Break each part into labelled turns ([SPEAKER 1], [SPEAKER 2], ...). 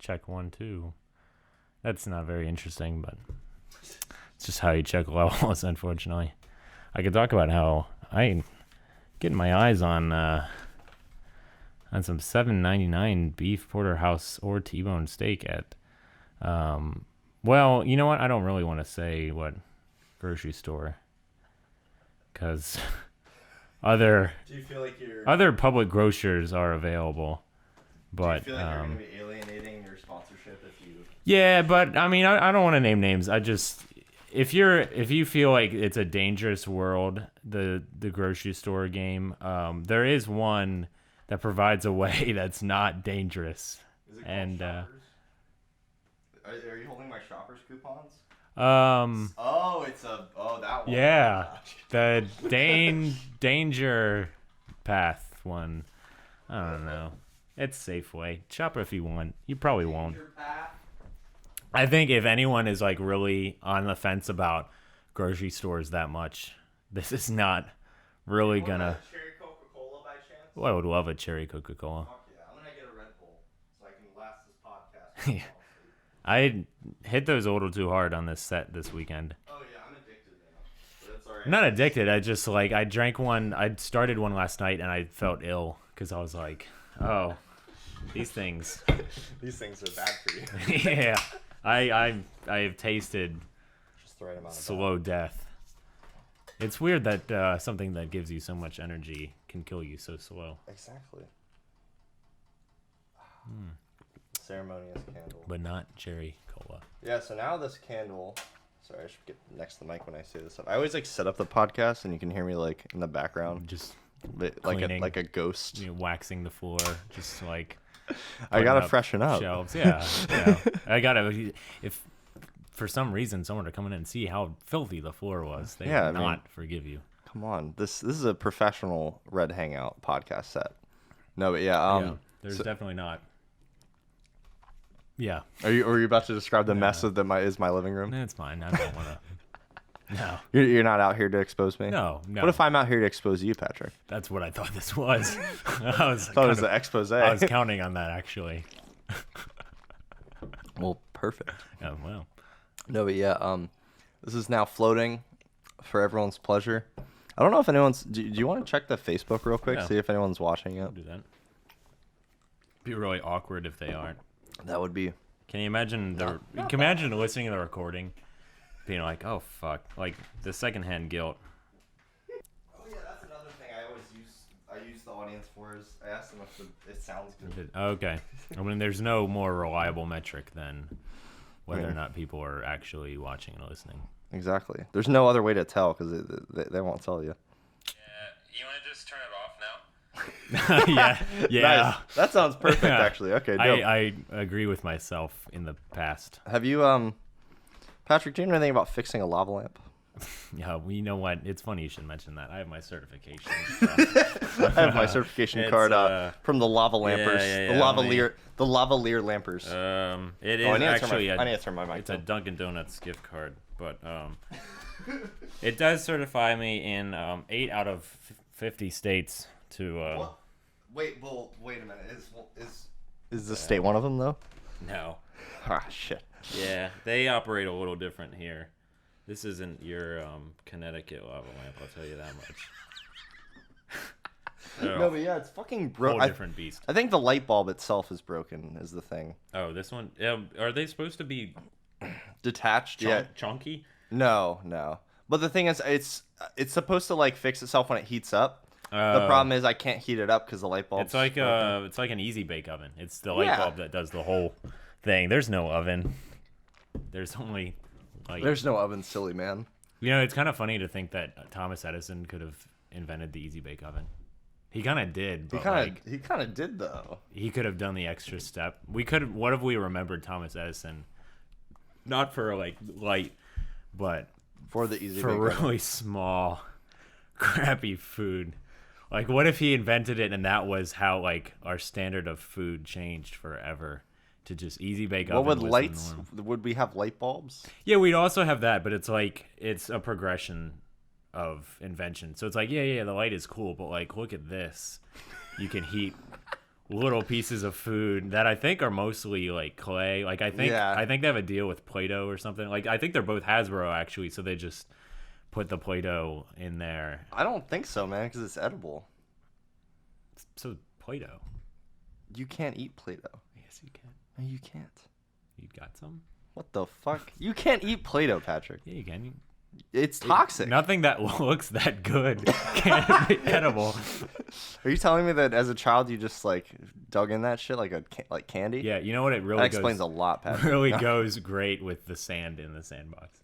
[SPEAKER 1] check 1, 2. That's not very interesting, but it's just how you check levels, unfortunately. I could talk about how I getting my eyes on some $7.99 beef porterhouse or T-bone steak at well, you know what? I don't really want to say what grocery store, because do
[SPEAKER 2] you feel like
[SPEAKER 1] other public grocers are available, but
[SPEAKER 2] do you feel like you're going to be alienating your sponsorship if you?
[SPEAKER 1] Yeah, but I mean, I don't want to name names. I just if you feel like it's a dangerous world, the grocery store game, there is one that provides a way that's not dangerous.
[SPEAKER 2] Is it called
[SPEAKER 1] and
[SPEAKER 2] Shoppers? Are you holding my Shoppers coupons? It's that one.
[SPEAKER 1] Yeah, the danger path one. I don't know. It's Safeway. Shop if you want. You probably won't. I think if anyone is like really on the fence about grocery stores that much, this is not really gonna.
[SPEAKER 2] Cherry Coca-Cola by chance?
[SPEAKER 1] Well, I would love a cherry Coca-Cola.
[SPEAKER 2] Fuck yeah, I'm gonna get a Red Bull so I can last this podcast.
[SPEAKER 1] Yeah. I hit those a little too hard on this set this weekend.
[SPEAKER 2] Oh yeah, I'm addicted now. But it's alright.
[SPEAKER 1] I'm not addicted. I just I drank one. I started one last night and I felt ill because I was like, oh, these things.
[SPEAKER 2] These things are bad for you.
[SPEAKER 1] Yeah. I have tasted
[SPEAKER 2] Just the right amount of
[SPEAKER 1] slow death. It's weird that something that gives you so much energy can kill you so slow.
[SPEAKER 2] Exactly. Ceremonious candle.
[SPEAKER 1] But not cherry cola.
[SPEAKER 2] Yeah, so now this candle. Sorry, I should get next to the mic when I say this stuff. I always set up the podcast and you can hear me in the background,
[SPEAKER 1] Just
[SPEAKER 2] like a ghost.
[SPEAKER 1] waxing the floor, just like.
[SPEAKER 2] I gotta freshen up.
[SPEAKER 1] Shelves, yeah. I gotta. If for some reason someone were to come in and see how filthy the floor was, they would not forgive you.
[SPEAKER 2] Come on, this is a professional Red Hangout podcast set. No, but
[SPEAKER 1] there's definitely not. Yeah.
[SPEAKER 2] Are you about to describe the mess of is my living room?
[SPEAKER 1] It's fine. I don't want to. No.
[SPEAKER 2] You're not out here to expose me?
[SPEAKER 1] No.
[SPEAKER 2] What if I'm out here to expose you, Patrick?
[SPEAKER 1] That's what I thought this was. I
[SPEAKER 2] thought it was an expose.
[SPEAKER 1] I was counting on that, actually.
[SPEAKER 2] Well, perfect.
[SPEAKER 1] Oh, well.
[SPEAKER 2] No, but this is now floating for everyone's pleasure. I don't know if anyone's... Do you want to check the Facebook real quick?
[SPEAKER 1] Yeah.
[SPEAKER 2] See if anyone's watching it?
[SPEAKER 1] I'll do that. Be really awkward if they aren't.
[SPEAKER 2] That would be...
[SPEAKER 1] Can you imagine imagine listening to the recording, being like, "Oh fuck!" Like the secondhand guilt.
[SPEAKER 2] Oh yeah, that's another thing I use the audience for is I ask them if it sounds good.
[SPEAKER 1] Okay. I mean, there's no more reliable metric than whether or not people are actually watching and listening.
[SPEAKER 2] Exactly. There's no other way to tell because they won't tell you.
[SPEAKER 3] Yeah, you want to just turn it off now?
[SPEAKER 1] Yeah.
[SPEAKER 2] Nice. That sounds perfect, actually. Okay, dope.
[SPEAKER 1] I agree with myself in the past.
[SPEAKER 2] Have you, Patrick, do you know anything about fixing a lava lamp?
[SPEAKER 1] Yeah, well, you know what? It's funny you should mention that. I have my certification.
[SPEAKER 2] I have my certification card from the lava lampers.
[SPEAKER 1] Yeah,
[SPEAKER 2] the lavalier lampers.
[SPEAKER 1] It is actually
[SPEAKER 2] I need to turn my mic.
[SPEAKER 1] It's a Dunkin' Donuts gift card, but it does certify me in 8 out of 50 states to.
[SPEAKER 2] What? Wait a minute. Is the state one of them though?
[SPEAKER 1] No.
[SPEAKER 2] Ah, shit.
[SPEAKER 1] Yeah, they operate a little different here. This isn't your Connecticut lava lamp, I'll tell you that much.
[SPEAKER 2] No, but yeah, it's fucking broken.
[SPEAKER 1] Whole different beast.
[SPEAKER 2] I think the light bulb itself is broken. Is the thing.
[SPEAKER 1] Oh, this one. Are they supposed to be
[SPEAKER 2] detached? Yeah.
[SPEAKER 1] Chunky?
[SPEAKER 2] No. But the thing is, it's supposed to fix itself when it heats up. The problem is I can't heat it up because the light bulb.
[SPEAKER 1] It's like an easy bake oven. It's the light bulb that does the whole thing. There's no oven. There's only light.
[SPEAKER 2] There's no oven, silly man.
[SPEAKER 1] You know, it's kind of funny to think that Thomas Edison could have invented the easy bake oven. He kind of did. But
[SPEAKER 2] he kind of did though.
[SPEAKER 1] He could have done the extra step. What if we remembered Thomas Edison? Not for light, but
[SPEAKER 2] for the easy
[SPEAKER 1] for
[SPEAKER 2] bake
[SPEAKER 1] really
[SPEAKER 2] oven.
[SPEAKER 1] Small, crappy food. What if he invented it and that was how our standard of food changed forever to just easy bake oven?
[SPEAKER 2] What would lights? Would we have light bulbs?
[SPEAKER 1] Yeah, we'd also have that, but it's a progression of invention. So it's the light is cool, but look at this. You can heat little pieces of food that I think are mostly like clay. Like I think they have a deal with Play-Doh or something. Like I think they're both Hasbro actually, so they just put the Play-Doh in there.
[SPEAKER 2] I don't think so, man, because it's edible.
[SPEAKER 1] So Play-Doh.
[SPEAKER 2] You can't eat Play-Doh.
[SPEAKER 1] Yes, you can.
[SPEAKER 2] No, you can't.
[SPEAKER 1] You got some?
[SPEAKER 2] What the fuck? You can't eat Play-Doh, Patrick.
[SPEAKER 1] Yeah, you can.
[SPEAKER 2] It's toxic.
[SPEAKER 1] Nothing that looks that good can be edible.
[SPEAKER 2] Are you telling me that as a child you just like dug in that shit like candy?
[SPEAKER 1] Yeah, you know what? It really
[SPEAKER 2] that explains a lot, Patrick.
[SPEAKER 1] Really goes great with the sand in the sandbox.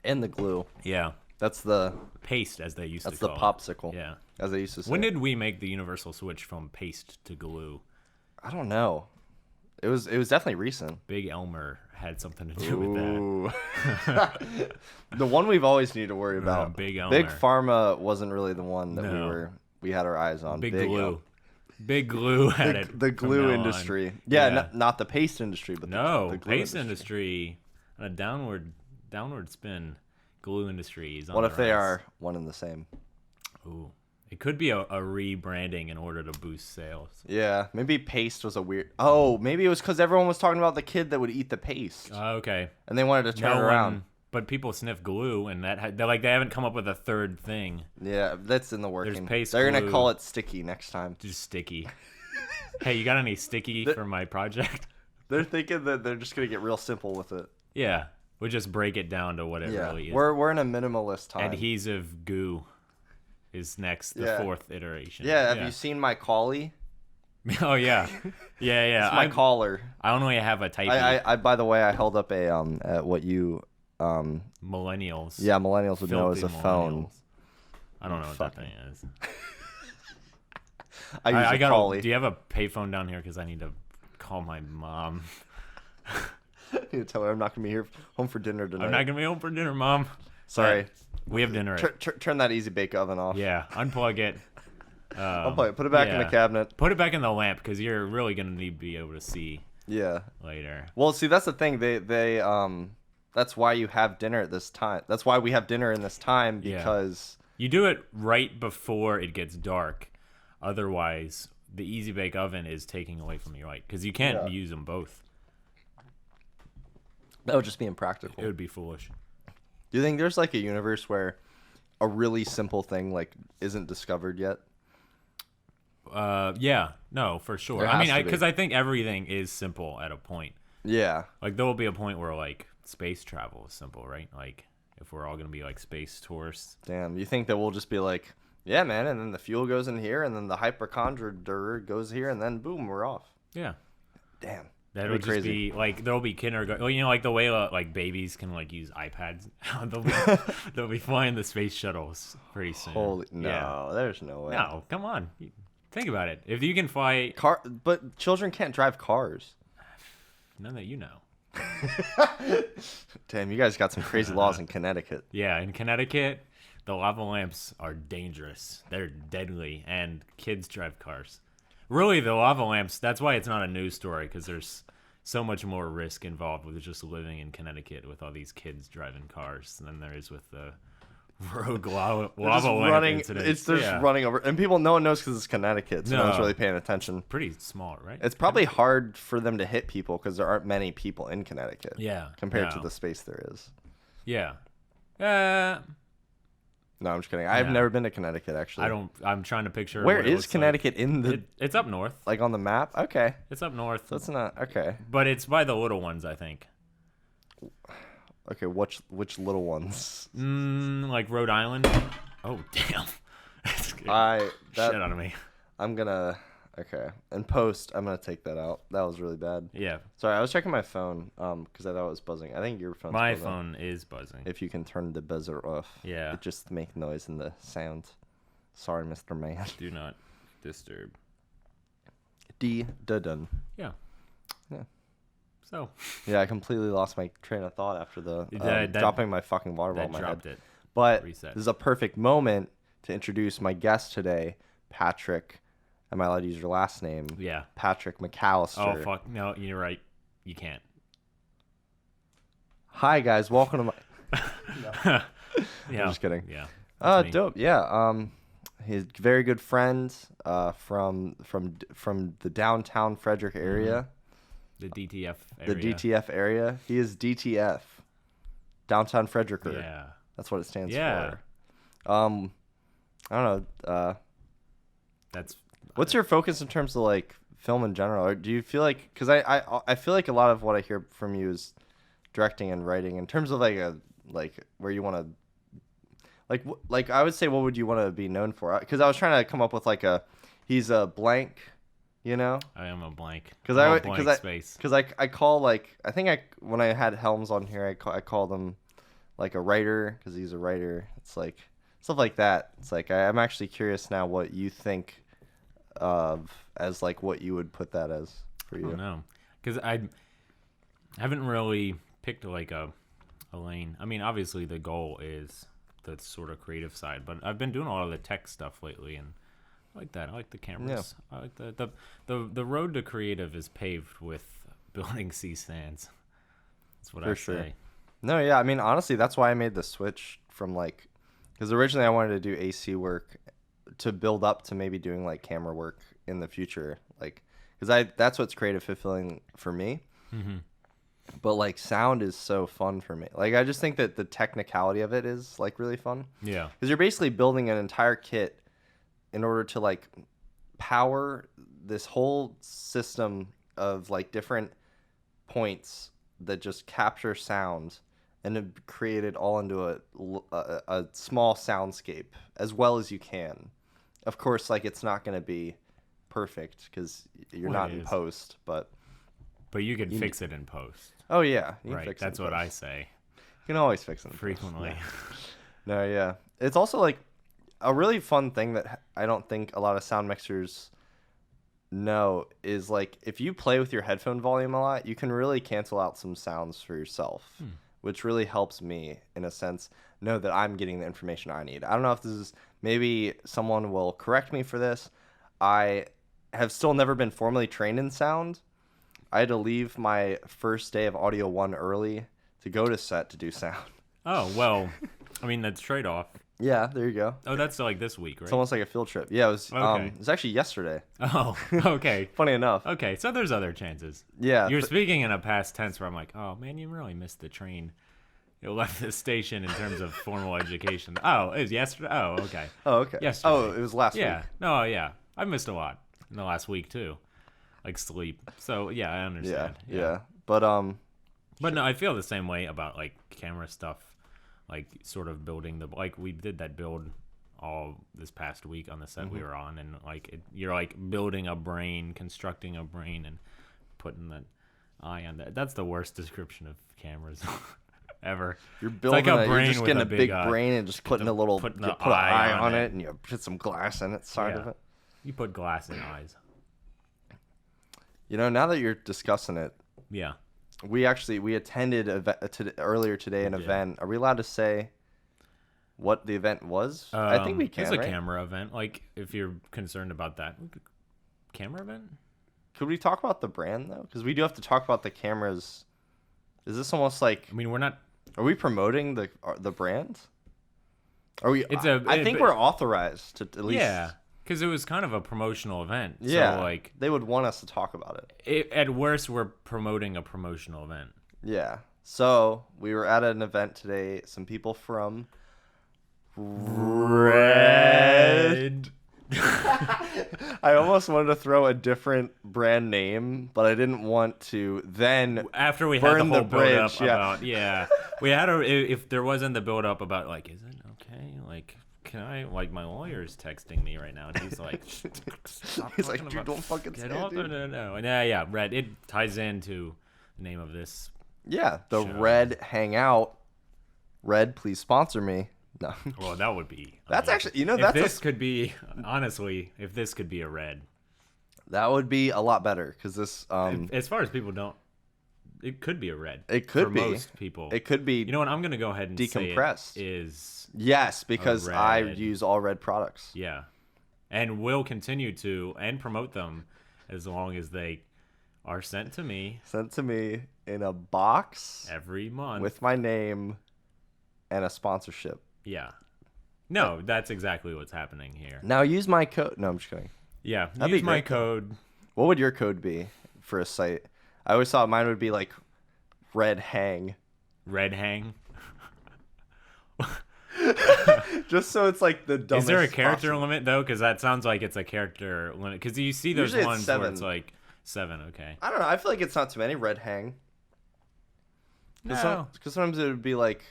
[SPEAKER 2] And the glue.
[SPEAKER 1] Yeah.
[SPEAKER 2] That's the
[SPEAKER 1] paste, as they used to
[SPEAKER 2] That's the
[SPEAKER 1] call
[SPEAKER 2] popsicle.
[SPEAKER 1] it. Yeah.
[SPEAKER 2] As they used to say.
[SPEAKER 1] When did we make the universal switch from paste to glue?
[SPEAKER 2] I don't know. It was definitely recent.
[SPEAKER 1] Big Elmer had something to do with that.
[SPEAKER 2] The one we've always needed to worry about.
[SPEAKER 1] Big Elmer.
[SPEAKER 2] Big Pharma wasn't really the one that we had our eyes on.
[SPEAKER 1] Big Glue. Big Glue had it.
[SPEAKER 2] The glue industry.
[SPEAKER 1] On.
[SPEAKER 2] Yeah. Not the paste industry, but
[SPEAKER 1] the
[SPEAKER 2] glue
[SPEAKER 1] paste industry. On a downward spin. Glue industry is on
[SPEAKER 2] What
[SPEAKER 1] the
[SPEAKER 2] if they
[SPEAKER 1] rise.
[SPEAKER 2] are one and the same?
[SPEAKER 1] Ooh. It could be a rebranding in order to boost sales.
[SPEAKER 2] Yeah, maybe paste was a weird. Oh, maybe it was because everyone was talking about the kid that would eat the paste,
[SPEAKER 1] Okay.
[SPEAKER 2] and they wanted to turn it around.
[SPEAKER 1] But people sniff glue, and they haven't come up with a third thing.
[SPEAKER 2] Yeah, that's in the working.
[SPEAKER 1] There's paste
[SPEAKER 2] They're gonna
[SPEAKER 1] glue.
[SPEAKER 2] call it sticky next time.
[SPEAKER 1] Just sticky. Hey, you got any sticky for my project?
[SPEAKER 2] They're thinking that they're just gonna get real simple with it.
[SPEAKER 1] Yeah, we'll just break it down to what it really is.
[SPEAKER 2] We're in a minimalist time.
[SPEAKER 1] Adhesive goo is next, the fourth iteration.
[SPEAKER 2] Yeah, have you seen my collie?
[SPEAKER 1] Oh yeah, yeah.
[SPEAKER 2] It's my collar.
[SPEAKER 1] I only have a type.
[SPEAKER 2] I by the way, I held up a at what you
[SPEAKER 1] millennials.
[SPEAKER 2] Yeah, millennials would know as
[SPEAKER 1] Filthy
[SPEAKER 2] a phone.
[SPEAKER 1] I don't know what that thing is.
[SPEAKER 2] I use a collie.
[SPEAKER 1] Do you have a payphone down here? Because I need to call my mom.
[SPEAKER 2] I need to tell her I'm not gonna be home for dinner tonight.
[SPEAKER 1] I'm not gonna be home for dinner, Mom.
[SPEAKER 2] Sorry.
[SPEAKER 1] We have dinner.
[SPEAKER 2] Turn that easy bake oven off.
[SPEAKER 1] Yeah, unplug it.
[SPEAKER 2] Unplug it. Put it back in the cabinet.
[SPEAKER 1] Put it back in the lamp because you're really gonna need to be able to see.
[SPEAKER 2] Yeah.
[SPEAKER 1] Later.
[SPEAKER 2] Well, see, that's the thing. They that's why you have dinner at this time. That's why we have dinner in this time because
[SPEAKER 1] you do it right before it gets dark. Otherwise, the easy bake oven is taking away from your light because you can't use them both.
[SPEAKER 2] That would just be impractical.
[SPEAKER 1] It would be foolish.
[SPEAKER 2] Do you think there's like a universe where a really simple thing like isn't discovered yet?
[SPEAKER 1] Yeah, no, for sure. I mean, because I think everything is simple at a point.
[SPEAKER 2] Yeah.
[SPEAKER 1] Like there will be a point where like space travel is simple, right? Like if we're all gonna be like space tourists.
[SPEAKER 2] Damn, you think that we'll just be like, yeah, man, and then the fuel goes in here, and then the hypochondria goes here, and then boom, we're off.
[SPEAKER 1] Yeah.
[SPEAKER 2] Damn.
[SPEAKER 1] That'll just be like there'll be kindergarten. You know, like the way like babies can like use iPads. they'll be flying the space shuttles pretty soon.
[SPEAKER 2] Holy no, there's no way.
[SPEAKER 1] No, come on, think about it. If you can fly
[SPEAKER 2] but children can't drive cars.
[SPEAKER 1] None that you know.
[SPEAKER 2] Damn, you guys got some crazy laws in Connecticut.
[SPEAKER 1] Yeah, in Connecticut, the lava lamps are dangerous. They're deadly, and kids drive cars. Really, the lava lamps, that's why it's not a news story, because there's so much more risk involved with just living in Connecticut with all these kids driving cars than there is with the rogue lava lamp incident.
[SPEAKER 2] It's just running over. And no one knows because it's Connecticut, so no one's really paying attention.
[SPEAKER 1] Pretty small, right?
[SPEAKER 2] It's probably hard for them to hit people because there aren't many people in Connecticut.
[SPEAKER 1] Yeah.
[SPEAKER 2] Compared to the space there is.
[SPEAKER 1] Yeah.
[SPEAKER 2] No, I'm just kidding. I've never been to Connecticut, actually.
[SPEAKER 1] I'm trying to picture.
[SPEAKER 2] Where is Connecticut in the...
[SPEAKER 1] It's up north.
[SPEAKER 2] Like on the map? Okay.
[SPEAKER 1] It's up north.
[SPEAKER 2] So it's not... Okay.
[SPEAKER 1] But it's by the little ones, I think.
[SPEAKER 2] Okay, which little ones?
[SPEAKER 1] Like Rhode Island. Oh, damn. Shit out of me.
[SPEAKER 2] I'm gonna... Okay. In post, I'm gonna take that out. That was really bad.
[SPEAKER 1] Yeah.
[SPEAKER 2] Sorry, I was checking my phone because I thought it was buzzing. I think your phone's buzzing.
[SPEAKER 1] My phone is buzzing.
[SPEAKER 2] If you can turn the buzzer off.
[SPEAKER 1] Yeah.
[SPEAKER 2] It just make noise in the sound. Sorry, Mr. Man.
[SPEAKER 1] Do not disturb.
[SPEAKER 2] Done.
[SPEAKER 1] Yeah.
[SPEAKER 2] Yeah.
[SPEAKER 1] So.
[SPEAKER 2] Yeah, I completely lost my train of thought after the dropping my fucking water bottle in my head.
[SPEAKER 1] It.
[SPEAKER 2] But this is a perfect moment to introduce my guest today, Patrick. Am I allowed to use your last name?
[SPEAKER 1] Yeah.
[SPEAKER 2] Patrick McAllister.
[SPEAKER 1] Oh, fuck. No, you're right. You can't.
[SPEAKER 2] Hi, guys. Welcome to my...
[SPEAKER 1] Yeah.
[SPEAKER 2] I'm just kidding.
[SPEAKER 1] Yeah.
[SPEAKER 2] Dope. Yeah. He's a very good friend from the downtown Frederick area.
[SPEAKER 1] The DTF area.
[SPEAKER 2] The DTF area. He is DTF. Downtown Fredericker.
[SPEAKER 1] Yeah.
[SPEAKER 2] That's what it stands
[SPEAKER 1] Yeah.
[SPEAKER 2] for. I don't know.
[SPEAKER 1] That's
[SPEAKER 2] What's your focus in terms of like film in general? Or do you feel like, because I feel like a lot of what I hear from you is directing and writing in terms of like where you want to like I would say, what would you want to be known for? Because I was trying to come up with like he's a blank, you know?
[SPEAKER 1] I am a blank.
[SPEAKER 2] Because
[SPEAKER 1] I'm a blank space.
[SPEAKER 2] Because I call when I had Helms on here, I called him like a writer because he's a writer. It's like stuff like that. It's like I'm actually curious now what you think of as like what you would put that as for you.
[SPEAKER 1] I don't know, because I haven't really picked like a lane. I mean, obviously the goal is the sort of creative side, but I've been doing a lot of the tech stuff lately, and I like that. I like the cameras. Yeah. I like the road to creative is paved with building C stands. That's what I say.
[SPEAKER 2] No, yeah, I mean honestly, that's why I made the switch from like, because originally I wanted to do AC work to build up to maybe doing like camera work in the future, like because that's what's creative fulfilling for me.
[SPEAKER 1] Mm-hmm.
[SPEAKER 2] But like sound is so fun for me. Like I just think that the technicality of it is like really fun.
[SPEAKER 1] Yeah.
[SPEAKER 2] Because you're basically building an entire kit in order to like power this whole system of like different points that just capture sound and to create it all into a small soundscape as well as you can. Of course, like it's not going to be perfect because you're not in post, but
[SPEAKER 1] you can fix it in post.
[SPEAKER 2] Oh yeah, you can
[SPEAKER 1] right.
[SPEAKER 2] Fix
[SPEAKER 1] That's
[SPEAKER 2] it
[SPEAKER 1] what I say.
[SPEAKER 2] You can always fix it
[SPEAKER 1] frequently.
[SPEAKER 2] Yeah. No, yeah. It's also like a really fun thing that I don't think a lot of sound mixers know is like if you play with your headphone volume a lot, you can really cancel out some sounds for yourself, which really helps me in a sense know that I'm getting the information I need. I don't know if this is, maybe someone will correct me for this. I have still never been formally trained in sound. I had to leave my first day of Audio 1 early to go to set to do sound.
[SPEAKER 1] Oh, well, I mean, that's trade-off.
[SPEAKER 2] Yeah, there you go.
[SPEAKER 1] Oh, that's like this week, right?
[SPEAKER 2] It's almost like a field trip. Yeah, it was
[SPEAKER 1] okay.
[SPEAKER 2] It was actually yesterday.
[SPEAKER 1] Oh, okay.
[SPEAKER 2] Funny enough.
[SPEAKER 1] Okay, so there's other chances.
[SPEAKER 2] Yeah.
[SPEAKER 1] You're speaking in a past tense where I'm like, oh, man, you really missed the train. It left the station in terms of formal education. Oh, it was yesterday? Oh, okay.
[SPEAKER 2] Oh, okay.
[SPEAKER 1] Yesterday.
[SPEAKER 2] Oh, it was last week.
[SPEAKER 1] Yeah. No, yeah. I missed a lot in the last week, too. Like sleep. So, yeah, I understand.
[SPEAKER 2] Yeah. But
[SPEAKER 1] no, I feel the same way about, like, camera stuff. Like, sort of building the... Like, we did that build all this past week on the set we were on. And, like, you're, like, building a brain, constructing a brain, and putting that eye on that. That's the worst description of cameras ever.
[SPEAKER 2] You're building
[SPEAKER 1] like a brain
[SPEAKER 2] you're just getting a big brain and just putting
[SPEAKER 1] put an
[SPEAKER 2] eye on it, and you put some glass in it, side of it.
[SPEAKER 1] You put glass in eyes.
[SPEAKER 2] You know, now that you're discussing it,
[SPEAKER 1] yeah,
[SPEAKER 2] we attended earlier today an event. Are we allowed to say what the event was? I think we can.
[SPEAKER 1] It's a
[SPEAKER 2] right?
[SPEAKER 1] camera event. Like, if you're concerned about that, camera event.
[SPEAKER 2] Could we talk about the brand though? Because we do have to talk about the cameras. Is this almost like?
[SPEAKER 1] I mean, we're not.
[SPEAKER 2] Are we promoting the brand? Are we? I think
[SPEAKER 1] but,
[SPEAKER 2] we're authorized to at least.
[SPEAKER 1] Yeah, because it was kind of a promotional event.
[SPEAKER 2] Yeah,
[SPEAKER 1] so, like
[SPEAKER 2] they would want us to talk about it.
[SPEAKER 1] At worst, we're promoting a promotional event.
[SPEAKER 2] Yeah. So we were at an event today. Some people from Red. I almost wanted to throw a different brand name, but I didn't want to then
[SPEAKER 1] after we
[SPEAKER 2] burn
[SPEAKER 1] had the whole
[SPEAKER 2] bridge,
[SPEAKER 1] build up about we had if there wasn't the build up about like, is it okay, like, can I, like, my lawyer's texting me right now and he's like,
[SPEAKER 2] he's like, dude, don't fucking say it, dude.
[SPEAKER 1] No. And yeah, Red, it ties into the name of this.
[SPEAKER 2] Yeah, the
[SPEAKER 1] show.
[SPEAKER 2] Red Hangout. Red, please sponsor me. No.
[SPEAKER 1] Well, that would be.
[SPEAKER 2] That's actually, you know,
[SPEAKER 1] if this could be, honestly, if this could be a Red,
[SPEAKER 2] that would be a lot better because this.
[SPEAKER 1] As far as people don't, it could be a Red.
[SPEAKER 2] It could
[SPEAKER 1] for
[SPEAKER 2] be.
[SPEAKER 1] most people.
[SPEAKER 2] It could be.
[SPEAKER 1] You know what? I'm gonna go ahead and
[SPEAKER 2] decompressed.
[SPEAKER 1] Say it is.
[SPEAKER 2] Yes, because I use all Red products.
[SPEAKER 1] Yeah, and will continue to and promote them as long as they are sent to me.
[SPEAKER 2] Sent to me in a box
[SPEAKER 1] every month
[SPEAKER 2] with my name and a sponsorship.
[SPEAKER 1] Yeah. No, that's exactly what's happening here.
[SPEAKER 2] Now use my code. No, I'm just kidding.
[SPEAKER 1] Yeah,
[SPEAKER 2] That'd
[SPEAKER 1] use
[SPEAKER 2] be
[SPEAKER 1] my
[SPEAKER 2] great, though.
[SPEAKER 1] code.
[SPEAKER 2] What would your code be for a site? I always thought mine would be like red hang.
[SPEAKER 1] Red hang.
[SPEAKER 2] Just so it's like the dumbest.
[SPEAKER 1] Is there a character
[SPEAKER 2] possible.
[SPEAKER 1] limit though? Because that sounds like it's a character limit. Because you see those
[SPEAKER 2] Usually it's
[SPEAKER 1] ones where
[SPEAKER 2] 7.
[SPEAKER 1] it's like 7. Okay.
[SPEAKER 2] I don't know. I feel like it's not too many. Red hang.
[SPEAKER 1] No.
[SPEAKER 2] Because sometimes it would be like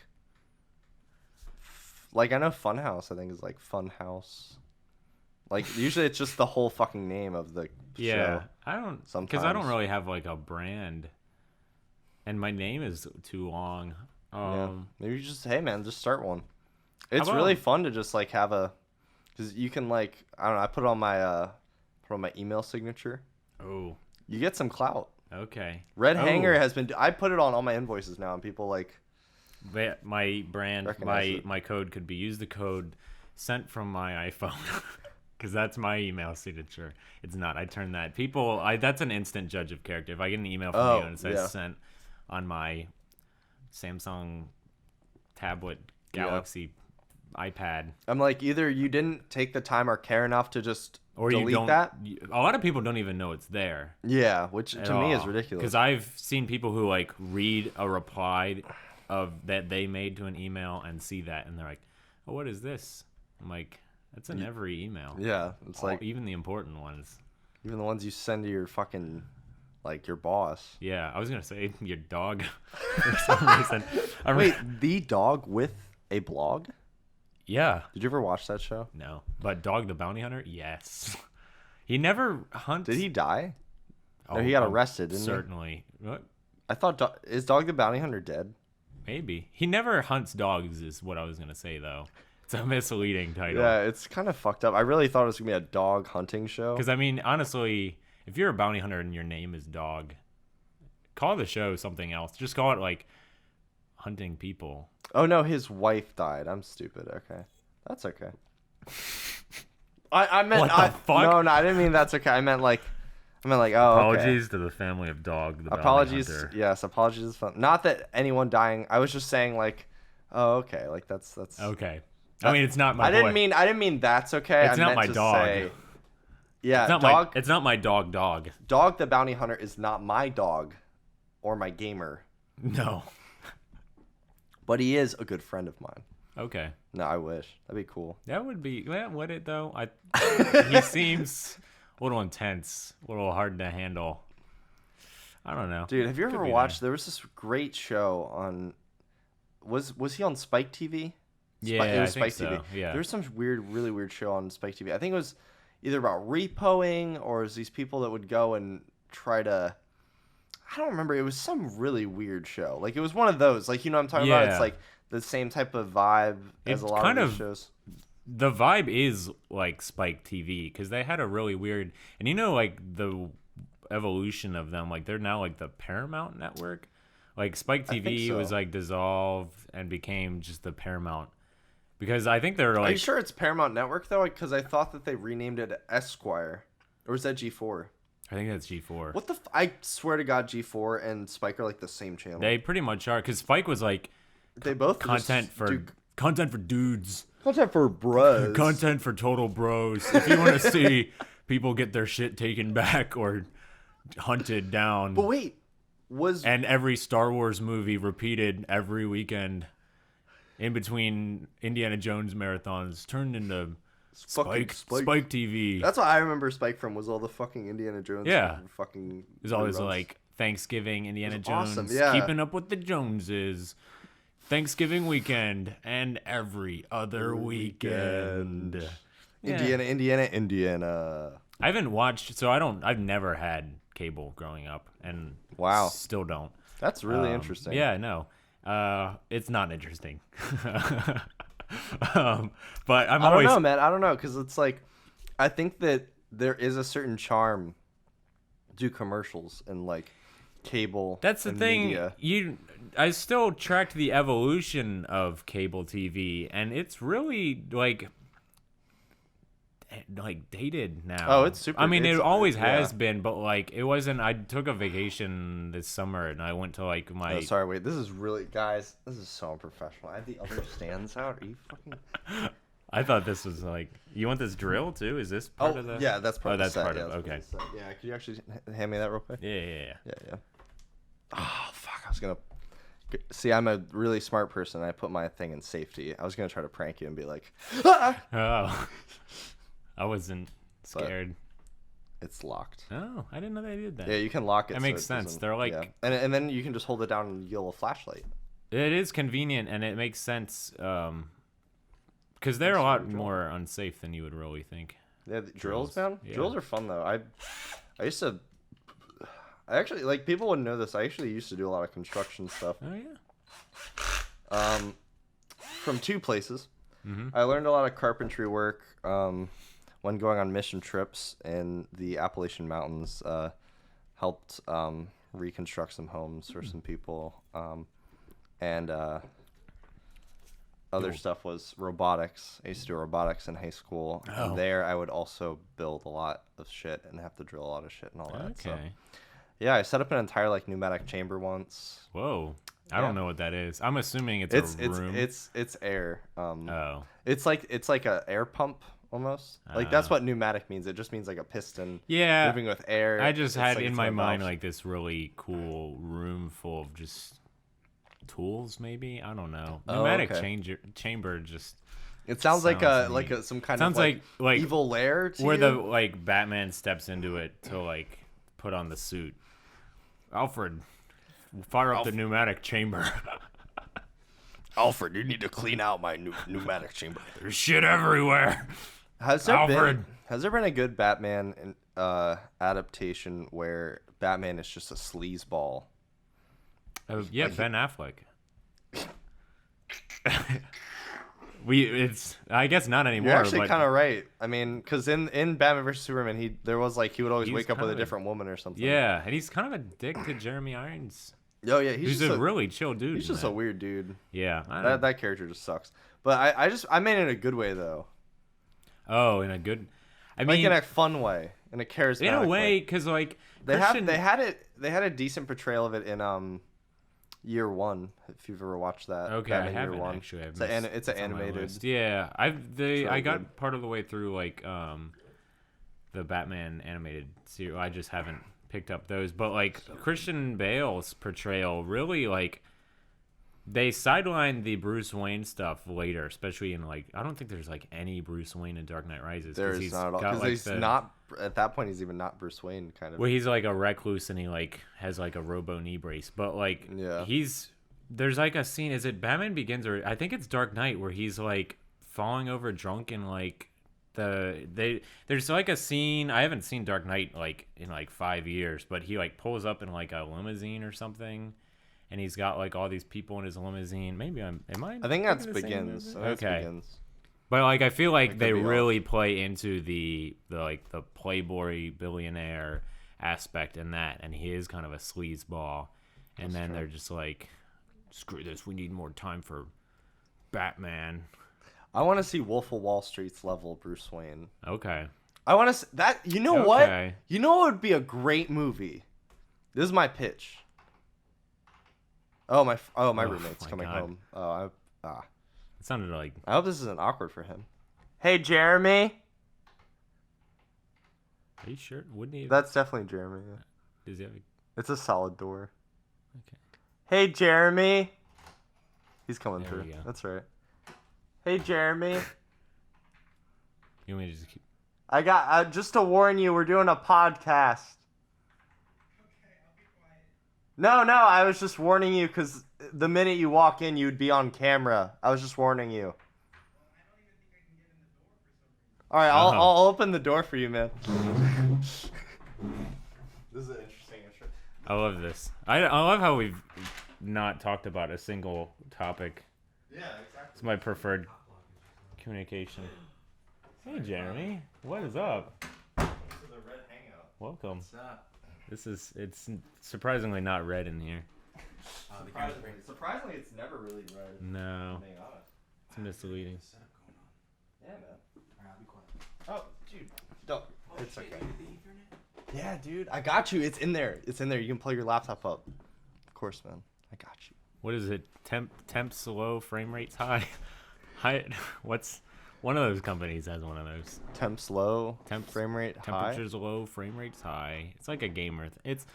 [SPEAKER 2] I know Funhouse. I think is like Funhouse. Like usually it's just the whole fucking name of the
[SPEAKER 1] Yeah,
[SPEAKER 2] show.
[SPEAKER 1] I don't. Because I
[SPEAKER 2] Sometimes.
[SPEAKER 1] don't really have like a brand, and my name is too long.
[SPEAKER 2] Yeah. Maybe you just just start one. It's
[SPEAKER 1] about-
[SPEAKER 2] really fun to just like have a, because you can like I don't know. I put it on my email signature.
[SPEAKER 1] Oh.
[SPEAKER 2] You get some clout.
[SPEAKER 1] Okay.
[SPEAKER 2] Red
[SPEAKER 1] Oh.
[SPEAKER 2] Hanger has been. I put it on all my invoices now, and people like.
[SPEAKER 1] But my brand,
[SPEAKER 2] Recognize it.
[SPEAKER 1] my code could be use the code sent from my iPhone. Because that's my email signature. It's not. I turn that. That's an instant judge of character. If I get an email from you and it says sent on my Samsung tablet Galaxy iPad.
[SPEAKER 2] I'm like, either you didn't take the time or care enough to just
[SPEAKER 1] Or
[SPEAKER 2] delete
[SPEAKER 1] you don't.
[SPEAKER 2] that.
[SPEAKER 1] A lot of people don't even know it's there.
[SPEAKER 2] Yeah, which to me is ridiculous.
[SPEAKER 1] Because I've seen people who like read a reply of that they made to an email and see that and they're like, "Oh, what is this?" I'm like, "That's in every email."
[SPEAKER 2] Yeah, it's like
[SPEAKER 1] even the important ones.
[SPEAKER 2] even the ones you send to your fucking like your boss.
[SPEAKER 1] Yeah, I was gonna say your dog for some reason.
[SPEAKER 2] Wait, the dog with a blog?
[SPEAKER 1] Yeah.
[SPEAKER 2] Did you ever watch that show?
[SPEAKER 1] No, but Dog the Bounty Hunter, yes. He never hunts.
[SPEAKER 2] Did he die?
[SPEAKER 1] Oh,
[SPEAKER 2] No, he got arrested, didn't he?
[SPEAKER 1] certainly. What?
[SPEAKER 2] I thought is Dog the Bounty Hunter dead?
[SPEAKER 1] Maybe he never hunts dogs. Is what I was gonna say though. It's a misleading title.
[SPEAKER 2] Yeah, it's kind of fucked up. I really thought it was gonna be a dog hunting show.
[SPEAKER 1] Because I mean, honestly, if you're a bounty hunter and your name is Dog, call the show something else. Just call it like hunting people.
[SPEAKER 2] Oh no, his wife died. I'm stupid. Okay, that's okay. I meant
[SPEAKER 1] What the fuck?
[SPEAKER 2] No, I didn't mean that's okay. I meant like oh.
[SPEAKER 1] Apologies to the family of Dog the
[SPEAKER 2] Apologies.
[SPEAKER 1] Bounty Hunter.
[SPEAKER 2] Yes, apologies. Is fun. Not that anyone dying. I was just saying like, oh okay, like that's.
[SPEAKER 1] Okay. I mean, it's not my.
[SPEAKER 2] I didn't
[SPEAKER 1] boy.
[SPEAKER 2] mean that's okay.
[SPEAKER 1] It's
[SPEAKER 2] I
[SPEAKER 1] not
[SPEAKER 2] meant
[SPEAKER 1] my
[SPEAKER 2] to
[SPEAKER 1] dog.
[SPEAKER 2] Say, yeah,
[SPEAKER 1] It's not
[SPEAKER 2] dog.
[SPEAKER 1] It's not my dog.
[SPEAKER 2] Dog the Bounty Hunter is not my dog, or my gamer,
[SPEAKER 1] No.
[SPEAKER 2] but he is a good friend of mine.
[SPEAKER 1] Okay.
[SPEAKER 2] No, I wish that'd be cool.
[SPEAKER 1] That would be. Would it though? He seems a little intense, a little hard to handle. I don't know.
[SPEAKER 2] Dude, have you
[SPEAKER 1] Could
[SPEAKER 2] ever
[SPEAKER 1] be
[SPEAKER 2] watched? There was this great show on. Was he on Spike TV?
[SPEAKER 1] Yeah,
[SPEAKER 2] it was
[SPEAKER 1] I think
[SPEAKER 2] Spike TV.
[SPEAKER 1] so, yeah.
[SPEAKER 2] There was some really weird show on Spike TV. I think it was either about repoing or it was these people that would go and try to. I don't remember. It was some really weird show. Like it was one of those. Like you know what I'm talking about?
[SPEAKER 1] Yeah.
[SPEAKER 2] It's like the same type of vibe as
[SPEAKER 1] It's
[SPEAKER 2] a lot
[SPEAKER 1] kind
[SPEAKER 2] of
[SPEAKER 1] of-
[SPEAKER 2] these shows.
[SPEAKER 1] The vibe is like Spike TV because they had a really weird, and you know, like the evolution of them. Like they're now like the Paramount Network. Like Spike
[SPEAKER 2] I think
[SPEAKER 1] TV was
[SPEAKER 2] so.
[SPEAKER 1] like dissolved and became just the Paramount because I think they're
[SPEAKER 2] Are you
[SPEAKER 1] like
[SPEAKER 2] sure it's Paramount Network though? Because I thought that they renamed it Esquire, or was that G4?
[SPEAKER 1] I think that's G4.
[SPEAKER 2] What the? I swear to God, G4 and Spike are like the same channel.
[SPEAKER 1] They pretty much are because Spike was like
[SPEAKER 2] They both just
[SPEAKER 1] content for
[SPEAKER 2] do
[SPEAKER 1] dudes.
[SPEAKER 2] content for bros.
[SPEAKER 1] Content for total bros. If you want to see people get their shit taken back or hunted down,
[SPEAKER 2] But wait, was
[SPEAKER 1] and every Star Wars movie repeated every weekend in between Indiana Jones marathons turned into Spike TV.
[SPEAKER 2] That's what I remember Spike from was all the fucking Indiana Jones.
[SPEAKER 1] Yeah.
[SPEAKER 2] fucking.
[SPEAKER 1] It was always
[SPEAKER 2] reruns.
[SPEAKER 1] like Thanksgiving, Indiana
[SPEAKER 2] It was
[SPEAKER 1] Jones,
[SPEAKER 2] awesome, yeah.
[SPEAKER 1] keeping up with the Joneses, Thanksgiving weekend, and every other weekend. Yeah.
[SPEAKER 2] Indiana.
[SPEAKER 1] I haven't watched, so I've never had cable growing up, and
[SPEAKER 2] Wow.
[SPEAKER 1] still don't.
[SPEAKER 2] That's really interesting.
[SPEAKER 1] Yeah, no, it's not interesting. But I'm
[SPEAKER 2] I don't
[SPEAKER 1] always
[SPEAKER 2] know, man. I don't know because it's like, I think that there is a certain charm to commercials and like cable.
[SPEAKER 1] That's the
[SPEAKER 2] and
[SPEAKER 1] thing.
[SPEAKER 2] media.
[SPEAKER 1] I still tracked the evolution of cable TV, and it's really like dated now.
[SPEAKER 2] Oh, it's super-
[SPEAKER 1] I mean, it
[SPEAKER 2] it's-
[SPEAKER 1] always
[SPEAKER 2] yeah.
[SPEAKER 1] has been, but like it wasn't. I took a vacation this summer, and I went to like my.
[SPEAKER 2] Oh, sorry, wait. This is really, guys. This is so unprofessional. I have the other stands out. Are you fucking?
[SPEAKER 1] I thought this was like, you want this drill too? Is this part of the?
[SPEAKER 2] yeah, that's part
[SPEAKER 1] Oh,
[SPEAKER 2] of the
[SPEAKER 1] that's
[SPEAKER 2] set.
[SPEAKER 1] part
[SPEAKER 2] yeah,
[SPEAKER 1] of
[SPEAKER 2] that's
[SPEAKER 1] okay.
[SPEAKER 2] part of the set. Yeah, could you actually hand me that real quick?
[SPEAKER 1] Yeah.
[SPEAKER 2] Yeah. Oh, fuck. I was going to... See, I'm a really smart person. I put my thing in safety. I was going to try to prank you and be like, ah!
[SPEAKER 1] Oh, I wasn't scared.
[SPEAKER 2] It's locked.
[SPEAKER 1] Oh, I didn't know they did that.
[SPEAKER 2] Yeah, you can lock it.
[SPEAKER 1] That
[SPEAKER 2] so
[SPEAKER 1] makes
[SPEAKER 2] it
[SPEAKER 1] sense.
[SPEAKER 2] doesn't-
[SPEAKER 1] They're like,
[SPEAKER 2] yeah. And then you can just hold it down and yell a flashlight.
[SPEAKER 1] it is convenient and it makes sense. Because they're a lot more unsafe than you would really think.
[SPEAKER 2] Yeah, the drills, man.
[SPEAKER 1] Yeah.
[SPEAKER 2] Drills are fun though. I used to. I actually like people wouldn't know this. I actually used to do a lot of construction stuff.
[SPEAKER 1] Oh yeah.
[SPEAKER 2] From two places.
[SPEAKER 1] Mm-hmm.
[SPEAKER 2] I learned a lot of carpentry work when going on mission trips in the Appalachian Mountains. Helped reconstruct some homes for some people, and other stuff was robotics. I used to do robotics in high school.
[SPEAKER 1] Oh.
[SPEAKER 2] And there, I would also build a lot of shit and have to drill a lot of shit and all that.
[SPEAKER 1] Okay.
[SPEAKER 2] So, yeah, I set up an entire like pneumatic chamber once.
[SPEAKER 1] Whoa. I
[SPEAKER 2] Yeah.
[SPEAKER 1] don't know what that is. I'm assuming it's a room.
[SPEAKER 2] It's air.
[SPEAKER 1] Oh.
[SPEAKER 2] It's like a air pump almost. Like that's what pneumatic means. It just means like a piston.
[SPEAKER 1] Yeah.
[SPEAKER 2] Moving with air.
[SPEAKER 1] I just
[SPEAKER 2] It's
[SPEAKER 1] had
[SPEAKER 2] like
[SPEAKER 1] in
[SPEAKER 2] it's
[SPEAKER 1] my
[SPEAKER 2] got
[SPEAKER 1] mind
[SPEAKER 2] valves.
[SPEAKER 1] like this really cool room full of just tools. Maybe I don't know.
[SPEAKER 2] Oh,
[SPEAKER 1] Pneumatic
[SPEAKER 2] okay.
[SPEAKER 1] chamber just
[SPEAKER 2] It sounds like
[SPEAKER 1] sounds
[SPEAKER 2] a some kind
[SPEAKER 1] sounds
[SPEAKER 2] of
[SPEAKER 1] like
[SPEAKER 2] evil lair to
[SPEAKER 1] where
[SPEAKER 2] you.
[SPEAKER 1] the like Batman steps into it to like put on the suit. Alfred, fire up the pneumatic chamber.
[SPEAKER 2] Alfred, you need to clean out my pneumatic chamber.
[SPEAKER 1] There's shit everywhere.
[SPEAKER 2] Has
[SPEAKER 1] Alfred.
[SPEAKER 2] there been a good Batman adaptation where Batman is just a sleazeball?
[SPEAKER 1] Yeah, Ben Affleck. I guess not anymore.
[SPEAKER 2] You're actually
[SPEAKER 1] but
[SPEAKER 2] kind of right. I mean, because in Batman vs Superman, he would always
[SPEAKER 1] He's
[SPEAKER 2] wake up with a
[SPEAKER 1] kinda-
[SPEAKER 2] different woman or something.
[SPEAKER 1] yeah, and he's kind of a dick to Jeremy Irons.
[SPEAKER 2] Oh yeah,
[SPEAKER 1] He's
[SPEAKER 2] just
[SPEAKER 1] a really chill dude.
[SPEAKER 2] he's
[SPEAKER 1] in
[SPEAKER 2] just
[SPEAKER 1] that.
[SPEAKER 2] a weird dude.
[SPEAKER 1] Yeah.
[SPEAKER 2] That character just sucks. But I meant it in a good way though.
[SPEAKER 1] Oh, in a good. I
[SPEAKER 2] Like
[SPEAKER 1] mean,
[SPEAKER 2] in a fun way, in a charismatic
[SPEAKER 1] in a way, because like
[SPEAKER 2] They
[SPEAKER 1] Christian-
[SPEAKER 2] had a decent portrayal of it in Year One. If you've ever watched that.
[SPEAKER 1] Okay,
[SPEAKER 2] Batman
[SPEAKER 1] I
[SPEAKER 2] Year
[SPEAKER 1] haven't
[SPEAKER 2] One.
[SPEAKER 1] actually.
[SPEAKER 2] It's an
[SPEAKER 1] on my
[SPEAKER 2] animated.
[SPEAKER 1] list. Yeah, I
[SPEAKER 2] really
[SPEAKER 1] got
[SPEAKER 2] good.
[SPEAKER 1] part of the way through like the Batman animated series. I just haven't picked up those, but like Christian Bale's portrayal really like they sidelined the Bruce Wayne stuff later, especially in like I don't think there's like any Bruce Wayne in Dark Knight Rises.
[SPEAKER 2] There's
[SPEAKER 1] he's
[SPEAKER 2] not at all
[SPEAKER 1] got,
[SPEAKER 2] because
[SPEAKER 1] like,
[SPEAKER 2] he's not at that point. He's even not Bruce Wayne, kind of.
[SPEAKER 1] Well, he's like a recluse and he like has like a robo knee brace, but like
[SPEAKER 2] Yeah.
[SPEAKER 1] there's like a scene. Is it Batman Begins or I think it's Dark Knight where he's like falling over drunk and like there's like a scene. I haven't seen Dark Knight like in like 5 years, but he like pulls up in like a limousine or something, and he's got like all these people in his limousine. Maybe am I?
[SPEAKER 2] I think that's
[SPEAKER 1] thinking the same
[SPEAKER 2] Begins.
[SPEAKER 1] movie?
[SPEAKER 2] I think that's
[SPEAKER 1] Okay.
[SPEAKER 2] Begins.
[SPEAKER 1] But like I feel like they
[SPEAKER 2] could be
[SPEAKER 1] really play into the playboy billionaire aspect in that, and he is kind of a sleazeball. And then they're just like, screw this, we need more time for Batman.
[SPEAKER 2] I want to see Wolf of Wall Street's level of Bruce Wayne.
[SPEAKER 1] Okay.
[SPEAKER 2] I want to that. You know what?
[SPEAKER 1] Okay.
[SPEAKER 2] You know what would be a great movie? This is my pitch. Oh my roommate's
[SPEAKER 1] my
[SPEAKER 2] coming
[SPEAKER 1] God.
[SPEAKER 2] home.
[SPEAKER 1] It sounded like
[SPEAKER 2] I hope this isn't awkward for him. Hey Jeremy.
[SPEAKER 1] are you sure? Wouldn't he
[SPEAKER 2] That's definitely Jeremy. Yeah.
[SPEAKER 1] does he have
[SPEAKER 2] It's a solid door.
[SPEAKER 1] okay.
[SPEAKER 2] Hey Jeremy. He's coming
[SPEAKER 1] There
[SPEAKER 2] through.
[SPEAKER 1] we go.
[SPEAKER 2] That's right. Hey Jeremy.
[SPEAKER 1] You want me to just keep
[SPEAKER 2] I got just to warn you, we're doing a podcast. No, I was just warning you because the minute you walk in, you'd be on camera. I was just warning you. All right, I'll open the door for you, man. This is an interesting intro.
[SPEAKER 1] I love this. I love how we've not talked about a single topic.
[SPEAKER 2] Yeah, exactly.
[SPEAKER 1] It's my preferred communication. Hey Jeremy, what is up?
[SPEAKER 2] This is a red hangout.
[SPEAKER 1] Welcome.
[SPEAKER 4] What's up?
[SPEAKER 1] It's surprisingly not red in here.
[SPEAKER 2] Surprisingly, it's never really red.
[SPEAKER 1] No,
[SPEAKER 2] Being honest.
[SPEAKER 1] it's misleading.
[SPEAKER 4] Setup going on.
[SPEAKER 2] Yeah, man.
[SPEAKER 4] Alright, I'll be quiet.
[SPEAKER 2] Oh, dude. Don't. It's
[SPEAKER 4] shit,
[SPEAKER 2] okay.
[SPEAKER 4] you did the Ethernet?
[SPEAKER 2] Yeah, dude. I got you. It's in there. It's in there. You can plug your laptop up. Of course, man. I got you.
[SPEAKER 1] What is it? Temps low, frame rates high. High. What's One of those companies has one of those.
[SPEAKER 2] Temps low, frame rate high.
[SPEAKER 1] Temperatures low, frame rates high. It's like a gamer.
[SPEAKER 2] It's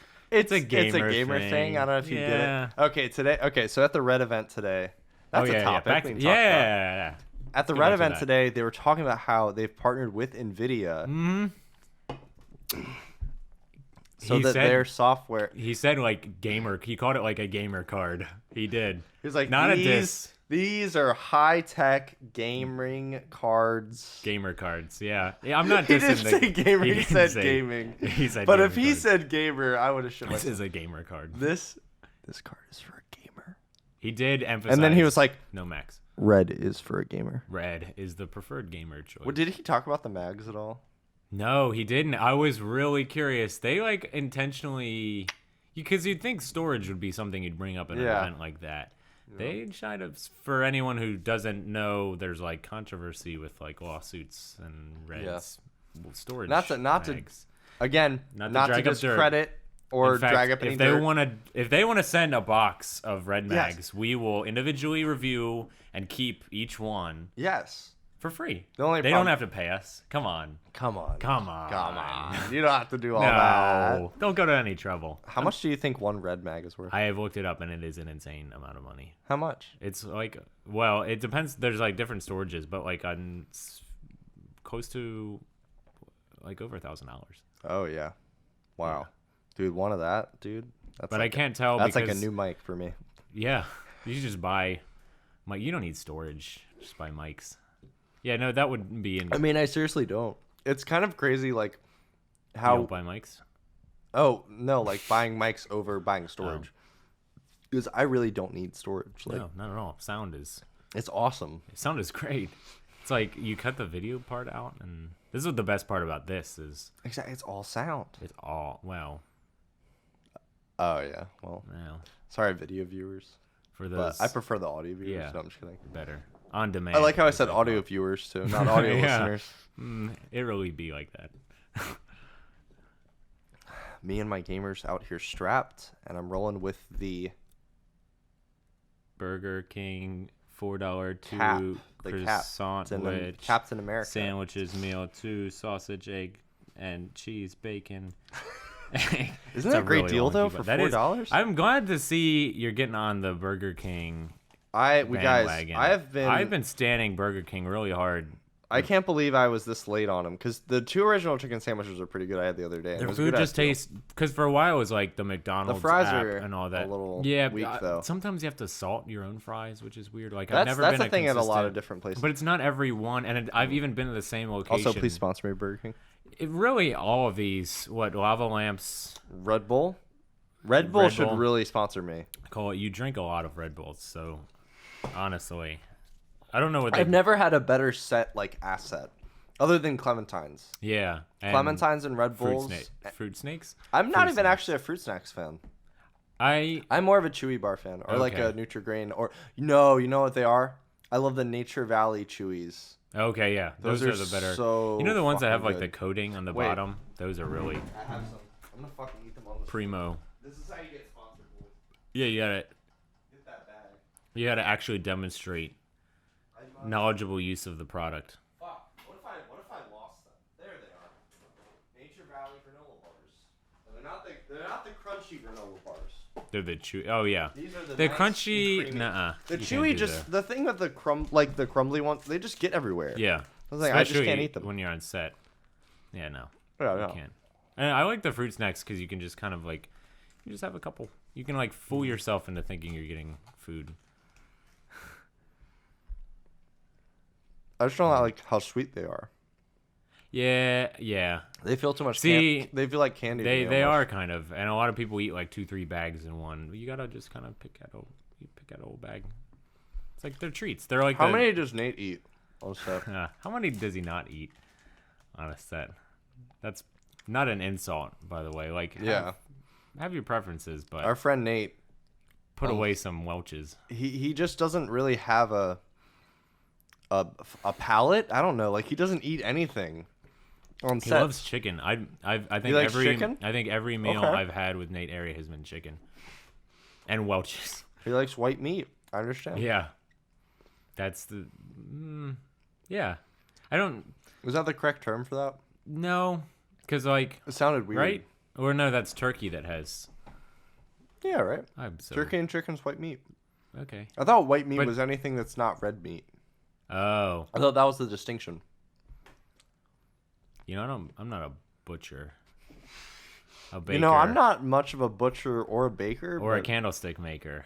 [SPEAKER 2] a gamer thing. I don't know if you get
[SPEAKER 1] Yeah.
[SPEAKER 2] it. Okay, today. Okay, so at the Red event today, that's a topic.
[SPEAKER 1] Back
[SPEAKER 2] we
[SPEAKER 1] to,
[SPEAKER 2] can talk about.
[SPEAKER 1] yeah.
[SPEAKER 2] At the
[SPEAKER 1] go
[SPEAKER 2] Red
[SPEAKER 1] back to
[SPEAKER 2] event
[SPEAKER 1] that.
[SPEAKER 2] today, they were talking about how they've partnered with NVIDIA so
[SPEAKER 1] He
[SPEAKER 2] that
[SPEAKER 1] said-
[SPEAKER 2] their software.
[SPEAKER 1] He said like gamer. He called it like a gamer card. He did.
[SPEAKER 2] He was like,
[SPEAKER 1] not a diss.
[SPEAKER 2] These are high tech gaming cards.
[SPEAKER 1] Gamer cards. Yeah. I'm not
[SPEAKER 2] He
[SPEAKER 1] dissing
[SPEAKER 2] didn't say gamer. He
[SPEAKER 1] didn't
[SPEAKER 2] said
[SPEAKER 1] say-
[SPEAKER 2] gaming.
[SPEAKER 1] He said
[SPEAKER 2] But
[SPEAKER 1] gamer
[SPEAKER 2] if he
[SPEAKER 1] card.
[SPEAKER 2] said gamer, I would have shit
[SPEAKER 1] This
[SPEAKER 2] myself.
[SPEAKER 1] is a gamer card.
[SPEAKER 2] This card is for a gamer.
[SPEAKER 1] He did emphasize.
[SPEAKER 2] And then he was like,
[SPEAKER 1] no max.
[SPEAKER 2] red is for a gamer.
[SPEAKER 1] Red is the preferred gamer choice.
[SPEAKER 2] Well, did he talk about the mags at all?
[SPEAKER 1] No, he didn't. I was really curious. They like intentionally, because you'd think storage would be something you'd bring up in an
[SPEAKER 2] Yeah.
[SPEAKER 1] event like that. They tried to, for anyone who doesn't know, there's like controversy with like lawsuits and Red's storage.
[SPEAKER 2] Not to
[SPEAKER 1] mags.
[SPEAKER 2] Again,
[SPEAKER 1] Not to
[SPEAKER 2] not to
[SPEAKER 1] drag up dirt.
[SPEAKER 2] discredit or
[SPEAKER 1] In fact,
[SPEAKER 2] drag up any
[SPEAKER 1] if they
[SPEAKER 2] dirt.
[SPEAKER 1] want to, if they want to send a box of Red
[SPEAKER 2] Yes.
[SPEAKER 1] mags, we will individually review and keep each one
[SPEAKER 2] Yes.
[SPEAKER 1] for free.
[SPEAKER 2] The only
[SPEAKER 1] They
[SPEAKER 2] problem-
[SPEAKER 1] don't have to pay us. Come on.
[SPEAKER 2] Come on.
[SPEAKER 1] Come on.
[SPEAKER 2] Come on. You don't have to do all that.
[SPEAKER 1] No, don't go to any trouble.
[SPEAKER 2] How much do you think one red mag is worth?
[SPEAKER 1] I have looked it up and it is an insane amount of money.
[SPEAKER 2] How much?
[SPEAKER 1] It's like, well, it depends. There's like different storages, but like on close to like over $1,000.
[SPEAKER 2] Oh yeah. Wow. Dude, one of that, dude. That's
[SPEAKER 1] But
[SPEAKER 2] like
[SPEAKER 1] I can't tell
[SPEAKER 2] That's
[SPEAKER 1] because
[SPEAKER 2] like a new mic for me.
[SPEAKER 1] yeah, you should just buy. You don't need storage. Just buy mics. Yeah, no, that would be in.
[SPEAKER 2] I mean, I seriously don't. It's kind of crazy, like
[SPEAKER 1] You
[SPEAKER 2] how.
[SPEAKER 1] don't buy mics.
[SPEAKER 2] Oh no, like buying mics over buying storage. Because I really don't need storage. Like
[SPEAKER 1] No, not at all. Sound is
[SPEAKER 2] awesome.
[SPEAKER 1] great. It's like you cut the video part out, and this is what the best part about this is.
[SPEAKER 2] Exactly. It's all sound.
[SPEAKER 1] It's all
[SPEAKER 2] Oh yeah. Well,
[SPEAKER 1] well
[SPEAKER 2] sorry, video viewers.
[SPEAKER 1] for those.
[SPEAKER 2] But I prefer the audio viewers.
[SPEAKER 1] Yeah.
[SPEAKER 2] No, I'm just kidding.
[SPEAKER 1] better on demand.
[SPEAKER 2] I like how I
[SPEAKER 1] is
[SPEAKER 2] said
[SPEAKER 1] what
[SPEAKER 2] audio viewers too, not audio
[SPEAKER 1] Yeah.
[SPEAKER 2] listeners.
[SPEAKER 1] It really be like that.
[SPEAKER 2] Me and my gamers out here strapped, and I'm rolling with the
[SPEAKER 1] Burger King $4
[SPEAKER 2] Cap,
[SPEAKER 1] two
[SPEAKER 2] the
[SPEAKER 1] croissant wedge
[SPEAKER 2] Captain America
[SPEAKER 1] sandwiches meal, 2 sausage, egg, and cheese, bacon.
[SPEAKER 2] Isn't that a great deal though for
[SPEAKER 1] That is-
[SPEAKER 2] $4?
[SPEAKER 1] I'm glad to see you're getting on the Burger King
[SPEAKER 2] Guys,
[SPEAKER 1] bandwagon.
[SPEAKER 2] I've been
[SPEAKER 1] standing Burger King really hard.
[SPEAKER 2] I can't believe I was this late on them because the 2 original chicken sandwiches are pretty good. I had the other day. And it
[SPEAKER 1] Their
[SPEAKER 2] was
[SPEAKER 1] food
[SPEAKER 2] good
[SPEAKER 1] just tastes because for a while it was like the McDonald's
[SPEAKER 2] fries
[SPEAKER 1] app
[SPEAKER 2] are
[SPEAKER 1] and all that.
[SPEAKER 2] a little
[SPEAKER 1] yeah,
[SPEAKER 2] weak, though.
[SPEAKER 1] Sometimes you have to salt your own fries, which is weird. Like I've
[SPEAKER 2] That's
[SPEAKER 1] never
[SPEAKER 2] that's
[SPEAKER 1] been
[SPEAKER 2] a thing at a lot of
[SPEAKER 1] consistent-
[SPEAKER 2] different places.
[SPEAKER 1] But it's not every one, and I've even been to the same location.
[SPEAKER 2] Also, please sponsor me, Burger King.
[SPEAKER 1] It really, all of these, lava lamps,
[SPEAKER 2] Red Bull. Red Bull
[SPEAKER 1] Red
[SPEAKER 2] should
[SPEAKER 1] Bull.
[SPEAKER 2] really sponsor me.
[SPEAKER 1] Cole, you drink a lot of Red Bulls, so honestly, I don't know what
[SPEAKER 2] I've never had a better set like asset, other than Clementines.
[SPEAKER 1] Yeah, and
[SPEAKER 2] Clementines and Red
[SPEAKER 1] fruit,
[SPEAKER 2] Bulls.
[SPEAKER 1] fruit snakes.
[SPEAKER 2] I'm not
[SPEAKER 1] Fruit
[SPEAKER 2] even
[SPEAKER 1] snacks.
[SPEAKER 2] actually a fruit snacks fan.
[SPEAKER 1] I
[SPEAKER 2] I'm more of a Chewy Bar fan, or like a
[SPEAKER 1] Okay.
[SPEAKER 2] Nutri-Grain, or no, you know what they are? I love the Nature Valley Chewies.
[SPEAKER 1] okay, yeah, those are the better.
[SPEAKER 2] So
[SPEAKER 1] You know the ones that have
[SPEAKER 2] fucking
[SPEAKER 1] like the
[SPEAKER 2] good.
[SPEAKER 1] coating on the
[SPEAKER 2] Wait.
[SPEAKER 1] bottom? Those are really
[SPEAKER 2] I have some. I'm gonna fucking eat them on the.
[SPEAKER 1] primo.
[SPEAKER 2] This is how you get sponsored, boys.
[SPEAKER 1] Yeah,
[SPEAKER 2] Get that bag.
[SPEAKER 1] you gotta actually demonstrate knowledgeable use of the product.
[SPEAKER 2] Fuck. What if I lost them? There they are. Nature Valley granola bars. And they're not the crunchy granola bars.
[SPEAKER 1] They're the chewy. Oh yeah,
[SPEAKER 2] These are the
[SPEAKER 1] the
[SPEAKER 2] nice and
[SPEAKER 1] crunchy.
[SPEAKER 2] creamy.
[SPEAKER 1] Nuh-uh.
[SPEAKER 2] The
[SPEAKER 1] You can't
[SPEAKER 2] chewy
[SPEAKER 1] do
[SPEAKER 2] just
[SPEAKER 1] the-
[SPEAKER 2] the thing with the the crumbly ones, they just get everywhere.
[SPEAKER 1] yeah.
[SPEAKER 2] I was like, I just
[SPEAKER 1] Especially
[SPEAKER 2] can't eat them.
[SPEAKER 1] when you're on set. Yeah, no.
[SPEAKER 2] Yeah,
[SPEAKER 1] You
[SPEAKER 2] no.
[SPEAKER 1] can't. And I like the fruit snacks because you can just kind of like, you just have a couple. You can like fool yourself into thinking you're getting food.
[SPEAKER 2] I just don't like how sweet they are.
[SPEAKER 1] Yeah, yeah.
[SPEAKER 2] They feel too much.
[SPEAKER 1] See,
[SPEAKER 2] they feel like candy. to
[SPEAKER 1] They
[SPEAKER 2] me
[SPEAKER 1] they
[SPEAKER 2] almost.
[SPEAKER 1] are kind of, and a lot of people eat like 2-3 bags in one. You gotta just kind of pick out a whole bag. It's like they're treats. They're like
[SPEAKER 2] How
[SPEAKER 1] the-
[SPEAKER 2] many does Nate eat on set?
[SPEAKER 1] how many does he not eat on a set? That's not an insult, by the way. Like
[SPEAKER 2] Yeah.
[SPEAKER 1] have your preferences, but
[SPEAKER 2] Our friend Nate,
[SPEAKER 1] put away some Welches.
[SPEAKER 2] he just doesn't really have a palate. I don't know. Like he doesn't eat anything on
[SPEAKER 1] He
[SPEAKER 2] set.
[SPEAKER 1] loves chicken. I think
[SPEAKER 2] likes
[SPEAKER 1] every
[SPEAKER 2] chicken?
[SPEAKER 1] I think every meal
[SPEAKER 2] Okay.
[SPEAKER 1] I've had with Nate Area has been chicken and Welch's.
[SPEAKER 2] He likes white meat. I understand.
[SPEAKER 1] Yeah, that's yeah. I don't
[SPEAKER 2] Was that the correct term for that?
[SPEAKER 1] know, because like
[SPEAKER 2] It sounded weird.
[SPEAKER 1] right or no, that's turkey that has.
[SPEAKER 2] Yeah, right.
[SPEAKER 1] I'm so
[SPEAKER 2] Turkey and chicken's white meat.
[SPEAKER 1] okay.
[SPEAKER 2] I thought white meat
[SPEAKER 1] But-
[SPEAKER 2] was anything that's not red meat.
[SPEAKER 1] Oh,
[SPEAKER 2] I thought that was the distinction.
[SPEAKER 1] you know, I'm not a butcher. A baker.
[SPEAKER 2] You know, I'm not much of a butcher or a baker.
[SPEAKER 1] or a
[SPEAKER 2] but
[SPEAKER 1] candlestick maker,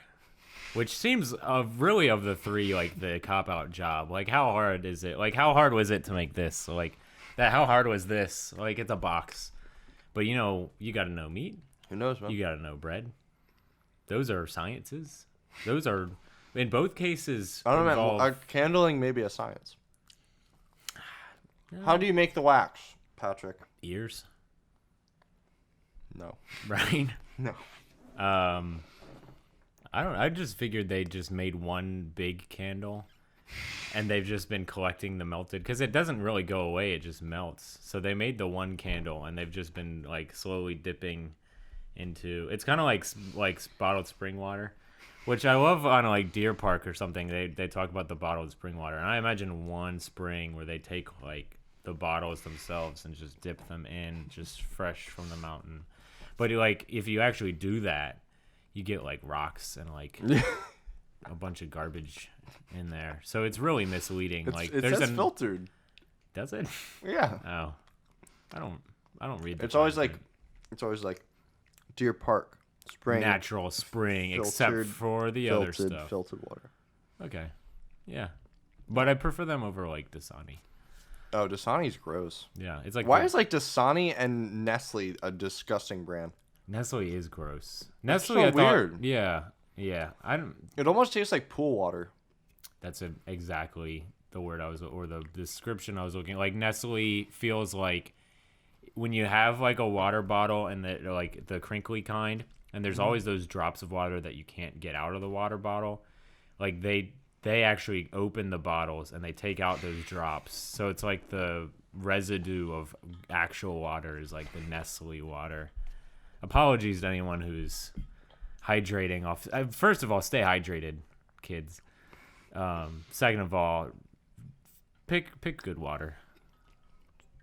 [SPEAKER 1] which seems really of the three like the cop out job. Like how hard is it? Like how hard was it to make this? So, like that. How hard was this? Like it's a box, but you know you got to know meat.
[SPEAKER 2] Who knows, man?
[SPEAKER 1] You got to know bread. Those are sciences. Those are in both cases.
[SPEAKER 2] I don't know,
[SPEAKER 1] involve-
[SPEAKER 2] man. Candling may be a science. How do you make the wax, Patrick?
[SPEAKER 1] ears,
[SPEAKER 2] No.
[SPEAKER 1] right?
[SPEAKER 2] No.
[SPEAKER 1] I don't. I just figured they just made one big candle, and they've just been collecting the melted because it doesn't really go away. It just melts. So they made the one candle, and they've just been like slowly dipping into. It's kind of like bottled spring water, which I love on like Deer Park or something. They talk about the bottled spring water, and I imagine one spring where they take like the bottles themselves and just dip them in just fresh from the mountain. But like if you actually do that, you get like rocks and like a bunch of garbage in there. So it's really misleading. Like
[SPEAKER 2] it says filtered.
[SPEAKER 1] Does it?
[SPEAKER 2] Yeah.
[SPEAKER 1] Oh. I don't read the
[SPEAKER 2] It's always
[SPEAKER 1] fine
[SPEAKER 2] like Deer Park spring.
[SPEAKER 1] natural spring except
[SPEAKER 2] filtered-
[SPEAKER 1] for the other stuff.
[SPEAKER 2] Filtered water.
[SPEAKER 1] Okay. Yeah. But I prefer them over like Dasani.
[SPEAKER 2] Oh, Dasani's gross.
[SPEAKER 1] Yeah. It's like
[SPEAKER 2] Why
[SPEAKER 1] the-
[SPEAKER 2] is like Dasani and Nestle a disgusting brand?
[SPEAKER 1] Nestle is gross.
[SPEAKER 2] That's
[SPEAKER 1] Nestle
[SPEAKER 2] so
[SPEAKER 1] I thought,
[SPEAKER 2] weird.
[SPEAKER 1] Yeah. Yeah. I don't
[SPEAKER 2] It almost tastes like pool water.
[SPEAKER 1] That's exactly the word I was, or the description I was looking. Like Nestle feels like when you have like a water bottle and like the crinkly kind, and there's always those drops of water that you can't get out of the water bottle. Like they actually open the bottles and they take out those drops, so it's like the residue of actual water is like the Nestle water. Apologies to anyone who's hydrating off. First of all, stay hydrated, kids. Second of all, pick good water.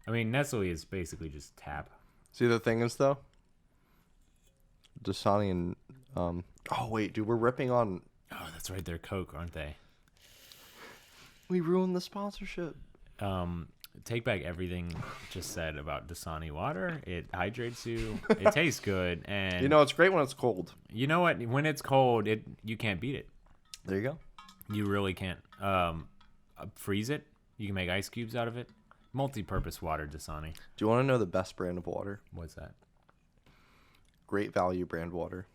[SPEAKER 1] I mean, Nestle is basically just tap.
[SPEAKER 2] See, the thing is though, Dasani and oh wait, dude, we're ripping on.
[SPEAKER 1] Oh, that's right. They're Coke, aren't they?
[SPEAKER 2] We ruined the sponsorship.
[SPEAKER 1] Take back everything just said about Dasani water. It hydrates you. It tastes good, and
[SPEAKER 2] You know, it's great when it's cold.
[SPEAKER 1] you know what? When it's cold, you can't beat it.
[SPEAKER 2] There you go.
[SPEAKER 1] You really can't. Freeze it. You can make ice cubes out of it. Multi-purpose water, Dasani.
[SPEAKER 2] Do you want to know the best brand of water?
[SPEAKER 1] What's that?
[SPEAKER 2] Great Value brand water.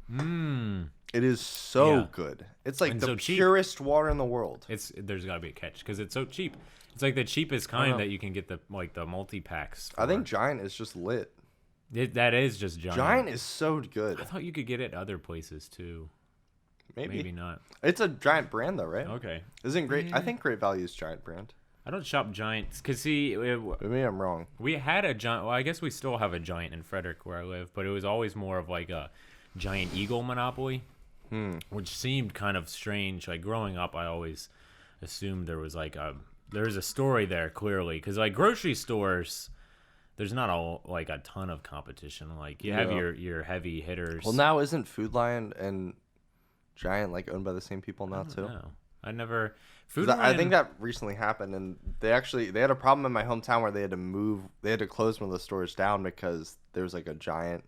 [SPEAKER 1] Mmm.
[SPEAKER 2] It is so
[SPEAKER 1] Yeah.
[SPEAKER 2] good. It's like
[SPEAKER 1] And
[SPEAKER 2] the
[SPEAKER 1] so cheap.
[SPEAKER 2] purest water in the world.
[SPEAKER 1] There's got to be a catch because it's so cheap. It's like the cheapest kind that you can get the multi packs.
[SPEAKER 2] I think Giant is just lit.
[SPEAKER 1] that is just Giant.
[SPEAKER 2] Giant is so
[SPEAKER 1] I
[SPEAKER 2] good.
[SPEAKER 1] thought you could get it other places too.
[SPEAKER 2] Maybe.
[SPEAKER 1] Maybe not.
[SPEAKER 2] It's a Giant brand though, right?
[SPEAKER 1] Okay.
[SPEAKER 2] Isn't Great? I think Great Value is Giant brand.
[SPEAKER 1] I don't shop Giants because see,
[SPEAKER 2] Maybe I'm wrong.
[SPEAKER 1] we had a Giant. Well, I guess we still have a Giant in Frederick where I live, but it was always more of like a Giant Eagle monopoly, which seemed kind of strange. Like growing up, I always assumed there was like there's a story there clearly because like grocery stores, there's not a ton of competition. Like you have
[SPEAKER 2] Yeah.
[SPEAKER 1] your heavy hitters.
[SPEAKER 2] Well, now isn't Food Lion and Giant like owned by the same people now too?
[SPEAKER 1] No, I never. Food
[SPEAKER 2] 'Cause I
[SPEAKER 1] Lion-
[SPEAKER 2] think that recently happened, and they had a problem in my hometown where they had to close one of the stores down because there was like a Giant,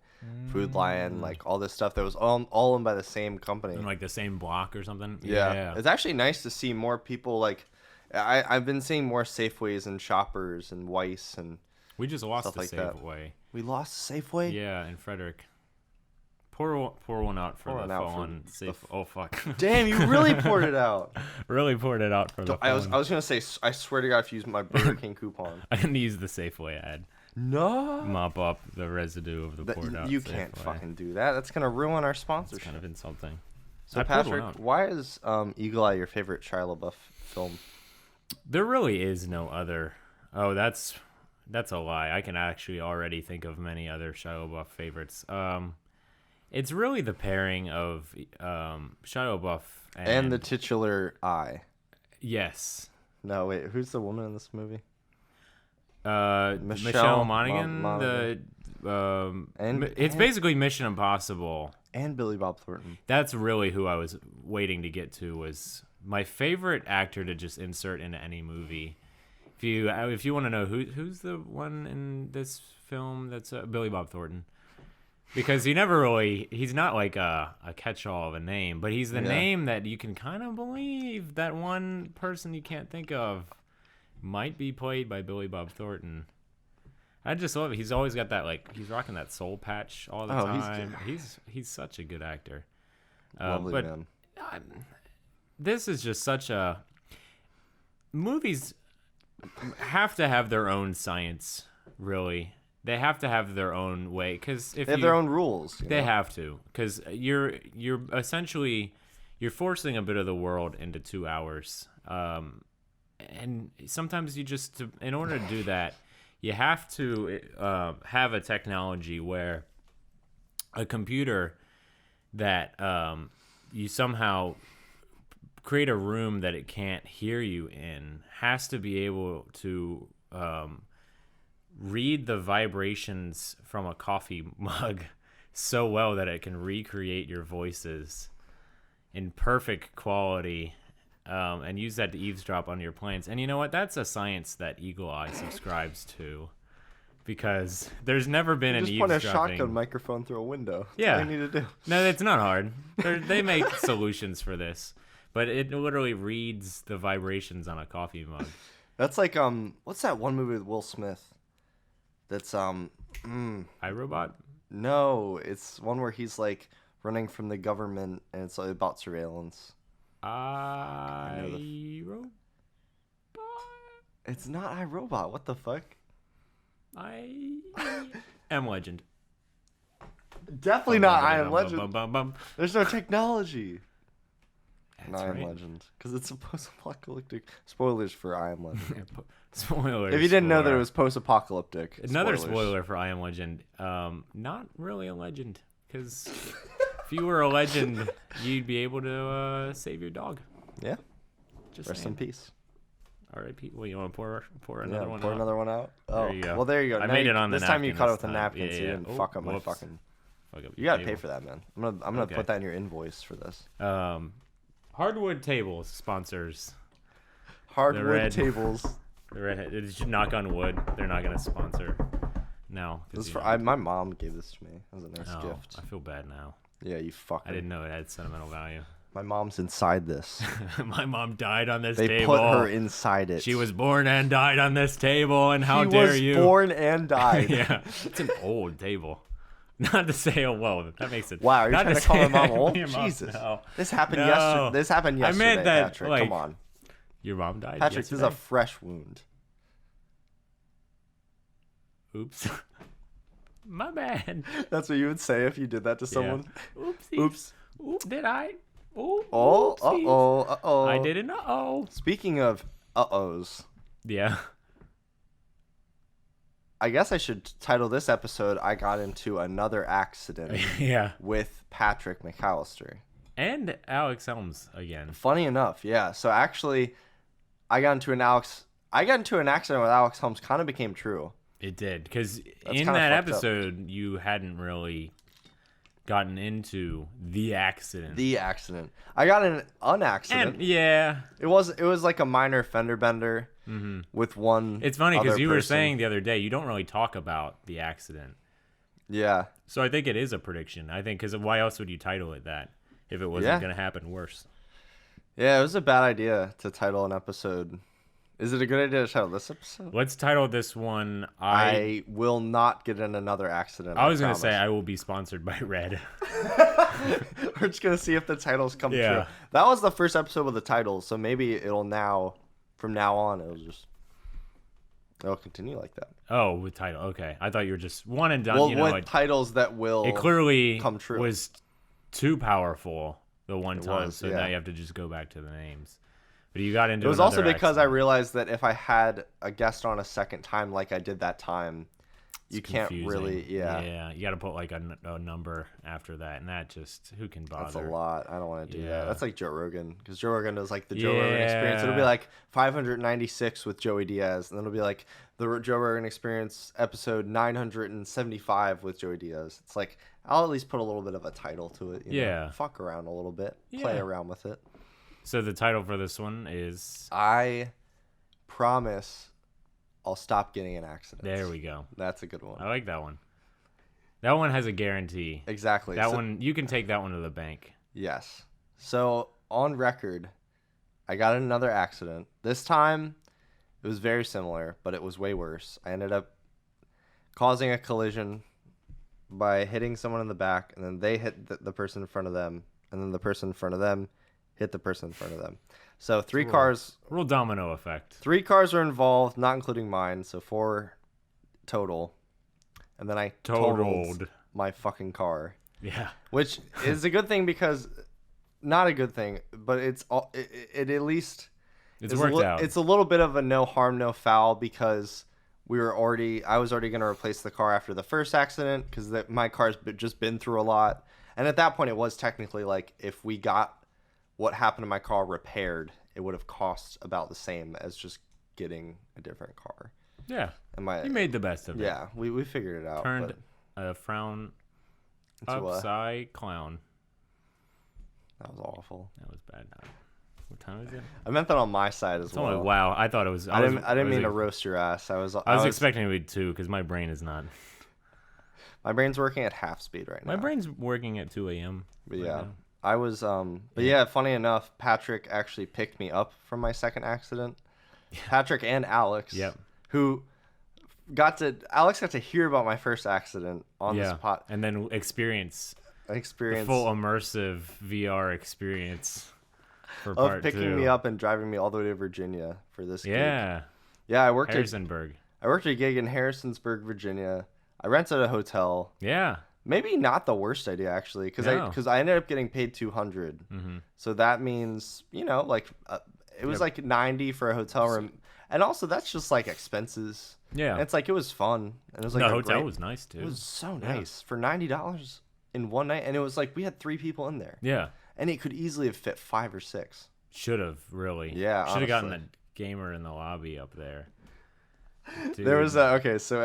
[SPEAKER 2] Food Lion, like all this stuff that was all owned by the same company.
[SPEAKER 1] in like the same block or something.
[SPEAKER 2] Yeah. It's actually nice to see more people like. I've been seeing more Safeways and Shoppers and Weiss, and
[SPEAKER 1] We just lost
[SPEAKER 2] Stuff
[SPEAKER 1] the
[SPEAKER 2] like that.
[SPEAKER 1] Safeway.
[SPEAKER 2] we lost Safeway.
[SPEAKER 1] Yeah, in Frederick. Pour one out for
[SPEAKER 2] Pour
[SPEAKER 1] the
[SPEAKER 2] one out for
[SPEAKER 1] fallen
[SPEAKER 2] the
[SPEAKER 1] safe. Oh fuck!
[SPEAKER 2] Damn, you really poured it out.
[SPEAKER 1] Really poured it out for the.
[SPEAKER 2] I was
[SPEAKER 1] fallen.
[SPEAKER 2] gonna say, I swear to God, if you use my Burger King coupon.
[SPEAKER 1] I didn't use the Safeway ad.
[SPEAKER 2] No.
[SPEAKER 1] Mop up the residue of the
[SPEAKER 2] That-
[SPEAKER 1] poured out.
[SPEAKER 2] you can't
[SPEAKER 1] Safeway.
[SPEAKER 2] fucking do that. That's gonna ruin our
[SPEAKER 1] It's
[SPEAKER 2] sponsorship.
[SPEAKER 1] kind of insulting.
[SPEAKER 2] So
[SPEAKER 1] I poured one
[SPEAKER 2] Patrick,
[SPEAKER 1] out.
[SPEAKER 2] why is Eagle Eye your favorite Shia LaBeouf film?
[SPEAKER 1] There really is no other. Oh, that's a lie. I can actually already think of many other Shia LaBeouf favorites. It's really the pairing of Shia LaBeouf
[SPEAKER 2] And the titular eye.
[SPEAKER 1] yes,
[SPEAKER 2] No, wait. Who's the woman in this movie?
[SPEAKER 1] Michelle Monaghan. It's basically Mission Impossible.
[SPEAKER 2] And Billy Bob Thornton.
[SPEAKER 1] That's really who I was waiting to get to. Was my favorite actor to just insert into any movie. If you want to know who's the one in this film, that's Billy Bob Thornton. Because he's not like a catch-all of a name, but he's the name that you can kind of believe that one person you can't think of might be played by Billy Bob Thornton. I just love it. He's always got that, like, he's rocking that soul patch all the time. He's such a good actor.
[SPEAKER 2] Lovely man.
[SPEAKER 1] This is just such a... Movies have to have their own science, really. They have to have their own way, because if
[SPEAKER 2] they have their own rules.
[SPEAKER 1] They have to, because you're essentially forcing a bit of the world into 2 hours, and sometimes you just, in order to do that, you have to have a technology where a computer that you somehow create a room that it can't hear you in has to be able to read the vibrations from a coffee mug so well that it can recreate your voices in perfect quality, and use that to eavesdrop on your planes. And you know what? That's a science that Eagle Eye subscribes to, because there's never been an eavesdropping.
[SPEAKER 2] Just point a shotgun microphone through a window. That's
[SPEAKER 1] yeah,
[SPEAKER 2] all you need to do.
[SPEAKER 1] No, it's not hard. They make solutions for this, but it literally reads the vibrations on a coffee mug.
[SPEAKER 2] That's like what's that one movie with Will Smith? That's
[SPEAKER 1] iRobot?
[SPEAKER 2] No, it's one where he's like running from the government, and it's like about surveillance.
[SPEAKER 1] iRobot?
[SPEAKER 2] It's not iRobot. What the fuck?
[SPEAKER 1] I Am Legend.
[SPEAKER 2] Definitely not I Am Legend. There's no technology.
[SPEAKER 1] That's
[SPEAKER 2] I Am
[SPEAKER 1] right.
[SPEAKER 2] Legend, because it's a post-apocalyptic. Spoilers for I Am Legend.
[SPEAKER 1] Spoilers.
[SPEAKER 2] If you didn't know that it was post-apocalyptic.
[SPEAKER 1] Another
[SPEAKER 2] spoilers.
[SPEAKER 1] spoiler for I Am Legend. Not really a legend, because if you were a legend, you'd be able to save your dog.
[SPEAKER 2] Yeah.
[SPEAKER 1] Just
[SPEAKER 2] Rest in peace.
[SPEAKER 1] R.I.P. Well, you want to pour another one
[SPEAKER 2] pour
[SPEAKER 1] out?
[SPEAKER 2] another one out. Oh,
[SPEAKER 1] There you go.
[SPEAKER 2] well, there you go.
[SPEAKER 1] I
[SPEAKER 2] Now
[SPEAKER 1] made it on the
[SPEAKER 2] this time you
[SPEAKER 1] napkin
[SPEAKER 2] cut it
[SPEAKER 1] this
[SPEAKER 2] with a
[SPEAKER 1] time.
[SPEAKER 2] napkin,
[SPEAKER 1] Yeah,
[SPEAKER 2] so you
[SPEAKER 1] yeah.
[SPEAKER 2] didn't
[SPEAKER 1] Oh,
[SPEAKER 2] fuck up my
[SPEAKER 1] whoops.
[SPEAKER 2] fucking.
[SPEAKER 1] Fuck up
[SPEAKER 2] You
[SPEAKER 1] your
[SPEAKER 2] gotta pay
[SPEAKER 1] table.
[SPEAKER 2] for that, man. I'm gonna
[SPEAKER 1] Okay.
[SPEAKER 2] put that in your invoice for this.
[SPEAKER 1] Hardwood Tables sponsors.
[SPEAKER 2] Hardwood
[SPEAKER 1] red-
[SPEAKER 2] tables.
[SPEAKER 1] The redhead. Did you knock on wood? They're not gonna sponsor. No. 'cause
[SPEAKER 2] This is
[SPEAKER 1] you
[SPEAKER 2] for
[SPEAKER 1] don't-
[SPEAKER 2] my mom gave this to me as a nice
[SPEAKER 1] Oh,
[SPEAKER 2] gift.
[SPEAKER 1] I feel bad now.
[SPEAKER 2] Yeah, you fucker.
[SPEAKER 1] I didn't know it had sentimental value.
[SPEAKER 2] My mom's inside this.
[SPEAKER 1] My mom died on this
[SPEAKER 2] They
[SPEAKER 1] table.
[SPEAKER 2] put her inside it.
[SPEAKER 1] She was born and died on this table, and how
[SPEAKER 2] She
[SPEAKER 1] dare
[SPEAKER 2] was
[SPEAKER 1] you?
[SPEAKER 2] born and died.
[SPEAKER 1] Yeah, it's an old table. Not to say, oh well, that makes it.
[SPEAKER 2] Wow, are you
[SPEAKER 1] not
[SPEAKER 2] trying to call my
[SPEAKER 1] say-
[SPEAKER 2] mom old?
[SPEAKER 1] Your mom-
[SPEAKER 2] Jesus.
[SPEAKER 1] no.
[SPEAKER 2] This happened
[SPEAKER 1] No.
[SPEAKER 2] yesterday. This happened
[SPEAKER 1] I
[SPEAKER 2] yesterday,
[SPEAKER 1] meant that,
[SPEAKER 2] Patrick.
[SPEAKER 1] like,
[SPEAKER 2] Come on.
[SPEAKER 1] Your mom died.
[SPEAKER 2] Patrick,
[SPEAKER 1] yesterday?
[SPEAKER 2] this is a fresh wound.
[SPEAKER 1] Oops. My bad.
[SPEAKER 2] That's what you would say if you did that to someone.
[SPEAKER 1] Oopsie.
[SPEAKER 2] Oops.
[SPEAKER 1] Oop, did I? Ooh,
[SPEAKER 2] Oh,
[SPEAKER 1] oopsies.
[SPEAKER 2] uh-oh.
[SPEAKER 1] I didn't. Uh-oh.
[SPEAKER 2] Speaking of uh-ohs,
[SPEAKER 1] Yeah.
[SPEAKER 2] I guess I should title this episode, I Got Into Another Accident
[SPEAKER 1] Yeah.
[SPEAKER 2] with Patrick McAllister.
[SPEAKER 1] And Alex Helms again.
[SPEAKER 2] Funny enough, yeah. So actually, I got into an accident with Alex Helms kind of became true.
[SPEAKER 1] It did, because in
[SPEAKER 2] kinda
[SPEAKER 1] that
[SPEAKER 2] fucked up.
[SPEAKER 1] episode, you hadn't really gotten into the accident.
[SPEAKER 2] I got in an accident.
[SPEAKER 1] And yeah,
[SPEAKER 2] It was like a minor fender bender with one.
[SPEAKER 1] it's funny because
[SPEAKER 2] other
[SPEAKER 1] you were
[SPEAKER 2] person.
[SPEAKER 1] saying the other day you don't really talk about the accident.
[SPEAKER 2] Yeah.
[SPEAKER 1] So I think it is a prediction. I think because why else would you title it that if it wasn't
[SPEAKER 2] Yeah.
[SPEAKER 1] going to happen worse?
[SPEAKER 2] Yeah, it was a bad idea to title an episode. Is it a good idea to title this episode?
[SPEAKER 1] Let's title this one.
[SPEAKER 2] I will not get in another accident.
[SPEAKER 1] I was going to
[SPEAKER 2] promise.
[SPEAKER 1] say I will be sponsored by Red.
[SPEAKER 2] We're just gonna see if the titles come
[SPEAKER 1] Yeah.
[SPEAKER 2] true. That was the first episode with the titles, so maybe from now on, it'll continue like that.
[SPEAKER 1] Oh, with title. Okay, I thought you were just one and done.
[SPEAKER 2] Well,
[SPEAKER 1] you know,
[SPEAKER 2] with titles that will
[SPEAKER 1] it clearly
[SPEAKER 2] come true.
[SPEAKER 1] was too powerful the one time,
[SPEAKER 2] was,
[SPEAKER 1] so
[SPEAKER 2] yeah.
[SPEAKER 1] now you have to just go back to the names. But you got into
[SPEAKER 2] It was also
[SPEAKER 1] another
[SPEAKER 2] because I
[SPEAKER 1] accident.
[SPEAKER 2] realized that if I had a guest on a second time, like I did that time, you can't really,
[SPEAKER 1] Yeah, you got to put like a number after that, and that just, who can bother?
[SPEAKER 2] That's a lot. I don't want to do
[SPEAKER 1] Yeah.
[SPEAKER 2] that. That's like Joe Rogan, because Joe Rogan does like the Joe Rogan experience. It'll be
[SPEAKER 1] Yeah.
[SPEAKER 2] like 596 with Joey Diaz, and then it'll be like the Joe Rogan experience episode 975 with Joey Diaz. It's like, I'll at least put a little bit of a title to it. You know?
[SPEAKER 1] Yeah.
[SPEAKER 2] Fuck around a little bit. Play
[SPEAKER 1] Yeah.
[SPEAKER 2] around with it.
[SPEAKER 1] So the title for this one is,
[SPEAKER 2] I promise I'll stop getting in accidents.
[SPEAKER 1] there we go.
[SPEAKER 2] That's a good one.
[SPEAKER 1] I like that one. That one has a guarantee.
[SPEAKER 2] Exactly.
[SPEAKER 1] That
[SPEAKER 2] So-
[SPEAKER 1] one, you can take that one to the bank.
[SPEAKER 2] Yes. So on record, I got in another accident. This time, it was very similar, but it was way worse. I ended up causing a collision by hitting someone in the back, and then they hit the person in front of them, and then the person in front of them hit the person in front of them. So three
[SPEAKER 1] Cool.
[SPEAKER 2] cars
[SPEAKER 1] Real domino effect.
[SPEAKER 2] were involved, not including mine, so 4 total. And then I totaled
[SPEAKER 1] Totaled.
[SPEAKER 2] my fucking car.
[SPEAKER 1] Yeah.
[SPEAKER 2] Which is a good thing, because not a good thing, but it at least
[SPEAKER 1] It's
[SPEAKER 2] is
[SPEAKER 1] worked out.
[SPEAKER 2] It's a little bit of a no harm, no foul, because I was already going to replace the car after the first accident, because my car's just been through a lot. And at that point, it was technically like, if we got what happened to my car repaired, it would have cost about the same as just getting a different car.
[SPEAKER 1] Yeah.
[SPEAKER 2] And
[SPEAKER 1] You made the best of it.
[SPEAKER 2] yeah, we figured it out.
[SPEAKER 1] Turned
[SPEAKER 2] but
[SPEAKER 1] a frown
[SPEAKER 2] into a-
[SPEAKER 1] upside clown.
[SPEAKER 2] that was awful.
[SPEAKER 1] That was bad. What time is it?
[SPEAKER 2] I meant that on my side as
[SPEAKER 1] It's
[SPEAKER 2] well.
[SPEAKER 1] only, wow. I thought it was.
[SPEAKER 2] I didn't
[SPEAKER 1] was
[SPEAKER 2] mean to
[SPEAKER 1] ex-
[SPEAKER 2] roast your ass. I was
[SPEAKER 1] expecting it to be 2 because my brain is not.
[SPEAKER 2] My brain's working at half speed right now.
[SPEAKER 1] My brain's working at 2 a.m.
[SPEAKER 2] But
[SPEAKER 1] right
[SPEAKER 2] yeah,
[SPEAKER 1] now.
[SPEAKER 2] I was. But yeah, funny enough, Patrick actually picked me up from my second accident. Patrick and Alex.
[SPEAKER 1] Yep.
[SPEAKER 2] Who Alex got to hear about my first accident on
[SPEAKER 1] Yeah.
[SPEAKER 2] this pot
[SPEAKER 1] And then experience the
[SPEAKER 2] experience
[SPEAKER 1] full immersive VR experience for
[SPEAKER 2] of
[SPEAKER 1] part
[SPEAKER 2] picking
[SPEAKER 1] 2.
[SPEAKER 2] me up and driving me all the way to Virginia for this gig.
[SPEAKER 1] Yeah.
[SPEAKER 2] Yeah, I worked
[SPEAKER 1] Harrisonburg.
[SPEAKER 2] a gig in Harrisonburg, Virginia. I rented a hotel.
[SPEAKER 1] Yeah.
[SPEAKER 2] Maybe not the worst idea, actually, because
[SPEAKER 1] No.
[SPEAKER 2] I ended up getting paid $200.
[SPEAKER 1] Mm-hmm.
[SPEAKER 2] So that means, like it was
[SPEAKER 1] Yep.
[SPEAKER 2] like $90 for a hotel room, and also that's just like expenses.
[SPEAKER 1] Yeah.
[SPEAKER 2] And it's like, it was fun, and it was like
[SPEAKER 1] The
[SPEAKER 2] a
[SPEAKER 1] hotel
[SPEAKER 2] great-
[SPEAKER 1] was nice too.
[SPEAKER 2] It was so
[SPEAKER 1] Yeah.
[SPEAKER 2] nice for $90 in one night, and it was like we had 3 people in there,
[SPEAKER 1] Yeah.
[SPEAKER 2] and it could easily have fit 5 or 6.
[SPEAKER 1] Should have really.
[SPEAKER 2] Yeah,
[SPEAKER 1] Should have gotten
[SPEAKER 2] honestly.
[SPEAKER 1] the gamer in the lobby up there.
[SPEAKER 2] There was
[SPEAKER 1] Dude.
[SPEAKER 2] okay, so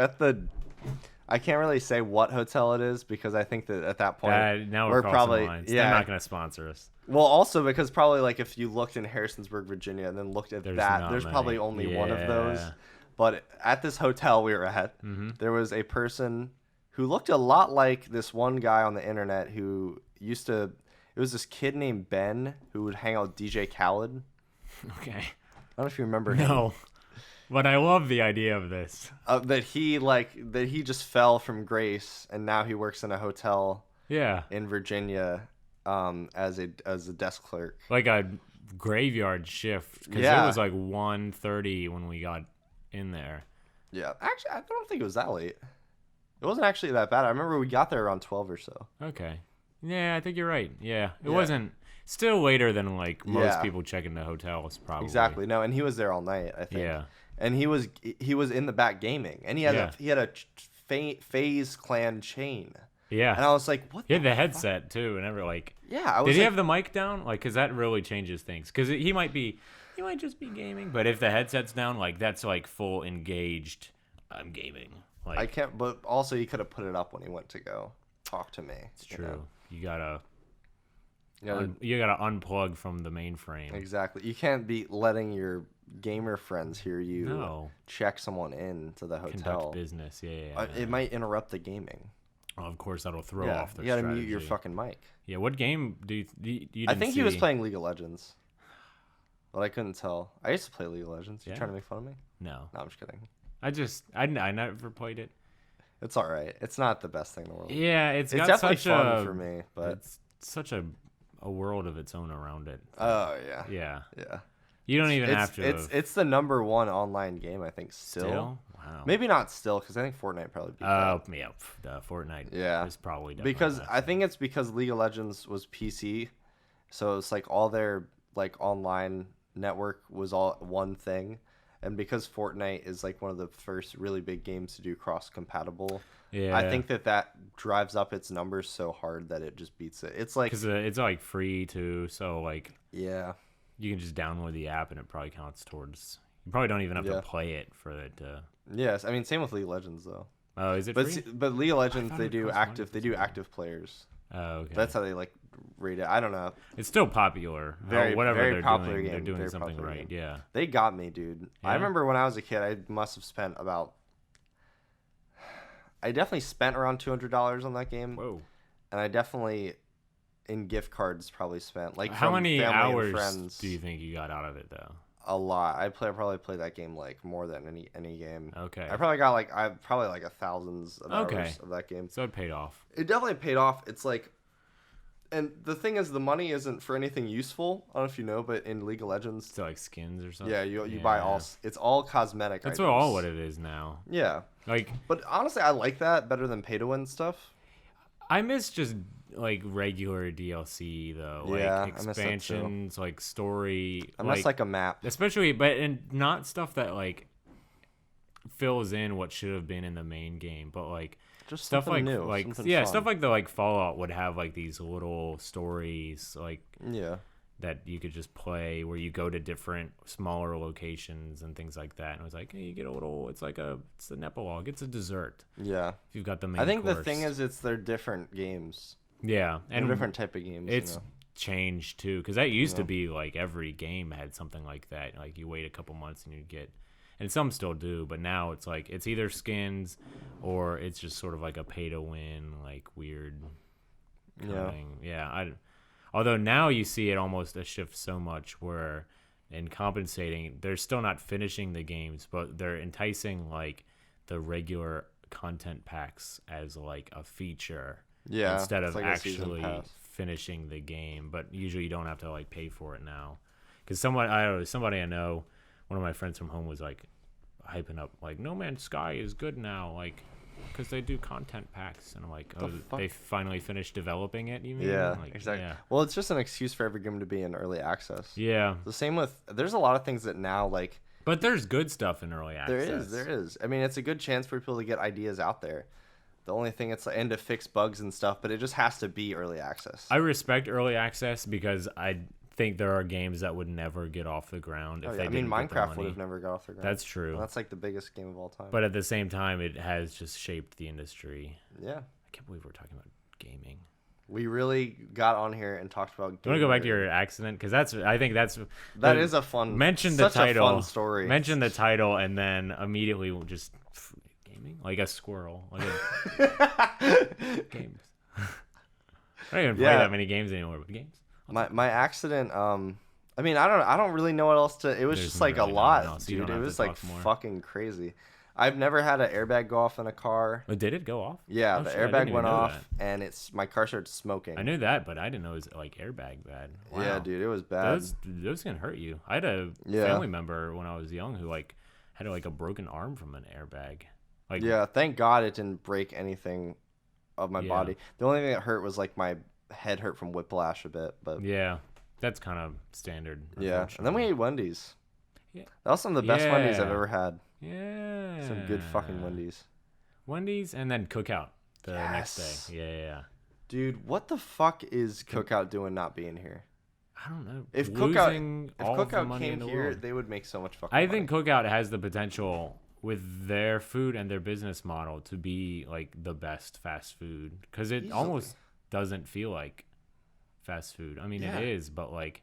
[SPEAKER 2] I can't really say what hotel it is, because I think that at that point
[SPEAKER 1] Now we're crossing
[SPEAKER 2] probably
[SPEAKER 1] lines.
[SPEAKER 2] yeah.
[SPEAKER 1] They're not going to sponsor us.
[SPEAKER 2] Well, also because probably like if you looked in Harrisonburg, Virginia, and then looked at
[SPEAKER 1] There's
[SPEAKER 2] that,
[SPEAKER 1] not
[SPEAKER 2] there's
[SPEAKER 1] many.
[SPEAKER 2] probably only one of those.
[SPEAKER 1] Yeah.
[SPEAKER 2] But at this hotel we were at, there was a person who looked a lot like this one guy on the internet who used to. It was this kid named Ben who would hang out with DJ Khaled.
[SPEAKER 1] Okay.
[SPEAKER 2] I don't know if you remember him.
[SPEAKER 1] No. But I love the idea of this.
[SPEAKER 2] That he just fell from grace, and now he works in a hotel
[SPEAKER 1] Yeah.
[SPEAKER 2] in Virginia as a desk clerk.
[SPEAKER 1] Like a graveyard shift. Because
[SPEAKER 2] Yeah.
[SPEAKER 1] it was like 1:30 when we got in there.
[SPEAKER 2] Yeah, actually, I don't think it was that late. It wasn't actually that bad. I remember we got there around 12 or so.
[SPEAKER 1] Okay. Yeah, I think you're right. Yeah. It
[SPEAKER 2] Yeah.
[SPEAKER 1] wasn't. Still later than like most
[SPEAKER 2] Yeah.
[SPEAKER 1] people check into hotels, probably.
[SPEAKER 2] Exactly. No, and he was there all night, I think.
[SPEAKER 1] Yeah.
[SPEAKER 2] And he was in the back gaming, and he had a FaZe Clan chain.
[SPEAKER 1] Yeah.
[SPEAKER 2] And I was like, what?
[SPEAKER 1] He had the headset too, and like.
[SPEAKER 2] Yeah, I was.
[SPEAKER 1] Did he
[SPEAKER 2] like,
[SPEAKER 1] have the mic down? Like, cause that really changes things. Cause he might just be gaming, but if the headset's down, like that's like full engaged. I'm gaming. Like
[SPEAKER 2] I can't. But also, he could have put it up when he went to go talk to me.
[SPEAKER 1] it's true. You gotta
[SPEAKER 2] Yeah,
[SPEAKER 1] you gotta unplug from the mainframe.
[SPEAKER 2] exactly. You can't be letting your gamer friends hear you
[SPEAKER 1] No.
[SPEAKER 2] check someone in to the hotel.
[SPEAKER 1] Conduct business. Yeah.
[SPEAKER 2] It might interrupt the gaming.
[SPEAKER 1] Oh, of course, that'll throw
[SPEAKER 2] Yeah,
[SPEAKER 1] off their
[SPEAKER 2] you gotta
[SPEAKER 1] strategy.
[SPEAKER 2] mute your fucking mic.
[SPEAKER 1] Yeah. What game do you
[SPEAKER 2] I
[SPEAKER 1] didn't
[SPEAKER 2] think he was
[SPEAKER 1] see?
[SPEAKER 2] playing League of Legends, but I couldn't tell. I used to play League of Legends. You
[SPEAKER 1] Yeah.
[SPEAKER 2] trying to make fun of me?
[SPEAKER 1] No.
[SPEAKER 2] No, I'm just kidding.
[SPEAKER 1] I never played it.
[SPEAKER 2] It's all right. It's not the best thing in the world.
[SPEAKER 1] Yeah,
[SPEAKER 2] It's
[SPEAKER 1] got
[SPEAKER 2] definitely
[SPEAKER 1] such
[SPEAKER 2] fun
[SPEAKER 1] a
[SPEAKER 2] for me, but
[SPEAKER 1] it's such a world of its own around it.
[SPEAKER 2] oh yeah,
[SPEAKER 1] Yeah.
[SPEAKER 2] yeah.
[SPEAKER 1] You don't even have to.
[SPEAKER 2] It's the number 1 online game, I think. Still,
[SPEAKER 1] Wow.
[SPEAKER 2] maybe not still, because I think Fortnite probably beat that.
[SPEAKER 1] Yeah, the Fortnite.
[SPEAKER 2] Yeah.
[SPEAKER 1] is probably definitely
[SPEAKER 2] Because
[SPEAKER 1] that.
[SPEAKER 2] I think it's because League of Legends was PC, so it's like all their like online network was all one thing, and because Fortnite is like one of the first really big games to do cross-compatible,
[SPEAKER 1] Yeah.
[SPEAKER 2] I think that drives up its numbers so hard that it just beats it. It's like,
[SPEAKER 1] because it's like free too, so like
[SPEAKER 2] yeah,
[SPEAKER 1] you can just download the app and it probably counts towards. You probably don't even have
[SPEAKER 2] Yeah.
[SPEAKER 1] to play it for it to.
[SPEAKER 2] yes. I mean, same with League of Legends though.
[SPEAKER 1] Oh, is it
[SPEAKER 2] But
[SPEAKER 1] free?
[SPEAKER 2] but League of Legends
[SPEAKER 1] thought
[SPEAKER 2] they
[SPEAKER 1] it
[SPEAKER 2] do
[SPEAKER 1] cost money for some
[SPEAKER 2] active players.
[SPEAKER 1] Oh, okay.
[SPEAKER 2] That's how they like rate it. I don't know.
[SPEAKER 1] It's still popular.
[SPEAKER 2] Very-
[SPEAKER 1] Whatever
[SPEAKER 2] very
[SPEAKER 1] they're
[SPEAKER 2] popular
[SPEAKER 1] doing,
[SPEAKER 2] game,
[SPEAKER 1] they're doing
[SPEAKER 2] very
[SPEAKER 1] something
[SPEAKER 2] popular
[SPEAKER 1] right.
[SPEAKER 2] game.
[SPEAKER 1] Yeah.
[SPEAKER 2] They got me, dude. I
[SPEAKER 1] Yeah?
[SPEAKER 2] remember when I was a kid, I must have spent about. I definitely spent around $200 on that game,
[SPEAKER 1] Whoa.
[SPEAKER 2] and I definitely, in gift cards, probably spent like
[SPEAKER 1] How
[SPEAKER 2] from
[SPEAKER 1] many
[SPEAKER 2] family and
[SPEAKER 1] hours
[SPEAKER 2] friends,
[SPEAKER 1] do you think you got out of it though?
[SPEAKER 2] a lot. Probably played that game like more than any game.
[SPEAKER 1] Okay.
[SPEAKER 2] I probably got like a thousands of
[SPEAKER 1] Okay.
[SPEAKER 2] hours of that game.
[SPEAKER 1] So it paid off.
[SPEAKER 2] It definitely paid off. It's like, and the thing is, the money isn't for anything useful. I don't know if you know, but in League of Legends,
[SPEAKER 1] So like skins or something.
[SPEAKER 2] yeah, you buy all. It's all cosmetic.
[SPEAKER 1] That's
[SPEAKER 2] items.
[SPEAKER 1] all what it is now.
[SPEAKER 2] Yeah,
[SPEAKER 1] Like
[SPEAKER 2] but honestly, I like that better than pay to win stuff.
[SPEAKER 1] I miss just like regular DLC though. Like
[SPEAKER 2] Yeah, I miss that too.
[SPEAKER 1] expansions, like story.
[SPEAKER 2] Unless like a map.
[SPEAKER 1] especially and not stuff that like fills in what should have been in the main game, but like
[SPEAKER 2] Just
[SPEAKER 1] stuff like
[SPEAKER 2] something new,
[SPEAKER 1] like
[SPEAKER 2] something
[SPEAKER 1] yeah,
[SPEAKER 2] fun.
[SPEAKER 1] stuff like the like Fallout would have like these little stories like
[SPEAKER 2] Yeah,
[SPEAKER 1] that you could just play where you go to different smaller locations and things like that. And it was like, hey, you get a little. It's an epilogue. It's a dessert.
[SPEAKER 2] yeah.
[SPEAKER 1] If you've got the main.
[SPEAKER 2] I think the
[SPEAKER 1] course.
[SPEAKER 2] thing is, they're different games.
[SPEAKER 1] yeah,
[SPEAKER 2] They're
[SPEAKER 1] and
[SPEAKER 2] different type of games.
[SPEAKER 1] it's
[SPEAKER 2] you know?
[SPEAKER 1] changed too, because that used to be like every game had something like that. Like you wait a couple months and you get, and some still do, but now it's like it's either skins or it's just sort of like a pay to win, like weird
[SPEAKER 2] Yeah.
[SPEAKER 1] thing. Yeah. Although now you see it almost a shift so much where in compensating, they're still not finishing the games, but they're enticing like the regular content packs as like a feature
[SPEAKER 2] Yeah,
[SPEAKER 1] instead
[SPEAKER 2] it's
[SPEAKER 1] of
[SPEAKER 2] like a season
[SPEAKER 1] actually
[SPEAKER 2] pass.
[SPEAKER 1] finishing the game. But usually you don't have to like pay for it now, because somebody I know, one of my friends from home was like hyping up like No Man's Sky is good now, like because they do content packs, and I'm like, oh,
[SPEAKER 2] fuck?
[SPEAKER 1] they finally finished developing it. You mean?
[SPEAKER 2] Yeah,
[SPEAKER 1] Like,
[SPEAKER 2] exactly.
[SPEAKER 1] Yeah.
[SPEAKER 2] Well, it's just an excuse for every game to be in early access.
[SPEAKER 1] Yeah,
[SPEAKER 2] The same with there's a lot of things that now like
[SPEAKER 1] but there's good stuff in early access.
[SPEAKER 2] there is. I mean, it's a good chance for people to get ideas out there. The only thing it's and to fix bugs and stuff, but it just has to be early access.
[SPEAKER 1] I respect early access because I think there are games that would never get off the ground if
[SPEAKER 2] Oh, yeah.
[SPEAKER 1] they
[SPEAKER 2] I mean,
[SPEAKER 1] didn't get the
[SPEAKER 2] Minecraft would
[SPEAKER 1] money.
[SPEAKER 2] have never got off the ground.
[SPEAKER 1] That's true.
[SPEAKER 2] And that's like the biggest game of all time.
[SPEAKER 1] But at the same time, it has just shaped the industry.
[SPEAKER 2] yeah,
[SPEAKER 1] I can't believe we're talking about gaming.
[SPEAKER 2] we really got on here and talked about.
[SPEAKER 1] Do you want to go back to your accident? Because I think that's
[SPEAKER 2] That is a fun.
[SPEAKER 1] mention the
[SPEAKER 2] such
[SPEAKER 1] title.
[SPEAKER 2] A fun story.
[SPEAKER 1] Mention the title, and then immediately we'll just gaming like a squirrel, like a games. I don't even play
[SPEAKER 2] Yeah.
[SPEAKER 1] that many games anymore. But games.
[SPEAKER 2] My accident. I mean, I don't really know what else to. It was
[SPEAKER 1] There's
[SPEAKER 2] just like
[SPEAKER 1] really
[SPEAKER 2] a
[SPEAKER 1] not
[SPEAKER 2] lot,
[SPEAKER 1] else. You
[SPEAKER 2] dude.
[SPEAKER 1] don't
[SPEAKER 2] It
[SPEAKER 1] have
[SPEAKER 2] was
[SPEAKER 1] to
[SPEAKER 2] like
[SPEAKER 1] talk more.
[SPEAKER 2] fucking crazy. I've never had an airbag go off in a car.
[SPEAKER 1] Oh, did it go off?
[SPEAKER 2] Yeah,
[SPEAKER 1] Oh,
[SPEAKER 2] the
[SPEAKER 1] shit, I didn't
[SPEAKER 2] airbag
[SPEAKER 1] even
[SPEAKER 2] went
[SPEAKER 1] know
[SPEAKER 2] off,
[SPEAKER 1] that.
[SPEAKER 2] and my car started smoking.
[SPEAKER 1] I knew that, but I didn't know it was like airbag bad. Wow.
[SPEAKER 2] Yeah, dude, it was bad.
[SPEAKER 1] Those can hurt you. I had a
[SPEAKER 2] Yeah.
[SPEAKER 1] family member when I was young who like had like a broken arm from an airbag. Like
[SPEAKER 2] Yeah, thank God it didn't break anything of my
[SPEAKER 1] Yeah.
[SPEAKER 2] body. The only thing that hurt was like my head hurt from whiplash a bit, but
[SPEAKER 1] yeah, that's kind of standard.
[SPEAKER 2] yeah. And then we ate Wendy's.
[SPEAKER 1] Yeah.
[SPEAKER 2] That was some of the best Wendy's I've
[SPEAKER 1] Yeah.
[SPEAKER 2] ever had.
[SPEAKER 1] Yeah,
[SPEAKER 2] Some good fucking Wendy's.
[SPEAKER 1] Wendy's, and then Cookout the next
[SPEAKER 2] Yes.
[SPEAKER 1] day. Yeah.
[SPEAKER 2] Dude, what the fuck is Cookout doing not being here?
[SPEAKER 1] I don't know.
[SPEAKER 2] If
[SPEAKER 1] Losing
[SPEAKER 2] Cookout, if
[SPEAKER 1] all of the
[SPEAKER 2] Cookout
[SPEAKER 1] money in
[SPEAKER 2] came
[SPEAKER 1] the
[SPEAKER 2] here,
[SPEAKER 1] world.
[SPEAKER 2] they would make so much fucking
[SPEAKER 1] I
[SPEAKER 2] money.
[SPEAKER 1] think Cookout has the potential with their food and their business model to be like the best fast food, because it
[SPEAKER 2] Easily.
[SPEAKER 1] almost doesn't feel like fast food. I mean,
[SPEAKER 2] Yeah.
[SPEAKER 1] it is, but like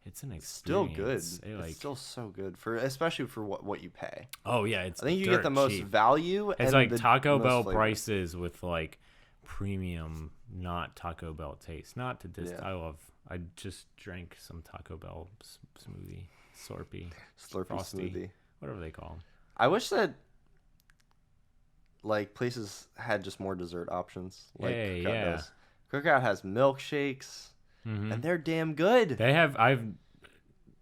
[SPEAKER 1] it's an
[SPEAKER 2] still good.
[SPEAKER 1] experience. Like,
[SPEAKER 2] It's still so good for especially for what you pay.
[SPEAKER 1] oh yeah, it's
[SPEAKER 2] I think you
[SPEAKER 1] dirt
[SPEAKER 2] get the most
[SPEAKER 1] cheap.
[SPEAKER 2] value.
[SPEAKER 1] It's
[SPEAKER 2] and
[SPEAKER 1] like
[SPEAKER 2] the
[SPEAKER 1] Taco
[SPEAKER 2] most
[SPEAKER 1] Bell
[SPEAKER 2] flavor.
[SPEAKER 1] prices with like premium, not Taco Bell taste. Not to dis.
[SPEAKER 2] Yeah.
[SPEAKER 1] I just drank some Taco Bell smoothie, Slurpee,
[SPEAKER 2] Slurpee
[SPEAKER 1] Frosty,
[SPEAKER 2] smoothie.
[SPEAKER 1] whatever they call them.
[SPEAKER 2] I wish that like places had just more dessert options. Like
[SPEAKER 1] Hey,
[SPEAKER 2] Cookout
[SPEAKER 1] yeah.
[SPEAKER 2] does. Cookout has milkshakes,
[SPEAKER 1] Mhm.
[SPEAKER 2] and they're damn good.
[SPEAKER 1] They have.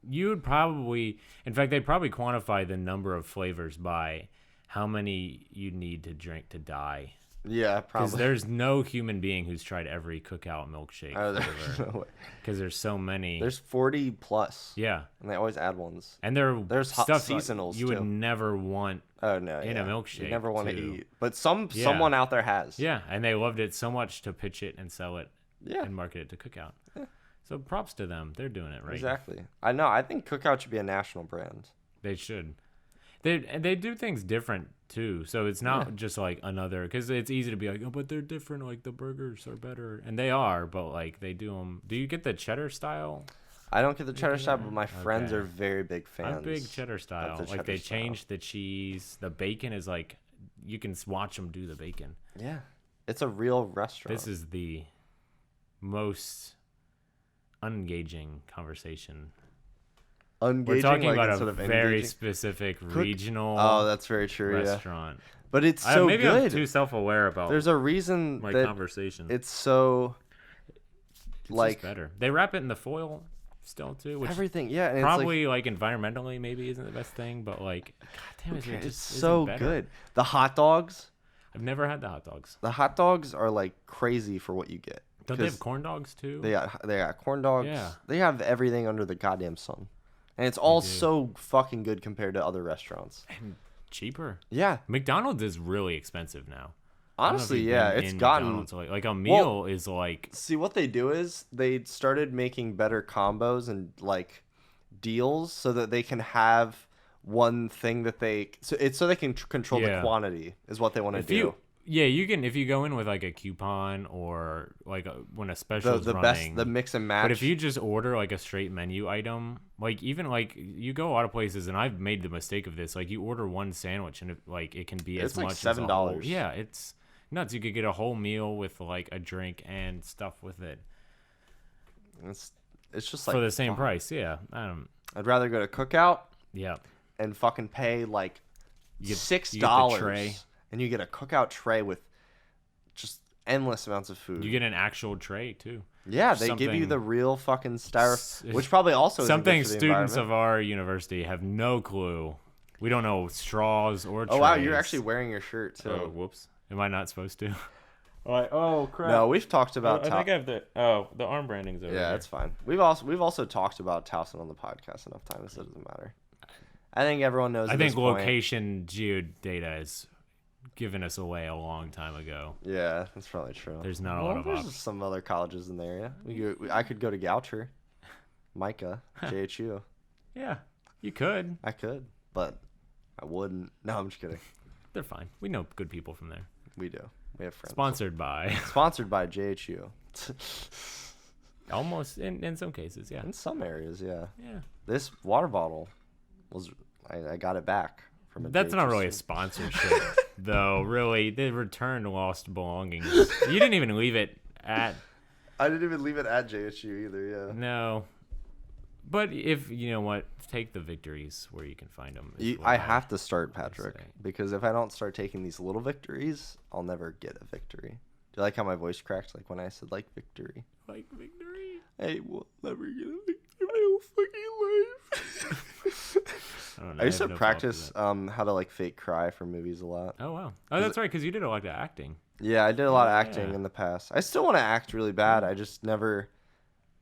[SPEAKER 1] You'd probably, in fact, they'd probably quantify the number of flavors by how many you need to drink to die.
[SPEAKER 2] Yeah,
[SPEAKER 1] Because
[SPEAKER 2] probably.
[SPEAKER 1] there's no human being who's tried every cookout milkshake
[SPEAKER 2] There's
[SPEAKER 1] flavor.
[SPEAKER 2] no way.
[SPEAKER 1] Because there's so many.
[SPEAKER 2] There's 40 plus.
[SPEAKER 1] Yeah.
[SPEAKER 2] And they always add ones.
[SPEAKER 1] And
[SPEAKER 2] There's hot
[SPEAKER 1] stuff
[SPEAKER 2] seasonals,
[SPEAKER 1] you would
[SPEAKER 2] too.
[SPEAKER 1] never want
[SPEAKER 2] Oh no!
[SPEAKER 1] in a
[SPEAKER 2] You
[SPEAKER 1] milkshake.
[SPEAKER 2] never want to
[SPEAKER 1] too.
[SPEAKER 2] eat, but someone out there has.
[SPEAKER 1] Yeah, and they loved it so much to pitch it and sell it
[SPEAKER 2] Yeah.
[SPEAKER 1] and market it to Cookout. So props to them. They're doing it right.
[SPEAKER 2] Exactly. I know. I think Cookout should be a national brand.
[SPEAKER 1] They should. They do things different too. So it's not just like another, because it's easy to be like, oh, but they're different. Like the burgers are better, and they are. But like they do them. Do you get the cheddar style?
[SPEAKER 2] I don't get the cheddar style, but my friends
[SPEAKER 1] Okay.
[SPEAKER 2] are very big fans.
[SPEAKER 1] I'm big cheddar style.
[SPEAKER 2] the
[SPEAKER 1] Like
[SPEAKER 2] cheddar
[SPEAKER 1] they
[SPEAKER 2] style.
[SPEAKER 1] changed the cheese. The bacon is like, you can watch them do the bacon.
[SPEAKER 2] Yeah, it's a real restaurant.
[SPEAKER 1] This is the most unengaging conversation.
[SPEAKER 2] Engaging,
[SPEAKER 1] We're talking
[SPEAKER 2] like,
[SPEAKER 1] about
[SPEAKER 2] instead
[SPEAKER 1] a
[SPEAKER 2] of
[SPEAKER 1] very
[SPEAKER 2] engaging.
[SPEAKER 1] specific regional
[SPEAKER 2] Oh, that's very true. Yeah,
[SPEAKER 1] restaurant.
[SPEAKER 2] but it's so
[SPEAKER 1] Maybe I'm
[SPEAKER 2] good.
[SPEAKER 1] too self-aware about
[SPEAKER 2] There's a reason
[SPEAKER 1] my
[SPEAKER 2] that
[SPEAKER 1] conversation.
[SPEAKER 2] it's so
[SPEAKER 1] It's
[SPEAKER 2] like
[SPEAKER 1] just better. They wrap it in the foil still too, which
[SPEAKER 2] everything. Yeah, and
[SPEAKER 1] probably like environmentally maybe isn't the best thing, but like, god damn it,
[SPEAKER 2] it's,
[SPEAKER 1] it
[SPEAKER 2] like,
[SPEAKER 1] just
[SPEAKER 2] it's
[SPEAKER 1] isn't
[SPEAKER 2] so
[SPEAKER 1] better.
[SPEAKER 2] good. The hot dogs.
[SPEAKER 1] I've never had the hot dogs.
[SPEAKER 2] The hot dogs are like crazy for what you get.
[SPEAKER 1] Don't they have
[SPEAKER 2] 'Cause
[SPEAKER 1] corn dogs too?
[SPEAKER 2] They got corn dogs.
[SPEAKER 1] Yeah.
[SPEAKER 2] They have everything under the goddamn sun. And it's all
[SPEAKER 1] do.
[SPEAKER 2] so fucking good compared to other restaurants.
[SPEAKER 1] And cheaper.
[SPEAKER 2] Yeah.
[SPEAKER 1] McDonald's is really expensive now. I don't know if
[SPEAKER 2] Honestly,
[SPEAKER 1] you've
[SPEAKER 2] yeah,
[SPEAKER 1] been
[SPEAKER 2] it's
[SPEAKER 1] in
[SPEAKER 2] gotten
[SPEAKER 1] McDonald's. Like a meal is like
[SPEAKER 2] See, what they do is they started making better combos and like deals so that they can have one thing that so they can control the
[SPEAKER 1] Yeah.
[SPEAKER 2] quantity is what they want to
[SPEAKER 1] if
[SPEAKER 2] do.
[SPEAKER 1] you can if you go in with like a coupon or like when a special
[SPEAKER 2] The
[SPEAKER 1] running,
[SPEAKER 2] best, the mix and match.
[SPEAKER 1] But if you just order like a straight menu item, like even like you go a lot of places, and I've made the mistake of this. Like you order one sandwich, and it can be
[SPEAKER 2] It's
[SPEAKER 1] as
[SPEAKER 2] like
[SPEAKER 1] much as a whole-
[SPEAKER 2] $7.
[SPEAKER 1] Yeah, it's nuts. You could get a whole meal with like a drink and stuff with it
[SPEAKER 2] it's just like
[SPEAKER 1] for the same
[SPEAKER 2] fuck.
[SPEAKER 1] price. Yeah,
[SPEAKER 2] I'd rather go to Cookout
[SPEAKER 1] yeah.
[SPEAKER 2] and fucking pay like
[SPEAKER 1] You get
[SPEAKER 2] $6
[SPEAKER 1] the tray.
[SPEAKER 2] and you get a Cookout tray with just endless amounts of food.
[SPEAKER 1] You get an actual tray too.
[SPEAKER 2] Yeah, they give you
[SPEAKER 1] something-
[SPEAKER 2] the real fucking styrofoam, which probably also isn't good
[SPEAKER 1] Something
[SPEAKER 2] for the
[SPEAKER 1] students
[SPEAKER 2] environment.
[SPEAKER 1] of our university have no clue. We don't know straws or trays.
[SPEAKER 2] Oh wow, you're actually wearing your shirt too.
[SPEAKER 1] Oh, whoops. Am I not supposed to? Oh crap.
[SPEAKER 2] No, we've talked about.
[SPEAKER 1] I have the the arm branding's over
[SPEAKER 2] Yeah,
[SPEAKER 1] there.
[SPEAKER 2] it's fine. We've also talked about Towson on the podcast enough times, so it doesn't matter. I think everyone knows.
[SPEAKER 1] I
[SPEAKER 2] at
[SPEAKER 1] think
[SPEAKER 2] this point-
[SPEAKER 1] location geodata has given us away a long time ago.
[SPEAKER 2] Yeah, that's probably true.
[SPEAKER 1] There's not a lot of
[SPEAKER 2] There's
[SPEAKER 1] options.
[SPEAKER 2] some other colleges in the area. I could go to Goucher, Micah, JHU.
[SPEAKER 1] Yeah, you could.
[SPEAKER 2] I could, but I wouldn't. No, I'm just kidding.
[SPEAKER 1] They're fine. We know good people from there.
[SPEAKER 2] We do. We have friends.
[SPEAKER 1] Sponsored by.
[SPEAKER 2] Sponsored by JHU.
[SPEAKER 1] Almost in some cases, yeah.
[SPEAKER 2] In some areas, yeah.
[SPEAKER 1] Yeah.
[SPEAKER 2] This water bottle was I got it back from a
[SPEAKER 1] That's not really a
[SPEAKER 2] JHU.
[SPEAKER 1] sponsorship, though. Really, they returned lost belongings. You didn't even leave it at.
[SPEAKER 2] I didn't even leave it at JHU either. Yeah.
[SPEAKER 1] No. But if you know what, take the victories where you can find them.
[SPEAKER 2] I have to start, Patrick,
[SPEAKER 1] say.
[SPEAKER 2] because if I don't start taking these little victories, I'll never get a victory. Do you like how my voice cracked like when I said like victory?
[SPEAKER 1] like victory.
[SPEAKER 2] I will never get a victory in my whole fucking life.
[SPEAKER 1] I don't know.
[SPEAKER 2] I used to
[SPEAKER 1] have no
[SPEAKER 2] practice
[SPEAKER 1] thoughts
[SPEAKER 2] how to like fake cry for movies a lot.
[SPEAKER 1] of that. Oh wow. Oh, that's right, because you did a lot of acting.
[SPEAKER 2] Yeah, I did a lot of acting
[SPEAKER 1] Yeah.
[SPEAKER 2] in the past. I still want to act really bad. I just never.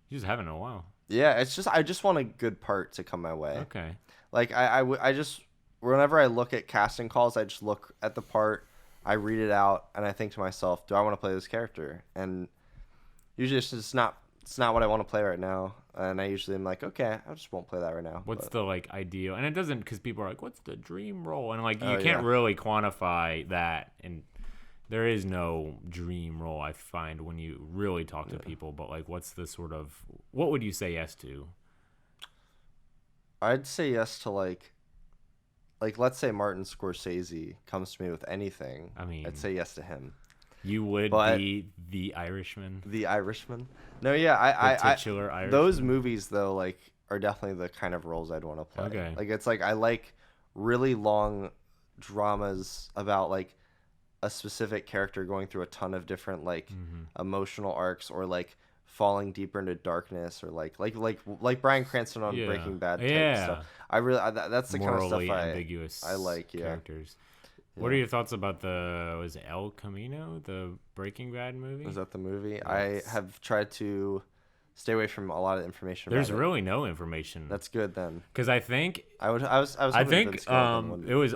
[SPEAKER 1] You just haven't in a while.
[SPEAKER 2] Yeah, it's just I just want a good part to come my way.
[SPEAKER 1] Okay.
[SPEAKER 2] Like I just whenever I look at casting calls, I just look at the part, I read it out, and I think to myself, do I want to play this character? And usually it's not what I want to play right now. And I usually am like, okay, I just won't play that right now.
[SPEAKER 1] What's
[SPEAKER 2] But
[SPEAKER 1] the like ideal? And it doesn't, because people are like, "What's the dream role?" And like you
[SPEAKER 2] Oh,
[SPEAKER 1] can't
[SPEAKER 2] yeah.
[SPEAKER 1] really quantify that. And there is no dream role, I find, when you really talk to people. But like, what's the sort of what would you say yes to?
[SPEAKER 2] I'd say yes to like let's say Martin Scorsese comes to me with anything.
[SPEAKER 1] I mean,
[SPEAKER 2] I'd say yes to him.
[SPEAKER 1] You would
[SPEAKER 2] But-
[SPEAKER 1] be the Irishman,
[SPEAKER 2] The Irishman. No, yeah,
[SPEAKER 1] the
[SPEAKER 2] I
[SPEAKER 1] titular Irishman.
[SPEAKER 2] those movies though like are definitely the kind of roles I'd want to play.
[SPEAKER 1] Okay.
[SPEAKER 2] Like it's like I like really long dramas about like a specific character going through a ton of different like
[SPEAKER 1] Mm-hmm.
[SPEAKER 2] emotional arcs or like falling deeper into darkness or like Bryan Cranston on
[SPEAKER 1] Yeah.
[SPEAKER 2] Breaking Bad type
[SPEAKER 1] Yeah.
[SPEAKER 2] stuff. That's the kind of
[SPEAKER 1] morally
[SPEAKER 2] stuff
[SPEAKER 1] ambiguous
[SPEAKER 2] I like, yeah.
[SPEAKER 1] characters. What are your thoughts about was it El Camino, the Breaking Bad movie?
[SPEAKER 2] Is that the movie? I have tried to stay away from a lot of information.
[SPEAKER 1] There's
[SPEAKER 2] about
[SPEAKER 1] really no information.
[SPEAKER 2] That's good then.
[SPEAKER 1] Because I think
[SPEAKER 2] I was.
[SPEAKER 1] I
[SPEAKER 2] hoping
[SPEAKER 1] think
[SPEAKER 2] Vince Gilligan wouldn't.
[SPEAKER 1] it was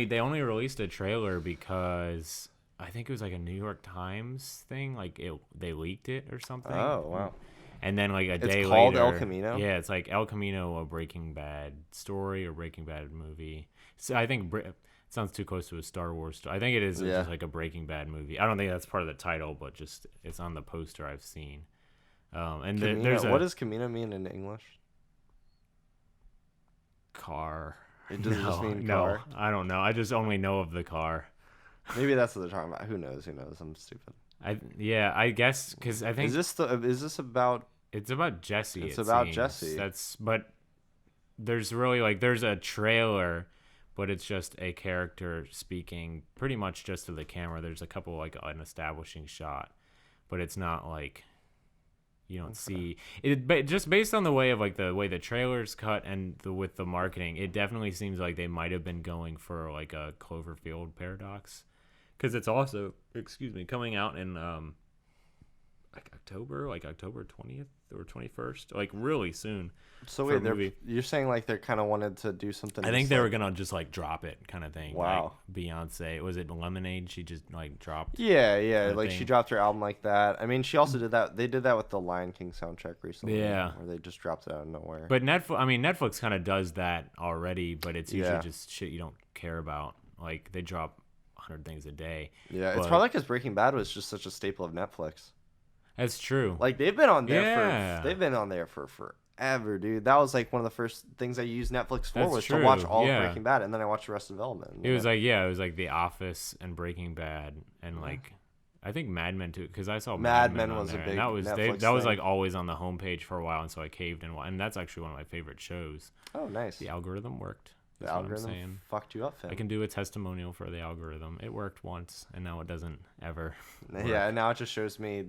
[SPEAKER 1] they only released a trailer because I think it was like a New York Times thing. Like they leaked it or something.
[SPEAKER 2] Oh wow.
[SPEAKER 1] And then like a day later,
[SPEAKER 2] It's called El Camino?
[SPEAKER 1] Yeah, it's like El Camino, a Breaking Bad story or Breaking Bad movie. So I think it sounds too close to a Star Wars story. I think it is just like a Breaking Bad movie. I don't think that's part of the title, but just it's on the poster I've seen. And there's
[SPEAKER 2] what does Camino mean in English?
[SPEAKER 1] Car.
[SPEAKER 2] It does just mean car?
[SPEAKER 1] No, I don't know. I just only know of the car.
[SPEAKER 2] Maybe that's what they're talking about. Who knows? I'm stupid.
[SPEAKER 1] I guess because I think
[SPEAKER 2] is this about?
[SPEAKER 1] It's about Jesse.
[SPEAKER 2] It's about Jesse.
[SPEAKER 1] But there's really there's a trailer, but it's just a character speaking pretty much just to the camera. There's a couple an establishing shot, but it's not like you don't see it. But just based on the way of the way the trailer's cut and with the marketing, it definitely seems like they might have been going for a Cloverfield paradox, because it's also coming out in October 20th or 21st, really soon.
[SPEAKER 2] So wait, you're saying they're kind of wanted to do something?
[SPEAKER 1] I think they were gonna just drop it, kind of thing.
[SPEAKER 2] Wow.
[SPEAKER 1] Beyonce, was it Lemonade? She just dropped.
[SPEAKER 2] Yeah. She dropped her album like that. I mean, she also did that. They did that with the Lion King soundtrack recently.
[SPEAKER 1] Yeah.
[SPEAKER 2] Where they just dropped it out of nowhere.
[SPEAKER 1] But Netflix kind of does that already, but it's usually just shit you don't care about. They drop 100 things a day.
[SPEAKER 2] Yeah, it's probably because Breaking Bad was just such a staple of Netflix.
[SPEAKER 1] That's true.
[SPEAKER 2] They've been on there for forever, dude. That was one of the first things I used Netflix for.
[SPEAKER 1] That's
[SPEAKER 2] to watch all of Breaking Bad, and then I watched Arrested Development.
[SPEAKER 1] It was The Office and Breaking Bad, and I think Mad Men too, because I saw Mad Men was a big Netflix that was always on the homepage for a while, and so I caved and that's actually one of my favorite shows.
[SPEAKER 2] Oh, nice.
[SPEAKER 1] The algorithm worked.
[SPEAKER 2] The algorithm fucked you up, fam.
[SPEAKER 1] I can do a testimonial for the algorithm. It worked once, and now it doesn't ever work.
[SPEAKER 2] Yeah, now it just shows me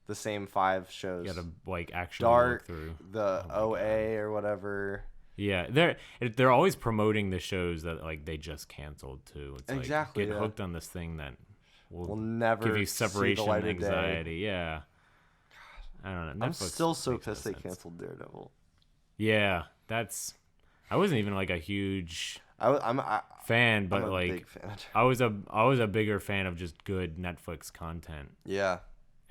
[SPEAKER 2] the same 5 shows.
[SPEAKER 1] You gotta actually
[SPEAKER 2] Dark,
[SPEAKER 1] work through
[SPEAKER 2] the OA or whatever.
[SPEAKER 1] Yeah, they're always promoting the shows that they just canceled too. It's
[SPEAKER 2] exactly.
[SPEAKER 1] Get hooked on this thing that will
[SPEAKER 2] never
[SPEAKER 1] give you separation
[SPEAKER 2] see the light
[SPEAKER 1] anxiety. Yeah. I don't know.
[SPEAKER 2] I'm still so pissed they canceled Daredevil.
[SPEAKER 1] Yeah, I wasn't even a huge fan, but
[SPEAKER 2] I'm a big fan.
[SPEAKER 1] I was a bigger fan of just good Netflix content.
[SPEAKER 2] Yeah.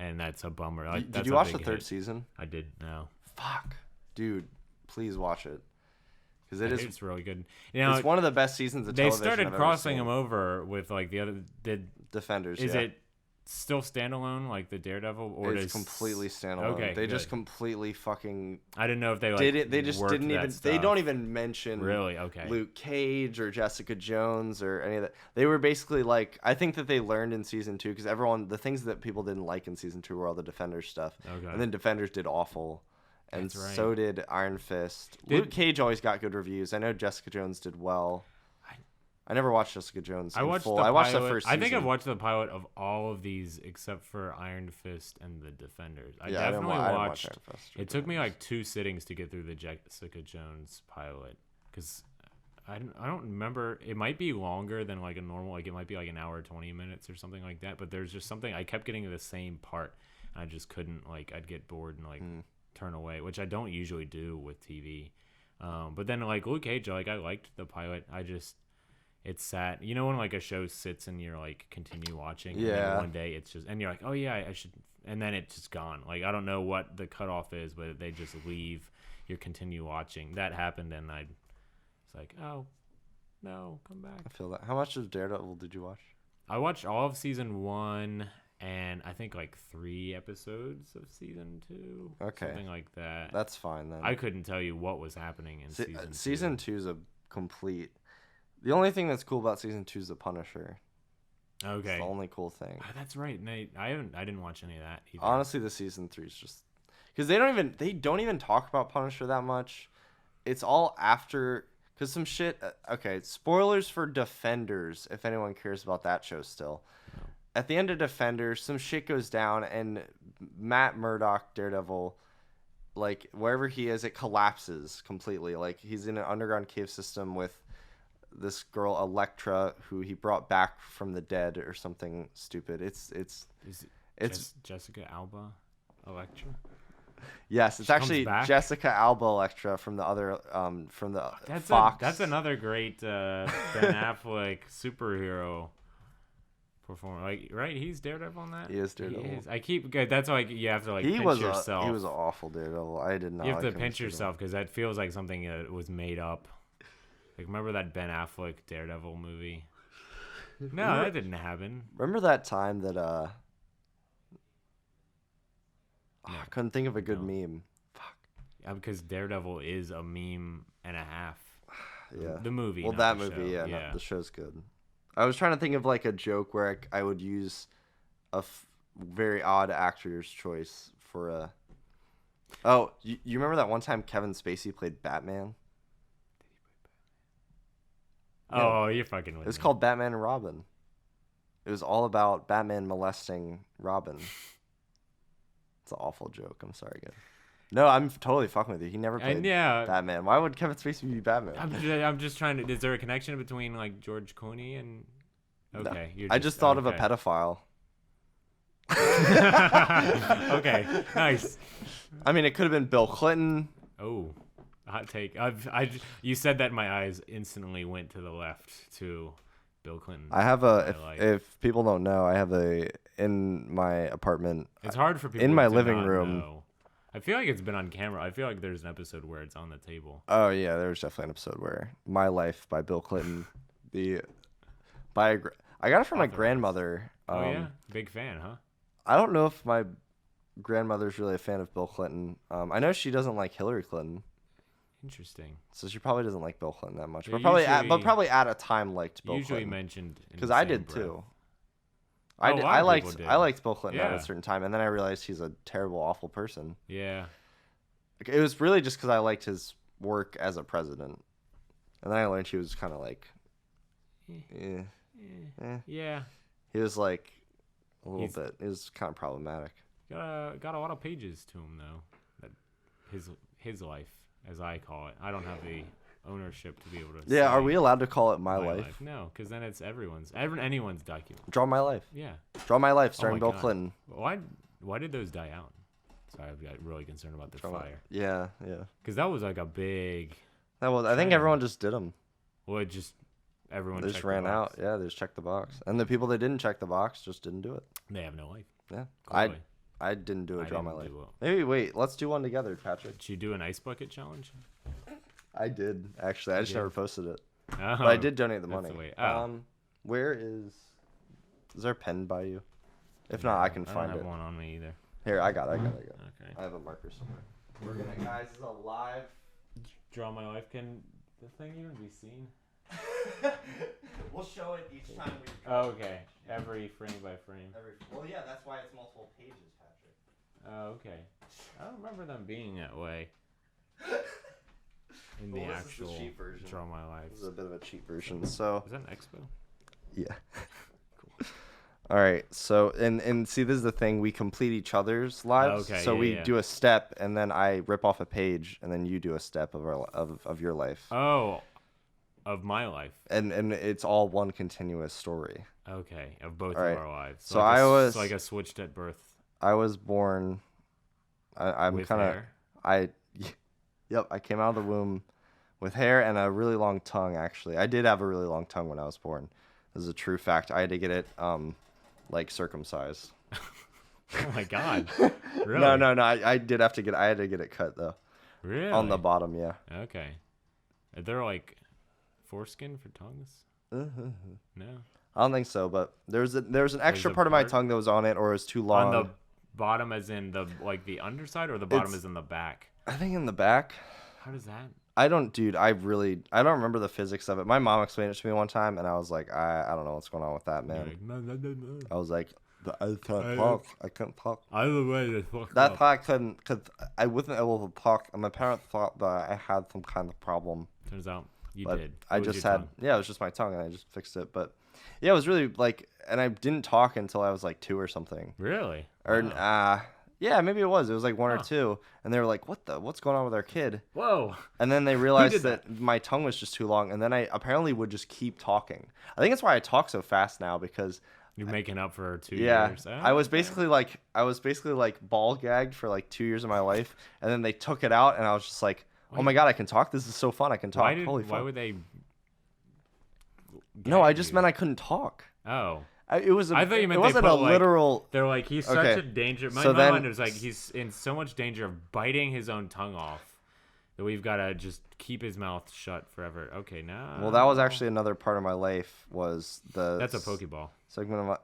[SPEAKER 1] And that's a bummer.
[SPEAKER 2] Did you watch the 3rd season?
[SPEAKER 1] I did. No.
[SPEAKER 2] Fuck, dude, please watch it, because
[SPEAKER 1] it's really good.
[SPEAKER 2] It's one of the best seasons of television.
[SPEAKER 1] They started crossing them over with the other
[SPEAKER 2] Defenders.
[SPEAKER 1] Is it still standalone, the Daredevil, or
[SPEAKER 2] it's completely standalone?
[SPEAKER 1] Okay,
[SPEAKER 2] they just completely fucking.
[SPEAKER 1] I didn't know if they
[SPEAKER 2] did it. They just didn't even.
[SPEAKER 1] Stuff.
[SPEAKER 2] They don't even mention Luke Cage or Jessica Jones or any of that. They were basically I think that they learned in season 2, because the things that people didn't like in season 2 were all the Defenders stuff.
[SPEAKER 1] Okay.
[SPEAKER 2] And then Defenders did awful, and
[SPEAKER 1] right.
[SPEAKER 2] so did Iron Fist. Luke Cage always got good reviews. I know Jessica Jones did well. I never watched Jessica Jones in full. I watched the first season.
[SPEAKER 1] I think I've watched the pilot of all of these except for Iron Fist and the Defenders. I definitely watched. Iron Fist it took me 2 sittings to get through the Jessica Jones pilot, because I don't remember. It might be longer than a normal. It might be an hour 20 minutes or something like that. But there's just something I kept getting to the same part. And I just couldn't I'd get bored and turn away, which I don't usually do with TV. But then Luke Cage, I liked the pilot. It's sad. You know when a show sits and you're continue watching, and then one day it's just, and you're oh yeah, I should, and then it's just gone. I don't know what the cutoff is, but they just leave. You continue watching. That happened, and it's oh no, come back.
[SPEAKER 2] I feel that. How much of Daredevil did you watch?
[SPEAKER 1] I watched all of season 1 and I think 3 episodes of season 2.
[SPEAKER 2] Okay,
[SPEAKER 1] something like that.
[SPEAKER 2] That's fine then.
[SPEAKER 1] I couldn't tell you what was happening in season 2.
[SPEAKER 2] Season 2 is a complete. The only thing that's cool about season 2 is the Punisher.
[SPEAKER 1] Okay.
[SPEAKER 2] It's the only cool thing.
[SPEAKER 1] Oh, that's right. And I didn't watch any of that either.
[SPEAKER 2] Honestly, the season 3 is just because they don't even talk about Punisher that much. It's all after, because some shit. Okay, spoilers for Defenders if anyone cares about that show still. No. At the end of Defenders, some shit goes down and Matt Murdock, Daredevil, wherever he is, it collapses completely. He's in an underground cave system with this girl Electra who he brought back from the dead or something stupid.
[SPEAKER 1] Is it
[SPEAKER 2] It's
[SPEAKER 1] Jessica Alba, Electra?
[SPEAKER 2] yes, it's
[SPEAKER 1] She comes
[SPEAKER 2] actually
[SPEAKER 1] back?
[SPEAKER 2] Jessica Alba Electra from the other from the Fox.
[SPEAKER 1] That's another great Ben Affleck superhero performer. Like, right? He's Daredevil on that.
[SPEAKER 2] He is Daredevil.
[SPEAKER 1] He is. I keep. That's why you have to like
[SPEAKER 2] He
[SPEAKER 1] pinch
[SPEAKER 2] was
[SPEAKER 1] yourself.
[SPEAKER 2] he was an awful Daredevil. I did not.
[SPEAKER 1] You have
[SPEAKER 2] like
[SPEAKER 1] to
[SPEAKER 2] him as
[SPEAKER 1] pinch
[SPEAKER 2] Daredevil.
[SPEAKER 1] yourself because that feels like something that was made up. Like, remember that Ben Affleck Daredevil movie? No, that didn't happen.
[SPEAKER 2] Remember that time that I couldn't think of a good
[SPEAKER 1] No.
[SPEAKER 2] meme. Fuck.
[SPEAKER 1] Yeah, because Daredevil is a meme and a half.
[SPEAKER 2] Yeah.
[SPEAKER 1] The movie.
[SPEAKER 2] Well,
[SPEAKER 1] not
[SPEAKER 2] that
[SPEAKER 1] the
[SPEAKER 2] movie,
[SPEAKER 1] show.
[SPEAKER 2] yeah, no, the show's good. I was trying to think of like a joke where I would use a very odd actor's choice for a. Oh, you remember that one time Kevin Spacey played Batman?
[SPEAKER 1] Oh, you're fucking with
[SPEAKER 2] It was
[SPEAKER 1] me.
[SPEAKER 2] called Batman and Robin. It was all about Batman molesting Robin. It's an awful joke. I'm sorry, guys. No, I'm totally fucking with you. He never played
[SPEAKER 1] And yeah,
[SPEAKER 2] Batman. Why would Kevin Spacey be Batman?
[SPEAKER 1] I'm just trying to. Is there a connection between like George Clooney and? Okay,
[SPEAKER 2] No. I just thought of a
[SPEAKER 1] okay.
[SPEAKER 2] pedophile.
[SPEAKER 1] Okay, nice.
[SPEAKER 2] I mean, it could have been Bill Clinton.
[SPEAKER 1] Oh, hot take. You said that, my eyes instantly went to the left to Bill Clinton.
[SPEAKER 2] I have
[SPEAKER 1] My life.
[SPEAKER 2] if people don't know, I have in my apartment.
[SPEAKER 1] It's hard for people
[SPEAKER 2] in my
[SPEAKER 1] to
[SPEAKER 2] living
[SPEAKER 1] not
[SPEAKER 2] room.
[SPEAKER 1] know. I feel like it's been on camera. I feel like there's an episode where it's on the table.
[SPEAKER 2] Oh yeah, there was definitely an episode where "My Life" by Bill Clinton. I got it from my
[SPEAKER 1] Authorized.
[SPEAKER 2] grandmother.
[SPEAKER 1] Oh yeah, big fan, huh?
[SPEAKER 2] I don't know if my grandmother's really a fan of Bill Clinton. I know she doesn't like Hillary Clinton,
[SPEAKER 1] Interesting.
[SPEAKER 2] so she probably doesn't like Bill Clinton that much.
[SPEAKER 1] They're
[SPEAKER 2] but probably at a time liked Bill
[SPEAKER 1] Usually
[SPEAKER 2] Clinton.
[SPEAKER 1] mentioned in
[SPEAKER 2] Because
[SPEAKER 1] the
[SPEAKER 2] I
[SPEAKER 1] same
[SPEAKER 2] did
[SPEAKER 1] breath.
[SPEAKER 2] too.
[SPEAKER 1] Oh, a lot of people did.
[SPEAKER 2] I liked Bill Clinton at
[SPEAKER 1] Yeah.
[SPEAKER 2] a certain time, and then I realized he's a terrible, awful person.
[SPEAKER 1] Yeah.
[SPEAKER 2] Like, it was really just because I liked his work as a president, and then I learned he was kind of like,
[SPEAKER 1] Yeah.
[SPEAKER 2] he was like a little
[SPEAKER 1] He's-
[SPEAKER 2] bit. It was kind of problematic.
[SPEAKER 1] Got a lot of pages to him though. That his life, as I call it. I don't have the ownership to be able to.
[SPEAKER 2] Yeah, are
[SPEAKER 1] say
[SPEAKER 2] we allowed to call it my
[SPEAKER 1] my
[SPEAKER 2] life?
[SPEAKER 1] No, because then it's anyone's document.
[SPEAKER 2] Draw My Life.
[SPEAKER 1] Yeah.
[SPEAKER 2] Draw My Life,
[SPEAKER 1] Oh
[SPEAKER 2] starring
[SPEAKER 1] my
[SPEAKER 2] Bill
[SPEAKER 1] God.
[SPEAKER 2] Clinton.
[SPEAKER 1] Why did those die out? Sorry, I got really concerned about the
[SPEAKER 2] Draw My-
[SPEAKER 1] fire.
[SPEAKER 2] Yeah.
[SPEAKER 1] Because that was like a big.
[SPEAKER 2] That was. I think
[SPEAKER 1] Trend.
[SPEAKER 2] everyone just did them.
[SPEAKER 1] Well, it just everyone
[SPEAKER 2] They just
[SPEAKER 1] checked the
[SPEAKER 2] ran out.
[SPEAKER 1] box.
[SPEAKER 2] Yeah, they just checked the box, and the people that didn't check the box just didn't do it.
[SPEAKER 1] They have no life.
[SPEAKER 2] Yeah,
[SPEAKER 1] Clearly.
[SPEAKER 2] I didn't do a
[SPEAKER 1] I
[SPEAKER 2] Draw My
[SPEAKER 1] didn't
[SPEAKER 2] Life.
[SPEAKER 1] do it.
[SPEAKER 2] Maybe wait, let's do one together, Patrick.
[SPEAKER 1] Did you do an ice bucket challenge?
[SPEAKER 2] I did actually. I just
[SPEAKER 1] did?
[SPEAKER 2] never posted it,
[SPEAKER 1] Oh,
[SPEAKER 2] but I did donate the
[SPEAKER 1] that's
[SPEAKER 2] money.
[SPEAKER 1] the way- oh.
[SPEAKER 2] Where is there a pen by you? If not, I can
[SPEAKER 1] don't
[SPEAKER 2] find
[SPEAKER 1] have
[SPEAKER 2] it.
[SPEAKER 1] one on me either.
[SPEAKER 2] Here, I got it.
[SPEAKER 1] Okay.
[SPEAKER 2] I have a marker somewhere. We're gonna, guys. This is a live.
[SPEAKER 1] Draw My Life. Can the thing even be seen?
[SPEAKER 2] We'll show it each time we.
[SPEAKER 1] Oh, okay. Every frame by frame.
[SPEAKER 2] Well, yeah, that's why it's multiple pages, Patrick.
[SPEAKER 1] Oh, okay. I don't remember them being that way. In the
[SPEAKER 2] Well, this is the
[SPEAKER 1] actual
[SPEAKER 2] cheap version.
[SPEAKER 1] Draw My Life.
[SPEAKER 2] This is a bit of a cheap version. So
[SPEAKER 1] Is that an expo?
[SPEAKER 2] yeah. All right. So and see, this is the thing. We complete each other's lives.
[SPEAKER 1] Okay,
[SPEAKER 2] So
[SPEAKER 1] yeah,
[SPEAKER 2] we
[SPEAKER 1] yeah.
[SPEAKER 2] do a step, and then I rip off a page, and then you do a step of of your life,
[SPEAKER 1] Oh, of my life.
[SPEAKER 2] and it's all one continuous story.
[SPEAKER 1] Okay, of both
[SPEAKER 2] All right.
[SPEAKER 1] of our lives.
[SPEAKER 2] So
[SPEAKER 1] like
[SPEAKER 2] I
[SPEAKER 1] a,
[SPEAKER 2] was-
[SPEAKER 1] like a switched at birth.
[SPEAKER 2] I was born. I'm
[SPEAKER 1] With
[SPEAKER 2] kind of.
[SPEAKER 1] hair?
[SPEAKER 2] Yep. I came out of the womb with hair and a really long tongue. Actually, I did have a really long tongue when I was born. This is a true fact. I had to get it like circumcised.
[SPEAKER 1] Oh my god. Really?
[SPEAKER 2] No. I did have to get. I had to get it cut though.
[SPEAKER 1] Really?
[SPEAKER 2] On the bottom, yeah.
[SPEAKER 1] Okay. Are there like foreskin for tongues? No.
[SPEAKER 2] I don't think so, but there's an extra
[SPEAKER 1] a
[SPEAKER 2] part of my
[SPEAKER 1] part?
[SPEAKER 2] tongue that was on it, or it was too long.
[SPEAKER 1] On the bottom, as in the the underside, or the bottom
[SPEAKER 2] It's-
[SPEAKER 1] is in the back?
[SPEAKER 2] I think in the back.
[SPEAKER 1] How does that?
[SPEAKER 2] I don't remember the physics of it. My mom explained it to me one time, and I was like, I don't know what's going on with that, man. I was like, I can't talk. I couldn't talk.
[SPEAKER 1] Either way, they fucked
[SPEAKER 2] That
[SPEAKER 1] up.
[SPEAKER 2] part I couldn't, because I wasn't able to talk, and my parents thought that I had some kind of problem.
[SPEAKER 1] Turns out you
[SPEAKER 2] But
[SPEAKER 1] did.
[SPEAKER 2] I
[SPEAKER 1] It was
[SPEAKER 2] just
[SPEAKER 1] your
[SPEAKER 2] had,
[SPEAKER 1] tongue.
[SPEAKER 2] yeah, it was just my tongue, and I just fixed it. But yeah, it was really like, and I didn't talk until I was like 2 or something.
[SPEAKER 1] Really?
[SPEAKER 2] Or
[SPEAKER 1] Wow.
[SPEAKER 2] Yeah, maybe it was. It was like one or
[SPEAKER 1] Huh.
[SPEAKER 2] two, and they were like, what's going on with our kid?
[SPEAKER 1] Whoa.
[SPEAKER 2] And then they realized
[SPEAKER 1] did
[SPEAKER 2] that my tongue was just too long, and then I apparently would just keep talking. I think that's why I talk so fast now because
[SPEAKER 1] You're making up for 2
[SPEAKER 2] yeah,
[SPEAKER 1] years.
[SPEAKER 2] I was basically like ball gagged for like 2 years of my life, and then they took it out, and I was just like, oh my god, I can talk. This is so fun. I can talk. Holy
[SPEAKER 1] Why
[SPEAKER 2] fuck.
[SPEAKER 1] would they?
[SPEAKER 2] No, I
[SPEAKER 1] gag
[SPEAKER 2] just
[SPEAKER 1] you?
[SPEAKER 2] meant I couldn't talk.
[SPEAKER 1] Oh.
[SPEAKER 2] It was.
[SPEAKER 1] I thought you meant
[SPEAKER 2] it
[SPEAKER 1] they
[SPEAKER 2] wasn't
[SPEAKER 1] put,
[SPEAKER 2] a
[SPEAKER 1] like-
[SPEAKER 2] literal.
[SPEAKER 1] They're like, he's such
[SPEAKER 2] Okay.
[SPEAKER 1] a danger.
[SPEAKER 2] So
[SPEAKER 1] My
[SPEAKER 2] then-
[SPEAKER 1] mind was like, he's in so much danger of biting his own tongue off that we've got to just keep his mouth shut forever. Okay, now.
[SPEAKER 2] Well, that was actually another part of my life. Was the
[SPEAKER 1] That's a Pokeball.
[SPEAKER 2] segment of my.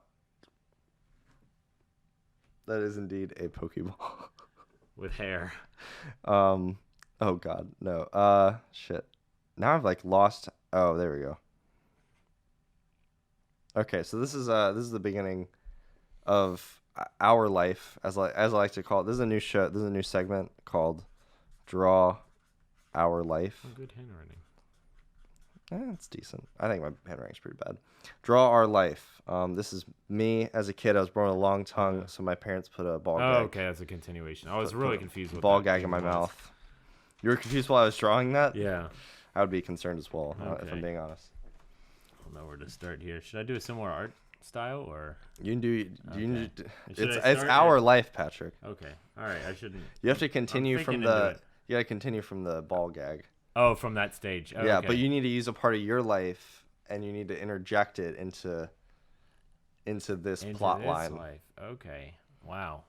[SPEAKER 2] That is indeed a Pokeball.
[SPEAKER 1] With hair.
[SPEAKER 2] Oh god, no. Shit. Now I've like lost. Oh, there we go. Okay, so this is the beginning of our life, as I like to call it. This is a new show. This is a new segment called "Draw Our Life."
[SPEAKER 1] Oh, good handwriting.
[SPEAKER 2] It's decent. I think my handwriting's pretty bad. Draw Our Life. This is me as a kid. I was born with a long tongue, so my parents put a ball
[SPEAKER 1] Oh,
[SPEAKER 2] gag.
[SPEAKER 1] okay, that's a continuation. I was really confused with
[SPEAKER 2] Ball
[SPEAKER 1] that
[SPEAKER 2] gag in my
[SPEAKER 1] thing was.
[SPEAKER 2] mouth. You were confused while I was drawing that?
[SPEAKER 1] Yeah.
[SPEAKER 2] I would be concerned as well, if
[SPEAKER 1] Okay.
[SPEAKER 2] I'm being honest.
[SPEAKER 1] I don't know where to start here. Should I do a similar art style or?
[SPEAKER 2] You can do. You
[SPEAKER 1] Okay.
[SPEAKER 2] can,
[SPEAKER 1] Should
[SPEAKER 2] it's
[SPEAKER 1] I
[SPEAKER 2] it's
[SPEAKER 1] start
[SPEAKER 2] our
[SPEAKER 1] or-
[SPEAKER 2] life, Patrick.
[SPEAKER 1] Okay. All right. I shouldn't.
[SPEAKER 2] You have to continue
[SPEAKER 1] thinking
[SPEAKER 2] from
[SPEAKER 1] into
[SPEAKER 2] the.
[SPEAKER 1] it.
[SPEAKER 2] You gotta continue from the ball gag.
[SPEAKER 1] Oh, from that stage. Oh,
[SPEAKER 2] Yeah,
[SPEAKER 1] okay.
[SPEAKER 2] but you need to use a part of your life, and you need to interject it into this
[SPEAKER 1] Into
[SPEAKER 2] plot
[SPEAKER 1] this
[SPEAKER 2] line.
[SPEAKER 1] life. Okay. Wow.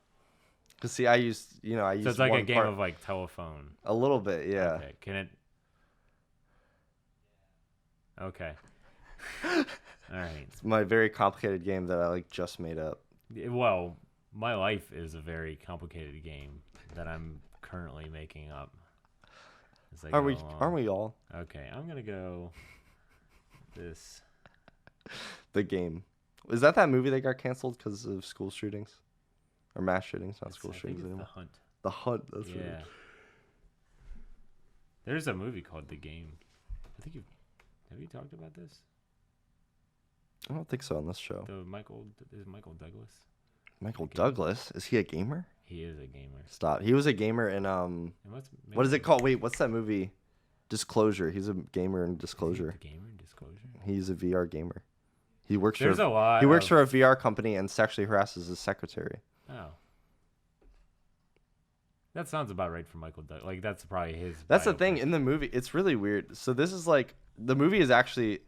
[SPEAKER 2] Cause see, I used
[SPEAKER 1] So it's like a
[SPEAKER 2] one
[SPEAKER 1] game
[SPEAKER 2] part,
[SPEAKER 1] of like telephone.
[SPEAKER 2] a little bit, yeah.
[SPEAKER 1] Okay. Can it? Okay. All right.
[SPEAKER 2] It's my very complicated game that I like just made up.
[SPEAKER 1] Well, my life is a very complicated game that I'm currently making up. as I
[SPEAKER 2] Aren't
[SPEAKER 1] go
[SPEAKER 2] we?
[SPEAKER 1] along.
[SPEAKER 2] Aren't we all?
[SPEAKER 1] Okay, I'm gonna go this.
[SPEAKER 2] The game. Is that movie that got canceled because of school shootings, or mass shootings? Not school
[SPEAKER 1] I think
[SPEAKER 2] shootings
[SPEAKER 1] it's
[SPEAKER 2] anymore.
[SPEAKER 1] The Hunt.
[SPEAKER 2] The Hunt. That's
[SPEAKER 1] Yeah.
[SPEAKER 2] right.
[SPEAKER 1] There's a movie called The Game. I think have you talked about this?
[SPEAKER 2] I don't think so on this show.
[SPEAKER 1] The Michael Douglas.
[SPEAKER 2] Michael Douglas, is he a gamer?
[SPEAKER 1] He is a gamer.
[SPEAKER 2] Stop. He was a gamer in
[SPEAKER 1] And
[SPEAKER 2] what is it called? Wait, what's that movie? Disclosure. He's a gamer in
[SPEAKER 1] Is he
[SPEAKER 2] Disclosure.
[SPEAKER 1] the gamer in Disclosure.
[SPEAKER 2] He's a VR gamer. He works
[SPEAKER 1] There's
[SPEAKER 2] for
[SPEAKER 1] a lot.
[SPEAKER 2] he works
[SPEAKER 1] of-
[SPEAKER 2] for a VR company and sexually harasses his secretary.
[SPEAKER 1] Oh. That sounds about right for Michael Douglas. Like that's probably his.
[SPEAKER 2] That's the
[SPEAKER 1] biopic.
[SPEAKER 2] thing in the movie. It's really weird. So this is like the movie is actually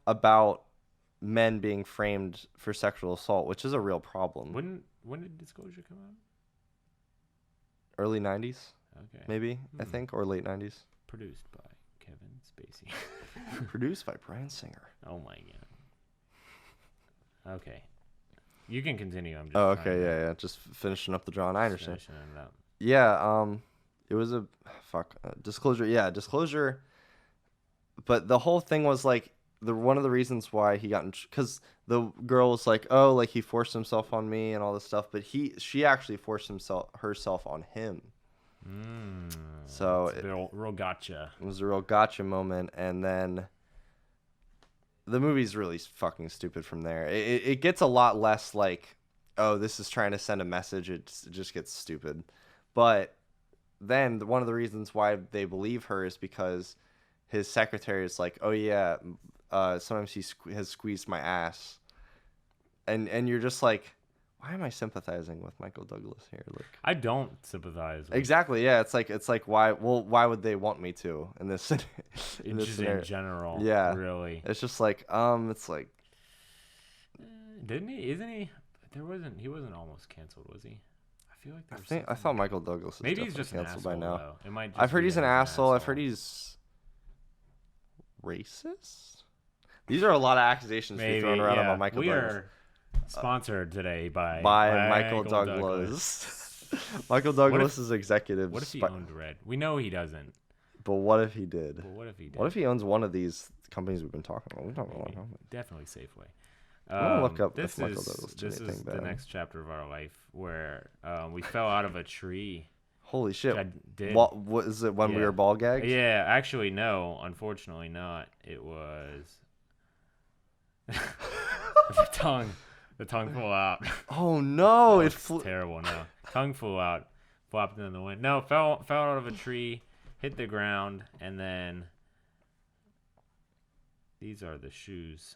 [SPEAKER 2] about men being framed for sexual assault, which is a real problem.
[SPEAKER 1] When did Disclosure come out?
[SPEAKER 2] Early 90s,
[SPEAKER 1] Okay.
[SPEAKER 2] maybe, I think, or late 90s.
[SPEAKER 1] Produced by Kevin Spacey.
[SPEAKER 2] Produced by Bryan Singer.
[SPEAKER 1] Oh my god. Okay. You can continue. I'm just.
[SPEAKER 2] Oh,
[SPEAKER 1] trying
[SPEAKER 2] okay,
[SPEAKER 1] to
[SPEAKER 2] yeah. Just finishing up the drawing. I understand.
[SPEAKER 1] finishing it up.
[SPEAKER 2] Yeah, it was a Disclosure. Yeah, Disclosure. But the whole thing was like one of the reasons why he got because the girl was like, oh, like he forced himself on me and all this stuff, but she actually forced herself on him. So
[SPEAKER 1] It's a real gotcha.
[SPEAKER 2] It was a real gotcha moment, and then the movie's really fucking stupid from there. It gets a lot less like, oh, this is trying to send a message. It just gets stupid. But then one of the reasons why they believe her is because his secretary is like, oh yeah, sometimes he has squeezed my ass, and you're just like, why am I sympathizing with Michael Douglas here? Like,
[SPEAKER 1] I don't sympathize. With
[SPEAKER 2] exactly, yeah. It's like why? Well, why would they want me to in this in this
[SPEAKER 1] just
[SPEAKER 2] scenario?
[SPEAKER 1] in general.
[SPEAKER 2] Yeah.
[SPEAKER 1] Really.
[SPEAKER 2] It's just like it's like
[SPEAKER 1] Didn't he? Isn't he? He wasn't almost canceled, was he? I feel like there was
[SPEAKER 2] I thought Michael Douglas is
[SPEAKER 1] maybe he's
[SPEAKER 2] definitely
[SPEAKER 1] just an
[SPEAKER 2] canceled
[SPEAKER 1] asshole.
[SPEAKER 2] by now.
[SPEAKER 1] Though. It might.
[SPEAKER 2] I've
[SPEAKER 1] just
[SPEAKER 2] heard
[SPEAKER 1] be
[SPEAKER 2] he's an
[SPEAKER 1] that
[SPEAKER 2] asshole. I've heard he's racist. These are a lot of accusations being thrown around about Michael Douglas.
[SPEAKER 1] are sponsored today by
[SPEAKER 2] Michael Douglas. Michael Douglas is executive.
[SPEAKER 1] What if he owned Red? We know he doesn't.
[SPEAKER 2] But what if he did?
[SPEAKER 1] But what if he did?
[SPEAKER 2] What if he owns one of these companies we've been talking about? We're talking about
[SPEAKER 1] Maybe.
[SPEAKER 2] one company.
[SPEAKER 1] Definitely Safeway.
[SPEAKER 2] I'm gonna look up
[SPEAKER 1] this
[SPEAKER 2] if Michael
[SPEAKER 1] is,
[SPEAKER 2] Douglas did
[SPEAKER 1] This
[SPEAKER 2] anything
[SPEAKER 1] is the
[SPEAKER 2] bad.
[SPEAKER 1] next chapter of our life where we fell out of a tree.
[SPEAKER 2] Holy shit!
[SPEAKER 1] I did.
[SPEAKER 2] What is it when we
[SPEAKER 1] Yeah.
[SPEAKER 2] were ball gagged?
[SPEAKER 1] Yeah, actually, no. Unfortunately, not. It was the tongue. The tongue flew out.
[SPEAKER 2] Oh no! It
[SPEAKER 1] It's
[SPEAKER 2] flew.
[SPEAKER 1] terrible. No, tongue flew out, flopped in the wind. No, fell out of a tree, hit the ground, and then these are the shoes.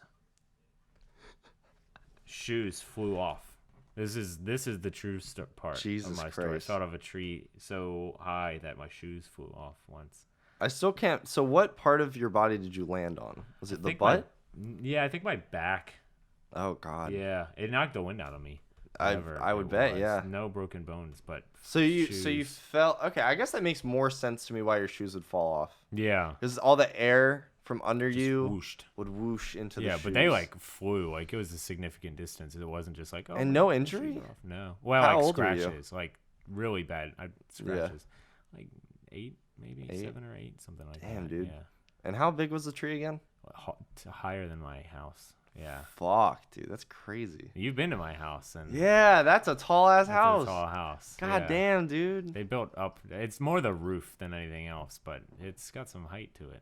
[SPEAKER 1] Shoes flew off. This is the true part
[SPEAKER 2] Jesus
[SPEAKER 1] of my story. I
[SPEAKER 2] Christ.
[SPEAKER 1] fell out of a tree so high that my shoes flew off once.
[SPEAKER 2] I still can't. So, what part of your body did you land on? Was it the
[SPEAKER 1] think my-
[SPEAKER 2] butt?
[SPEAKER 1] Yeah, I think my back.
[SPEAKER 2] Oh God.
[SPEAKER 1] Yeah, it knocked the wind out of me.
[SPEAKER 2] I
[SPEAKER 1] Whatever
[SPEAKER 2] would
[SPEAKER 1] it
[SPEAKER 2] bet.
[SPEAKER 1] was.
[SPEAKER 2] Yeah.
[SPEAKER 1] No broken bones, but
[SPEAKER 2] So you
[SPEAKER 1] shoes.
[SPEAKER 2] fell. Okay, I guess that makes more sense to me why your shoes would fall off.
[SPEAKER 1] Yeah,
[SPEAKER 2] Because all the air from under
[SPEAKER 1] just
[SPEAKER 2] you
[SPEAKER 1] whooshed.
[SPEAKER 2] would whoosh into the
[SPEAKER 1] Yeah,
[SPEAKER 2] shoes.
[SPEAKER 1] but they like flew. Like it was a significant distance. It wasn't just like
[SPEAKER 2] And
[SPEAKER 1] my
[SPEAKER 2] no
[SPEAKER 1] shoes
[SPEAKER 2] injury?
[SPEAKER 1] are off. No. Well,
[SPEAKER 2] How
[SPEAKER 1] like
[SPEAKER 2] old were you?
[SPEAKER 1] scratches, like really bad scratches. Like 8, maybe
[SPEAKER 2] 8?
[SPEAKER 1] 7 or 8, something like that.
[SPEAKER 2] Damn, dude.
[SPEAKER 1] Yeah,
[SPEAKER 2] And how big was the tree again?
[SPEAKER 1] higher than my house. Yeah,
[SPEAKER 2] Fuck, dude, that's crazy.
[SPEAKER 1] you've been to my house, and
[SPEAKER 2] Yeah, that's a tall ass
[SPEAKER 1] it's
[SPEAKER 2] house.
[SPEAKER 1] a tall house.
[SPEAKER 2] God
[SPEAKER 1] yeah.
[SPEAKER 2] damn, dude.
[SPEAKER 1] They built up. It's more the roof than anything else, but it's got some height to it.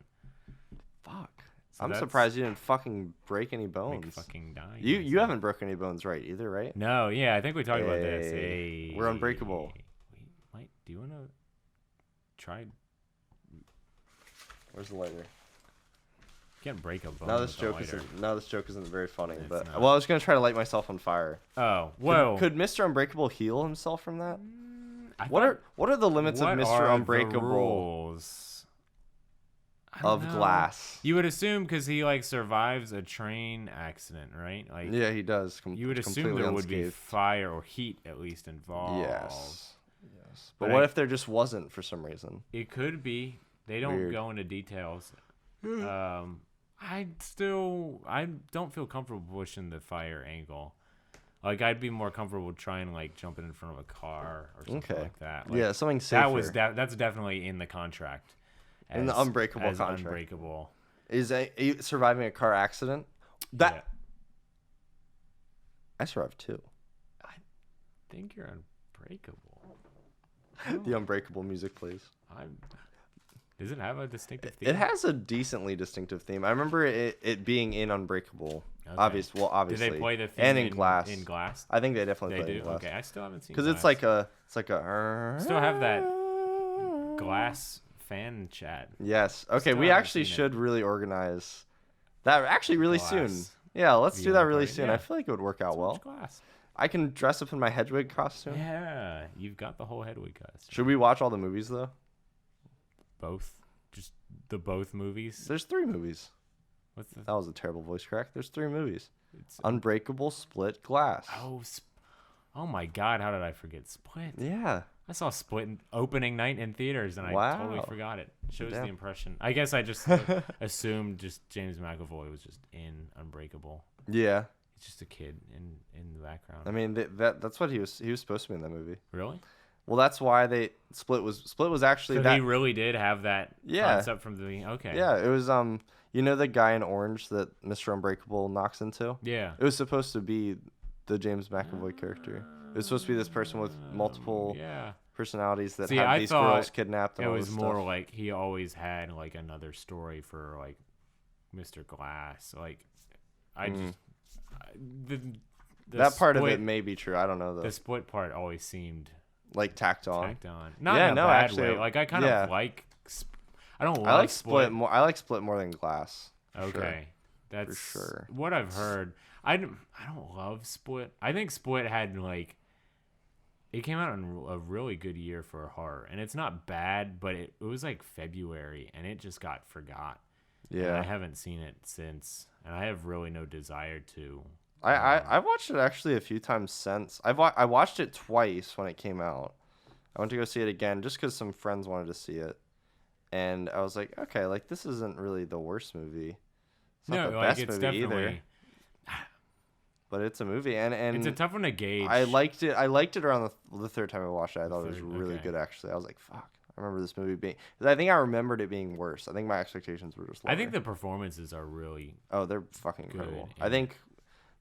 [SPEAKER 2] Fuck.
[SPEAKER 1] So
[SPEAKER 2] I'm
[SPEAKER 1] that's
[SPEAKER 2] surprised you didn't fucking break any
[SPEAKER 1] Like
[SPEAKER 2] bones.
[SPEAKER 1] fucking dying.
[SPEAKER 2] You haven't broken any bones, right? Either, right?
[SPEAKER 1] No, yeah, I think we talked about this.
[SPEAKER 2] Hey,
[SPEAKER 1] Hey,
[SPEAKER 2] we're unbreakable.
[SPEAKER 1] We might. Do you want to try?
[SPEAKER 2] Where's the lighter?
[SPEAKER 1] Can't break a bone.
[SPEAKER 2] Now this
[SPEAKER 1] with a
[SPEAKER 2] joke
[SPEAKER 1] lighter.
[SPEAKER 2] isn't very funny.
[SPEAKER 1] It's
[SPEAKER 2] But
[SPEAKER 1] not.
[SPEAKER 2] well, I was gonna try to light myself on fire.
[SPEAKER 1] Oh, whoa.
[SPEAKER 2] Could Mr. Unbreakable heal himself from that?
[SPEAKER 1] I
[SPEAKER 2] What
[SPEAKER 1] thought-
[SPEAKER 2] are the limits of
[SPEAKER 1] what
[SPEAKER 2] Mr.
[SPEAKER 1] are the
[SPEAKER 2] Unbreakable
[SPEAKER 1] rules? I don't
[SPEAKER 2] of
[SPEAKER 1] know.
[SPEAKER 2] glass?
[SPEAKER 1] You would assume because he like survives a train accident, right? Like
[SPEAKER 2] Yeah, he does.
[SPEAKER 1] you would assume
[SPEAKER 2] completely
[SPEAKER 1] there would be
[SPEAKER 2] unscathed.
[SPEAKER 1] fire or heat at least involved.
[SPEAKER 2] Yes. But
[SPEAKER 1] But
[SPEAKER 2] what
[SPEAKER 1] I-
[SPEAKER 2] if there just wasn't for some reason?
[SPEAKER 1] It could be. They don't
[SPEAKER 2] Weird.
[SPEAKER 1] go into details. I don't feel comfortable pushing the fire angle. Like I'd be more comfortable trying like jumping in front of a car or something
[SPEAKER 2] Okay.
[SPEAKER 1] like that. Like,
[SPEAKER 2] Yeah, something safer.
[SPEAKER 1] that's definitely in the contract.
[SPEAKER 2] In the Unbreakable
[SPEAKER 1] as
[SPEAKER 2] contract.
[SPEAKER 1] Unbreakable.
[SPEAKER 2] Is surviving a car accident? That
[SPEAKER 1] Yeah.
[SPEAKER 2] I survived too.
[SPEAKER 1] I think you're unbreakable.
[SPEAKER 2] The Unbreakable music plays.
[SPEAKER 1] Does it have a distinctive theme?
[SPEAKER 2] It has a decently distinctive theme. I remember it being in Unbreakable.
[SPEAKER 1] Okay.
[SPEAKER 2] Obviously.
[SPEAKER 1] Did they play the theme
[SPEAKER 2] and in Glass?
[SPEAKER 1] In Glass?
[SPEAKER 2] I think they definitely
[SPEAKER 1] They
[SPEAKER 2] play
[SPEAKER 1] do.
[SPEAKER 2] in Glass.
[SPEAKER 1] Okay, I still haven't seen.
[SPEAKER 2] Because it's
[SPEAKER 1] Glass.
[SPEAKER 2] like a.
[SPEAKER 1] Still have that Glass fan chat.
[SPEAKER 2] Yes. Okay,
[SPEAKER 1] Still
[SPEAKER 2] we
[SPEAKER 1] haven't
[SPEAKER 2] actually
[SPEAKER 1] seen it.
[SPEAKER 2] should really organize that actually really soon.
[SPEAKER 1] Glass.
[SPEAKER 2] Yeah, let's do
[SPEAKER 1] Viewing
[SPEAKER 2] that really
[SPEAKER 1] party.
[SPEAKER 2] soon.
[SPEAKER 1] Yeah.
[SPEAKER 2] I feel like it would work out
[SPEAKER 1] Let's
[SPEAKER 2] well.
[SPEAKER 1] watch Glass.
[SPEAKER 2] I can dress up in my Hedwig costume.
[SPEAKER 1] Yeah, you've got the whole Hedwig costume.
[SPEAKER 2] Should we watch all the movies though?
[SPEAKER 1] Both, just the both movies.
[SPEAKER 2] There's 3 movies.
[SPEAKER 1] What's the?
[SPEAKER 2] That was a terrible voice crack. There's 3 movies.
[SPEAKER 1] It's,
[SPEAKER 2] Unbreakable, Split, Glass.
[SPEAKER 1] oh my God! How did I forget Split?
[SPEAKER 2] Yeah.
[SPEAKER 1] I saw Split opening night in theaters, and I totally
[SPEAKER 2] Wow.
[SPEAKER 1] forgot it. Shows
[SPEAKER 2] Damn.
[SPEAKER 1] the impression. I guess I just assumed just James McAvoy was just in Unbreakable.
[SPEAKER 2] Yeah.
[SPEAKER 1] He's just a kid in the background.
[SPEAKER 2] I mean that's what he was supposed to be in that movie.
[SPEAKER 1] Really?
[SPEAKER 2] Well, that's why Split was actually
[SPEAKER 1] So
[SPEAKER 2] that.
[SPEAKER 1] he really did have that
[SPEAKER 2] Yeah.
[SPEAKER 1] concept from the beginning. Okay.
[SPEAKER 2] Yeah, it was you know the guy in orange that Mr. Unbreakable knocks into?
[SPEAKER 1] Yeah.
[SPEAKER 2] It was supposed to be the James McAvoy character. It was supposed to be this person with multiple
[SPEAKER 1] Yeah.
[SPEAKER 2] personalities that
[SPEAKER 1] See,
[SPEAKER 2] have
[SPEAKER 1] I
[SPEAKER 2] these
[SPEAKER 1] thought
[SPEAKER 2] girls kidnapped and
[SPEAKER 1] It
[SPEAKER 2] all
[SPEAKER 1] was
[SPEAKER 2] this
[SPEAKER 1] more
[SPEAKER 2] stuff.
[SPEAKER 1] like he always had like another story for like Mr. Glass. Like I just the
[SPEAKER 2] that part of
[SPEAKER 1] split-
[SPEAKER 2] it may be true. I don't know though.
[SPEAKER 1] The Split part always seemed
[SPEAKER 2] Like tacked on.
[SPEAKER 1] tacked on. Not
[SPEAKER 2] Yeah,
[SPEAKER 1] in a
[SPEAKER 2] no,
[SPEAKER 1] bad
[SPEAKER 2] actually,
[SPEAKER 1] way. Like I kind
[SPEAKER 2] yeah.
[SPEAKER 1] of like. I don't like,
[SPEAKER 2] I like Split more. I like Split more than Glass. for
[SPEAKER 1] Okay,
[SPEAKER 2] sure.
[SPEAKER 1] that's
[SPEAKER 2] sure.
[SPEAKER 1] what I've heard. I don't love Split. I think Split had like. It came out in a really good year for horror, and it's not bad, but it was like February, and it just got forgot. And I
[SPEAKER 2] Yeah.
[SPEAKER 1] haven't seen it since, and I have really no desire to.
[SPEAKER 2] I've watched it actually a few times since. I watched it twice when it came out. I went to go see it again just because some friends wanted to see it, and I was like, okay, like this isn't really the worst movie. It's not the best movie either, but it's a movie, and
[SPEAKER 1] It's a tough one to gauge.
[SPEAKER 2] I liked it. I liked it around the 3rd time I watched it. I thought it was
[SPEAKER 1] third,
[SPEAKER 2] really
[SPEAKER 1] okay.
[SPEAKER 2] good actually. I was like, fuck. I remember this movie being. 'Cause I think I remembered it being worse. I think my expectations were just lower.
[SPEAKER 1] I think the performances are really
[SPEAKER 2] they're fucking incredible.
[SPEAKER 1] Good,
[SPEAKER 2] I think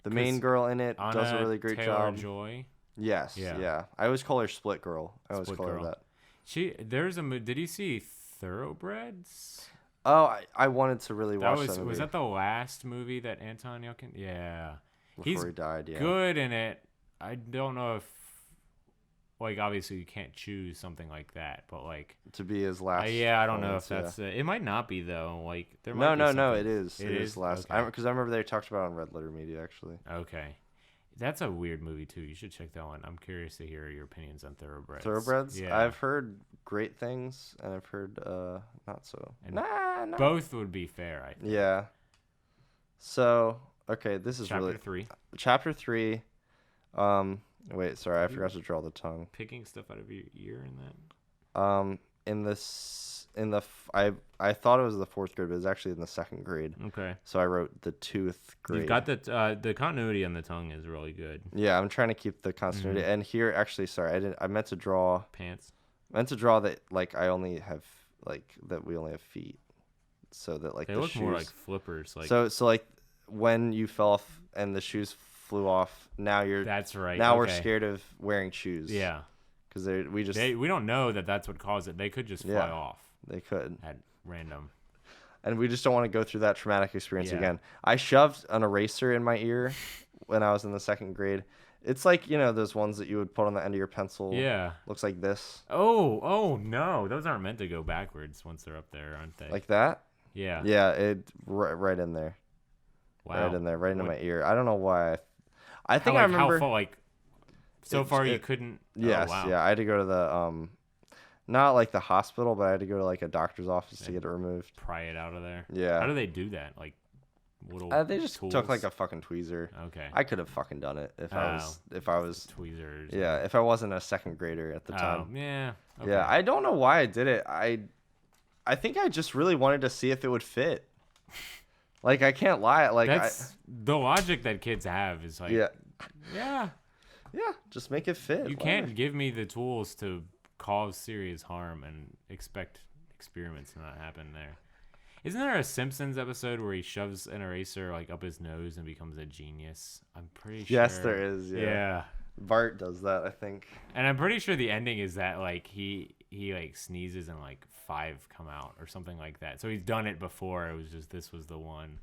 [SPEAKER 2] the main
[SPEAKER 1] 'cause
[SPEAKER 2] girl in it does a
[SPEAKER 1] Anna
[SPEAKER 2] really great job.
[SPEAKER 1] Taylor-Joy.
[SPEAKER 2] Yes.
[SPEAKER 1] Yeah.
[SPEAKER 2] Yeah. I always call her Split Girl. I always
[SPEAKER 1] Split
[SPEAKER 2] call her
[SPEAKER 1] Girl.
[SPEAKER 2] that.
[SPEAKER 1] There's a did you see Thoroughbreds?
[SPEAKER 2] Oh, I wanted to really watch that movie.
[SPEAKER 1] Was that the last movie that Anton Yelkin? Yeah. He's
[SPEAKER 2] he died. Yeah.
[SPEAKER 1] good in it. I don't know if, like, obviously you can't choose something like that, but like,
[SPEAKER 2] To be his last.
[SPEAKER 1] yeah, I don't know if
[SPEAKER 2] performance,
[SPEAKER 1] that's. It might not be though. Like, there
[SPEAKER 2] No,
[SPEAKER 1] might be
[SPEAKER 2] no,
[SPEAKER 1] something.
[SPEAKER 2] no. It is.
[SPEAKER 1] It
[SPEAKER 2] It
[SPEAKER 1] is
[SPEAKER 2] is last.
[SPEAKER 1] Okay.
[SPEAKER 2] Because I remember they talked about it on Red Letter Media actually.
[SPEAKER 1] Okay. That's a weird movie too. You should check that one. I'm curious to hear your opinions on Thoroughbreds.
[SPEAKER 2] Thoroughbreds.
[SPEAKER 1] Yeah.
[SPEAKER 2] I've heard great things, and I've heard not so.
[SPEAKER 1] And
[SPEAKER 2] nah.
[SPEAKER 1] Both would be fair, I think.
[SPEAKER 2] Yeah. So okay, this is
[SPEAKER 1] Chapter
[SPEAKER 2] really
[SPEAKER 1] 3.
[SPEAKER 2] chapter 3. Wait, sorry, I forgot to draw the tongue.
[SPEAKER 1] Picking stuff out of your ear in that.
[SPEAKER 2] I thought it was the 4th grade, but it was actually in the 2nd grade.
[SPEAKER 1] Okay.
[SPEAKER 2] So I wrote the 2th grade.
[SPEAKER 1] You've got the continuity on the tongue is really good.
[SPEAKER 2] Yeah, I'm trying to keep the continuity.
[SPEAKER 1] Mm-hmm.
[SPEAKER 2] And here, actually, sorry, I meant to draw
[SPEAKER 1] Pants.
[SPEAKER 2] that like I only have like that we only have feet, so that like
[SPEAKER 1] They
[SPEAKER 2] the
[SPEAKER 1] look
[SPEAKER 2] shoes.
[SPEAKER 1] more like flippers. Like
[SPEAKER 2] so like when you fell off and the shoes flew off, now you're
[SPEAKER 1] that's right.
[SPEAKER 2] now we're
[SPEAKER 1] okay.
[SPEAKER 2] scared of wearing shoes.
[SPEAKER 1] Yeah.
[SPEAKER 2] Because
[SPEAKER 1] We don't know that that's what caused it. They could just fly
[SPEAKER 2] Yeah.
[SPEAKER 1] off
[SPEAKER 2] they could.
[SPEAKER 1] at random.
[SPEAKER 2] And we just don't want to go through that traumatic experience
[SPEAKER 1] Yeah.
[SPEAKER 2] again. I shoved an eraser in my ear when I was in the 2nd grade. It's like, you know, those ones that you would put on the end of your pencil.
[SPEAKER 1] Yeah.
[SPEAKER 2] Looks like this.
[SPEAKER 1] Oh no, those aren't meant to go backwards once they're up there, aren't they?
[SPEAKER 2] Like that?
[SPEAKER 1] yeah.
[SPEAKER 2] Yeah, right in there.
[SPEAKER 1] Wow.
[SPEAKER 2] Right in there, right into
[SPEAKER 1] What-
[SPEAKER 2] my ear. I don't know why. I think
[SPEAKER 1] how,
[SPEAKER 2] I
[SPEAKER 1] like,
[SPEAKER 2] remember.
[SPEAKER 1] how far, like so
[SPEAKER 2] It-
[SPEAKER 1] far you
[SPEAKER 2] it-
[SPEAKER 1] couldn't.
[SPEAKER 2] Yes,
[SPEAKER 1] Oh, wow.
[SPEAKER 2] yeah. I had to go to the not like the hospital, but I had to go to like a doctor's office to
[SPEAKER 1] Yeah.
[SPEAKER 2] get it removed.
[SPEAKER 1] Pry it out of there.
[SPEAKER 2] Yeah.
[SPEAKER 1] How do they do that? Like little.
[SPEAKER 2] They just
[SPEAKER 1] tools?
[SPEAKER 2] took like a fucking tweezer.
[SPEAKER 1] Okay.
[SPEAKER 2] I could have fucking done it if I was
[SPEAKER 1] tweezers.
[SPEAKER 2] yeah, if I wasn't a 2nd grader at the
[SPEAKER 1] Oh,
[SPEAKER 2] time.
[SPEAKER 1] yeah. Okay.
[SPEAKER 2] Yeah, I don't know why I did it. I think I just really wanted to see if it would fit. Like I can't lie. Like
[SPEAKER 1] That's the logic that kids have is like.
[SPEAKER 2] yeah,
[SPEAKER 1] Yeah.
[SPEAKER 2] yeah, just make it fit.
[SPEAKER 1] You
[SPEAKER 2] Why?
[SPEAKER 1] can't give me the tools to cause serious harm and expect experiments to not happen there. Isn't there a Simpsons episode where he shoves an eraser like up his nose and becomes a genius? I'm pretty sure.
[SPEAKER 2] Yes, there is. Yeah.
[SPEAKER 1] Yeah.
[SPEAKER 2] Bart does that, I think.
[SPEAKER 1] And I'm pretty sure the ending is that like he like sneezes and like 5 come out or something like that. So he's done it before. It was just this was the one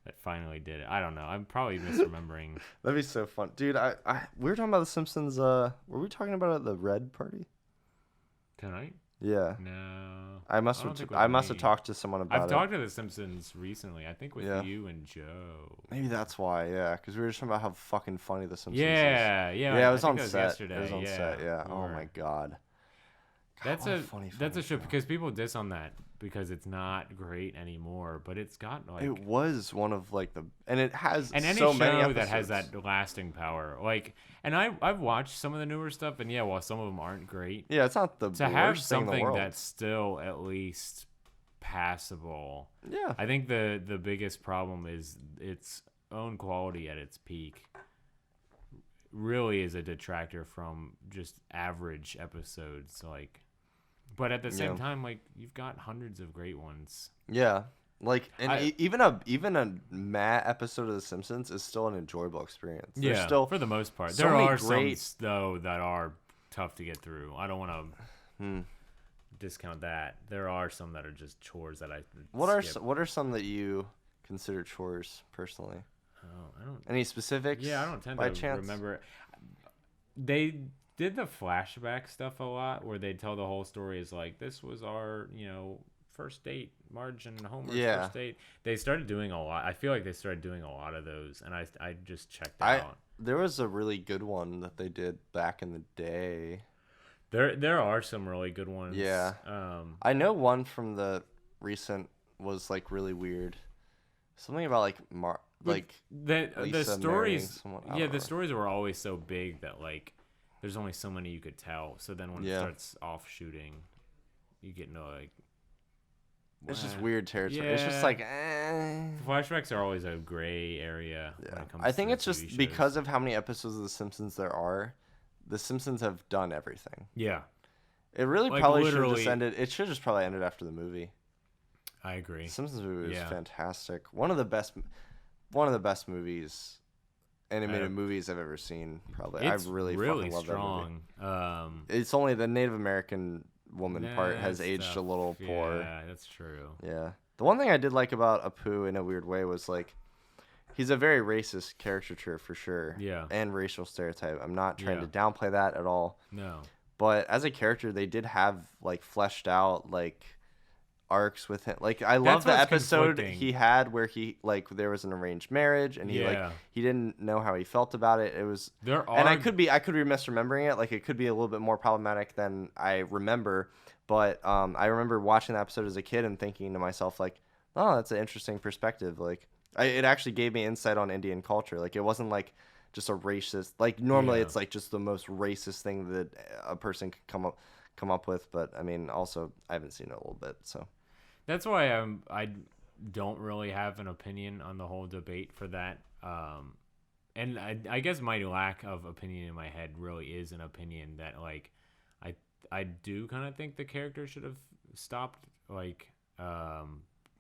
[SPEAKER 1] that finally did it. I don't know. I'm probably misremembering.
[SPEAKER 2] That'd be so fun, dude. We were talking about the Simpsons. Were we talking about it at the Red Party?
[SPEAKER 1] Tonight?
[SPEAKER 2] Yeah.
[SPEAKER 1] No.
[SPEAKER 2] I must
[SPEAKER 1] don't
[SPEAKER 2] have.
[SPEAKER 1] think it
[SPEAKER 2] I
[SPEAKER 1] was
[SPEAKER 2] must have
[SPEAKER 1] me.
[SPEAKER 2] talked to someone about
[SPEAKER 1] I've
[SPEAKER 2] it.
[SPEAKER 1] talked to the Simpsons recently. I think with
[SPEAKER 2] Yeah.
[SPEAKER 1] you and Joe.
[SPEAKER 2] Maybe that's why. Yeah, because we were just talking about how fucking funny the Simpsons is.
[SPEAKER 1] Yeah.
[SPEAKER 2] Yeah, it was
[SPEAKER 1] I
[SPEAKER 2] on
[SPEAKER 1] think
[SPEAKER 2] set.
[SPEAKER 1] yesterday.
[SPEAKER 2] It was on set. Yeah.
[SPEAKER 1] we
[SPEAKER 2] Oh
[SPEAKER 1] were.
[SPEAKER 2] my god.
[SPEAKER 1] That's
[SPEAKER 2] what
[SPEAKER 1] a
[SPEAKER 2] funny
[SPEAKER 1] that's a show
[SPEAKER 2] show.
[SPEAKER 1] because people diss on that because it's not great anymore. But it's got like
[SPEAKER 2] It was one of like and it has
[SPEAKER 1] and any
[SPEAKER 2] so
[SPEAKER 1] show
[SPEAKER 2] many episodes.
[SPEAKER 1] that has that lasting power. Like, and I've watched some of the newer stuff, and yeah, while some of them aren't great,
[SPEAKER 2] Yeah, it's not the
[SPEAKER 1] to have
[SPEAKER 2] worst thing in the
[SPEAKER 1] something
[SPEAKER 2] world.
[SPEAKER 1] that's still at least passable.
[SPEAKER 2] Yeah.
[SPEAKER 1] I think the biggest problem is its own quality at its peak really is a detractor from just average episodes. Like, but at the same
[SPEAKER 2] Yeah.
[SPEAKER 1] time, like you've got hundreds of great ones.
[SPEAKER 2] Yeah. Like and
[SPEAKER 1] I-
[SPEAKER 2] even a Matt episode of The Simpsons is still an enjoyable experience. There's
[SPEAKER 1] Yeah,
[SPEAKER 2] still
[SPEAKER 1] for the most part.
[SPEAKER 2] so
[SPEAKER 1] There
[SPEAKER 2] many
[SPEAKER 1] are
[SPEAKER 2] great-
[SPEAKER 1] some though that are tough to get through. I don't want to discount that. There are some that are just chores that I
[SPEAKER 2] What are
[SPEAKER 1] skip.
[SPEAKER 2] what are some that you consider chores personally?
[SPEAKER 1] Oh, I don't.
[SPEAKER 2] Any specifics?
[SPEAKER 1] Yeah, I don't tend
[SPEAKER 2] by
[SPEAKER 1] to
[SPEAKER 2] chance?
[SPEAKER 1] remember. They did the flashback stuff a lot, where they tell the whole story as like this was our first date, Marge and Homer's
[SPEAKER 2] Yeah.
[SPEAKER 1] first date. They started doing a lot. I feel like they started doing a lot of those, and I just checked
[SPEAKER 2] I
[SPEAKER 1] out.
[SPEAKER 2] there was a really good one that they did back in the day.
[SPEAKER 1] There are some really good ones.
[SPEAKER 2] Yeah. I know one from the recent was like really weird. Something about like
[SPEAKER 1] the
[SPEAKER 2] Lisa marrying
[SPEAKER 1] stories.
[SPEAKER 2] someone. I
[SPEAKER 1] Yeah,
[SPEAKER 2] don't
[SPEAKER 1] the
[SPEAKER 2] remember.
[SPEAKER 1] stories were always so big that like there's only so many you could tell. So then when it
[SPEAKER 2] Yeah.
[SPEAKER 1] starts offshooting, you get no like.
[SPEAKER 2] It's just
[SPEAKER 1] what?
[SPEAKER 2] weird territory. It's just
[SPEAKER 1] Yeah.
[SPEAKER 2] like
[SPEAKER 1] Flashbacks are always a gray area. When
[SPEAKER 2] yeah.
[SPEAKER 1] it comes
[SPEAKER 2] I think
[SPEAKER 1] to
[SPEAKER 2] it's
[SPEAKER 1] TV
[SPEAKER 2] just
[SPEAKER 1] shows.
[SPEAKER 2] because of how many episodes of The Simpsons there are. The Simpsons have done everything.
[SPEAKER 1] Yeah,
[SPEAKER 2] It really
[SPEAKER 1] Like,
[SPEAKER 2] probably should have
[SPEAKER 1] literally-
[SPEAKER 2] just ended. It should have just probably ended after the movie.
[SPEAKER 1] I agree.
[SPEAKER 2] The Simpsons movie was
[SPEAKER 1] Yeah.
[SPEAKER 2] fantastic. One of the best movies, animated movies I've ever seen. Probably.
[SPEAKER 1] It's
[SPEAKER 2] I really
[SPEAKER 1] really
[SPEAKER 2] fucking love that movie.
[SPEAKER 1] strong.
[SPEAKER 2] It's only the Native American woman part has
[SPEAKER 1] that
[SPEAKER 2] aged
[SPEAKER 1] stuff,
[SPEAKER 2] a little poor.
[SPEAKER 1] Yeah, that's true.
[SPEAKER 2] Yeah. The one thing I did like about Apu in a weird way was like he's a very racist caricature for sure.
[SPEAKER 1] Yeah.
[SPEAKER 2] And racial stereotype. I'm not trying
[SPEAKER 1] Yeah.
[SPEAKER 2] to downplay that at all.
[SPEAKER 1] No.
[SPEAKER 2] But as a character, they did have like fleshed out like arcs with him. Like I love the
[SPEAKER 1] what's
[SPEAKER 2] episode
[SPEAKER 1] conflicting.
[SPEAKER 2] he had where he like there was an arranged marriage and
[SPEAKER 1] Yeah.
[SPEAKER 2] he didn't know how he felt about it. It was
[SPEAKER 1] There are
[SPEAKER 2] and I could be misremembering it. Like it could be a little bit more problematic than I remember. But I remember watching the episode as a kid and thinking to myself like, oh, that's an interesting perspective. Like it actually gave me insight on Indian culture. Like it wasn't like just a racist. Like normally
[SPEAKER 1] Yeah.
[SPEAKER 2] it's like just the most racist thing that a person could come up with. But I mean, also I haven't seen it a little bit, so.
[SPEAKER 1] That's why I don't really have an opinion on the whole debate for that. And I guess my lack of opinion in my head really is an opinion that like I do kind of think the character should have stopped. Like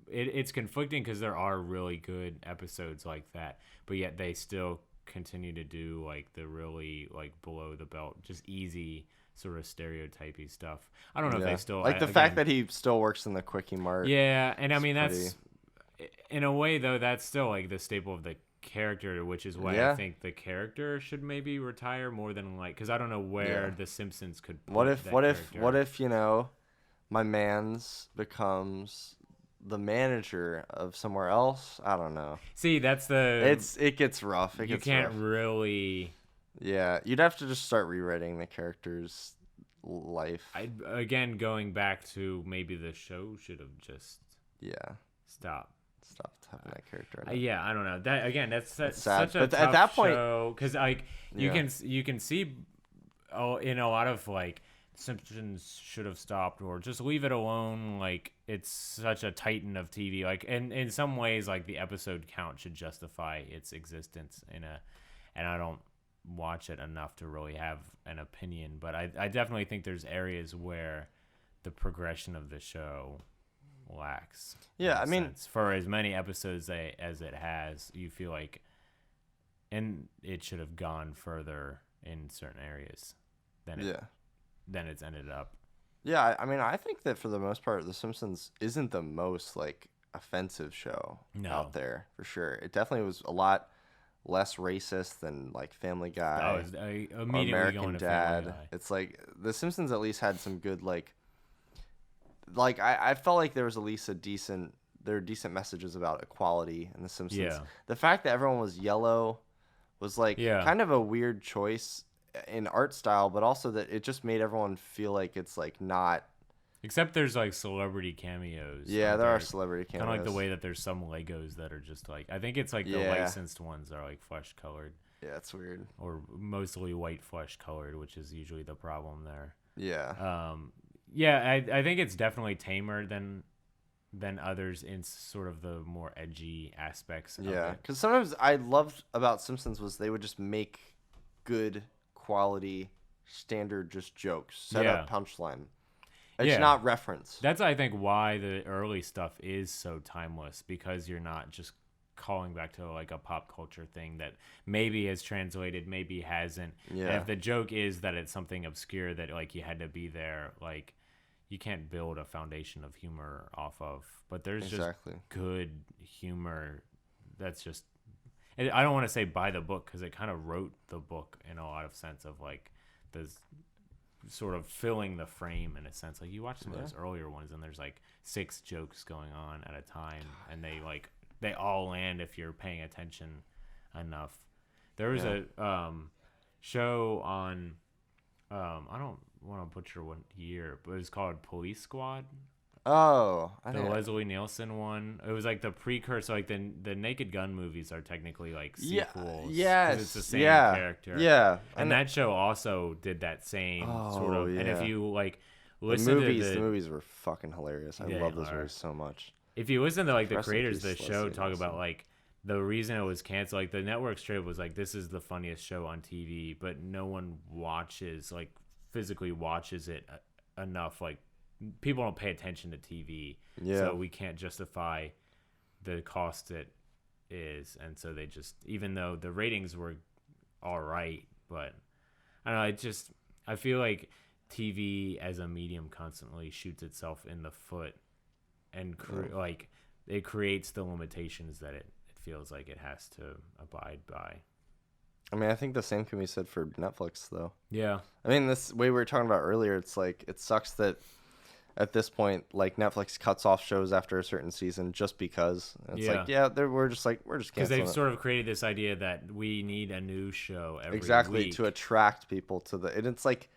[SPEAKER 1] it's conflicting because there are really good episodes like that, but yet they still continue to do like the really like below the belt, just easy sort of stereotypy stuff. I don't know if they still
[SPEAKER 2] like the fact that he still works in the Quickie Mart.
[SPEAKER 1] Yeah, and I mean that's in a way though that's still like the staple of the character, which is why I think the character should maybe retire more than like because I don't know where the Simpsons could put
[SPEAKER 2] What if
[SPEAKER 1] character.
[SPEAKER 2] you know, my man's becomes the manager of somewhere else? I don't know.
[SPEAKER 1] See, that's the
[SPEAKER 2] It gets rough.
[SPEAKER 1] you can't really.
[SPEAKER 2] Yeah, you'd have to just start rewriting the character's life.
[SPEAKER 1] Again, going back to maybe the show should have just stopped
[SPEAKER 2] having that character. In it.
[SPEAKER 1] Yeah, I don't know. That again, that's
[SPEAKER 2] sad.
[SPEAKER 1] such a
[SPEAKER 2] But
[SPEAKER 1] tough
[SPEAKER 2] at that point,
[SPEAKER 1] because like you can see in a lot of like Simpsons should have stopped or just leave it alone. Like it's such a titan of TV. Like and in some ways, like the episode count should justify its existence and I don't watch it enough to really have an opinion. But I definitely think there's areas where the progression of the show lacks.
[SPEAKER 2] Yeah, I mean,
[SPEAKER 1] for as many episodes as it has, you feel like, and it should have gone further in certain areas than it's ended up.
[SPEAKER 2] Yeah, I mean, I think that for the most part, The Simpsons isn't the most like offensive show out there for sure. It definitely was a lot less racist than like Family Guy,
[SPEAKER 1] immediately
[SPEAKER 2] American
[SPEAKER 1] going to
[SPEAKER 2] Dad.
[SPEAKER 1] Family Guy.
[SPEAKER 2] It's like The Simpsons at least had some good like I felt like there was at least decent messages about equality in The Simpsons.
[SPEAKER 1] Yeah.
[SPEAKER 2] The fact that everyone was yellow was like kind of a weird choice in art style, but also that it just made everyone feel like it's like not.
[SPEAKER 1] Except there's like celebrity cameos.
[SPEAKER 2] Yeah, there are celebrity cameos.
[SPEAKER 1] Kind of like the way that there's some Legos that are just like I think it's like the licensed ones are like flesh colored.
[SPEAKER 2] Yeah, it's weird.
[SPEAKER 1] Or mostly white flesh colored, which is usually the problem there.
[SPEAKER 2] Yeah.
[SPEAKER 1] Yeah, I think it's definitely tamer than others in sort of the more edgy aspects of it.
[SPEAKER 2] Because sometimes I loved about Simpsons was they would just make good quality standard just jokes, set up punchline. It's not reference.
[SPEAKER 1] That's I think why the early stuff is so timeless because you're not just calling back to like a pop culture thing that maybe has translated, maybe hasn't.
[SPEAKER 2] Yeah.
[SPEAKER 1] And if the joke is that it's something obscure that like you had to be there, like you can't build a foundation of humor off of. But there's just good humor that's just I don't want to say by the book because it kind of wrote the book in a lot of sense of like the sort of filling the frame in a sense. Like you watch some of those earlier ones and there's like 6 jokes going on at a time and they all land if you're paying attention enough. There was a show on I don't want to butcher what year, but it was called Police Squad.
[SPEAKER 2] Oh,
[SPEAKER 1] the Leslie Nielsen one. It was like the precursor. Like the Naked Gun movies are technically like sequels.
[SPEAKER 2] Yes,
[SPEAKER 1] 'cause it's the same character.
[SPEAKER 2] Yeah,
[SPEAKER 1] and that show also did that same sort of. And if you like listen
[SPEAKER 2] the movies were fucking hilarious. I love those movies so much.
[SPEAKER 1] If you listen to like the creators of the show talk about like the reason it was canceled, like the network straight was like, this is the funniest show on TV, but no one physically watches it enough. Like people don't pay attention to TV, so we can't justify the cost it is, and so they just, even though the ratings were all right, but I don't know, I feel like TV as a medium constantly shoots itself in the foot and like it creates the limitations that it feels like it has to abide by.
[SPEAKER 2] I mean, I think the same can be said for Netflix, though.
[SPEAKER 1] Yeah.
[SPEAKER 2] I mean, this way we were talking about earlier, it's like it sucks that at this point, like Netflix cuts off shows after a certain season just because. It's like, we're just
[SPEAKER 1] because
[SPEAKER 2] canceling
[SPEAKER 1] they've
[SPEAKER 2] it.
[SPEAKER 1] sort of created this idea that we need a new show every
[SPEAKER 2] Exactly,
[SPEAKER 1] week.
[SPEAKER 2] to attract people to the, and it's like,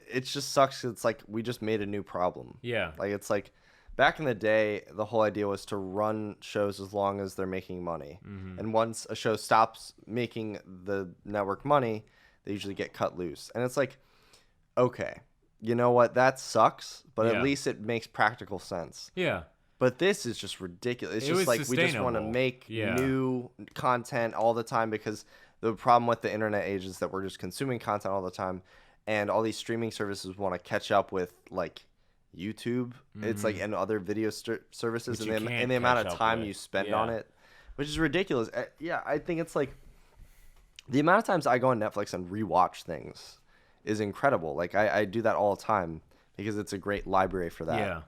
[SPEAKER 2] it just sucks. It's like we just made a new problem.
[SPEAKER 1] Yeah.
[SPEAKER 2] Like it's like back in the day, the whole idea was to run shows as long as they're making money.
[SPEAKER 1] Mm-hmm.
[SPEAKER 2] And once a show stops making the network money, they usually get cut loose. And it's like, okay, you know what? That sucks, but at least it makes practical sense.
[SPEAKER 1] Yeah.
[SPEAKER 2] But this is just ridiculous. It's just like we just want to make new content all the time, because the problem with the internet age is that we're just consuming content all the time, and all these streaming services want to catch up with like YouTube. It's like, and other video services,
[SPEAKER 1] Which
[SPEAKER 2] and the amount of time you spend on it, which is ridiculous. Yeah, I think it's like the amount of times I go on Netflix and rewatch things is incredible. Like I do that all the time because it's a great library for that.
[SPEAKER 1] Yeah.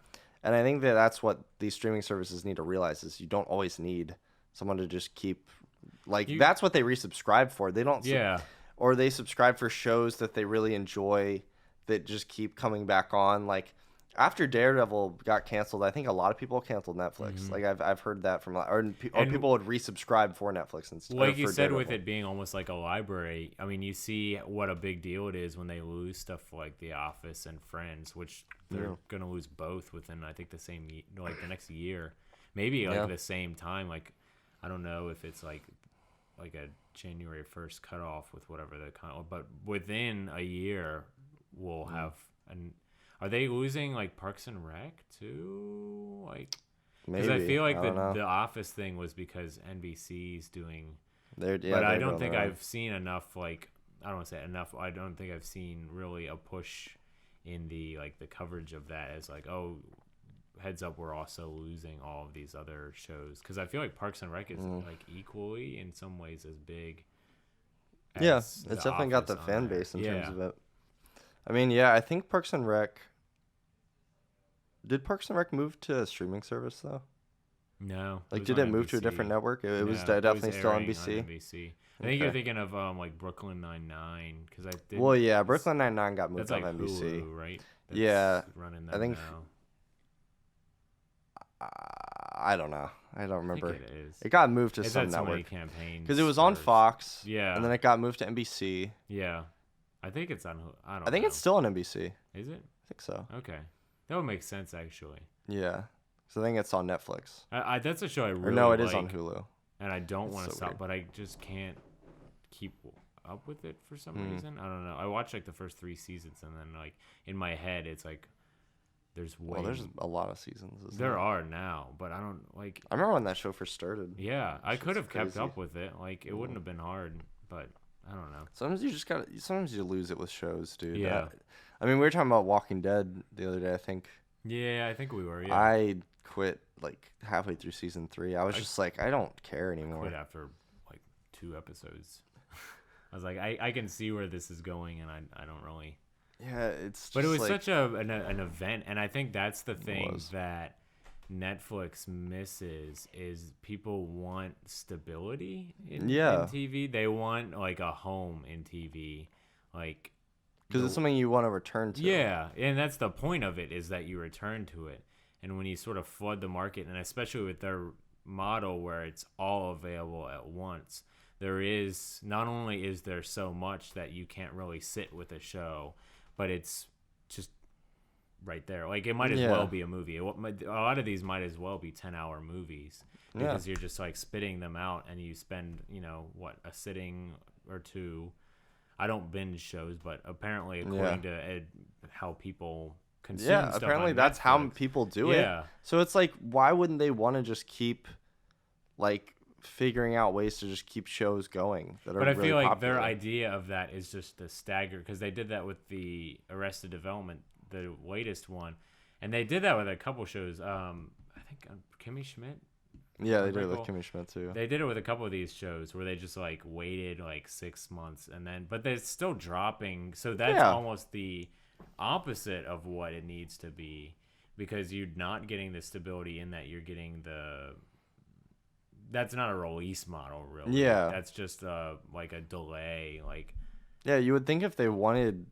[SPEAKER 2] And I think that that's what these streaming services need to realize, is you don't always need someone to just keep, like, that's what they resubscribe for. They don't, or they subscribe for shows that they really enjoy that just keep coming back on. Like, after Daredevil got canceled, I think a lot of people canceled Netflix. Like, I've heard that from, or people would resubscribe for Netflix and stuff.
[SPEAKER 1] Like you said, with it being almost like a library, I mean, you see what a big deal it is when they lose stuff like The Office and Friends, which they're going to lose both within, I think, the the next year. Maybe like the same time. Like, I don't know if it's like a January 1st cutoff with whatever but within a year, we'll have an. Are they losing like Parks and Rec too? Like, because I feel like the Office thing was because NBC's doing. But I don't think I've seen enough. Like, I don't want to say enough. I don't think I've seen really a push in the coverage of that as like, oh, heads up, we're also losing all of these other shows, because I feel like Parks and Rec is like equally in some ways as big.
[SPEAKER 2] It's definitely got the fan base in terms of it. I mean, I think Parks and Rec. Did Parks and Rec move to a streaming service though?
[SPEAKER 1] No.
[SPEAKER 2] Like, did it move to a different network? It was definitely still NBC.
[SPEAKER 1] I think you're thinking of like Brooklyn Nine-Nine, because I did.
[SPEAKER 2] Well, yeah, Brooklyn Nine-Nine got moved on NBC.
[SPEAKER 1] Hulu, right? Running that
[SPEAKER 2] I think.
[SPEAKER 1] now.
[SPEAKER 2] I don't know. I don't remember.
[SPEAKER 1] I think it is.
[SPEAKER 2] It got moved to some network because it was on Fox.
[SPEAKER 1] Yeah.
[SPEAKER 2] And then it got moved to NBC.
[SPEAKER 1] Yeah. I think it's on.
[SPEAKER 2] I think it's still on NBC.
[SPEAKER 1] Is it?
[SPEAKER 2] I think so.
[SPEAKER 1] Okay, that would make sense actually.
[SPEAKER 2] Yeah. So I think it's on Netflix.
[SPEAKER 1] That's a show I really.
[SPEAKER 2] Or no, it
[SPEAKER 1] like,
[SPEAKER 2] is on Hulu.
[SPEAKER 1] And I don't want to stop,
[SPEAKER 2] weird.
[SPEAKER 1] but I just can't keep up with it for some reason. I don't know. I watched like the first 3 seasons, and then like in my head, it's like there's
[SPEAKER 2] there's a lot of seasons.
[SPEAKER 1] There are now, but I don't like.
[SPEAKER 2] I remember when that show first started.
[SPEAKER 1] Yeah, I could have kept up with it. Like, it wouldn't have been hard, but I don't know.
[SPEAKER 2] Sometimes you lose it with shows, dude.
[SPEAKER 1] Yeah.
[SPEAKER 2] I mean, we were talking about Walking Dead the other day, I think.
[SPEAKER 1] Yeah, I think we were. Yeah.
[SPEAKER 2] I quit like halfway through season 3. I was just like, I don't care anymore.
[SPEAKER 1] I quit after like 2 episodes. I was like, I can see where this is going, and I don't really.
[SPEAKER 2] Yeah, it's. Just
[SPEAKER 1] but it was
[SPEAKER 2] like,
[SPEAKER 1] such an event, and I think that's the thing that Netflix misses is people want stability in TV. They want like a home in TV, like
[SPEAKER 2] because it's something you want to return to.
[SPEAKER 1] Yeah, and that's the point of it, is that you return to it. And when you sort of flood the market, and especially with their model where it's all available at once, there is not only is there so much that you can't really sit with a show, but it's just right there. Like, it might as well be a movie. A lot of these might as well be 10-hour movies, because you're just like spitting them out, and you spend, a sitting or 2. I don't binge shows, but apparently according to how people consume stuff
[SPEAKER 2] apparently
[SPEAKER 1] on
[SPEAKER 2] that's
[SPEAKER 1] Netflix,
[SPEAKER 2] how people do it. So it's like, why wouldn't they want to just keep like figuring out ways to just keep shows going that are
[SPEAKER 1] But I
[SPEAKER 2] really
[SPEAKER 1] feel like
[SPEAKER 2] popular?
[SPEAKER 1] their idea of that is just to stagger, because they did that with the Arrested Development, the latest one, and they did that with a couple shows. I think Kimmy Schmidt.
[SPEAKER 2] Yeah, they did it with Kimmy Schmidt too.
[SPEAKER 1] They did it with a couple of these shows where they just like waited like 6 months, and then but they're still dropping. So that's almost the opposite of what it needs to be, because you're not getting the stability in that you're getting that's not a release model, really.
[SPEAKER 2] Yeah.
[SPEAKER 1] That's just like a delay. Like,
[SPEAKER 2] Yeah, you would think if they wanted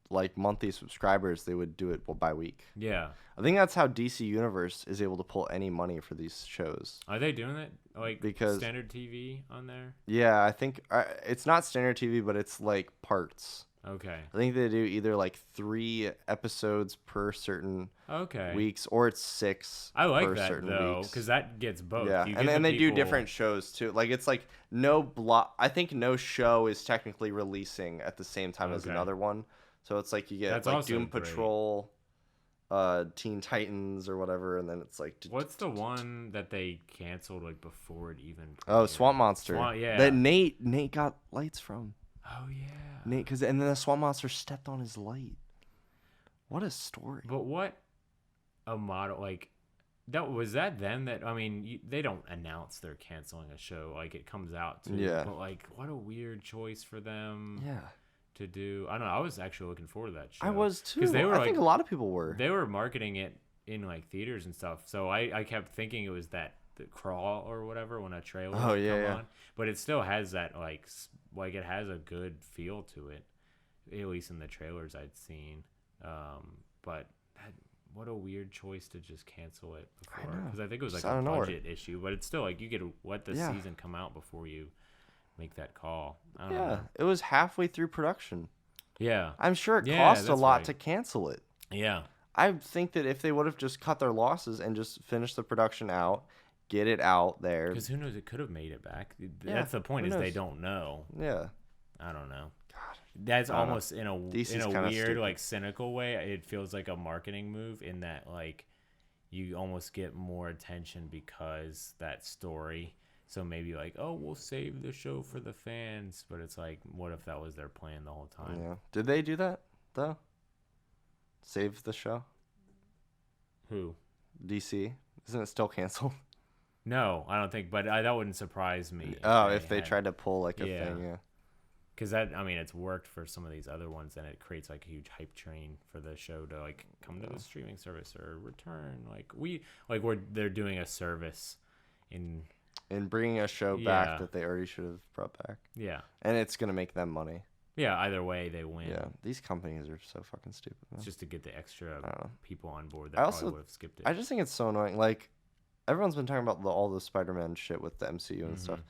[SPEAKER 2] like monthly subscribers, they would do it by week.
[SPEAKER 1] yeah.
[SPEAKER 2] I think that's how DC Universe is able to pull any money for these shows.
[SPEAKER 1] Are they doing that like
[SPEAKER 2] Because-
[SPEAKER 1] standard TV on there?
[SPEAKER 2] Yeah, I think it's not standard TV, but it's like parts.
[SPEAKER 1] Okay.
[SPEAKER 2] I think they do either like 3 episodes per certain
[SPEAKER 1] Okay.
[SPEAKER 2] weeks, or it's 6
[SPEAKER 1] I like
[SPEAKER 2] per
[SPEAKER 1] that
[SPEAKER 2] certain
[SPEAKER 1] though,
[SPEAKER 2] weeks.
[SPEAKER 1] because that gets both.
[SPEAKER 2] Yeah,
[SPEAKER 1] You
[SPEAKER 2] and
[SPEAKER 1] get
[SPEAKER 2] then
[SPEAKER 1] the
[SPEAKER 2] they do
[SPEAKER 1] people-
[SPEAKER 2] different shows too. Like it's like no block. I think no show is technically releasing at the same time as
[SPEAKER 1] Okay.
[SPEAKER 2] another one. So it's like you get
[SPEAKER 1] That's
[SPEAKER 2] like
[SPEAKER 1] also
[SPEAKER 2] Doom
[SPEAKER 1] great.
[SPEAKER 2] Patrol, Teen Titans or whatever, and then it's like
[SPEAKER 1] What's the one that they canceled like before it even?
[SPEAKER 2] oh
[SPEAKER 1] premiered?
[SPEAKER 2] Swamp Monster.
[SPEAKER 1] Yeah.
[SPEAKER 2] That Nate got lights from
[SPEAKER 1] Oh yeah.
[SPEAKER 2] Nate, and then the Swamp Monster stepped on his light. What a story.
[SPEAKER 1] But what a model like that was that then that I mean they don't announce they're canceling a show like it comes out too.
[SPEAKER 2] Yeah.
[SPEAKER 1] But like what a weird choice for them
[SPEAKER 2] Yeah,
[SPEAKER 1] to do. I don't know. I was actually looking forward to that show.
[SPEAKER 2] I was too.
[SPEAKER 1] 'Cause they were
[SPEAKER 2] I
[SPEAKER 1] like
[SPEAKER 2] think a lot of people were.
[SPEAKER 1] they were marketing it in like theaters and stuff. So I kept thinking it was the crawl or whatever when a trailer
[SPEAKER 2] Oh,
[SPEAKER 1] would
[SPEAKER 2] yeah,
[SPEAKER 1] come
[SPEAKER 2] yeah.
[SPEAKER 1] on. But it still has that like it has a good feel to it, at least in the trailers I'd seen. But what a weird choice to just cancel it before,
[SPEAKER 2] know.
[SPEAKER 1] because I think it was like
[SPEAKER 2] Just out
[SPEAKER 1] a
[SPEAKER 2] of nowhere.
[SPEAKER 1] budget issue. But it's still like you get to let the
[SPEAKER 2] Yeah.
[SPEAKER 1] season come out before you make that call. I don't
[SPEAKER 2] Yeah,
[SPEAKER 1] know.
[SPEAKER 2] it was halfway through production.
[SPEAKER 1] Yeah.
[SPEAKER 2] I'm sure it
[SPEAKER 1] Yeah,
[SPEAKER 2] cost a
[SPEAKER 1] that's
[SPEAKER 2] lot
[SPEAKER 1] right.
[SPEAKER 2] to cancel it.
[SPEAKER 1] Yeah.
[SPEAKER 2] I think that if they would have just cut their losses and just finished the production out, get it out there.
[SPEAKER 1] Because who knows? It could have made it back.
[SPEAKER 2] Yeah,
[SPEAKER 1] That's the point.
[SPEAKER 2] who
[SPEAKER 1] Is they
[SPEAKER 2] knows?
[SPEAKER 1] don't know.
[SPEAKER 2] Yeah.
[SPEAKER 1] I don't know.
[SPEAKER 2] God.
[SPEAKER 1] That's
[SPEAKER 2] I don't know.
[SPEAKER 1] almost in
[SPEAKER 2] DC's
[SPEAKER 1] a
[SPEAKER 2] kinda
[SPEAKER 1] weird,
[SPEAKER 2] stupid.
[SPEAKER 1] like cynical way. It feels like a marketing move in that like you almost get more attention because that story. So maybe like, oh, we'll save the show for the fans, but it's like, what if that was their plan the whole time?
[SPEAKER 2] Yeah. Did they do that though? Save the show?
[SPEAKER 1] Who?
[SPEAKER 2] DC? Isn't it still canceled?
[SPEAKER 1] No, I don't think. But that wouldn't surprise me.
[SPEAKER 2] Oh, if they tried to pull like a
[SPEAKER 1] Yeah.
[SPEAKER 2] thing, yeah.
[SPEAKER 1] Because that, I mean, it's worked for some of these other ones, and it creates like a huge hype train for the show to like come to the streaming service or return. They're doing a service in
[SPEAKER 2] And bringing a show
[SPEAKER 1] Yeah.
[SPEAKER 2] back that they already should have brought back.
[SPEAKER 1] yeah.
[SPEAKER 2] And it's going to make them money.
[SPEAKER 1] Yeah, either way they win.
[SPEAKER 2] Yeah. These companies are so fucking stupid. Man.
[SPEAKER 1] It's just to get the extra
[SPEAKER 2] I don't know.
[SPEAKER 1] people on board that
[SPEAKER 2] I
[SPEAKER 1] probably
[SPEAKER 2] also-
[SPEAKER 1] would have skipped it.
[SPEAKER 2] I just think it's so annoying. Like, everyone's been talking about all the Spider-Man shit with the MCU and stuff.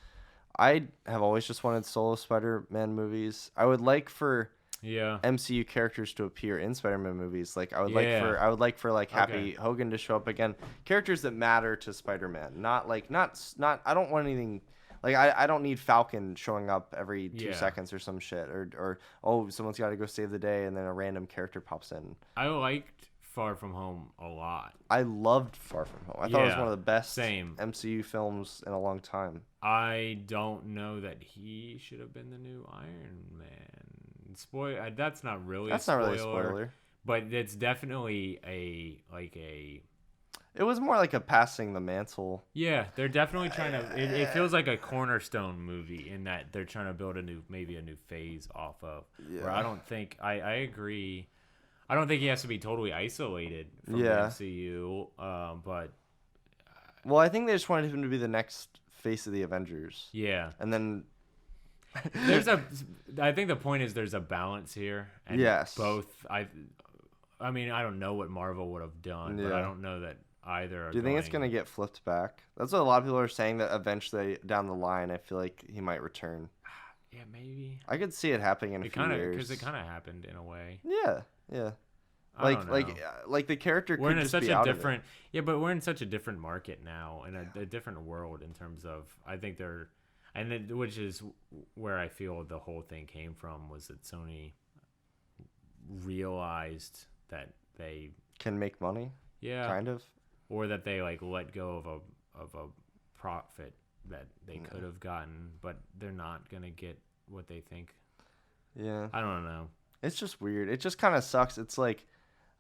[SPEAKER 2] I have always just wanted solo Spider-Man movies. I would like for
[SPEAKER 1] yeah.
[SPEAKER 2] MCU characters to appear in Spider-Man movies. Like, I would
[SPEAKER 1] Yeah.
[SPEAKER 2] like for like Happy
[SPEAKER 1] Okay.
[SPEAKER 2] Hogan to show up again. Characters that matter to Spider-Man. Not I don't want anything. Like, I don't need Falcon showing up every 2
[SPEAKER 1] Yeah.
[SPEAKER 2] seconds or some shit. Or oh, someone's got to go save the day, and then a random character pops in.
[SPEAKER 1] I liked Far From Home a lot.
[SPEAKER 2] I loved Far From Home. I thought it was
[SPEAKER 1] Yeah,
[SPEAKER 2] one of the best
[SPEAKER 1] same.
[SPEAKER 2] MCU films in a long time.
[SPEAKER 1] I don't know that he should have been the new Iron Man. That's not really
[SPEAKER 2] That's
[SPEAKER 1] a
[SPEAKER 2] not really a spoiler.
[SPEAKER 1] But it's definitely a
[SPEAKER 2] It was more like a passing the mantle.
[SPEAKER 1] yeah, they're definitely trying to it feels like a cornerstone movie in that they're trying to build maybe a new phase off of. Where I
[SPEAKER 2] Yeah.
[SPEAKER 1] don't think I agree. I don't think he has to be totally isolated from the
[SPEAKER 2] Yeah.
[SPEAKER 1] MCU. But
[SPEAKER 2] Well, I think they just wanted him to be the next face of the Avengers.
[SPEAKER 1] yeah.
[SPEAKER 2] And then
[SPEAKER 1] I think the point is there's a balance here. And
[SPEAKER 2] Yes.
[SPEAKER 1] both I mean, I don't know what Marvel would have done, but I
[SPEAKER 2] Yeah.
[SPEAKER 1] don't know that either are
[SPEAKER 2] do you think it's going to get flipped back? That's what a lot of people are saying, that eventually down the line, I feel like he might return.
[SPEAKER 1] Yeah, maybe.
[SPEAKER 2] I could see it happening in a
[SPEAKER 1] It
[SPEAKER 2] few
[SPEAKER 1] kind of
[SPEAKER 2] years.
[SPEAKER 1] because it kind of happened in a way.
[SPEAKER 2] Yeah, yeah.
[SPEAKER 1] I don't know.
[SPEAKER 2] Like the character
[SPEAKER 1] We're
[SPEAKER 2] could
[SPEAKER 1] in
[SPEAKER 2] just
[SPEAKER 1] such
[SPEAKER 2] be
[SPEAKER 1] a
[SPEAKER 2] out of it.
[SPEAKER 1] different but we're in such a different market now, in a different world in terms of I think which is where I feel the whole thing came from, was that Sony realized that they
[SPEAKER 2] Can make money, kind of.
[SPEAKER 1] or that they like let go of a profit that they could have gotten, but they're not gonna get what they think.
[SPEAKER 2] Yeah.
[SPEAKER 1] I don't know.
[SPEAKER 2] It's just weird. It just kind of sucks. It's like,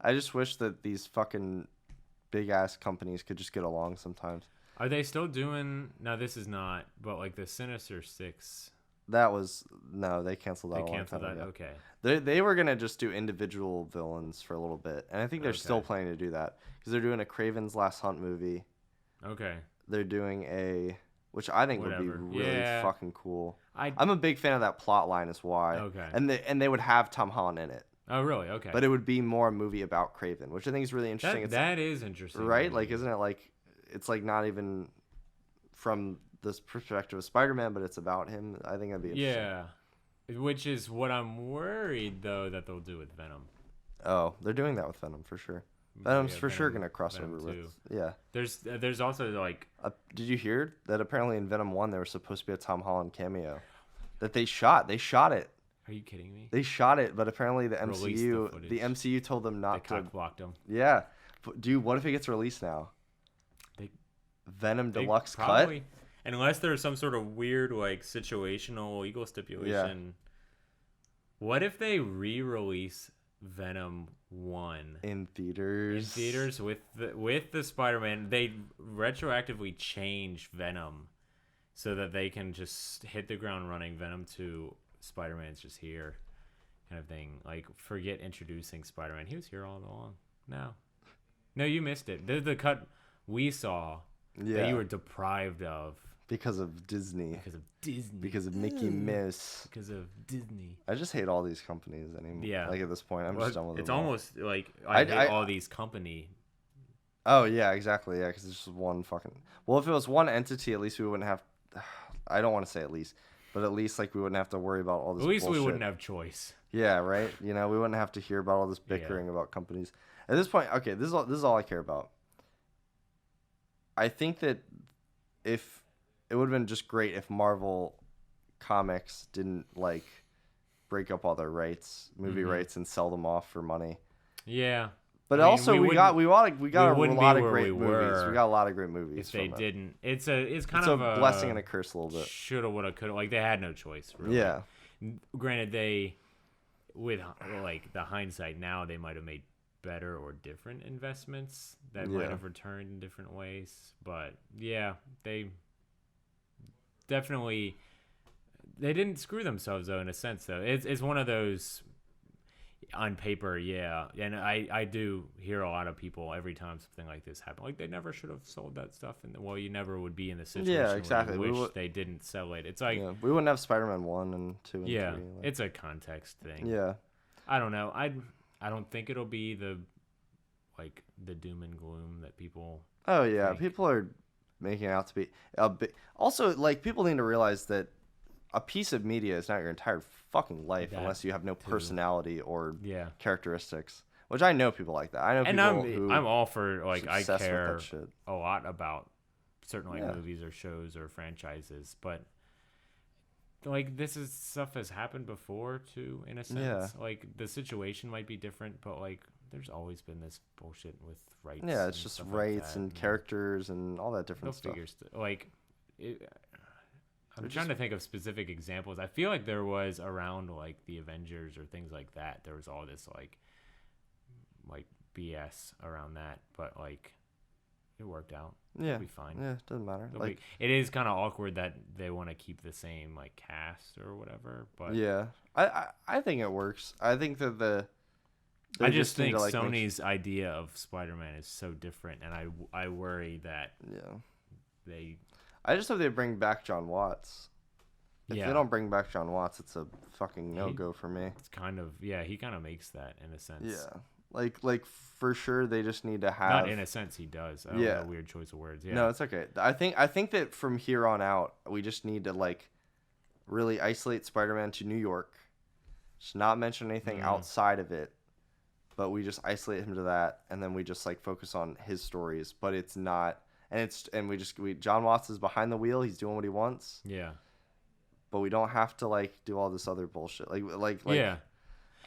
[SPEAKER 2] I just wish that these fucking big ass companies could just get along sometimes.
[SPEAKER 1] Are they still doing? Now this is not, but like the Sinister Six,
[SPEAKER 2] That was no, they canceled that.
[SPEAKER 1] they
[SPEAKER 2] a long
[SPEAKER 1] canceled
[SPEAKER 2] time
[SPEAKER 1] that.
[SPEAKER 2] ago.
[SPEAKER 1] Okay.
[SPEAKER 2] They were gonna just do individual villains for a little bit, and I think they're still
[SPEAKER 1] Okay.
[SPEAKER 2] planning to do that because they're doing a Kraven's Last Hunt movie.
[SPEAKER 1] Okay.
[SPEAKER 2] They're doing which I think
[SPEAKER 1] Whatever.
[SPEAKER 2] would be really
[SPEAKER 1] Yeah.
[SPEAKER 2] fucking cool.
[SPEAKER 1] I
[SPEAKER 2] I'm a big fan of that plot line, is why.
[SPEAKER 1] Okay.
[SPEAKER 2] And they would have Tom Holland in it,
[SPEAKER 1] oh really? Okay.
[SPEAKER 2] but it would be more a movie about Craven, which I think is really interesting. It's
[SPEAKER 1] that is interesting.
[SPEAKER 2] right, like isn't it like it's like not even from this perspective of Spider-Man, but it's about him. I think that'd be interesting.
[SPEAKER 1] Yeah. Which is what I'm worried though that they'll do with Venom.
[SPEAKER 2] Oh, they're doing that with Venom for sure. Venom's
[SPEAKER 1] Yeah,
[SPEAKER 2] for sure
[SPEAKER 1] Venom-
[SPEAKER 2] gonna cross
[SPEAKER 1] Venom
[SPEAKER 2] over
[SPEAKER 1] 2.
[SPEAKER 2] with. Yeah.
[SPEAKER 1] There's also like
[SPEAKER 2] Did you hear that apparently in Venom 1 there was supposed to be a Tom Holland cameo that they shot? They shot it.
[SPEAKER 1] are you kidding me?
[SPEAKER 2] They shot it, but apparently the
[SPEAKER 1] Released the
[SPEAKER 2] MCU
[SPEAKER 1] footage.
[SPEAKER 2] the MCU told them
[SPEAKER 1] They
[SPEAKER 2] not to.
[SPEAKER 1] cock blocked him.
[SPEAKER 2] Yeah. Dude, what if it gets released now?
[SPEAKER 1] They-
[SPEAKER 2] Venom
[SPEAKER 1] They
[SPEAKER 2] Deluxe
[SPEAKER 1] probably, unless there's some sort of weird like situational legal stipulation. What if they re-release Venom 1
[SPEAKER 2] cut in
[SPEAKER 1] in
[SPEAKER 2] theaters.
[SPEAKER 1] theaters with the Spider-Man? They retroactively change Venom so that they can just hit the ground running. Venom 2, Spider-Man's just here, kind of thing. Like, forget introducing Spider-Man. He was here all along. No, you missed it. The cut we saw that
[SPEAKER 2] Yeah.
[SPEAKER 1] you were deprived of
[SPEAKER 2] Because of Disney.
[SPEAKER 1] because of Disney.
[SPEAKER 2] Because of Mickey Mouse.
[SPEAKER 1] Because of Disney.
[SPEAKER 2] I just hate all these companies anymore.
[SPEAKER 1] Yeah.
[SPEAKER 2] Like at this point, I'm just done with
[SPEAKER 1] It's
[SPEAKER 2] them all.
[SPEAKER 1] almost like I hate
[SPEAKER 2] I-
[SPEAKER 1] all these company.
[SPEAKER 2] Oh yeah, exactly. Yeah, because it's just one fucking. Well, if it was one entity, at least we wouldn't have. I don't want to say at least, but at least like we wouldn't have to worry about all this.
[SPEAKER 1] At least we
[SPEAKER 2] bullshit.
[SPEAKER 1] wouldn't have choice.
[SPEAKER 2] Yeah, right. You know, we wouldn't have to hear about all this bickering about companies. At this point, okay, this is all I care about. I think that if it would have been just great if Marvel Comics didn't like break up all their rights, movie rights, and sell them off for money.
[SPEAKER 1] Yeah.
[SPEAKER 2] But
[SPEAKER 1] I mean,
[SPEAKER 2] also we got a lot of
[SPEAKER 1] wouldn't
[SPEAKER 2] great
[SPEAKER 1] be where we
[SPEAKER 2] movies.
[SPEAKER 1] were
[SPEAKER 2] We got a lot of great movies.
[SPEAKER 1] If they
[SPEAKER 2] from it.
[SPEAKER 1] didn't, it's kind
[SPEAKER 2] It's
[SPEAKER 1] of
[SPEAKER 2] a blessing and a curse a little bit.
[SPEAKER 1] Shoulda, woulda, coulda. Like they had no choice. Really.
[SPEAKER 2] Yeah.
[SPEAKER 1] Granted, they, with like the hindsight now, they might have made better or different investments that might
[SPEAKER 2] Yeah.
[SPEAKER 1] have returned in different ways. But yeah, they definitely they didn't screw themselves though in a sense though. It's one of those on paper, yeah. And I do hear a lot of people every time something like this happens, like they never should have sold that stuff. And well, you never would be in the situation.
[SPEAKER 2] Yeah,
[SPEAKER 1] where
[SPEAKER 2] exactly.
[SPEAKER 1] you
[SPEAKER 2] We
[SPEAKER 1] wish
[SPEAKER 2] would-
[SPEAKER 1] they didn't sell it. It's like
[SPEAKER 2] Yeah. We wouldn't have Spider-Man 1 and 2 and 3. Like,
[SPEAKER 1] it's a context thing.
[SPEAKER 2] yeah.
[SPEAKER 1] I don't know. I don't think it'll be the doom and gloom that people.
[SPEAKER 2] Oh yeah,
[SPEAKER 1] think.
[SPEAKER 2] people are making it out to be a bit. Also, like people need to realize that a piece of media is not your entire fucking life
[SPEAKER 1] That
[SPEAKER 2] unless you have no
[SPEAKER 1] too.
[SPEAKER 2] personality or
[SPEAKER 1] Yeah.
[SPEAKER 2] characteristics. Which I know people like that. I know
[SPEAKER 1] And
[SPEAKER 2] people who
[SPEAKER 1] I'm all for like I
[SPEAKER 2] obsessed with
[SPEAKER 1] care
[SPEAKER 2] that shit.
[SPEAKER 1] a lot about certain like
[SPEAKER 2] Yeah.
[SPEAKER 1] movies or shows or franchises, but like this is stuff has happened before too in a sense.
[SPEAKER 2] Yeah.
[SPEAKER 1] Like the situation might be different, but like there's always been this bullshit with rights.
[SPEAKER 2] Yeah, it's
[SPEAKER 1] and
[SPEAKER 2] just
[SPEAKER 1] stuff like
[SPEAKER 2] rights
[SPEAKER 1] that,
[SPEAKER 2] and characters and all that
[SPEAKER 1] they'll
[SPEAKER 2] different stuff.
[SPEAKER 1] figure like it, I'm
[SPEAKER 2] They're
[SPEAKER 1] trying
[SPEAKER 2] just-
[SPEAKER 1] to think of specific examples. I feel like there was around like the Avengers or things like that. There was all this like BS around that, but like it worked out.
[SPEAKER 2] Yeah.
[SPEAKER 1] It'll be fine.
[SPEAKER 2] Yeah, it doesn't matter.
[SPEAKER 1] It'll
[SPEAKER 2] Like
[SPEAKER 1] it is kind of awkward that they want to keep the same like cast or whatever, but
[SPEAKER 2] yeah. I think it works. I think that
[SPEAKER 1] I
[SPEAKER 2] they
[SPEAKER 1] just
[SPEAKER 2] need
[SPEAKER 1] think
[SPEAKER 2] to, like, make-
[SPEAKER 1] Sony's idea of Spider-Man is so different, and I worry that
[SPEAKER 2] Yeah.
[SPEAKER 1] they
[SPEAKER 2] I just hope they bring back John Watts. If
[SPEAKER 1] yeah
[SPEAKER 2] they don't bring back John Watts, it's a fucking no go for me.
[SPEAKER 1] it's kind of he kind of makes that in a sense.
[SPEAKER 2] Yeah. Like for sure they just need to have
[SPEAKER 1] Not in a sense he does. Oh,
[SPEAKER 2] Yeah.
[SPEAKER 1] a weird choice of words. Yeah.
[SPEAKER 2] No, it's okay. I think that from here on out we just need to like really isolate Spider-Man to New York. Just not mention anything outside of it. But we just isolate him to that and then we just like focus on his stories, but it's not and we John Watts is behind the wheel, he's doing what he wants,
[SPEAKER 1] Yeah.
[SPEAKER 2] but we don't have to like do all this other bullshit. Like
[SPEAKER 1] Yeah.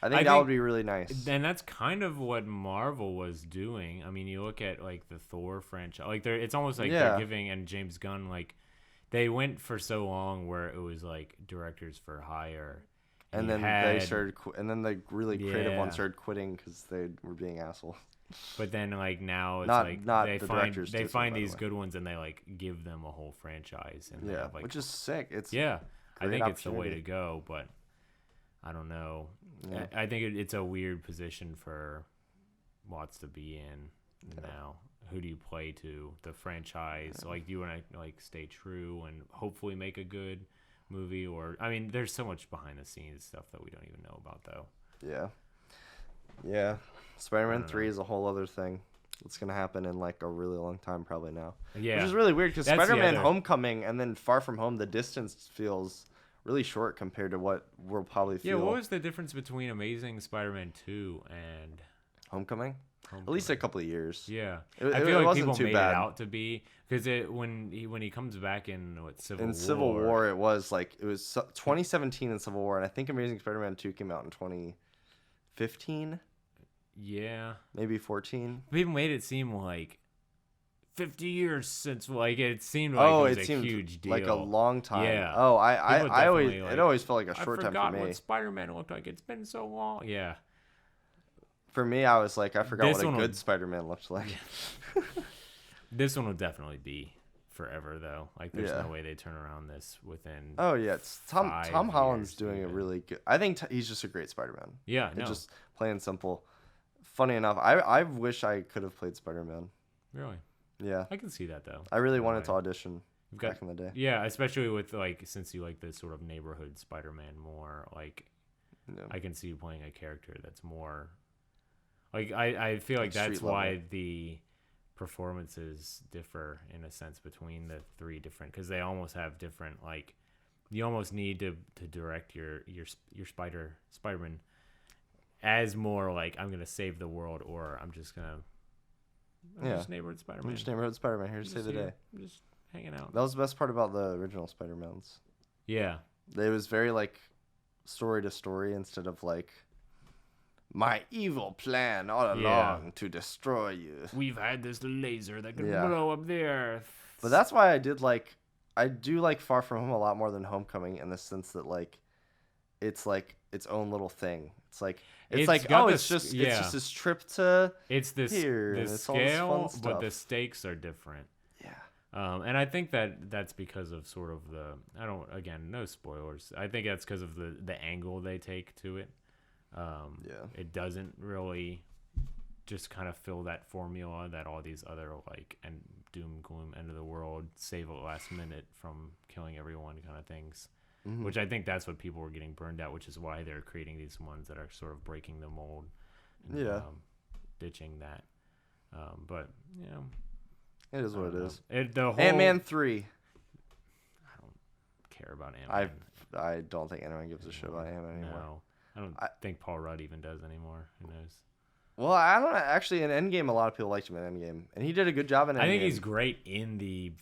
[SPEAKER 2] I think that would be really nice.
[SPEAKER 1] And that's kind of what Marvel was doing. I mean, you look at like the Thor franchise, like it's almost like
[SPEAKER 2] Yeah.
[SPEAKER 1] they're giving and James Gunn like they went for so long where it was like directors for hire,
[SPEAKER 2] And
[SPEAKER 1] you
[SPEAKER 2] then
[SPEAKER 1] had-
[SPEAKER 2] they started, and then the really creative
[SPEAKER 1] Yeah.
[SPEAKER 2] ones started quitting because they were being assholes.
[SPEAKER 1] But then like now it's
[SPEAKER 2] Not-
[SPEAKER 1] like
[SPEAKER 2] not
[SPEAKER 1] they
[SPEAKER 2] the
[SPEAKER 1] find
[SPEAKER 2] directors
[SPEAKER 1] they
[SPEAKER 2] did,
[SPEAKER 1] find
[SPEAKER 2] by the
[SPEAKER 1] these
[SPEAKER 2] way.
[SPEAKER 1] good ones and they like give them a whole franchise and they
[SPEAKER 2] Yeah,
[SPEAKER 1] have, like
[SPEAKER 2] which is sick. It's
[SPEAKER 1] yeah. I
[SPEAKER 2] great
[SPEAKER 1] think it's the way
[SPEAKER 2] opportunity.
[SPEAKER 1] to go, but I don't know.
[SPEAKER 2] Yeah.
[SPEAKER 1] I think it's a weird position for Watts to be in now. who do you play to the franchise? Like, do you want to like stay true and hopefully make a good movie, or I mean, there's so much behind the scenes stuff that we don't even know about though.
[SPEAKER 2] Yeah. Spider-Man
[SPEAKER 1] I don't
[SPEAKER 2] 3
[SPEAKER 1] know.
[SPEAKER 2] is a whole other thing. It's gonna happen in like a really long time, probably now.
[SPEAKER 1] Yeah,
[SPEAKER 2] Which is really weird because
[SPEAKER 1] That's the
[SPEAKER 2] Spider-Man
[SPEAKER 1] other-
[SPEAKER 2] Homecoming and then Far From Home, the distance feels really short compared to what we'll probably feel.
[SPEAKER 1] Yeah, what was the difference between Amazing Spider-Man 2 and
[SPEAKER 2] Homecoming?
[SPEAKER 1] Homecoming?
[SPEAKER 2] At least a couple of years.
[SPEAKER 1] Yeah,
[SPEAKER 2] It-
[SPEAKER 1] I
[SPEAKER 2] it
[SPEAKER 1] feel like
[SPEAKER 2] wasn't
[SPEAKER 1] people
[SPEAKER 2] too
[SPEAKER 1] made
[SPEAKER 2] bad.
[SPEAKER 1] it out to be because when he comes back in Civil
[SPEAKER 2] In
[SPEAKER 1] War.
[SPEAKER 2] Civil War, it was 2017 in Civil War, and I think Amazing Spider-Man 2 came out in 2015,
[SPEAKER 1] Yeah,
[SPEAKER 2] maybe 14.
[SPEAKER 1] people made it seem like 50 years since, like it seemed like it was a
[SPEAKER 2] seemed
[SPEAKER 1] huge deal,
[SPEAKER 2] like a long time.
[SPEAKER 1] Yeah.
[SPEAKER 2] Oh, I
[SPEAKER 1] People
[SPEAKER 2] always
[SPEAKER 1] definitely, like,
[SPEAKER 2] it always felt like a
[SPEAKER 1] I
[SPEAKER 2] short time
[SPEAKER 1] forgot
[SPEAKER 2] for me.
[SPEAKER 1] what Spider-Man looked like. It's been so long. Yeah,
[SPEAKER 2] For me, I was like, I forgot
[SPEAKER 1] This
[SPEAKER 2] what a
[SPEAKER 1] one
[SPEAKER 2] good
[SPEAKER 1] will-
[SPEAKER 2] Spider-Man looked like.
[SPEAKER 1] this one will definitely be forever though. Like there's
[SPEAKER 2] Yeah.
[SPEAKER 1] no way they turn around this within.
[SPEAKER 2] Oh yeah, it's Tom
[SPEAKER 1] 5
[SPEAKER 2] Holland's
[SPEAKER 1] years
[SPEAKER 2] doing a
[SPEAKER 1] even.
[SPEAKER 2] really good. I think he's just a great Spider-Man.
[SPEAKER 1] Yeah,
[SPEAKER 2] It's
[SPEAKER 1] no,
[SPEAKER 2] just plain and simple. Funny enough, I wish I could have played Spider-Man.
[SPEAKER 1] really,
[SPEAKER 2] Yeah,
[SPEAKER 1] I can see that though.
[SPEAKER 2] I really
[SPEAKER 1] No
[SPEAKER 2] wanted to
[SPEAKER 1] way.
[SPEAKER 2] audition
[SPEAKER 1] We've got-
[SPEAKER 2] back in the day.
[SPEAKER 1] Yeah, especially with like since you like this sort of neighborhood Spider-Man more, like
[SPEAKER 2] Yeah.
[SPEAKER 1] I can see you playing a character that's more like I feel like
[SPEAKER 2] Like street
[SPEAKER 1] that's
[SPEAKER 2] level.
[SPEAKER 1] why the performances differ in a sense between the three different, because they almost have different, like you almost need to direct your Spider-Man as more like I'm gonna save the world, or I'm just
[SPEAKER 2] Yeah.
[SPEAKER 1] just neighborhood Spider-Man.
[SPEAKER 2] I'm just neighborhood Spider-Man here to save the day.
[SPEAKER 1] I'm just hanging out.
[SPEAKER 2] That was the best part about the original Spider-Mans.
[SPEAKER 1] Yeah.
[SPEAKER 2] It was very like story to story instead of like my evil plan all
[SPEAKER 1] Yeah.
[SPEAKER 2] along to destroy you.
[SPEAKER 1] We've had this laser that could
[SPEAKER 2] Yeah.
[SPEAKER 1] blow up the earth.
[SPEAKER 2] But that's why I do like Far From Home a lot more than Homecoming in the sense that like it's like its own little thing. It's like
[SPEAKER 1] It's
[SPEAKER 2] like
[SPEAKER 1] got
[SPEAKER 2] oh
[SPEAKER 1] the
[SPEAKER 2] it's just
[SPEAKER 1] s-
[SPEAKER 2] it's
[SPEAKER 1] yeah.
[SPEAKER 2] just this trip to
[SPEAKER 1] It's this
[SPEAKER 2] here,
[SPEAKER 1] the
[SPEAKER 2] and it's all this fun
[SPEAKER 1] scale, but the
[SPEAKER 2] stuff.
[SPEAKER 1] stakes are different.
[SPEAKER 2] yeah.
[SPEAKER 1] And I think that's because of sort of again, no spoilers. I think that's because of the angle they take to it.
[SPEAKER 2] Yeah.
[SPEAKER 1] It doesn't really just kind of fill that formula that all these other like and doom gloom end of the world save at last minute from killing everyone kind of things.
[SPEAKER 2] Mhm.
[SPEAKER 1] Which I think that's what people were getting burned out, which is why they're creating these ones that are sort of breaking the mold. And,
[SPEAKER 2] Yeah.
[SPEAKER 1] ditching that. But you know,
[SPEAKER 2] It is
[SPEAKER 1] I
[SPEAKER 2] what it
[SPEAKER 1] don't know.
[SPEAKER 2] is.
[SPEAKER 1] The whole
[SPEAKER 2] Ant-Man 3.
[SPEAKER 1] I don't care about Ant-Man.
[SPEAKER 2] I don't think anyone gives a shit about Ant-Man anymore.
[SPEAKER 1] No, I don't think Paul Rudd even does anymore. Who knows?
[SPEAKER 2] Well, I don't know. Actually, in Endgame, a lot of people liked him in Endgame, and he did a good job in Endgame.
[SPEAKER 1] I think he's great in the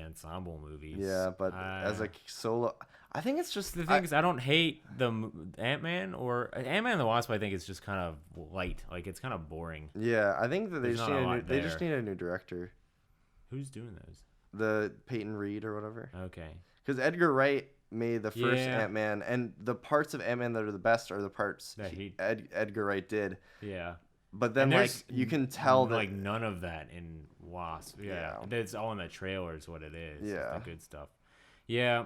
[SPEAKER 1] ensemble movies.
[SPEAKER 2] Yeah, but as a solo, I think it's just
[SPEAKER 1] the thing is, I don't hate the Ant-Man or Ant-Man and the Wasp. I think it's just kind of light. Like it's kind of boring.
[SPEAKER 2] Yeah, I think that
[SPEAKER 1] There's not a lot
[SPEAKER 2] they just
[SPEAKER 1] there.
[SPEAKER 2] need a new director,
[SPEAKER 1] Who's doing those?
[SPEAKER 2] the Peyton Reed or whatever.
[SPEAKER 1] Okay.
[SPEAKER 2] Because Edgar Wright made the first
[SPEAKER 1] Yeah.
[SPEAKER 2] Ant-Man, and the parts of Ant-Man that are the best are the parts
[SPEAKER 1] That he-
[SPEAKER 2] Edgar Wright did.
[SPEAKER 1] Yeah.
[SPEAKER 2] But then,
[SPEAKER 1] And
[SPEAKER 2] like,
[SPEAKER 1] there's
[SPEAKER 2] you can tell that
[SPEAKER 1] like none of that in Wasp. Yeah,
[SPEAKER 2] Yeah.
[SPEAKER 1] it's all in the trailer. Is what it is. It's
[SPEAKER 2] Yeah.
[SPEAKER 1] the good stuff. Yeah,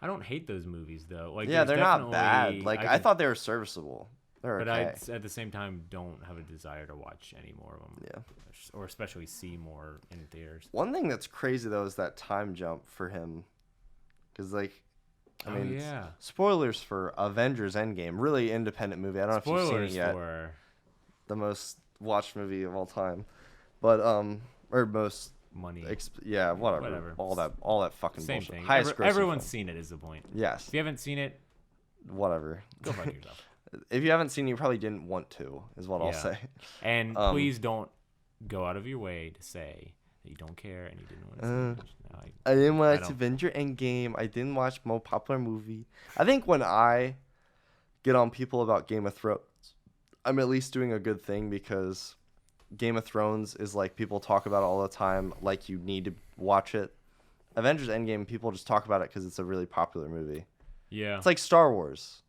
[SPEAKER 1] I don't hate those movies though. Like
[SPEAKER 2] yeah,
[SPEAKER 1] there's
[SPEAKER 2] they're not bad.
[SPEAKER 1] definitely-
[SPEAKER 2] Like, I
[SPEAKER 1] can-
[SPEAKER 2] thought they were serviceable. They're
[SPEAKER 1] but
[SPEAKER 2] okay.
[SPEAKER 1] I at the same time don't have a desire to watch any more of them.
[SPEAKER 2] Yeah.
[SPEAKER 1] Or especially see more in theaters.
[SPEAKER 2] One thing that's crazy though is that time jump for him, because like, I mean,
[SPEAKER 1] yeah.
[SPEAKER 2] spoilers for Avengers Endgame, really independent movie. I don't know if you've
[SPEAKER 1] Spoilers
[SPEAKER 2] seen it yet.
[SPEAKER 1] for
[SPEAKER 2] The most watched movie of all time, but or most
[SPEAKER 1] money.
[SPEAKER 2] yeah, whatever.
[SPEAKER 1] Whatever.
[SPEAKER 2] All that fucking
[SPEAKER 1] Same
[SPEAKER 2] bullshit.
[SPEAKER 1] thing.
[SPEAKER 2] Highest grossing
[SPEAKER 1] Everyone's
[SPEAKER 2] film.
[SPEAKER 1] seen it. Is the point.
[SPEAKER 2] Yes,
[SPEAKER 1] If you haven't seen it,
[SPEAKER 2] whatever.
[SPEAKER 1] go fuck yourself.
[SPEAKER 2] If you haven't seen it, you probably didn't want to, is what I'll
[SPEAKER 1] Yeah.
[SPEAKER 2] say.
[SPEAKER 1] And
[SPEAKER 2] Um,
[SPEAKER 1] please don't go out of your way to say that you don't care and you didn't want to see it. No,
[SPEAKER 2] I didn't watch
[SPEAKER 1] don't.
[SPEAKER 2] Avenger Endgame. I didn't watch more popular movie. I think when I get on people about Game of Thrones, I'm at least doing a good thing, because Game of Thrones is like people talk about it all the time, like you need to watch it. Avengers Endgame, people just talk about it because it's a really popular movie.
[SPEAKER 1] yeah.
[SPEAKER 2] It's like Star Wars.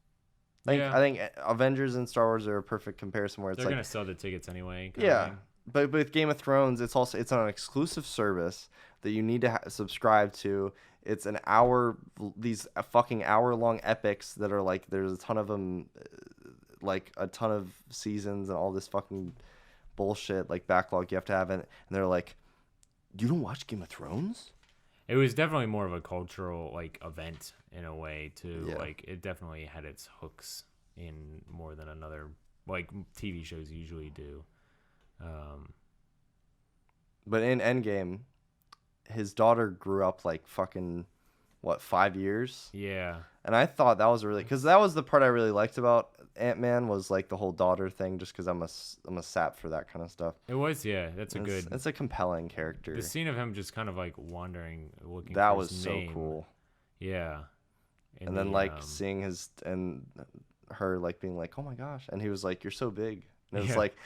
[SPEAKER 1] Yeah.
[SPEAKER 2] I think Avengers and Star Wars are a perfect comparison where it's
[SPEAKER 1] They're
[SPEAKER 2] like
[SPEAKER 1] gonna sell the tickets anyway. kinda
[SPEAKER 2] yeah,
[SPEAKER 1] thing.
[SPEAKER 2] but with Game of Thrones, it's on an exclusive service that you need to subscribe to. It's an hour, these fucking hour-long epics that are like there's a ton of them, like a ton of seasons and all this fucking bullshit like backlog you have to have, and they're like, you don't watch Game of Thrones?
[SPEAKER 1] It was definitely more of a cultural like event in a way too.
[SPEAKER 2] Yeah.
[SPEAKER 1] Like it definitely had its hooks in more than another like TV shows usually do.
[SPEAKER 2] But in Endgame, his daughter grew up like fucking, what, 5 years?
[SPEAKER 1] Yeah.
[SPEAKER 2] And I thought that was because that was the part I really liked about Ant-Man was like the whole daughter thing, just because I'm a sap for that kind of stuff.
[SPEAKER 1] It was, yeah. That's a good.
[SPEAKER 2] It's a compelling character.
[SPEAKER 1] The scene of him just kind of like wandering, looking.
[SPEAKER 2] That
[SPEAKER 1] for
[SPEAKER 2] was
[SPEAKER 1] his
[SPEAKER 2] so
[SPEAKER 1] name.
[SPEAKER 2] cool.
[SPEAKER 1] Yeah.
[SPEAKER 2] And then like seeing his and her like being like, oh my gosh, and he was like, you're so big. And it was like,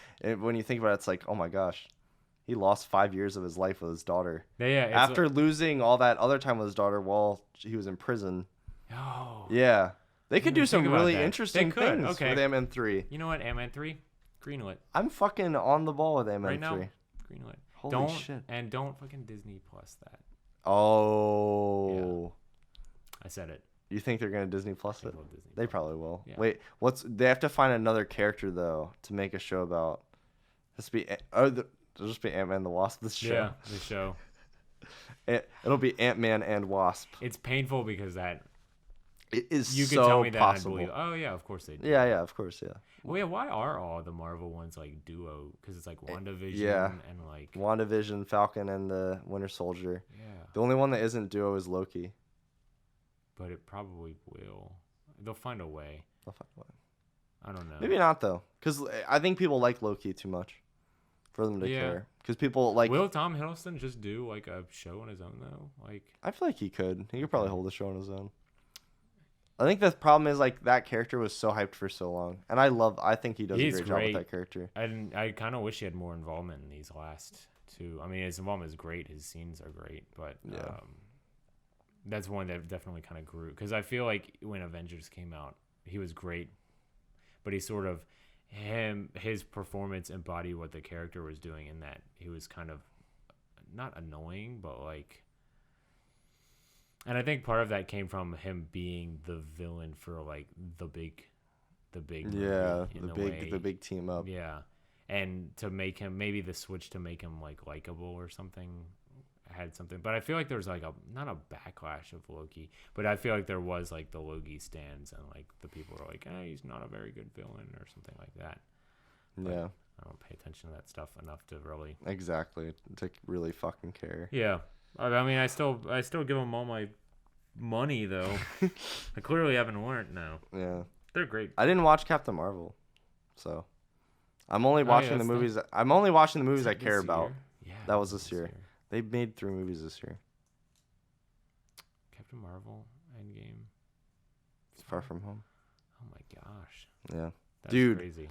[SPEAKER 2] when you think about it, it's like, oh my gosh, he lost 5 years of his life with his daughter.
[SPEAKER 1] Yeah.
[SPEAKER 2] After losing all that other time with his daughter while he was in prison.
[SPEAKER 1] Oh.
[SPEAKER 2] Yeah. They could do some really
[SPEAKER 1] that.
[SPEAKER 2] interesting things
[SPEAKER 1] Okay.
[SPEAKER 2] with Ant-Man 3.
[SPEAKER 1] You know what? Ant-Man 3? Greenlit.
[SPEAKER 2] I'm fucking on the ball with Ant-Man
[SPEAKER 1] Right now?
[SPEAKER 2] 3.
[SPEAKER 1] Greenlit.
[SPEAKER 2] Holy shit.
[SPEAKER 1] And don't fucking Disney Plus that.
[SPEAKER 2] Oh.
[SPEAKER 1] I said it.
[SPEAKER 2] You think they're going to Disney Plus
[SPEAKER 1] They
[SPEAKER 2] it?
[SPEAKER 1] will Disney
[SPEAKER 2] They
[SPEAKER 1] Plus.
[SPEAKER 2] probably will.
[SPEAKER 1] Yeah.
[SPEAKER 2] Wait, they have to find another character, though, to make a show about. There'll just be Ant-Man and the Wasp this show.
[SPEAKER 1] Yeah, the show.
[SPEAKER 2] It'll be Ant-Man and Wasp.
[SPEAKER 1] It's painful because that
[SPEAKER 2] It is
[SPEAKER 1] you
[SPEAKER 2] so
[SPEAKER 1] could tell me that
[SPEAKER 2] possible.
[SPEAKER 1] and I'd believe. Oh yeah, of course they do.
[SPEAKER 2] Yeah, of course, yeah.
[SPEAKER 1] Well, yeah. Why are all the Marvel ones like duo? Because it's like WandaVision
[SPEAKER 2] yeah.
[SPEAKER 1] and like
[SPEAKER 2] WandaVision, Falcon, and the Winter Soldier.
[SPEAKER 1] yeah.
[SPEAKER 2] The only one that isn't duo is Loki.
[SPEAKER 1] But it probably will. They'll find a way.
[SPEAKER 2] They'll find a way.
[SPEAKER 1] I don't know.
[SPEAKER 2] Maybe not, though, because I think people like Loki too much for them to care. Because people like.
[SPEAKER 1] Will Tom Hiddleston just do like a show on his own though? Like
[SPEAKER 2] I feel like he could. He could probably hold the show on his own. I think the problem is like that character was so hyped for so long, and I think he does a great job with that character.
[SPEAKER 1] I kind of wish he had more involvement in these last two. I mean, his involvement is great. His scenes are great, but
[SPEAKER 2] Yeah.
[SPEAKER 1] That's one that definitely kind of grew because I feel like when Avengers came out, he was great, but he sort of his performance embodied what the character was doing in that he was kind of not annoying, but like. And I think part of that came from him being the villain for like the big
[SPEAKER 2] Yeah,
[SPEAKER 1] movie,
[SPEAKER 2] the big team up.
[SPEAKER 1] Yeah, and to make him maybe the switch to make him like likable or something had something. But I feel like there was like not a backlash of Loki, but I feel like there was like the Loki stands and like the people were like, he's not a very good villain or something like that. But
[SPEAKER 2] Yeah,
[SPEAKER 1] I don't pay attention to that stuff enough to really.
[SPEAKER 2] exactly. To really fucking care.
[SPEAKER 1] Yeah. I mean, I still give them all my money though. I clearly haven't learned now.
[SPEAKER 2] Yeah,
[SPEAKER 1] They're great.
[SPEAKER 2] I didn't watch Captain Marvel, so I'm only watching the movies. I'm only watching the movies I care about.
[SPEAKER 1] Yeah,
[SPEAKER 2] That was this year. They made 3 movies this year.
[SPEAKER 1] Captain Marvel, Endgame,
[SPEAKER 2] Far From Home.
[SPEAKER 1] Oh my gosh,
[SPEAKER 2] Yeah,
[SPEAKER 1] that's
[SPEAKER 2] dude.
[SPEAKER 1] crazy.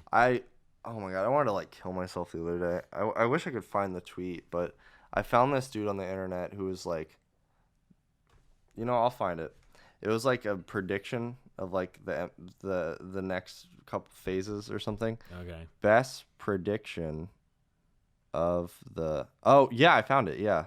[SPEAKER 2] Oh my god, I wanted to like kill myself the other day. I wish I could find the tweet, but I found this dude on the internet who was like, I'll find it. It was like a prediction of like the next couple phases or something.
[SPEAKER 1] Okay.
[SPEAKER 2] Best prediction of the. Oh yeah, I found it. Yeah.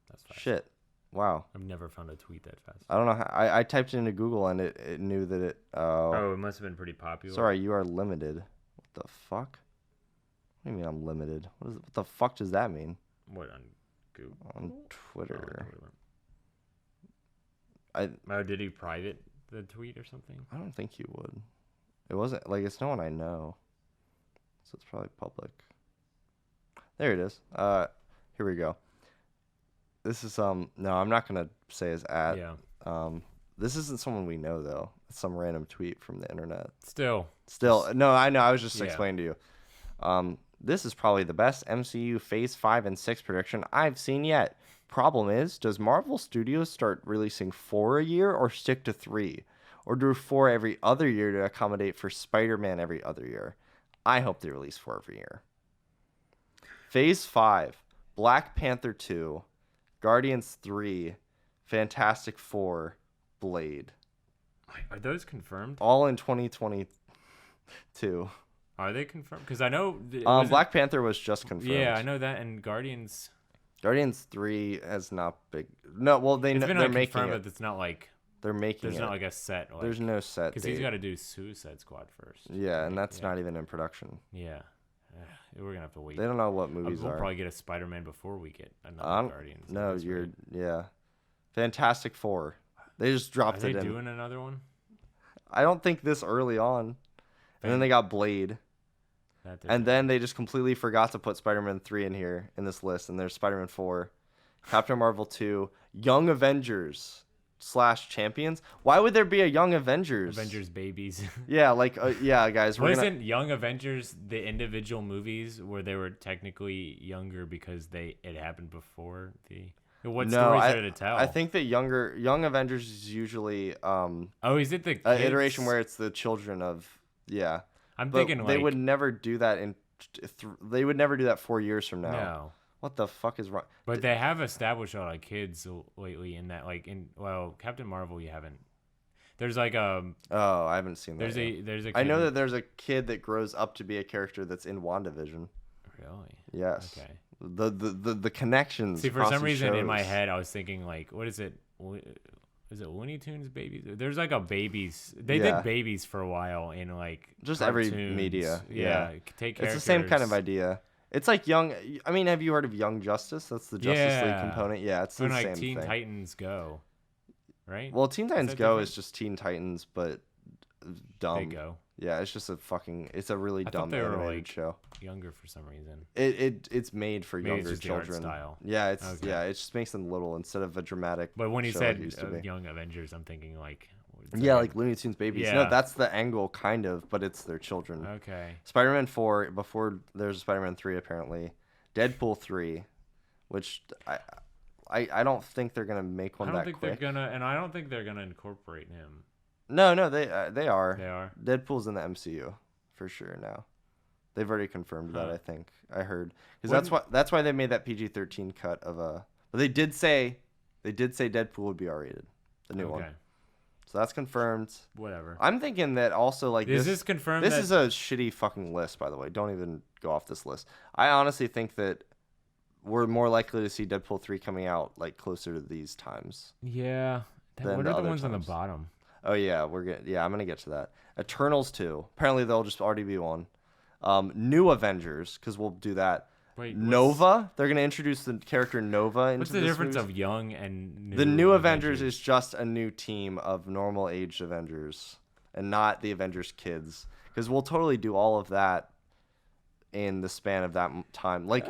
[SPEAKER 1] That's fast.
[SPEAKER 2] Shit. Wow.
[SPEAKER 1] I've never found a tweet that fast.
[SPEAKER 2] I don't know how. I typed it into Google and it knew that it.
[SPEAKER 1] Oh, it must have been pretty popular.
[SPEAKER 2] Sorry, you are limited. What the fuck? What do you mean I'm limited? What the fuck does that mean?
[SPEAKER 1] What on Google?
[SPEAKER 2] On Twitter.
[SPEAKER 1] Oh, did he private the tweet or something?
[SPEAKER 2] I don't think you would. It wasn't like it's no one I know, so it's probably public. There it is. Here we go. This is no, I'm not gonna say his ad.
[SPEAKER 1] Yeah.
[SPEAKER 2] This isn't someone we know though. It's some random tweet from the internet.
[SPEAKER 1] Still,
[SPEAKER 2] No, I know. I was just
[SPEAKER 1] Yeah.
[SPEAKER 2] explaining to you. This is probably the best MCU Phase 5 and 6 prediction I've seen yet. Problem is, does Marvel Studios start releasing 4 a year or stick to 3? Or do 4 every other year to accommodate for Spider-Man every other year? I hope they release 4 every year. Phase 5, Black Panther 2, Guardians 3, Fantastic Four, Blade.
[SPEAKER 1] are those confirmed?
[SPEAKER 2] All in 2022.
[SPEAKER 1] Are they confirmed? Because I know.
[SPEAKER 2] Black Panther was just confirmed.
[SPEAKER 1] Yeah, I know that, and Guardians.
[SPEAKER 2] Guardians 3 has not big. No, well they're
[SPEAKER 1] It's been
[SPEAKER 2] making
[SPEAKER 1] confirmed,
[SPEAKER 2] it.
[SPEAKER 1] but it's not like
[SPEAKER 2] They're making
[SPEAKER 1] there's
[SPEAKER 2] it.
[SPEAKER 1] not like a set. Like,
[SPEAKER 2] There's no set.
[SPEAKER 1] because he's got to do Suicide Squad first.
[SPEAKER 2] Yeah, and that's not even in production.
[SPEAKER 1] Yeah, We're gonna have to wait.
[SPEAKER 2] They don't know what movies
[SPEAKER 1] We'll
[SPEAKER 2] are.
[SPEAKER 1] probably get a Spider-Man before we get another Guardians. at
[SPEAKER 2] No,
[SPEAKER 1] this
[SPEAKER 2] you're
[SPEAKER 1] rate.
[SPEAKER 2] yeah. Fantastic Four. They just
[SPEAKER 1] Are
[SPEAKER 2] dropped
[SPEAKER 1] they
[SPEAKER 2] it in.
[SPEAKER 1] doing another one?
[SPEAKER 2] I don't think this early on. And then they got Blade.
[SPEAKER 1] That they're
[SPEAKER 2] And
[SPEAKER 1] doing.
[SPEAKER 2] then they just completely forgot to put Spider-Man 3 in here in this list. And there's Spider-Man 4, Captain Marvel 2, Young Avengers / Champions. Why would there be a Young Avengers?
[SPEAKER 1] Avengers babies.
[SPEAKER 2] Yeah, like yeah, guys.
[SPEAKER 1] Wasn't Young Avengers the individual movies where they were technically younger because it happened before the? What stories are to tell?
[SPEAKER 2] I think that Young Avengers is usually
[SPEAKER 1] Oh, is it the
[SPEAKER 2] an
[SPEAKER 1] kids?
[SPEAKER 2] iteration where it's the children of yeah.
[SPEAKER 1] I'm
[SPEAKER 2] But
[SPEAKER 1] thinking
[SPEAKER 2] they
[SPEAKER 1] like
[SPEAKER 2] would never do that they would never do that 4 years from now.
[SPEAKER 1] no.
[SPEAKER 2] What the fuck is wrong?
[SPEAKER 1] But they have established a lot of kids lately in that Captain Marvel you haven't. There's like
[SPEAKER 2] Oh, I haven't seen that.
[SPEAKER 1] there's
[SPEAKER 2] yet.
[SPEAKER 1] a kid
[SPEAKER 2] I know that there's a kid that grows up to be a character that's in WandaVision.
[SPEAKER 1] really.
[SPEAKER 2] Yes.
[SPEAKER 1] Okay.
[SPEAKER 2] The connections.
[SPEAKER 1] See, for
[SPEAKER 2] across
[SPEAKER 1] some
[SPEAKER 2] the
[SPEAKER 1] reason in
[SPEAKER 2] shows.
[SPEAKER 1] my head I was thinking like, what is it? Is it Looney Tunes babies? There's like a babies. They
[SPEAKER 2] Yeah.
[SPEAKER 1] did babies for a while in like
[SPEAKER 2] Just every
[SPEAKER 1] cartoons.
[SPEAKER 2] media,
[SPEAKER 1] Yeah,
[SPEAKER 2] yeah.
[SPEAKER 1] take
[SPEAKER 2] It's the same kind of
[SPEAKER 1] characters.
[SPEAKER 2] idea. It's like Young. I mean, have you heard of Young Justice? That's the Justice League
[SPEAKER 1] Yeah.
[SPEAKER 2] component. Yeah, it's the
[SPEAKER 1] When like
[SPEAKER 2] same
[SPEAKER 1] Teen
[SPEAKER 2] thing.
[SPEAKER 1] Titans Go, right?
[SPEAKER 2] Well, Teen Titans
[SPEAKER 1] that
[SPEAKER 2] Go
[SPEAKER 1] different?
[SPEAKER 2] is just Teen Titans, but dumb.
[SPEAKER 1] They go
[SPEAKER 2] Yeah, it's just it's a really
[SPEAKER 1] I thought
[SPEAKER 2] dumb
[SPEAKER 1] they were,
[SPEAKER 2] animated
[SPEAKER 1] like,
[SPEAKER 2] show.
[SPEAKER 1] younger for some reason.
[SPEAKER 2] It's made for
[SPEAKER 1] Maybe it's
[SPEAKER 2] younger
[SPEAKER 1] just the art
[SPEAKER 2] children.
[SPEAKER 1] style.
[SPEAKER 2] Yeah,
[SPEAKER 1] Okay.
[SPEAKER 2] it just makes them little instead of a dramatic.
[SPEAKER 1] But when you
[SPEAKER 2] show like
[SPEAKER 1] said
[SPEAKER 2] it used to be.
[SPEAKER 1] Young Avengers, I'm thinking like
[SPEAKER 2] Yeah, like Looney Tunes babies.
[SPEAKER 1] Yeah.
[SPEAKER 2] No, that's the angle kind of, but it's their children.
[SPEAKER 1] okay.
[SPEAKER 2] Spider-Man 4 before there's Spider-Man 3 apparently. Deadpool 3, which I don't think they're gonna make one
[SPEAKER 1] I don't
[SPEAKER 2] that
[SPEAKER 1] think
[SPEAKER 2] quick.
[SPEAKER 1] they're gonna, and I don't think they're gonna incorporate him.
[SPEAKER 2] No, they are.
[SPEAKER 1] They are.
[SPEAKER 2] Deadpool's in the MCU for sure now. They've already confirmed that.
[SPEAKER 1] Huh.
[SPEAKER 2] I think I heard because that's why they made that PG-13 cut of a. But they did say Deadpool would be R-rated, the new one.
[SPEAKER 1] Okay.
[SPEAKER 2] So that's confirmed.
[SPEAKER 1] Whatever.
[SPEAKER 2] I'm thinking that also like
[SPEAKER 1] Is this confirmed?
[SPEAKER 2] This
[SPEAKER 1] that,
[SPEAKER 2] is a shitty fucking list, by the way. Don't even go off this list. I honestly think that we're more likely to see Deadpool 3 coming out like closer to these times.
[SPEAKER 1] yeah.
[SPEAKER 2] than
[SPEAKER 1] What
[SPEAKER 2] the
[SPEAKER 1] are the
[SPEAKER 2] other
[SPEAKER 1] ones on the
[SPEAKER 2] times.
[SPEAKER 1] bottom?
[SPEAKER 2] Oh yeah, I'm gonna get to that. Eternals 2. Apparently there'll just already be one. New Avengers, because we'll do that.
[SPEAKER 1] Wait,
[SPEAKER 2] Nova. They're gonna introduce the character Nova into
[SPEAKER 1] What's the
[SPEAKER 2] this
[SPEAKER 1] difference
[SPEAKER 2] movie.
[SPEAKER 1] of young and new
[SPEAKER 2] The new Avengers is just a new team of normal aged Avengers, and not the Avengers kids. Because we'll totally do all of that in the span of that time. Like,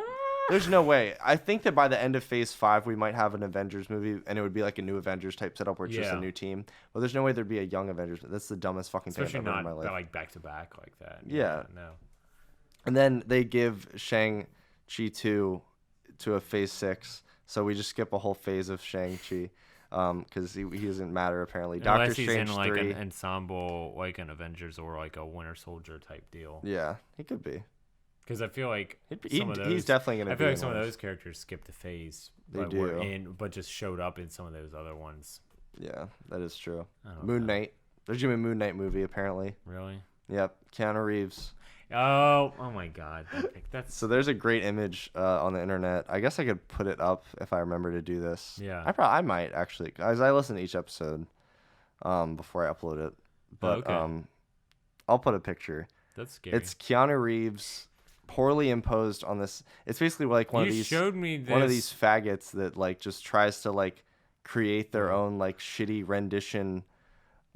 [SPEAKER 2] there's no way. I think that by the end of Phase 5, we might have an Avengers movie, and it would be like a new Avengers type setup where it's just a
[SPEAKER 1] Yeah.
[SPEAKER 2] new team. But there's no way there'd be a young Avengers. That's the dumbest fucking thing I've
[SPEAKER 1] especially
[SPEAKER 2] ever heard
[SPEAKER 1] not
[SPEAKER 2] in my life.
[SPEAKER 1] like back to back like that.
[SPEAKER 2] Yeah.
[SPEAKER 1] No.
[SPEAKER 2] And then they give Shang-Chi 2 to a Phase 6. So we just skip a whole phase of Shang-Chi because he doesn't matter apparently.
[SPEAKER 1] Unless
[SPEAKER 2] Doctor
[SPEAKER 1] he's
[SPEAKER 2] Strange
[SPEAKER 1] in like
[SPEAKER 2] 3.
[SPEAKER 1] an ensemble, like an Avengers or like a Winter Soldier type deal.
[SPEAKER 2] Yeah, he could be.
[SPEAKER 1] Because I feel like
[SPEAKER 2] He's
[SPEAKER 1] some of those,
[SPEAKER 2] he's definitely going to
[SPEAKER 1] I
[SPEAKER 2] be
[SPEAKER 1] feel like
[SPEAKER 2] in
[SPEAKER 1] some of
[SPEAKER 2] those.
[SPEAKER 1] those characters skipped a phase.
[SPEAKER 2] They
[SPEAKER 1] But were
[SPEAKER 2] do.
[SPEAKER 1] but just showed up in some of those other ones.
[SPEAKER 2] Yeah, that is true.
[SPEAKER 1] I don't
[SPEAKER 2] Moon
[SPEAKER 1] know.
[SPEAKER 2] Knight. There's going to be a Moon Knight movie apparently.
[SPEAKER 1] Really?
[SPEAKER 2] Yep, Keanu Reeves.
[SPEAKER 1] Oh my God. That's
[SPEAKER 2] So there's a great image on the internet. I guess I could put it up if I remember to do this.
[SPEAKER 1] Yeah.
[SPEAKER 2] I might actually, as I listen to each episode before I upload it. But
[SPEAKER 1] okay.
[SPEAKER 2] I'll put a picture.
[SPEAKER 1] that's scary.
[SPEAKER 2] It's Keanu Reeves poorly imposed on this. It's basically like one
[SPEAKER 1] you
[SPEAKER 2] of these
[SPEAKER 1] showed me this.
[SPEAKER 2] one of these faggots that like just tries to like create their own like shitty rendition.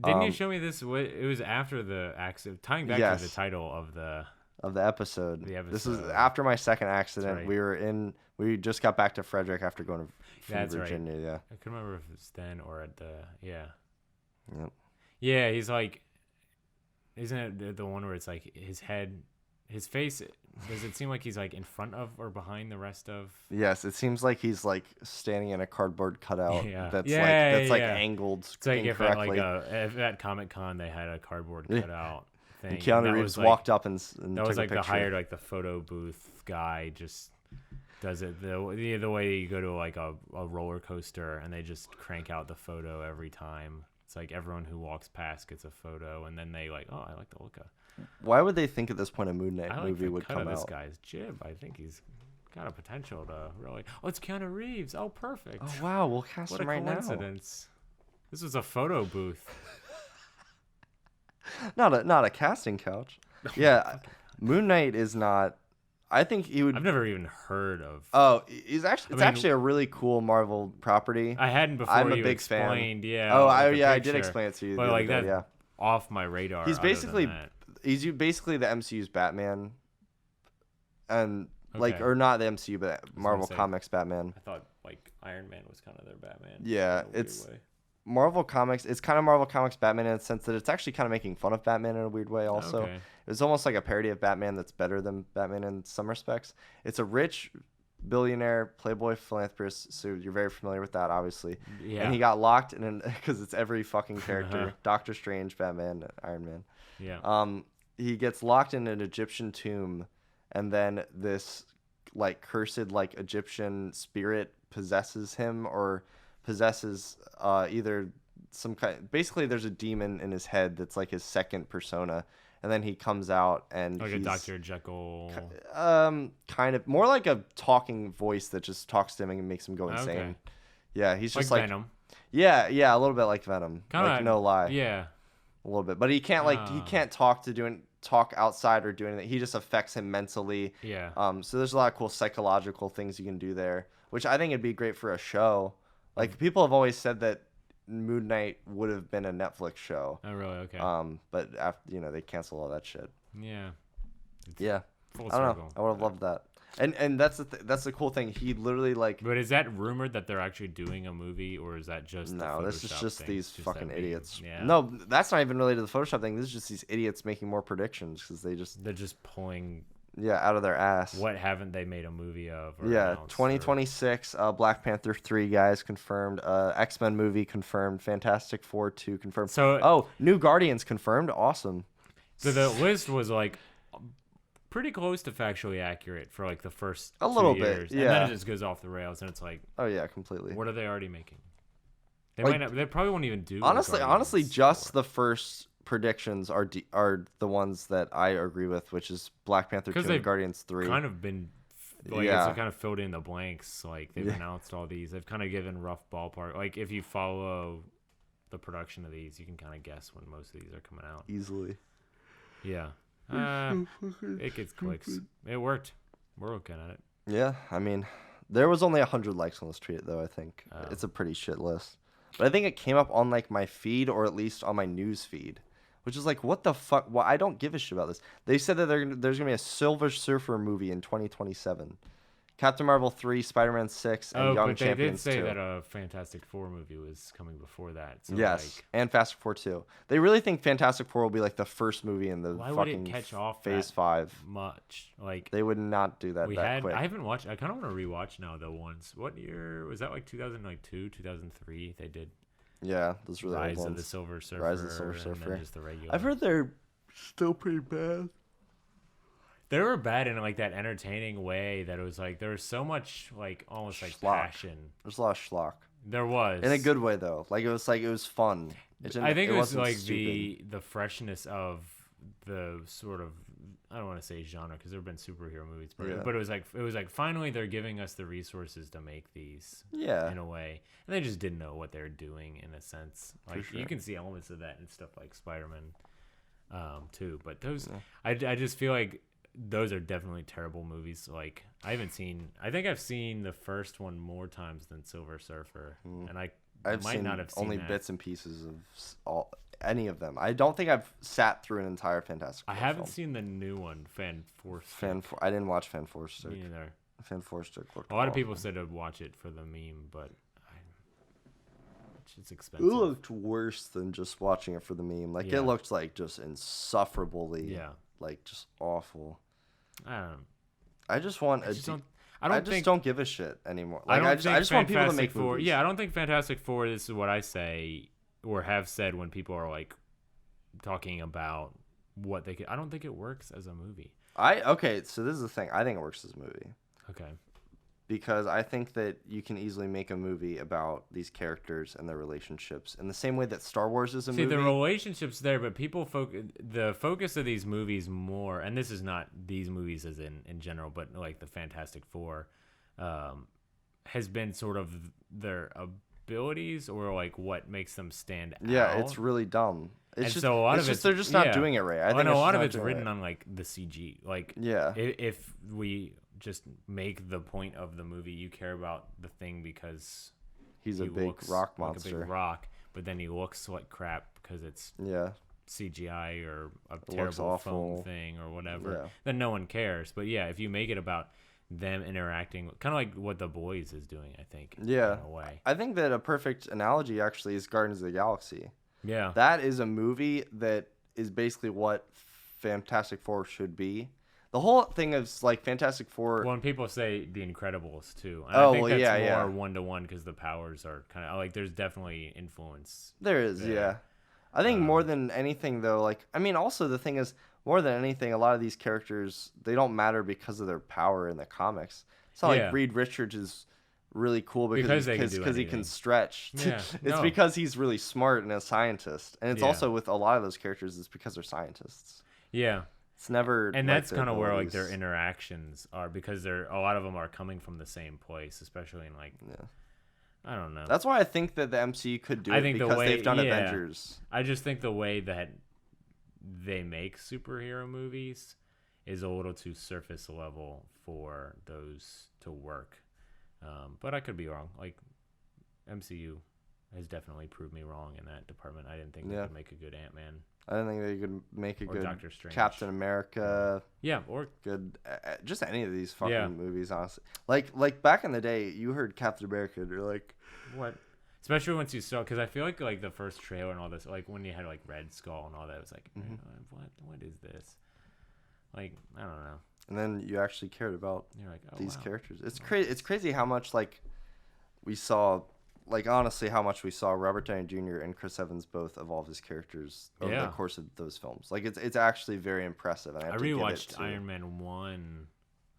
[SPEAKER 1] Didn't you show me this? It was after the accident. Tying back to
[SPEAKER 2] Yes.
[SPEAKER 1] the title of the.
[SPEAKER 2] Of the episode.
[SPEAKER 1] The
[SPEAKER 2] This is
[SPEAKER 1] episode.
[SPEAKER 2] after my second accident.
[SPEAKER 1] right.
[SPEAKER 2] We just got back to Frederick after going from
[SPEAKER 1] That's right.
[SPEAKER 2] Virginia. Yeah.
[SPEAKER 1] I couldn't remember if it was then or at the. Yeah.
[SPEAKER 2] Yep.
[SPEAKER 1] Yeah, he's like. Isn't it the one where it's like his head, his face? Does it seem like he's like in front of or behind the rest of?
[SPEAKER 2] Yes, it seems like he's like standing in a cardboard cutout
[SPEAKER 1] Yeah.
[SPEAKER 2] that's
[SPEAKER 1] Yeah,
[SPEAKER 2] like
[SPEAKER 1] yeah.
[SPEAKER 2] angled
[SPEAKER 1] It's like if at
[SPEAKER 2] incorrectly.
[SPEAKER 1] if at Comic Con they had a cardboard
[SPEAKER 2] Yeah.
[SPEAKER 1] cutout thing.
[SPEAKER 2] and Keanu
[SPEAKER 1] that
[SPEAKER 2] Reeves
[SPEAKER 1] was, like,
[SPEAKER 2] walked up and
[SPEAKER 1] That
[SPEAKER 2] took
[SPEAKER 1] was
[SPEAKER 2] a
[SPEAKER 1] like the
[SPEAKER 2] picture.
[SPEAKER 1] hired like the photo booth guy just does it the way you go to like a roller coaster and they just crank out the photo every time. It's like everyone who walks past gets a photo and then they like, oh, I like the look of.
[SPEAKER 2] Why would they think at this point a Moon Knight
[SPEAKER 1] I like
[SPEAKER 2] movie
[SPEAKER 1] the
[SPEAKER 2] would
[SPEAKER 1] cut
[SPEAKER 2] come
[SPEAKER 1] of this
[SPEAKER 2] out?
[SPEAKER 1] guy's jib. I think he's got a potential to really. Oh, it's Keanu Reeves. Oh, perfect.
[SPEAKER 2] Oh wow, we'll cast
[SPEAKER 1] What
[SPEAKER 2] him
[SPEAKER 1] a
[SPEAKER 2] right now.
[SPEAKER 1] coincidence. This was a photo booth.
[SPEAKER 2] Not a casting couch. Yeah, Moon Knight is not I think he would.
[SPEAKER 1] I've never even heard of.
[SPEAKER 2] Oh, he's actually. It's
[SPEAKER 1] mean-
[SPEAKER 2] actually a really cool Marvel property.
[SPEAKER 1] I hadn't before.
[SPEAKER 2] I'm a
[SPEAKER 1] you
[SPEAKER 2] big fan.
[SPEAKER 1] explained, Yeah.
[SPEAKER 2] Oh,
[SPEAKER 1] like the
[SPEAKER 2] I did
[SPEAKER 1] picture.
[SPEAKER 2] explain it to you.
[SPEAKER 1] But
[SPEAKER 2] the
[SPEAKER 1] like
[SPEAKER 2] other
[SPEAKER 1] that's
[SPEAKER 2] day, yeah.
[SPEAKER 1] off my radar.
[SPEAKER 2] He's
[SPEAKER 1] other than
[SPEAKER 2] basically
[SPEAKER 1] that.
[SPEAKER 2] basically the MCU's Batman, and like
[SPEAKER 1] Okay.
[SPEAKER 2] or not the MCU, but Marvel
[SPEAKER 1] say.
[SPEAKER 2] Comics Batman.
[SPEAKER 1] I thought like Iron Man was kind of their Batman.
[SPEAKER 2] Yeah,
[SPEAKER 1] in a weird
[SPEAKER 2] it's-
[SPEAKER 1] way.
[SPEAKER 2] Marvel Comics. It's kind of Marvel Comics Batman in the sense that it's actually kind of making fun of Batman in a weird way. Also,
[SPEAKER 1] Okay.
[SPEAKER 2] it's almost like a parody of Batman that's better than Batman in some respects. It's a rich billionaire playboy philanthropist, so you're very familiar with that, obviously.
[SPEAKER 1] Yeah.
[SPEAKER 2] And he got locked in because it's every fucking character: Doctor Strange, Batman, Iron Man.
[SPEAKER 1] Yeah.
[SPEAKER 2] He gets locked in an Egyptian tomb, and then this like cursed like Egyptian spirit possesses him or possesses either some kind. Basically, there's a demon in his head that's like his second persona, and then he comes out and
[SPEAKER 1] Like
[SPEAKER 2] he's
[SPEAKER 1] a Dr. Jekyll.
[SPEAKER 2] kind of more like a talking voice that just talks to him and makes him go insane.
[SPEAKER 1] Okay.
[SPEAKER 2] Yeah, he's
[SPEAKER 1] Like
[SPEAKER 2] just like
[SPEAKER 1] Venom.
[SPEAKER 2] yeah, a little bit like Venom.
[SPEAKER 1] Kinda,
[SPEAKER 2] like no lie.
[SPEAKER 1] Yeah.
[SPEAKER 2] A little bit, but he can't he can't talk outside or do anything. He just affects him mentally.
[SPEAKER 1] Yeah.
[SPEAKER 2] So there's a lot of cool psychological things you can do there, which I think it'd be great for a show. Like people have always said that Moon Knight would have been a Netflix show.
[SPEAKER 1] Oh, really? Okay.
[SPEAKER 2] But after they cancel all that shit.
[SPEAKER 1] Yeah. It's
[SPEAKER 2] Yeah.
[SPEAKER 1] Full
[SPEAKER 2] I don't
[SPEAKER 1] circle.
[SPEAKER 2] know. I would have loved that. And that's the cool thing. He literally like
[SPEAKER 1] But is that rumored that they're actually doing a movie, or is that just the
[SPEAKER 2] no, this is
[SPEAKER 1] Photoshop
[SPEAKER 2] just
[SPEAKER 1] thing?
[SPEAKER 2] these
[SPEAKER 1] Just that
[SPEAKER 2] fucking
[SPEAKER 1] meme?
[SPEAKER 2] idiots.
[SPEAKER 1] Yeah.
[SPEAKER 2] No, that's not even related to the Photoshop thing. This is just these idiots making more predictions because they just
[SPEAKER 1] They're just pulling.
[SPEAKER 2] out of their ass.
[SPEAKER 1] What haven't they made a movie of? Or
[SPEAKER 2] Yeah,
[SPEAKER 1] announced,
[SPEAKER 2] 2026. Black Panther 3 guys confirmed. X-Men movie confirmed. Fantastic Four 2 confirmed.
[SPEAKER 1] So-
[SPEAKER 2] new Guardians confirmed. Awesome.
[SPEAKER 1] So the list was like pretty close to factually accurate for like the first
[SPEAKER 2] A little
[SPEAKER 1] 2
[SPEAKER 2] bit,
[SPEAKER 1] years. And then
[SPEAKER 2] yeah.
[SPEAKER 1] it just goes off the rails, and it's like,
[SPEAKER 2] Oh yeah, completely.
[SPEAKER 1] what are they already making? They
[SPEAKER 2] Like-
[SPEAKER 1] might not. They probably won't even do.
[SPEAKER 2] Honestly,
[SPEAKER 1] Guardians
[SPEAKER 2] just
[SPEAKER 1] 4.
[SPEAKER 2] the first predictions are the ones that I agree with, which is Black Panther 2
[SPEAKER 1] 'Cause
[SPEAKER 2] and
[SPEAKER 1] they've
[SPEAKER 2] Guardians 3.
[SPEAKER 1] kind of been like
[SPEAKER 2] Yeah.
[SPEAKER 1] it's kind of filled in the blanks. Like they've announced all these. They've kind of given rough ballpark. Like if you follow the production of these, you can kind of guess when most of these are coming out.
[SPEAKER 2] Easily.
[SPEAKER 1] Yeah. It gets clicks. It worked. We're looking at it.
[SPEAKER 2] Yeah, I mean, there was only 100 likes on this tweet though. I think
[SPEAKER 1] Oh.
[SPEAKER 2] it's a pretty shit list, but I think it came up on like my feed or at least on my news feed, which is like, what the fuck? Well, I don't give a shit about this. They said that there's gonna be a Silver Surfer movie in 2027, Captain Marvel 3, Spider-Man 6, and Young
[SPEAKER 1] but they did
[SPEAKER 2] Champions
[SPEAKER 1] say
[SPEAKER 2] 2.
[SPEAKER 1] that a Fantastic Four movie was coming before that. So
[SPEAKER 2] Yes,
[SPEAKER 1] like,
[SPEAKER 2] and Fast Four 2. They really think Fantastic Four will be like the first movie in the
[SPEAKER 1] why would it
[SPEAKER 2] fucking
[SPEAKER 1] catch off
[SPEAKER 2] Phase
[SPEAKER 1] that
[SPEAKER 2] 5.
[SPEAKER 1] much? Like
[SPEAKER 2] They would not do that
[SPEAKER 1] we
[SPEAKER 2] that
[SPEAKER 1] had.
[SPEAKER 2] quick.
[SPEAKER 1] I haven't watched. I kind of want to rewatch now the ones. What year was that? Like 2002, 2003. They did
[SPEAKER 2] Yeah, those really
[SPEAKER 1] Rise
[SPEAKER 2] old
[SPEAKER 1] of the
[SPEAKER 2] ones.
[SPEAKER 1] Silver Surfer.
[SPEAKER 2] Rise of the Silver
[SPEAKER 1] And
[SPEAKER 2] Surfer.
[SPEAKER 1] then just the regular.
[SPEAKER 2] I've heard they're still pretty bad.
[SPEAKER 1] They were bad in like that entertaining way that it was like there was so much like almost like
[SPEAKER 2] Schlock.
[SPEAKER 1] passion.
[SPEAKER 2] There's a lot of schlock.
[SPEAKER 1] There was
[SPEAKER 2] In a good way though. Like it was fun.
[SPEAKER 1] I think it was
[SPEAKER 2] wasn't
[SPEAKER 1] like
[SPEAKER 2] stupid.
[SPEAKER 1] the freshness of the sort of I don't want to say genre because there have been superhero movies, but,
[SPEAKER 2] Yeah.
[SPEAKER 1] but it was like finally they're giving us the resources to make these
[SPEAKER 2] Yeah.
[SPEAKER 1] in a way, and they just didn't know what they were doing in a sense. Like
[SPEAKER 2] sure.
[SPEAKER 1] you can see elements of that in stuff like Spider-Man, too. But those I just feel like those are definitely terrible movies. Like I think I've seen the first one more times than Silver Surfer, and
[SPEAKER 2] I've
[SPEAKER 1] might
[SPEAKER 2] seen
[SPEAKER 1] not have seen
[SPEAKER 2] only
[SPEAKER 1] that.
[SPEAKER 2] bits and pieces of any of them. I don't think I've sat through an entire Fantastic
[SPEAKER 1] I
[SPEAKER 2] Four
[SPEAKER 1] haven't
[SPEAKER 2] film.
[SPEAKER 1] seen the new one, Fan Force.
[SPEAKER 2] I didn't watch Fan Four Stick.
[SPEAKER 1] Me neither.
[SPEAKER 2] Fan Four Stick looked
[SPEAKER 1] A lot of
[SPEAKER 2] awful.
[SPEAKER 1] people said to watch it for the meme, but it's
[SPEAKER 2] It
[SPEAKER 1] expensive.
[SPEAKER 2] looked worse than just watching it for the meme. Like
[SPEAKER 1] Yeah.
[SPEAKER 2] it looked like just insufferably,
[SPEAKER 1] Yeah.
[SPEAKER 2] like just awful.
[SPEAKER 1] I don't.
[SPEAKER 2] I just want
[SPEAKER 1] I
[SPEAKER 2] a.
[SPEAKER 1] just
[SPEAKER 2] de-
[SPEAKER 1] don't.
[SPEAKER 2] I
[SPEAKER 1] I don't
[SPEAKER 2] just
[SPEAKER 1] think.
[SPEAKER 2] don't give a shit anymore.
[SPEAKER 1] I
[SPEAKER 2] Like
[SPEAKER 1] don't
[SPEAKER 2] I
[SPEAKER 1] think
[SPEAKER 2] just want people to make
[SPEAKER 1] Fantastic Four.
[SPEAKER 2] movies.
[SPEAKER 1] Yeah, I don't think Fantastic Four. This is what I say or have said when people are like talking about what they could. I don't think it works as a movie.
[SPEAKER 2] Okay, so this is the thing. I think it works as a movie
[SPEAKER 1] Okay.
[SPEAKER 2] because I think that you can easily make a movie about these characters and their relationships in the same way that Star Wars is a
[SPEAKER 1] See,
[SPEAKER 2] movie.
[SPEAKER 1] the relationship's there, but people the focus of these movies more, and this is not these movies as in general, but like the Fantastic Four, has been sort of their abilities or like what makes them stand out.
[SPEAKER 2] Yeah, it's really dumb.
[SPEAKER 1] And
[SPEAKER 2] just,
[SPEAKER 1] so a lot
[SPEAKER 2] it's
[SPEAKER 1] of
[SPEAKER 2] just they're just not
[SPEAKER 1] yeah.
[SPEAKER 2] doing it right. I
[SPEAKER 1] Well,
[SPEAKER 2] think
[SPEAKER 1] and a
[SPEAKER 2] it's
[SPEAKER 1] lot
[SPEAKER 2] just
[SPEAKER 1] of
[SPEAKER 2] not
[SPEAKER 1] it's
[SPEAKER 2] doing it
[SPEAKER 1] written
[SPEAKER 2] right.
[SPEAKER 1] on like the CG. Like
[SPEAKER 2] Yeah.
[SPEAKER 1] if we just make the point of the movie, you care about the thing because
[SPEAKER 2] He's a
[SPEAKER 1] he
[SPEAKER 2] big
[SPEAKER 1] looks
[SPEAKER 2] rock
[SPEAKER 1] like
[SPEAKER 2] monster.
[SPEAKER 1] a big rock, but then he looks like crap because it's
[SPEAKER 2] Yeah.
[SPEAKER 1] CGI or a
[SPEAKER 2] looks
[SPEAKER 1] terrible foam
[SPEAKER 2] awful.
[SPEAKER 1] thing or whatever.
[SPEAKER 2] Yeah.
[SPEAKER 1] Then no one cares. But yeah, if you make it about them interacting, kind of like what The Boys is doing, I think.
[SPEAKER 2] Yeah.
[SPEAKER 1] In a way.
[SPEAKER 2] I think that a perfect analogy actually is Guardians of the Galaxy.
[SPEAKER 1] Yeah.
[SPEAKER 2] That is a movie that is basically what Fantastic Four should be. The whole thing is like Fantastic Four.
[SPEAKER 1] When people say The Incredibles too, and
[SPEAKER 2] Oh,
[SPEAKER 1] I think
[SPEAKER 2] well,
[SPEAKER 1] that's
[SPEAKER 2] yeah,
[SPEAKER 1] more
[SPEAKER 2] yeah.
[SPEAKER 1] one-to-one because the powers are kind of like there's definitely influence.
[SPEAKER 2] There is,
[SPEAKER 1] there.
[SPEAKER 2] yeah. I think more than anything, though, like, I mean, also the thing is, more than anything, a lot of these characters, they don't matter because of their power in the comics. It's not
[SPEAKER 1] Yeah.
[SPEAKER 2] like Reed Richards is really cool because
[SPEAKER 1] they can do
[SPEAKER 2] he
[SPEAKER 1] anything.
[SPEAKER 2] can stretch.
[SPEAKER 1] Yeah,
[SPEAKER 2] It's
[SPEAKER 1] no.
[SPEAKER 2] because he's really smart and a scientist. And it's
[SPEAKER 1] Yeah.
[SPEAKER 2] also with a lot of those characters, it's because they're scientists.
[SPEAKER 1] Yeah.
[SPEAKER 2] It's never.
[SPEAKER 1] And
[SPEAKER 2] like,
[SPEAKER 1] that's
[SPEAKER 2] their
[SPEAKER 1] kind of where like their
[SPEAKER 2] abilities.
[SPEAKER 1] interactions are because they're a lot of them are coming from the same place, especially in like
[SPEAKER 2] Yeah.
[SPEAKER 1] I don't know.
[SPEAKER 2] That's why I think that the MCU could do
[SPEAKER 1] I
[SPEAKER 2] it
[SPEAKER 1] think the
[SPEAKER 2] because
[SPEAKER 1] way-
[SPEAKER 2] they've done
[SPEAKER 1] yeah.
[SPEAKER 2] Avengers.
[SPEAKER 1] I just think the way that they make superhero movies is a little too surface level for those to work. But I could be wrong. Like MCU has definitely proved me wrong in that department. I didn't think they
[SPEAKER 2] Yeah.
[SPEAKER 1] could make a good Ant-Man.
[SPEAKER 2] I don't think they could make a
[SPEAKER 1] Or
[SPEAKER 2] good
[SPEAKER 1] Doctor Strange.
[SPEAKER 2] Captain America.
[SPEAKER 1] Yeah, or
[SPEAKER 2] Good, just any of these fucking
[SPEAKER 1] Yeah.
[SPEAKER 2] movies, honestly. Like back in the day, you heard Captain America, and you're like,
[SPEAKER 1] what? Especially once you saw, because I feel like the first trailer and all this, like when you had like Red Skull and all that, it was like, what is this? Like I don't know.
[SPEAKER 2] and then you actually cared about
[SPEAKER 1] You're like, oh,
[SPEAKER 2] these
[SPEAKER 1] wow.
[SPEAKER 2] characters. It's crazy. It's crazy how much like we saw, like honestly, how much we saw Robert Downey Jr. and Chris Evans both evolve as characters over the
[SPEAKER 1] Yeah.
[SPEAKER 2] course of those films. Like it's actually very impressive. And I,
[SPEAKER 1] I
[SPEAKER 2] have to give it
[SPEAKER 1] rewatched
[SPEAKER 2] to-
[SPEAKER 1] Iron Man 1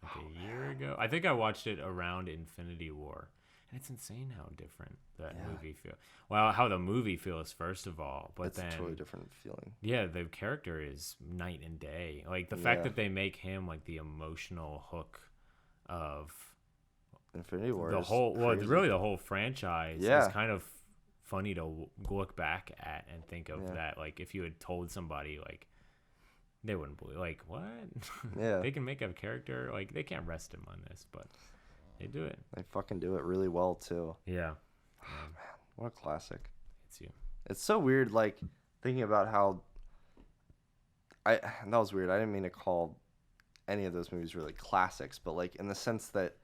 [SPEAKER 1] like a year ago. I think I watched it around Infinity War. And it's insane how different that movie feels. Well, how the movie feels, first of all. But
[SPEAKER 2] It's
[SPEAKER 1] then,
[SPEAKER 2] a totally different feeling.
[SPEAKER 1] yeah, the character is night and day. Like, the fact
[SPEAKER 2] Yeah.
[SPEAKER 1] that they make him, like, the emotional hook of
[SPEAKER 2] Infinity War.
[SPEAKER 1] the
[SPEAKER 2] is
[SPEAKER 1] whole, well,
[SPEAKER 2] crazy.
[SPEAKER 1] really the whole franchise
[SPEAKER 2] Yeah.
[SPEAKER 1] is kind of funny to look back at and think of
[SPEAKER 2] Yeah.
[SPEAKER 1] that. Like, if you had told somebody, like, they wouldn't believe, like, what?
[SPEAKER 2] Yeah.
[SPEAKER 1] They can make a character, like, they can't rest him on this, but they do it.
[SPEAKER 2] They fucking do it really well too.
[SPEAKER 1] Yeah.
[SPEAKER 2] What a classic.
[SPEAKER 1] It's you.
[SPEAKER 2] It's so weird, like thinking about how that was weird. I didn't mean to call any of those movies really classics, but like in the sense that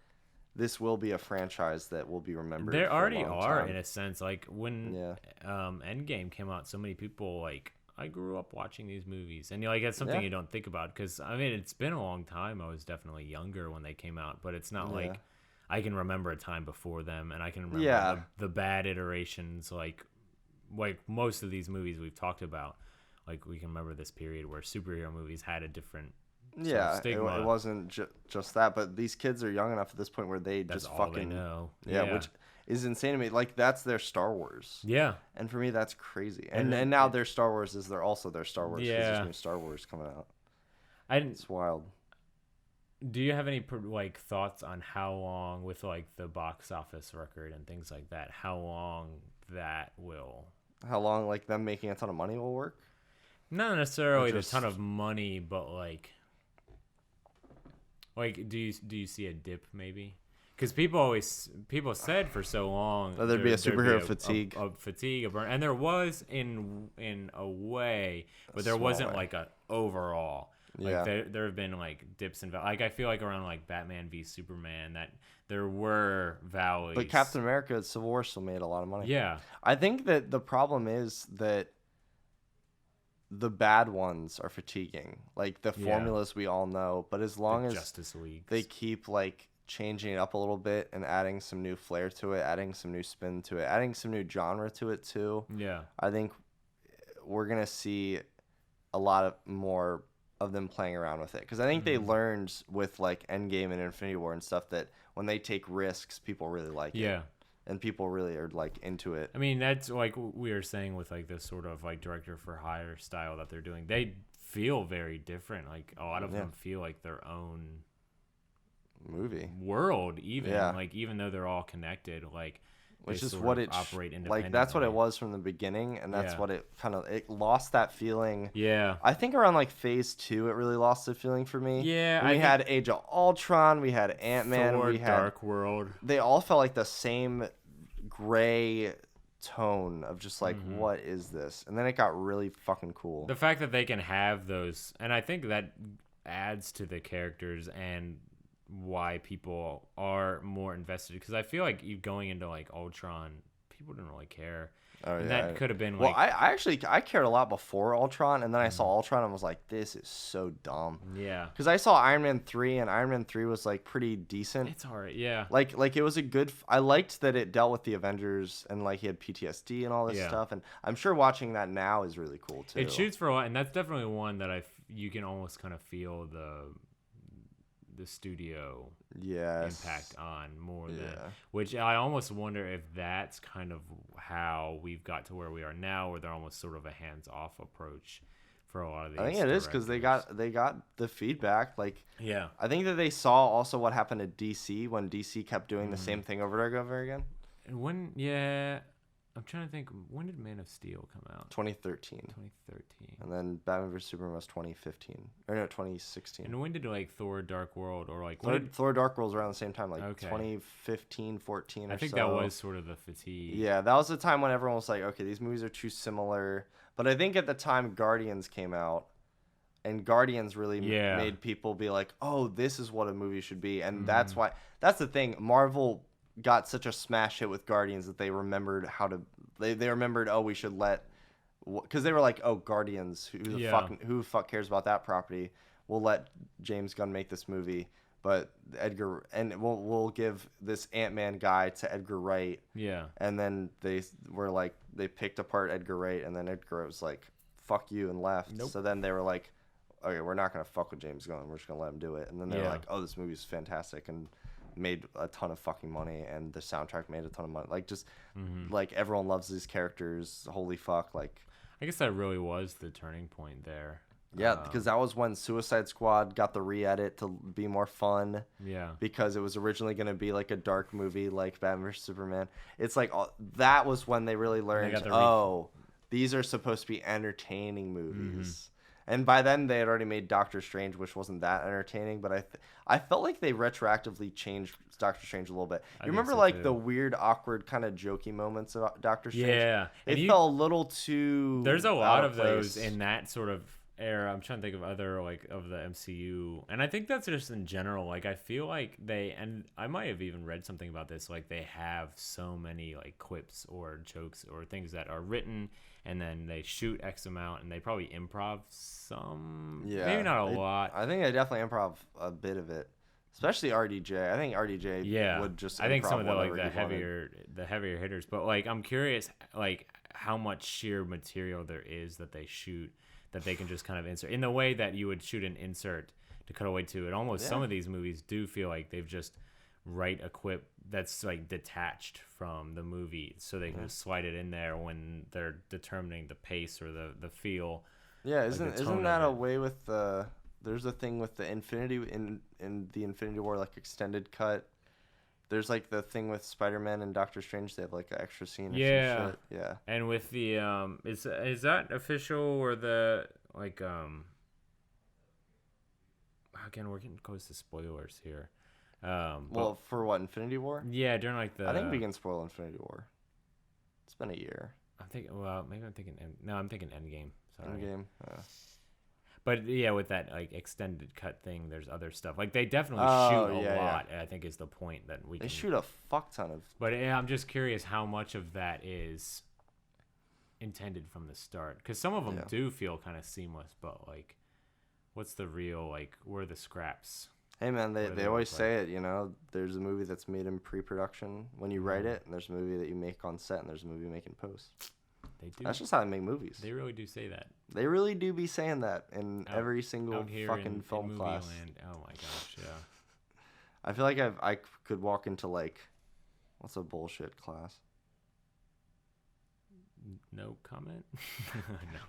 [SPEAKER 2] this will be a franchise that will be remembered.
[SPEAKER 1] There
[SPEAKER 2] for a
[SPEAKER 1] already
[SPEAKER 2] long
[SPEAKER 1] are,
[SPEAKER 2] time.
[SPEAKER 1] in a sense. Like, when
[SPEAKER 2] Yeah.
[SPEAKER 1] Endgame came out, so many people, like, I grew up watching these movies. And, like, that's something
[SPEAKER 2] Yeah.
[SPEAKER 1] you don't think about. Because, I mean, it's been a long time. I was definitely younger when they came out. But it's not like I can remember a time before them. And I can remember
[SPEAKER 2] Yeah.
[SPEAKER 1] the bad iterations. Like most of these movies we've talked about. Like, we can remember this period where superhero movies had a different sort of
[SPEAKER 2] Yeah,
[SPEAKER 1] stigma.
[SPEAKER 2] it wasn't just that, but these kids are young enough at this point where they
[SPEAKER 1] That's
[SPEAKER 2] just
[SPEAKER 1] all
[SPEAKER 2] fucking
[SPEAKER 1] they know.
[SPEAKER 2] Yeah, which is insane to me. Like that's their Star Wars.
[SPEAKER 1] Yeah.
[SPEAKER 2] And for me, that's crazy.
[SPEAKER 1] And
[SPEAKER 2] And now their Star Wars is also their Star Wars. 'Cause
[SPEAKER 1] Yeah.
[SPEAKER 2] there's new Star Wars coming out.
[SPEAKER 1] I didn't.
[SPEAKER 2] It's wild.
[SPEAKER 1] Do you have any like thoughts on how long, with like the box office record and things like that, how long that will?
[SPEAKER 2] How long like them making a ton of money will work?
[SPEAKER 1] Not necessarily
[SPEAKER 2] Just-
[SPEAKER 1] a ton of money, but like do you see a dip maybe? Because people said for so long
[SPEAKER 2] That there'd be a
[SPEAKER 1] there'd
[SPEAKER 2] superhero fatigue.
[SPEAKER 1] a fatigue, a burn, and there was in a way, but there
[SPEAKER 2] small
[SPEAKER 1] wasn't
[SPEAKER 2] way.
[SPEAKER 1] like a overall. Like
[SPEAKER 2] Yeah.
[SPEAKER 1] there have been like dips and like I feel like around like Batman v Superman that there were valleys.
[SPEAKER 2] But Captain America Civil War still made a lot of money.
[SPEAKER 1] Yeah.
[SPEAKER 2] I think that the problem is that the bad ones are fatiguing. Like the
[SPEAKER 1] Yeah.
[SPEAKER 2] formulas we all know, but as long
[SPEAKER 1] The
[SPEAKER 2] as
[SPEAKER 1] Justice League.
[SPEAKER 2] they keep like changing it up a little bit and adding some new flair to it, adding some new spin to it, adding some new genre to it too.
[SPEAKER 1] Yeah.
[SPEAKER 2] I think we're gonna see a lot of more of them playing around with it because I think they learned with like Endgame and Infinity War and stuff that when they take risks, people really like it.
[SPEAKER 1] Yeah.
[SPEAKER 2] And people really are like into it.
[SPEAKER 1] I mean, that's like we were saying with like this sort of like director for hire style that they're doing. They feel very different. Like a lot of them feel like their own
[SPEAKER 2] Movie.
[SPEAKER 1] world, even
[SPEAKER 2] Yeah.
[SPEAKER 1] like even though they're all connected. Like
[SPEAKER 2] which
[SPEAKER 1] they
[SPEAKER 2] is
[SPEAKER 1] sort
[SPEAKER 2] what
[SPEAKER 1] of
[SPEAKER 2] it
[SPEAKER 1] operate
[SPEAKER 2] like. That's what it
[SPEAKER 1] independently.
[SPEAKER 2] was from the beginning, and that's
[SPEAKER 1] Yeah.
[SPEAKER 2] what it lost that feeling.
[SPEAKER 1] Yeah.
[SPEAKER 2] I think around like phase 2, it really lost the feeling for me.
[SPEAKER 1] Yeah,
[SPEAKER 2] When
[SPEAKER 1] I
[SPEAKER 2] we
[SPEAKER 1] think
[SPEAKER 2] had Age of Ultron, we had Ant-Man,
[SPEAKER 1] Thor,
[SPEAKER 2] we had
[SPEAKER 1] Dark World.
[SPEAKER 2] they all felt like the same gray tone of just like
[SPEAKER 1] Mm-hmm.
[SPEAKER 2] what is this? And then it got really fucking cool.
[SPEAKER 1] The fact that they can have those, and I think that adds to the characters and why people are more invested. Because I feel like you going into like Ultron, people didn't really care.
[SPEAKER 2] Oh,
[SPEAKER 1] And
[SPEAKER 2] yeah.
[SPEAKER 1] that could have been
[SPEAKER 2] Well,
[SPEAKER 1] like,
[SPEAKER 2] I actually cared a lot before Ultron, and then I saw Ultron and was like, this is so dumb.
[SPEAKER 1] yeah,
[SPEAKER 2] Because I saw Iron Man 3, and Iron Man 3 was like pretty decent.
[SPEAKER 1] it's alright. Yeah,
[SPEAKER 2] Like it was a good. I liked that it dealt with the Avengers and like he had PTSD and all this
[SPEAKER 1] Yeah.
[SPEAKER 2] stuff. And I'm sure watching that now is really cool too.
[SPEAKER 1] it shoots for a lot, and that's definitely one that you can almost kind of feel the studio
[SPEAKER 2] Yes.
[SPEAKER 1] impact on more than,
[SPEAKER 2] Yeah.
[SPEAKER 1] which I almost wonder if that's kind of how we've got to where we are now, where they're almost sort of a hands-off approach for a lot of these.
[SPEAKER 2] I think it is because they got the feedback. Like
[SPEAKER 1] yeah.
[SPEAKER 2] I think that they saw also what happened to DC when DC kept doing the
[SPEAKER 1] Mm-hmm.
[SPEAKER 2] same thing over and over again.
[SPEAKER 1] And when, yeah, I'm trying to think, when did Man of Steel come out?
[SPEAKER 2] 2013,
[SPEAKER 1] 2013.
[SPEAKER 2] and then Batman vs Superman was 2015 or no 2016.
[SPEAKER 1] And when did like Thor: Dark World or like when
[SPEAKER 2] Thor Dark World was around the same time, like
[SPEAKER 1] Okay.
[SPEAKER 2] 2015, 14 or
[SPEAKER 1] I think
[SPEAKER 2] so.
[SPEAKER 1] that was sort of the fatigue.
[SPEAKER 2] Yeah, that was the time when everyone was like, okay, these movies are too similar. But I think at the time Guardians came out, and Guardians really
[SPEAKER 1] Yeah.
[SPEAKER 2] made people be like, oh, this is what a movie should be. And
[SPEAKER 1] Mm-hmm.
[SPEAKER 2] that's the thing. Marvel got such a smash hit with Guardians that they remembered they remembered, oh, we should let, because they were like, oh, Guardians, who the fuck cares about that property? We'll let James Gunn make this movie. But we'll give this Ant-Man guy to Edgar Wright.
[SPEAKER 1] Yeah.
[SPEAKER 2] And then they were like, they picked apart Edgar Wright, and then Edgar Wright was like, fuck you, and left.
[SPEAKER 1] Nope.
[SPEAKER 2] So then they were like, okay, we're not going to fuck with James Gunn. We're just going to let him do it. And then they were
[SPEAKER 1] Yeah.
[SPEAKER 2] like, oh, this movie's fantastic, and made a ton of fucking money, and the soundtrack made a ton of money. Like, just, like, everyone loves these characters. Holy fuck. Like,
[SPEAKER 1] I guess that really was the turning point there.
[SPEAKER 2] yeah, because that was when Suicide Squad got the re-edit to be more fun.
[SPEAKER 1] Yeah.
[SPEAKER 2] Because it was originally going to be like a dark movie like Batman vs Superman. It's like that was when they really learned,
[SPEAKER 1] got the
[SPEAKER 2] these are supposed to be entertaining movies. And by then they had already made Doctor Strange, which wasn't that entertaining, but I felt like they retroactively changed Doctor Strange a little bit. You
[SPEAKER 1] think
[SPEAKER 2] remember
[SPEAKER 1] so,
[SPEAKER 2] like
[SPEAKER 1] too.
[SPEAKER 2] the weird, awkward kind of jokey moments of Doctor Strange?
[SPEAKER 1] Yeah.
[SPEAKER 2] It
[SPEAKER 1] And
[SPEAKER 2] felt a little too
[SPEAKER 1] there's a
[SPEAKER 2] out
[SPEAKER 1] lot of those
[SPEAKER 2] place.
[SPEAKER 1] in that sort of era. I'm trying to think of other like of the MCU, and I think that's just in general. Like I feel like and I might have even read something about this. Like they have so many like quips or jokes or things that are written, and then they shoot X amount, and they probably improv some.
[SPEAKER 2] Yeah,
[SPEAKER 1] maybe not a lot.
[SPEAKER 2] I think they definitely improv a bit of it, especially RDJ. I think RDJ
[SPEAKER 1] Yeah,
[SPEAKER 2] would just.
[SPEAKER 1] I think
[SPEAKER 2] improv
[SPEAKER 1] some of the like
[SPEAKER 2] whatever
[SPEAKER 1] the
[SPEAKER 2] he wanted.
[SPEAKER 1] heavier hitters. But like I'm curious, like how much sheer material there is that they shoot that they can just kind of insert in the way that you would shoot an insert to cut away to. And almost some of these movies do feel like they've just write a quip that's like detached from the movie, so they can just slide it in there when they're determining the pace or the feel.
[SPEAKER 2] Yeah,
[SPEAKER 1] the tone
[SPEAKER 2] isn't that
[SPEAKER 1] of
[SPEAKER 2] a
[SPEAKER 1] it.
[SPEAKER 2] way with the? There's a thing with the Infinity in the Infinity War like extended cut. There's like the thing with Spider-Man and Doctor Strange. They have like an extra scene. Or
[SPEAKER 1] Yeah.
[SPEAKER 2] some shit. Yeah.
[SPEAKER 1] And with the is that official or the like again we're getting close to spoilers here.
[SPEAKER 2] Well, for what, Infinity War?
[SPEAKER 1] Yeah, during like the
[SPEAKER 2] I think we can spoil Infinity War. It's been a year.
[SPEAKER 1] I'm thinking well maybe I'm thinking I'm thinking Endgame. Sorry.
[SPEAKER 2] Endgame.
[SPEAKER 1] But yeah, with that like extended cut thing, there's other stuff. Like they definitely
[SPEAKER 2] Oh,
[SPEAKER 1] shoot a
[SPEAKER 2] yeah, yeah.
[SPEAKER 1] lot. I think is the point that we
[SPEAKER 2] They
[SPEAKER 1] can
[SPEAKER 2] shoot a fuck ton of.
[SPEAKER 1] But yeah, I'm just curious how much of that is intended from the start, because some of them
[SPEAKER 2] Yeah.
[SPEAKER 1] do feel kind of seamless. But like, what's the real like? Where are the scraps?
[SPEAKER 2] Hey man,
[SPEAKER 1] What do
[SPEAKER 2] they
[SPEAKER 1] they
[SPEAKER 2] always
[SPEAKER 1] look
[SPEAKER 2] say it. You know, there's a movie that's made in pre-production when you write
[SPEAKER 1] Mhm.
[SPEAKER 2] it, and there's a movie that you make on set, and there's a movie you make in post.
[SPEAKER 1] They do.
[SPEAKER 2] That's just how they make movies.
[SPEAKER 1] They really do say that
[SPEAKER 2] They really do be saying that in
[SPEAKER 1] Out-
[SPEAKER 2] every single
[SPEAKER 1] out here
[SPEAKER 2] fucking
[SPEAKER 1] in
[SPEAKER 2] film
[SPEAKER 1] movie
[SPEAKER 2] class.
[SPEAKER 1] land. Oh my gosh, yeah.
[SPEAKER 2] I feel like I could walk into like, what's a bullshit class?
[SPEAKER 1] No comment. No.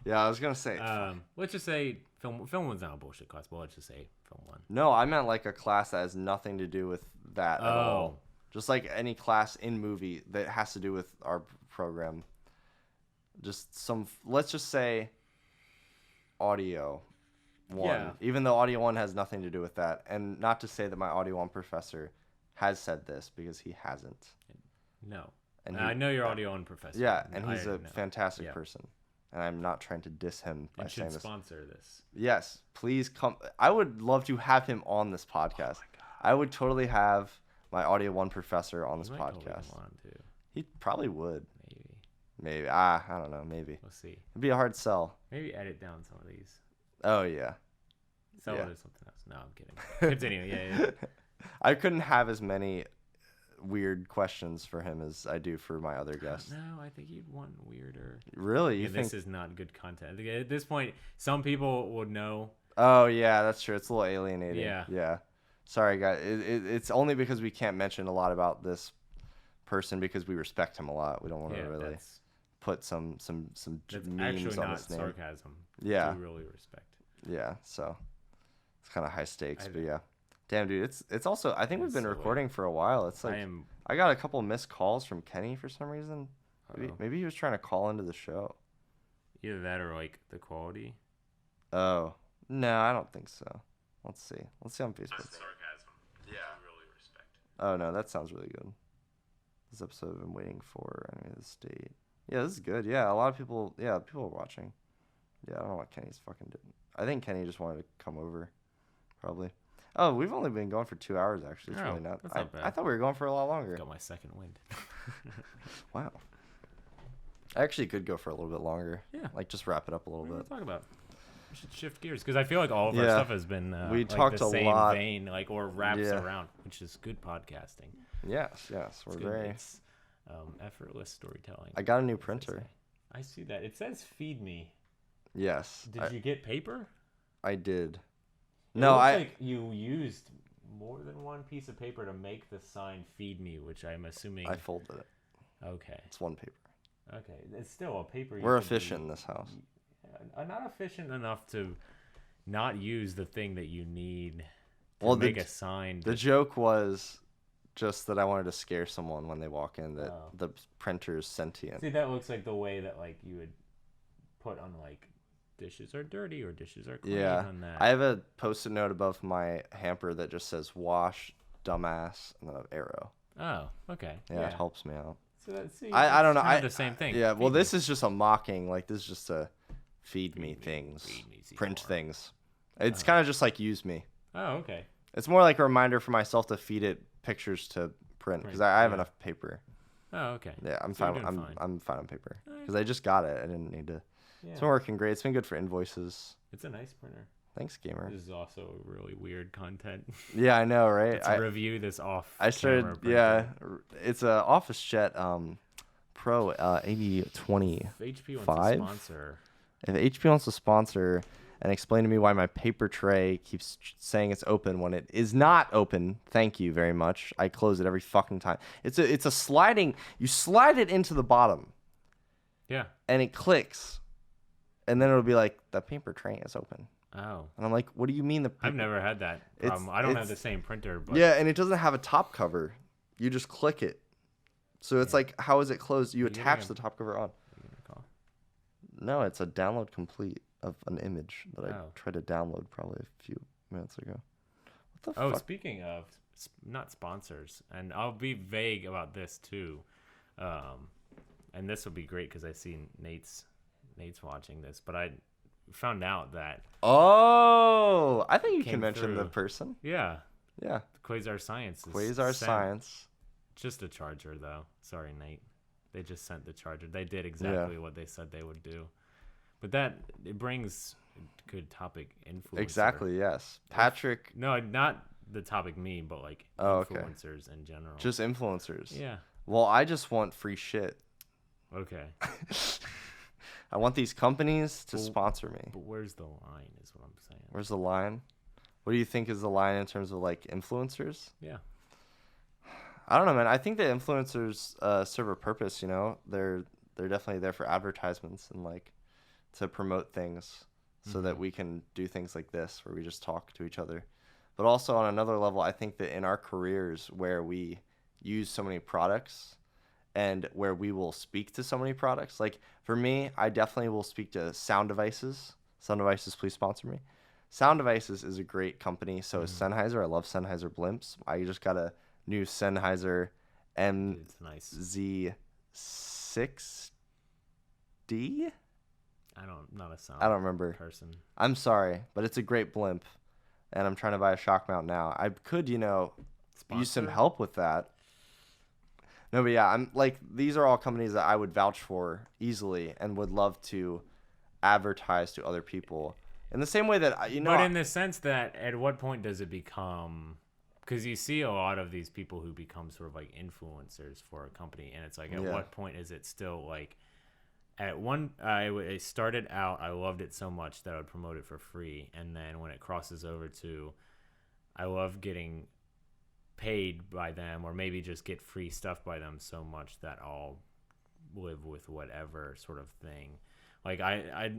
[SPEAKER 2] Yeah, I was gonna say.
[SPEAKER 1] Let's just say film one's not a bullshit class, but let's just say film one.
[SPEAKER 2] No, I meant like a class that has nothing to do with that at all. Just like any class in movie that has to do with our program. Let's just say audio 1.
[SPEAKER 1] Yeah.
[SPEAKER 2] Even though audio 1 has nothing to do with that. And not to say that my audio 1 professor has said this, because he hasn't.
[SPEAKER 1] No.
[SPEAKER 2] And
[SPEAKER 1] I know your audio 1 professor.
[SPEAKER 2] Yeah, and
[SPEAKER 1] I
[SPEAKER 2] he's a
[SPEAKER 1] already know.
[SPEAKER 2] fantastic
[SPEAKER 1] Yeah.
[SPEAKER 2] person. And I'm not trying to diss him by
[SPEAKER 1] And
[SPEAKER 2] saying
[SPEAKER 1] should
[SPEAKER 2] this.
[SPEAKER 1] sponsor this.
[SPEAKER 2] Yes, please come. I would love to have him on this podcast. I would totally have my audio 1 professor on this
[SPEAKER 1] You might totally
[SPEAKER 2] podcast.
[SPEAKER 1] want to.
[SPEAKER 2] He probably would.
[SPEAKER 1] Maybe.
[SPEAKER 2] Maybe. I don't know. Maybe.
[SPEAKER 1] We'll see.
[SPEAKER 2] It'd be a hard sell.
[SPEAKER 1] Maybe edit down some of these.
[SPEAKER 2] Oh, yeah.
[SPEAKER 1] Sell
[SPEAKER 2] Yeah.
[SPEAKER 1] it as something else. No, I'm kidding. Continue. Yeah.
[SPEAKER 2] I couldn't have as many weird questions for him as I do for my other guests.
[SPEAKER 1] No, I think you'd want weirder.
[SPEAKER 2] Really? You
[SPEAKER 1] Yeah,
[SPEAKER 2] think?
[SPEAKER 1] this is not good content. At this point, some people would know.
[SPEAKER 2] Oh, yeah, that's true. It's a little alienating.
[SPEAKER 1] Yeah.
[SPEAKER 2] Yeah. Sorry, guys. It's only because we can't mention a lot about this person because we respect him a lot. We don't want to really
[SPEAKER 1] that's
[SPEAKER 2] put some
[SPEAKER 1] that's
[SPEAKER 2] memes
[SPEAKER 1] actually
[SPEAKER 2] on
[SPEAKER 1] not
[SPEAKER 2] his name.
[SPEAKER 1] sarcasm.
[SPEAKER 2] Yeah.
[SPEAKER 1] I do really respect.
[SPEAKER 2] Yeah, so it's kind of high stakes,
[SPEAKER 1] I-
[SPEAKER 2] but yeah. Damn, dude, it's also, I think we've
[SPEAKER 1] It's
[SPEAKER 2] been
[SPEAKER 1] so
[SPEAKER 2] recording for a while. It's like
[SPEAKER 1] I am.
[SPEAKER 2] I got a couple missed calls from Kenny for some reason.
[SPEAKER 1] Uh-oh.
[SPEAKER 2] Maybe he was trying to call into the show.
[SPEAKER 1] Either that or like the quality.
[SPEAKER 2] Oh, no, I don't think so. Let's see on Facebook.
[SPEAKER 3] Sarcasm. Yeah. I really respect.
[SPEAKER 2] Oh no, that sounds really good. This episode I've been waiting for. I mean, this date. Yeah, this is good. Yeah, a lot of people. Yeah, people are watching. Yeah, I don't know what Kenny's fucking doing. I think Kenny just wanted to come over, probably. Oh, we've only been going for 2 hours actually. It's
[SPEAKER 1] Oh,
[SPEAKER 2] really not.
[SPEAKER 1] that's not bad.
[SPEAKER 2] I thought we were going for a lot longer.
[SPEAKER 1] Got my second wind.
[SPEAKER 2] Wow. I actually could go for a little bit longer.
[SPEAKER 1] Yeah.
[SPEAKER 2] Like just wrap it up a little
[SPEAKER 1] What do we
[SPEAKER 2] bit.
[SPEAKER 1] talk about? We should shift gears because I feel like all of our
[SPEAKER 2] Yeah.
[SPEAKER 1] stuff has been
[SPEAKER 2] We
[SPEAKER 1] like
[SPEAKER 2] talked
[SPEAKER 1] the
[SPEAKER 2] a
[SPEAKER 1] same
[SPEAKER 2] lot.
[SPEAKER 1] vein, like or wraps
[SPEAKER 2] Yeah.
[SPEAKER 1] around, which is good podcasting.
[SPEAKER 2] Yes. We're
[SPEAKER 1] It's good.
[SPEAKER 2] very.
[SPEAKER 1] It's effortless storytelling.
[SPEAKER 2] I got a new
[SPEAKER 1] as they
[SPEAKER 2] printer.
[SPEAKER 1] say. I see that. It says "Feed me."
[SPEAKER 2] Yes.
[SPEAKER 1] Did you get paper?
[SPEAKER 2] I did.
[SPEAKER 1] It
[SPEAKER 2] No,
[SPEAKER 1] looks
[SPEAKER 2] I.
[SPEAKER 1] like you used more than one piece of paper to make the sign "Feed me," which I'm assuming.
[SPEAKER 2] I folded it.
[SPEAKER 1] Okay.
[SPEAKER 2] It's one paper.
[SPEAKER 1] Okay. It's still a paper.
[SPEAKER 2] We're
[SPEAKER 1] you could
[SPEAKER 2] efficient
[SPEAKER 1] do-
[SPEAKER 2] in this house.
[SPEAKER 1] Not efficient enough to not use the thing that you need to
[SPEAKER 2] Well,
[SPEAKER 1] make a sign.
[SPEAKER 2] The joke was just that I wanted to scare someone when they walk in that
[SPEAKER 1] Oh.
[SPEAKER 2] the printer's sentient.
[SPEAKER 1] See, that looks like the way that like you would put on like dishes are dirty or dishes are clean
[SPEAKER 2] Yeah.
[SPEAKER 1] on that.
[SPEAKER 2] I have a post-it note above my hamper that just says "wash, dumbass," and then an arrow.
[SPEAKER 1] Oh, okay.
[SPEAKER 2] Yeah, it helps me out.
[SPEAKER 1] So that's, see,
[SPEAKER 2] I don't know.
[SPEAKER 1] Kind of
[SPEAKER 2] I
[SPEAKER 1] the same thing.
[SPEAKER 2] Yeah. Well,
[SPEAKER 1] Feed me.
[SPEAKER 2] this is just a mocking. Like this is just a feed me
[SPEAKER 1] me,
[SPEAKER 2] things,
[SPEAKER 1] feed me, see
[SPEAKER 2] print
[SPEAKER 1] more.
[SPEAKER 2] things. It's kind of just like use me.
[SPEAKER 1] Oh, okay.
[SPEAKER 2] It's more like a reminder for myself to feed it pictures to print because I have
[SPEAKER 1] yeah.
[SPEAKER 2] enough paper.
[SPEAKER 1] Oh, okay.
[SPEAKER 2] Yeah, I'm
[SPEAKER 1] So you're
[SPEAKER 2] fine.
[SPEAKER 1] doing
[SPEAKER 2] I'm
[SPEAKER 1] fine.
[SPEAKER 2] I'm fine on paper
[SPEAKER 1] Alright.
[SPEAKER 2] because I just got it. I didn't need to.
[SPEAKER 1] Yeah.
[SPEAKER 2] It's been working great. It's been good for invoices.
[SPEAKER 1] It's a nice printer.
[SPEAKER 2] Thanks, gamer.
[SPEAKER 1] This is also really weird content.
[SPEAKER 2] Yeah, I know, right?
[SPEAKER 1] Let's review this off.
[SPEAKER 2] I started.
[SPEAKER 1] camera printer.
[SPEAKER 2] Yeah, it's a Office Jet Pro 8020.
[SPEAKER 1] If HP wants
[SPEAKER 2] Five?
[SPEAKER 1] to sponsor.
[SPEAKER 2] If HP wants to sponsor and explain to me why my paper tray keeps saying it's open when it is not open, thank you very much. I close it every fucking time. It's a sliding. You slide it into the bottom
[SPEAKER 1] Yeah.
[SPEAKER 2] and it clicks, and then it'll be like the paper tray is open.
[SPEAKER 1] Oh.
[SPEAKER 2] And I'm like, what do you mean the? Paper?
[SPEAKER 1] I've never had that
[SPEAKER 2] It's-
[SPEAKER 1] problem. I don't have the
[SPEAKER 2] it's-
[SPEAKER 1] same printer, but
[SPEAKER 2] Yeah, and it doesn't have a top cover. You just click it. So it's like, how is it closed? You
[SPEAKER 1] Are you getting
[SPEAKER 2] attach
[SPEAKER 1] a-
[SPEAKER 2] the top cover on.
[SPEAKER 1] What do you call it?
[SPEAKER 2] No, it's a download complete of an image that I
[SPEAKER 1] Oh.
[SPEAKER 2] tried to download probably a few minutes ago. What the
[SPEAKER 1] Oh,
[SPEAKER 2] fuck?
[SPEAKER 1] speaking of not sponsors, and I'll be vague about this too, and this will be great because I see Nate's watching this, but I found out that
[SPEAKER 2] Oh, I think you
[SPEAKER 1] Came
[SPEAKER 2] can mention the
[SPEAKER 1] through.
[SPEAKER 2] person.
[SPEAKER 1] yeah,
[SPEAKER 2] Yeah,
[SPEAKER 1] Quasar Science is
[SPEAKER 2] Quasar
[SPEAKER 1] sent
[SPEAKER 2] Science.
[SPEAKER 1] just a charger though. Sorry, Nate. They just sent the charger. They did exactly what they said they would do, but it brings a good topic influencer.
[SPEAKER 2] Exactly. Yes, Patrick.
[SPEAKER 1] No, not the topic me, but like
[SPEAKER 2] Oh, okay.
[SPEAKER 1] influencers in general.
[SPEAKER 2] Just influencers.
[SPEAKER 1] yeah.
[SPEAKER 2] Well, I just want free shit.
[SPEAKER 1] Okay.
[SPEAKER 2] I want these companies to
[SPEAKER 1] Well,
[SPEAKER 2] sponsor me.
[SPEAKER 1] But where's the line is what I'm saying.
[SPEAKER 2] Where's the line? What do you think is the line in terms of like influencers?
[SPEAKER 1] Yeah.
[SPEAKER 2] I don't know, man. I think the influencers serve a purpose. You know, they're definitely there for advertisements and like to promote things, so that we can do things like this where we just talk to each other. But also on another level, I think that in our careers where we use so many products and where we will speak to so many products. Like for me, I definitely will speak to Sound Devices. Sound Devices, please sponsor me. Sound Devices is a great company. So is Sennheiser. I love Sennheiser blimps. I just got a new Sennheiser
[SPEAKER 1] It's nice.
[SPEAKER 2] MZ6D.
[SPEAKER 1] Not a sound
[SPEAKER 2] I don't remember.
[SPEAKER 1] person.
[SPEAKER 2] I'm sorry, but it's a great blimp, and I'm trying to buy a shock mount now. I could, use some
[SPEAKER 1] Sponsor?
[SPEAKER 2] help with that. No, but yeah, I'm like, these are all companies that I would vouch for easily and would love to advertise to other people. In the same way that,
[SPEAKER 1] But in the sense that, at what point does it become? Because you see a lot of these people who become sort of like influencers for a company, and it's like, at what point is it still like? It started out, I loved it so much that I would promote it for free, and then when it crosses over to, I love getting paid by them, or maybe just get free stuff by them so much that I'll live with whatever sort of thing. Like I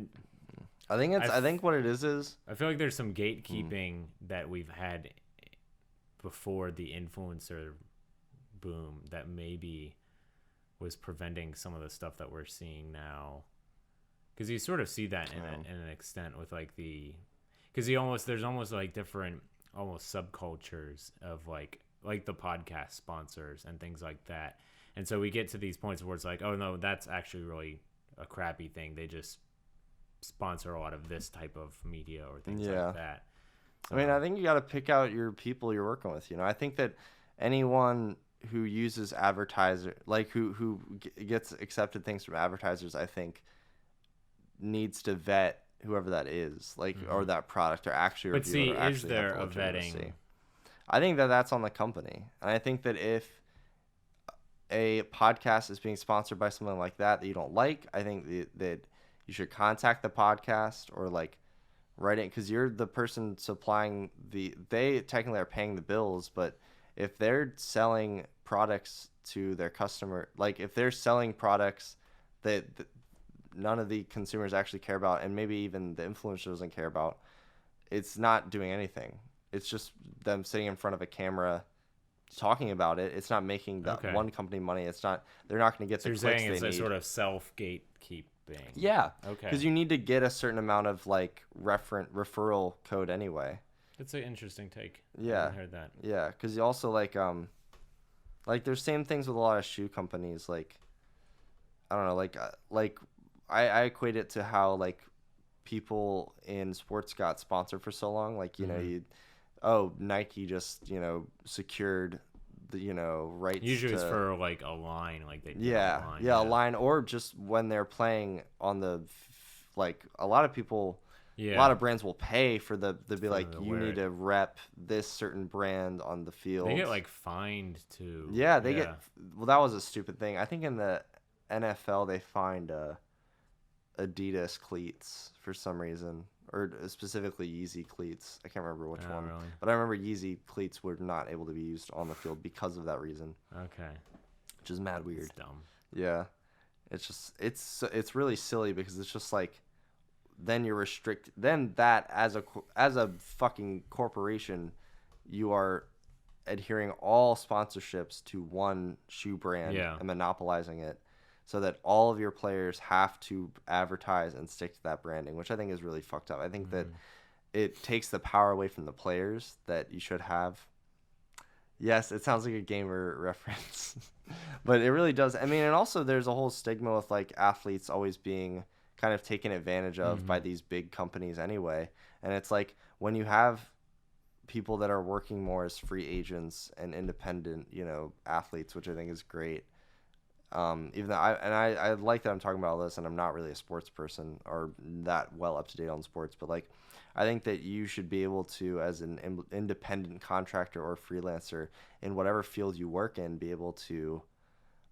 [SPEAKER 2] think what it is
[SPEAKER 1] I feel like there's some gatekeeping that we've had before the influencer boom that maybe was preventing some of the stuff that we're seeing now. Because you sort of see that in an extent with like because there's almost like different almost subcultures of like the podcast sponsors and things like that. And so we get to these points where it's like, oh no, that's actually really a crappy thing. They just sponsor a lot of this type of media or things like that.
[SPEAKER 2] I mean, I think you got to pick out your people you're working with. I think that anyone who uses who gets accepted things from advertisers, I think needs to vet whoever that is, or that product, or actually
[SPEAKER 1] but
[SPEAKER 2] review
[SPEAKER 1] see,
[SPEAKER 2] it, or
[SPEAKER 1] is
[SPEAKER 2] actually
[SPEAKER 1] there
[SPEAKER 2] have
[SPEAKER 1] a
[SPEAKER 2] the legitimacy.
[SPEAKER 1] vetting?
[SPEAKER 2] I think that's on the company, and I think that if a podcast is being sponsored by something like that you don't like, I think that you should contact the podcast or like write it, because you're the person supplying they technically are paying the bills, but if they're selling products to their customer, like if they're selling products that none of the consumers actually care about, and maybe even the influencer doesn't care about, it's not doing anything. It's just them sitting in front of a camera talking about it. It's not making that one company money. They're not going to get the clicks they need.
[SPEAKER 1] You're saying it's a sort of self-gatekeeping.
[SPEAKER 2] Yeah.
[SPEAKER 1] Okay.
[SPEAKER 2] Because you need to get a certain amount of like referral code anyway.
[SPEAKER 1] That's an interesting take.
[SPEAKER 2] Yeah.
[SPEAKER 1] I haven't heard that.
[SPEAKER 2] Yeah, because you also like there's same things with a lot of shoe companies. Like, I don't know, I equate it to how like people in sports got sponsored for so long. Like, Nike just, secured the, rights.
[SPEAKER 1] Usually it's for like a line, like they do
[SPEAKER 2] Yeah,
[SPEAKER 1] a line.
[SPEAKER 2] yeah, a line, or just when they're playing on the, like a lot of people, a lot of brands will pay for they'll be like, you need to rep this certain brand on the field.
[SPEAKER 1] They get like fined too.
[SPEAKER 2] Yeah, they get, well, that was a stupid thing. I think in the NFL they fined Adidas cleats for some reason, or specifically Yeezy cleats. I can't remember which one,
[SPEAKER 1] really.
[SPEAKER 2] but I remember Yeezy cleats were not able to be used on the field because of that reason.
[SPEAKER 1] Okay.
[SPEAKER 2] Which is mad weird.
[SPEAKER 1] It's dumb.
[SPEAKER 2] Yeah, it's just it's really silly, because it's just like, then you're restricted. Then that as a fucking corporation, you are adhering all sponsorships to one shoe brand and monopolizing it, so that all of your players have to advertise and stick to that branding, which I think is really fucked up. I think that it takes the power away from the players that you should have. Yes, it sounds like a gamer reference, but it really does. I mean, and also there's a whole stigma with like athletes always being kind of taken advantage of by these big companies anyway. And it's like, when you have people that are working more as free agents and independent, athletes, which I think is great. Even though I like that I'm talking about this, and I'm not really a sports person or that well up to date on sports, but like, I think that you should be able to, as an independent contractor or freelancer in whatever field you work in, be able to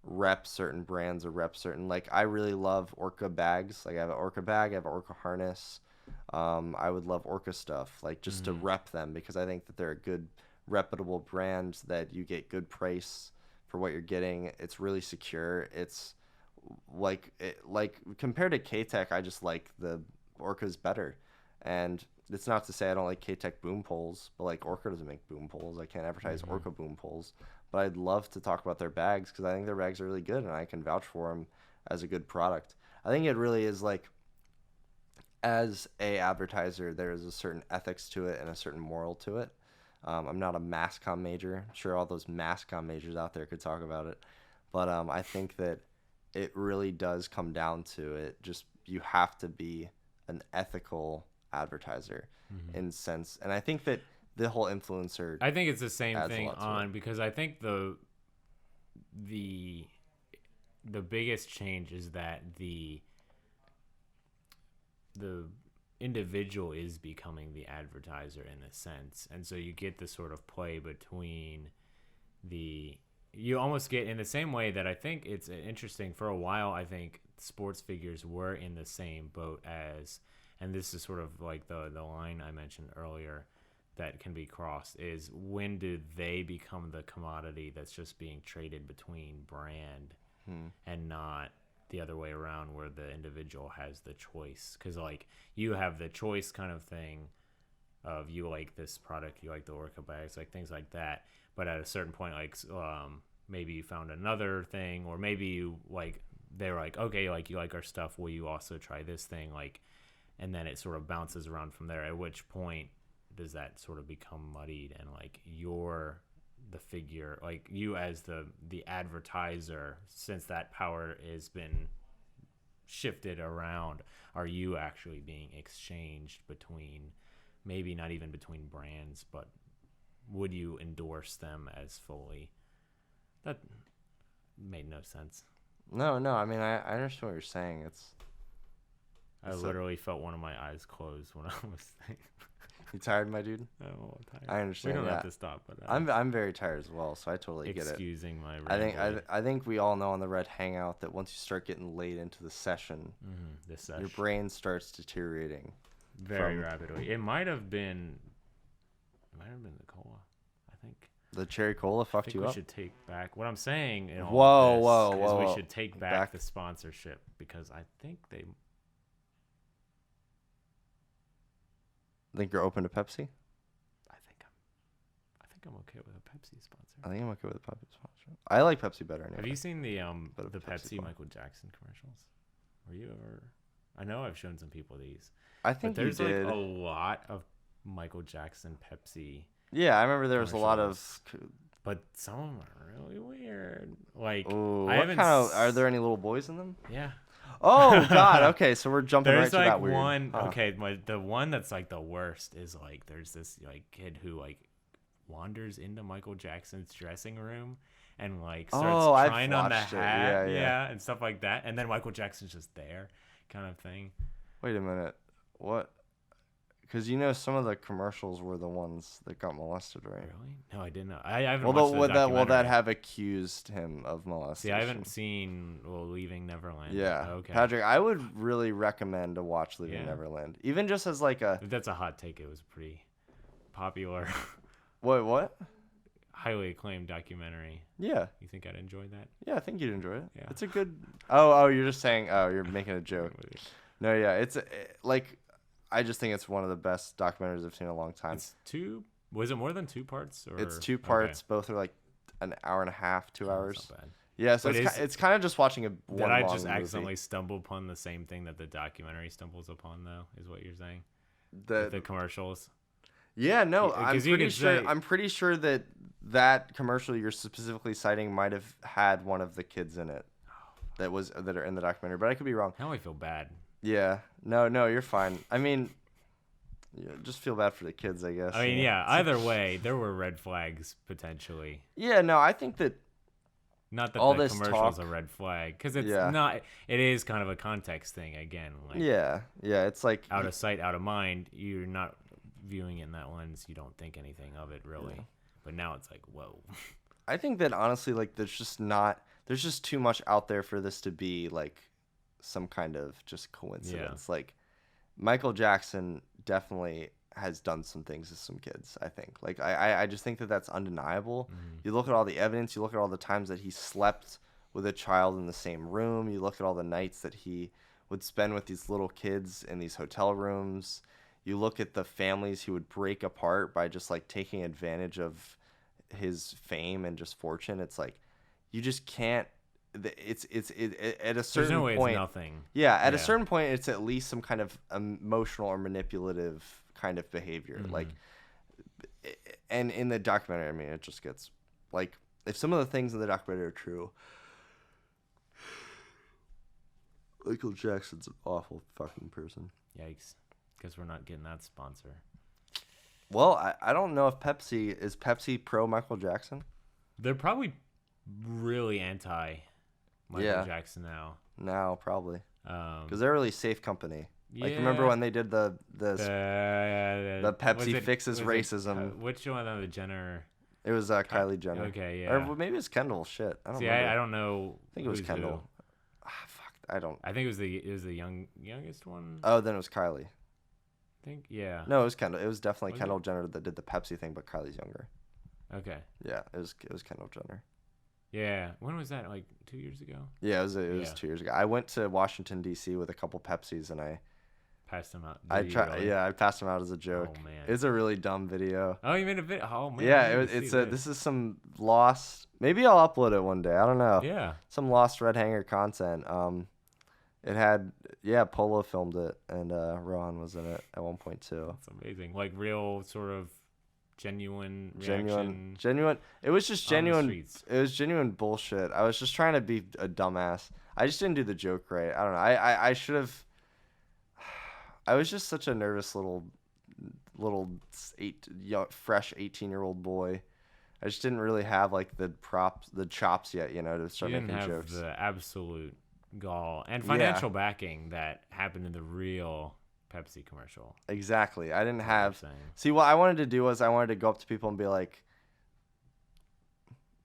[SPEAKER 2] rep certain brands or rep certain, like, I really love Orca bags. Like, I have an Orca bag, I have an Orca harness. I would love Orca stuff, like, just to rep them, because I think that they're a good reputable brand, that you get good price for what you're getting. It's really secure. It's like compared to K-Tech, I just like the Orcas better. And it's not to say I don't like K-Tech boom poles, but like, Orca doesn't make boom poles. I can't advertise Orca boom poles, but I'd love to talk about their bags because I think their bags are really good and I can vouch for them as a good product. I think it really is like, as a advertiser, there is a certain ethics to it and a certain moral to it. I'm not a mass comm major. I'm sure all those mass comm majors out there could talk about it. But I think that it really does come down to it. Just you have to be an ethical advertiser in sense. And I think that the whole influencer.
[SPEAKER 1] I think it's the same
[SPEAKER 2] adds a
[SPEAKER 1] thing
[SPEAKER 2] lot to
[SPEAKER 1] on
[SPEAKER 2] it.
[SPEAKER 1] because I think the biggest change is that the individual is becoming the advertiser in a sense, and so you get the sort of play between you almost get in the same way that I think it's interesting. For a while I think sports figures were in the same boat as, and this is sort of like the line I mentioned earlier that can be crossed, is when do they become the commodity that's just being traded between brand and not the other way around where the individual has the choice. Because like you have the choice kind of thing of you like this product, you like the Orca bags, like things like that, but at a certain point, like maybe you found another thing, or maybe you like they're like, okay, like you like our stuff, will you also try this thing, like, and then it sort of bounces around from there, at which point does that sort of become muddied and like you're the figure, like you as the advertiser, since that power has been shifted around, are you actually being exchanged between, maybe not even between brands, but would you endorse them as fully? That made no sense.
[SPEAKER 2] No, I mean I understand what you're saying.
[SPEAKER 1] I literally felt one of my eyes close when I was thinking.
[SPEAKER 2] You tired, my dude?
[SPEAKER 1] I'm a little tired.
[SPEAKER 2] I understand.
[SPEAKER 1] We don't
[SPEAKER 2] that.
[SPEAKER 1] have to stop, but
[SPEAKER 2] I'm very tired as well, so I totally get it.
[SPEAKER 1] Excusing my
[SPEAKER 2] I think we all know on the Red Hangout that once you start getting late into the session, your brain starts deteriorating
[SPEAKER 1] very rapidly. It might have been the cola. I think
[SPEAKER 2] the cherry cola fucked you
[SPEAKER 1] we
[SPEAKER 2] up.
[SPEAKER 1] should take back what I'm saying. In
[SPEAKER 2] Whoa,
[SPEAKER 1] all of this
[SPEAKER 2] whoa.
[SPEAKER 1] is we should take back the sponsorship, because I think they.
[SPEAKER 2] Think you're open to Pepsi?
[SPEAKER 1] I think I'm okay with a Pepsi sponsor.
[SPEAKER 2] I think I'm okay with a Pepsi sponsor. I like Pepsi better anyway.
[SPEAKER 1] Have you seen the
[SPEAKER 2] But a
[SPEAKER 1] Pepsi
[SPEAKER 2] Pepsi
[SPEAKER 1] Michael Jackson commercials? Were you ever? I know I've shown some people these.
[SPEAKER 2] I think
[SPEAKER 1] but there's
[SPEAKER 2] you did.
[SPEAKER 1] like a lot of Michael Jackson Pepsi.
[SPEAKER 2] Yeah, I remember there was a lot of.
[SPEAKER 1] But some of them are really weird. Like,
[SPEAKER 2] Ooh,
[SPEAKER 1] I haven't.
[SPEAKER 2] Are there any little boys in them?
[SPEAKER 1] Yeah.
[SPEAKER 2] Oh God. Okay, so we're jumping
[SPEAKER 1] There's
[SPEAKER 2] right to
[SPEAKER 1] like
[SPEAKER 2] that weird.
[SPEAKER 1] one.
[SPEAKER 2] Huh.
[SPEAKER 1] Okay, the one that's like the worst is like there's this like kid who like wanders into Michael Jackson's dressing room and like starts trying on the hat, yeah, and stuff like that, and then Michael Jackson's just there, kind of thing.
[SPEAKER 2] Wait a minute. What? Because you know some of the commercials were the ones that got molested, right?
[SPEAKER 1] Really? No, I didn't know. I haven't
[SPEAKER 2] Well,
[SPEAKER 1] watched the
[SPEAKER 2] will that
[SPEAKER 1] documentary.
[SPEAKER 2] have accused him of molestation?
[SPEAKER 1] See, I haven't seen Leaving Neverland.
[SPEAKER 2] Yeah.
[SPEAKER 1] Okay.
[SPEAKER 2] Patrick, I would really recommend to watch Leaving Neverland, even just as like a.
[SPEAKER 1] If that's a hot take. It was pretty popular,
[SPEAKER 2] What?
[SPEAKER 1] highly acclaimed documentary.
[SPEAKER 2] Yeah.
[SPEAKER 1] You think I'd enjoy that?
[SPEAKER 2] Yeah, I think you'd enjoy it.
[SPEAKER 1] Yeah.
[SPEAKER 2] It's a good. Oh, you're just saying. Oh, you're making a joke. No, yeah, it's like. I just think it's one of the best documentaries I've seen in a long time.
[SPEAKER 1] It's two. Was it more than 2 parts? Or?
[SPEAKER 2] It's 2 parts.
[SPEAKER 1] Okay.
[SPEAKER 2] Both are like an hour and a half, 2 hours.
[SPEAKER 1] That's not bad.
[SPEAKER 2] Yeah, so it's kind of just watching a one
[SPEAKER 1] Did I
[SPEAKER 2] long
[SPEAKER 1] just
[SPEAKER 2] movie.
[SPEAKER 1] accidentally stumble upon the same thing that the documentary stumbles upon, though? Is what you're saying?
[SPEAKER 2] The
[SPEAKER 1] commercials.
[SPEAKER 2] Yeah, no,
[SPEAKER 1] Yeah,
[SPEAKER 2] I'm
[SPEAKER 1] 'cause you
[SPEAKER 2] pretty
[SPEAKER 1] could
[SPEAKER 2] sure.
[SPEAKER 1] say-
[SPEAKER 2] I'm pretty sure that commercial you're specifically citing might have had one of the kids in it that are in the documentary, but I could be wrong.
[SPEAKER 1] Now I feel bad.
[SPEAKER 2] Yeah, no, you're fine. I mean, yeah, just feel bad for the kids, I guess.
[SPEAKER 1] I mean,
[SPEAKER 2] you know?
[SPEAKER 1] yeah. Either way, there were red flags potentially.
[SPEAKER 2] Yeah, no, I think that.
[SPEAKER 1] Not that
[SPEAKER 2] All
[SPEAKER 1] the
[SPEAKER 2] this
[SPEAKER 1] commercial's
[SPEAKER 2] talk-
[SPEAKER 1] a red flag, because it's
[SPEAKER 2] Yeah.
[SPEAKER 1] not. It is kind of a context thing again. Like,
[SPEAKER 2] Yeah, it's like
[SPEAKER 1] out of sight, out of mind. You're not viewing it in that lens. You don't think anything of it really.
[SPEAKER 2] Yeah.
[SPEAKER 1] But now it's like, whoa.
[SPEAKER 2] I think that honestly, like, there's just too much out there for this to be like some kind of just coincidence. Like, Michael Jackson definitely has done some things to some kids, I think. Like, I just think that that's undeniable. You look at all the evidence, you look at all the times that he slept with a child in the same room, you look at all the nights that he would spend with these little kids in these hotel rooms, you look at the families he would break apart by just like taking advantage of his fame and just fortune, it's like you just can't. It's at a certain
[SPEAKER 1] There's no way
[SPEAKER 2] point.
[SPEAKER 1] it's nothing.
[SPEAKER 2] Yeah, at a
[SPEAKER 1] Yeah.
[SPEAKER 2] certain point, it's at least some kind of emotional or manipulative kind of behavior. Like, and in the documentary, I mean, it just gets like if some of the things in the documentary are true. Michael Jackson's an awful fucking person.
[SPEAKER 1] Yikes. Guess we're not getting that sponsor.
[SPEAKER 2] Well, I don't know if is Pepsi pro Michael Jackson?
[SPEAKER 1] They're probably really anti Michael
[SPEAKER 2] Yeah.
[SPEAKER 1] Jackson now.
[SPEAKER 2] No, probably.
[SPEAKER 1] Um,
[SPEAKER 2] Because they're a really safe company. Like,
[SPEAKER 1] yeah.
[SPEAKER 2] remember when they did the Pepsi
[SPEAKER 1] was
[SPEAKER 2] fixes
[SPEAKER 1] was
[SPEAKER 2] racism?
[SPEAKER 1] Which one of the Jenner?
[SPEAKER 2] It was Kylie Jenner.
[SPEAKER 1] Okay, yeah.
[SPEAKER 2] Or maybe it's Kendall. Shit, I don't
[SPEAKER 1] See,
[SPEAKER 2] remember.
[SPEAKER 1] I don't know.
[SPEAKER 2] I think it was
[SPEAKER 1] who's
[SPEAKER 2] Kendall.
[SPEAKER 1] who.
[SPEAKER 2] Fuck, I don't.
[SPEAKER 1] I think it was the youngest one.
[SPEAKER 2] Oh, then it was Kylie.
[SPEAKER 1] I think yeah.
[SPEAKER 2] No, it was Kendall. It was definitely
[SPEAKER 1] Was
[SPEAKER 2] Kendall Jenner that did the Pepsi thing, but Kylie's younger.
[SPEAKER 1] Okay.
[SPEAKER 2] Yeah, it was Kendall Jenner.
[SPEAKER 1] Yeah. When was that? Like 2 years ago.
[SPEAKER 2] Yeah, it was
[SPEAKER 1] Yeah.
[SPEAKER 2] 2 years ago. I went to Washington D.C. with a couple Pepsis, and I
[SPEAKER 1] Passed them out.
[SPEAKER 2] I
[SPEAKER 1] Did you
[SPEAKER 2] tried.
[SPEAKER 1] really?
[SPEAKER 2] Yeah, I passed them out as a joke.
[SPEAKER 1] Oh man.
[SPEAKER 2] It's a really dumb video.
[SPEAKER 1] Oh, you made a video. Oh man.
[SPEAKER 2] Yeah,
[SPEAKER 1] I need to
[SPEAKER 2] it's
[SPEAKER 1] see
[SPEAKER 2] this is some lost. Maybe I'll upload it one day. I don't know.
[SPEAKER 1] Yeah.
[SPEAKER 2] Some lost Red Hanger content. It had Polo filmed it, and Rohan was in it at one point too.
[SPEAKER 1] It's amazing. Like real sort of genuine reaction.
[SPEAKER 2] Genuine. It was just
[SPEAKER 1] on the
[SPEAKER 2] genuine.
[SPEAKER 1] streets.
[SPEAKER 2] It was genuine bullshit. I was just trying to be a dumbass. I just didn't do the joke right. I don't know. I should have. I was just such a nervous little fresh 18-year-old boy. I just didn't really have like the chops yet, to start
[SPEAKER 1] You didn't
[SPEAKER 2] making
[SPEAKER 1] have
[SPEAKER 2] jokes.
[SPEAKER 1] the absolute gall and financial backing that happened in the real Pepsi commercial.
[SPEAKER 2] Exactly. I didn't
[SPEAKER 1] That's what I'm
[SPEAKER 2] have.
[SPEAKER 1] saying.
[SPEAKER 2] See, what I wanted to do was I wanted to go up to people and be like,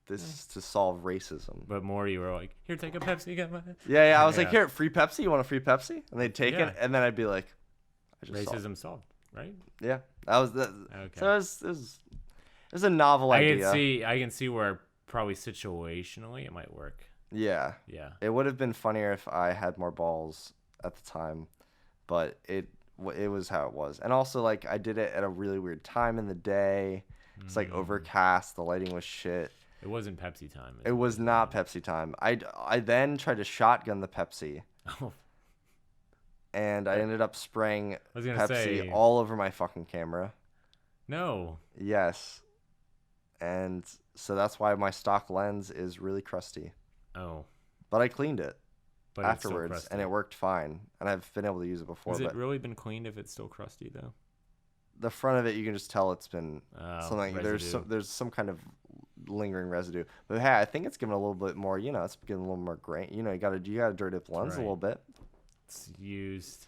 [SPEAKER 2] "This is to solve racism."
[SPEAKER 1] But more, you were like, "Here, take a Pepsi." Get my
[SPEAKER 2] Yeah. I was like,
[SPEAKER 1] Yeah.
[SPEAKER 2] "Here, free Pepsi. You want a free Pepsi?" And they'd take
[SPEAKER 1] Yeah.
[SPEAKER 2] it, and then I'd be like, "I just solved it."
[SPEAKER 1] racism solved, right?
[SPEAKER 2] Yeah, that was the.
[SPEAKER 1] Okay.
[SPEAKER 2] So it was a novel idea.
[SPEAKER 1] I can see where probably situationally it might work.
[SPEAKER 2] Yeah,
[SPEAKER 1] Yeah.
[SPEAKER 2] it would have been funnier if I had more balls at the time, but it was how it was. And also, like, I did it at a really weird time in the day. It's like overcast. The lighting was shit.
[SPEAKER 1] It wasn't Pepsi time.
[SPEAKER 2] It was not Pepsi time. I then tried to shotgun the Pepsi,
[SPEAKER 1] Oh,
[SPEAKER 2] and I ended up spraying
[SPEAKER 1] was gonna
[SPEAKER 2] Pepsi
[SPEAKER 1] say-
[SPEAKER 2] all over my fucking camera.
[SPEAKER 1] no.
[SPEAKER 2] Yes. And so that's why my stock lens is really crusty.
[SPEAKER 1] Oh,
[SPEAKER 2] But I cleaned it
[SPEAKER 1] but it's still
[SPEAKER 2] afterwards,
[SPEAKER 1] crusty.
[SPEAKER 2] and it worked fine. And I've been able to use it before.
[SPEAKER 1] Has
[SPEAKER 2] But
[SPEAKER 1] it really been cleaned if it's still crusty though?
[SPEAKER 2] the front of it, you can just tell it's been something.
[SPEAKER 1] Residue.
[SPEAKER 2] There's some kind of lingering residue. But hey, I think it's given a little bit more. It's given a little more grain. You gotta dirty up the lens a
[SPEAKER 1] right.
[SPEAKER 2] little bit.
[SPEAKER 1] It's used.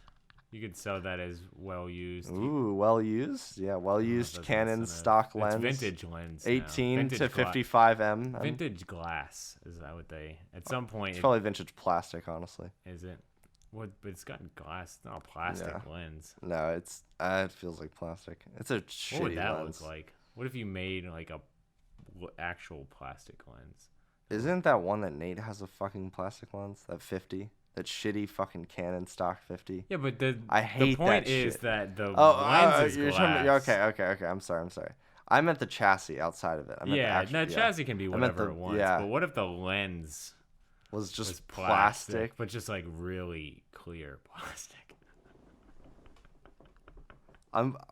[SPEAKER 1] You could sell that as well used.
[SPEAKER 2] Ooh, well used. Yeah, well used
[SPEAKER 1] That's
[SPEAKER 2] Canon
[SPEAKER 1] nice.
[SPEAKER 2] stock
[SPEAKER 1] It's
[SPEAKER 2] lens.
[SPEAKER 1] vintage lens. now.
[SPEAKER 2] 18
[SPEAKER 1] Vintage
[SPEAKER 2] to
[SPEAKER 1] gla-
[SPEAKER 2] 55 m.
[SPEAKER 1] Vintage glass is that what they? At some point,
[SPEAKER 2] It's probably vintage plastic, honestly.
[SPEAKER 1] is it? What? But it's got glass. It's not a plastic
[SPEAKER 2] Yeah.
[SPEAKER 1] lens.
[SPEAKER 2] No, it feels like plastic. It's a shitty
[SPEAKER 1] What would that
[SPEAKER 2] lens.
[SPEAKER 1] look like? What if you made like a actual plastic lens?
[SPEAKER 2] Isn't that one that Nate has a fucking plastic lens? That 50? That shitty fucking Canon stock 50?
[SPEAKER 1] Yeah, but
[SPEAKER 2] I hate
[SPEAKER 1] the point
[SPEAKER 2] that
[SPEAKER 1] is
[SPEAKER 2] shit.
[SPEAKER 1] that the
[SPEAKER 2] Oh,
[SPEAKER 1] lens is
[SPEAKER 2] you're
[SPEAKER 1] glass.
[SPEAKER 2] talking okay. I'm sorry. I meant the chassis outside of it. I meant the
[SPEAKER 1] Yeah,
[SPEAKER 2] actual,
[SPEAKER 1] no, chassis can be
[SPEAKER 2] meant
[SPEAKER 1] whatever
[SPEAKER 2] the-
[SPEAKER 1] it wants.
[SPEAKER 2] yeah.
[SPEAKER 1] But what if the lens
[SPEAKER 2] was
[SPEAKER 1] was
[SPEAKER 2] just
[SPEAKER 1] plastic,
[SPEAKER 2] plastic.
[SPEAKER 1] but just like really clear plastic?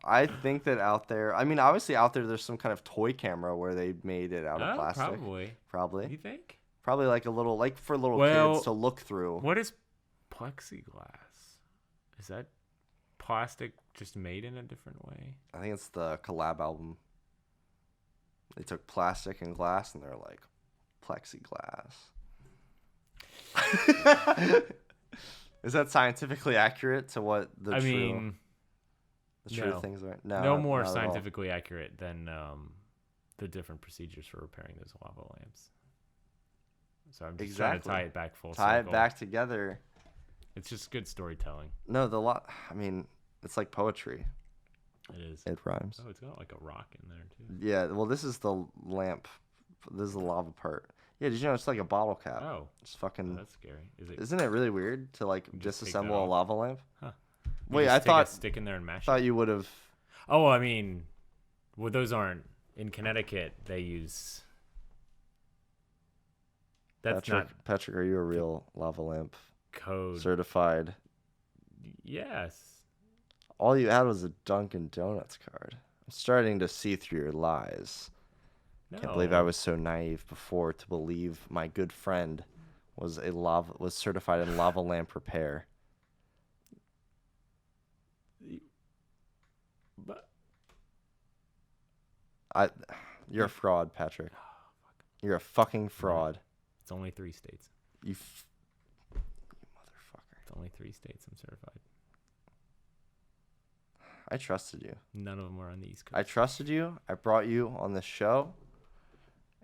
[SPEAKER 2] I think that out there, I mean, obviously out there's some kind of toy camera where they made it out of
[SPEAKER 1] Oh,
[SPEAKER 2] plastic.
[SPEAKER 1] probably. You
[SPEAKER 2] Probably.
[SPEAKER 1] think?
[SPEAKER 2] Probably like a little, like for little
[SPEAKER 1] Well,
[SPEAKER 2] kids to look through.
[SPEAKER 1] What is plexiglass? Is that plastic just made in a different way?
[SPEAKER 2] I think it's the collab album. They took plastic and glass and they're like, plexiglass. Is that scientifically accurate to what the true
[SPEAKER 1] no.
[SPEAKER 2] things are?
[SPEAKER 1] No more
[SPEAKER 2] not at all.
[SPEAKER 1] scientifically accurate than the different procedures for repairing those lava lamps. So I'm just trying to tie it back full
[SPEAKER 2] Tie
[SPEAKER 1] circle.
[SPEAKER 2] it back together.
[SPEAKER 1] It's just good storytelling.
[SPEAKER 2] No, I mean, it's like poetry.
[SPEAKER 1] It is.
[SPEAKER 2] It rhymes.
[SPEAKER 1] Oh, it's got like a rock in there too.
[SPEAKER 2] Yeah, well, this is the lamp. This is the lava part. Yeah, did you know it's like a bottle cap?
[SPEAKER 1] Oh,
[SPEAKER 2] It's fucking.
[SPEAKER 1] that's scary. Is it?
[SPEAKER 2] Isn't it really weird to like
[SPEAKER 1] Just take that
[SPEAKER 2] disassemble a
[SPEAKER 1] off.
[SPEAKER 2] lava lamp?
[SPEAKER 1] Huh.
[SPEAKER 2] Wait,
[SPEAKER 1] just
[SPEAKER 2] I
[SPEAKER 1] take
[SPEAKER 2] thought
[SPEAKER 1] a stick in there and mash it.
[SPEAKER 2] you would have.
[SPEAKER 1] Oh, I mean, well, those aren't In Connecticut, they use. That's not
[SPEAKER 2] Patrick, are you a real lava lamp
[SPEAKER 1] code.
[SPEAKER 2] certified?
[SPEAKER 1] Yes.
[SPEAKER 2] All you had was a Dunkin' Donuts card. I'm starting to see through your lies. Can't believe I
[SPEAKER 1] No.
[SPEAKER 2] was so naive before to believe my good friend was certified in lava lamp repair.
[SPEAKER 1] But
[SPEAKER 2] You're a fraud, Patrick. You're a fucking fraud.
[SPEAKER 1] it's only 3 states.
[SPEAKER 2] You motherfucker.
[SPEAKER 1] It's only 3 states I'm certified.
[SPEAKER 2] I trusted you.
[SPEAKER 1] None of them are on the East Coast.
[SPEAKER 2] I trusted you. I brought you on this show,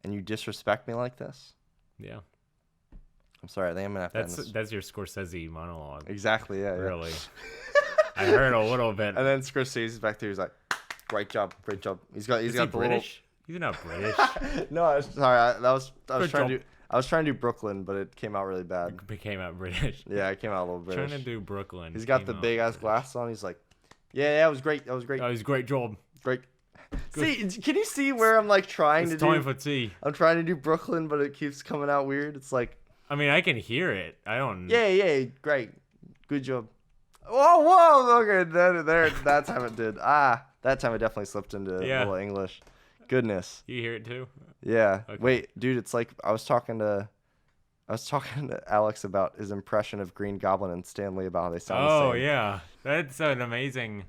[SPEAKER 2] and you disrespect me like this.
[SPEAKER 1] Yeah.
[SPEAKER 2] I'm sorry. I think I'm gonna have to end this.
[SPEAKER 1] That's your Scorsese monologue.
[SPEAKER 2] Exactly. Yeah.
[SPEAKER 1] Really. I heard a little bit.
[SPEAKER 2] And then Scorsese's back there. He's like, "Great job, great job." He's got
[SPEAKER 1] Is
[SPEAKER 2] the
[SPEAKER 1] he British? He's not British.
[SPEAKER 2] little. No, I was
[SPEAKER 1] Good
[SPEAKER 2] trying
[SPEAKER 1] job.
[SPEAKER 2] to. I was trying to do Brooklyn, but it came out really bad.
[SPEAKER 1] Became out British.
[SPEAKER 2] Yeah, it came out a little British.
[SPEAKER 1] Trying to do Brooklyn.
[SPEAKER 2] He's got
[SPEAKER 1] came
[SPEAKER 2] the
[SPEAKER 1] out
[SPEAKER 2] big ass
[SPEAKER 1] British.
[SPEAKER 2] glasses on. He's like, "Yeah, it was great. That was great.
[SPEAKER 1] Oh, he's a great job.
[SPEAKER 2] Great." See, can you see where I'm like trying
[SPEAKER 1] It's
[SPEAKER 2] to
[SPEAKER 1] time
[SPEAKER 2] do?
[SPEAKER 1] for tea.
[SPEAKER 2] I'm trying to do Brooklyn, but it keeps coming out weird. It's like,
[SPEAKER 1] I mean, I can hear it. I don't.
[SPEAKER 2] yeah, great, good job. Whoa, okay, that time it did. That time it definitely slipped into
[SPEAKER 1] Yeah.
[SPEAKER 2] a little English. Goodness,
[SPEAKER 1] You hear it too?
[SPEAKER 2] yeah.
[SPEAKER 1] Okay.
[SPEAKER 2] Wait, dude, it's like I was talking to Alex about his impression of Green Goblin and Stanley about how they sound the
[SPEAKER 1] Oh
[SPEAKER 2] same.
[SPEAKER 1] yeah, that's an amazing.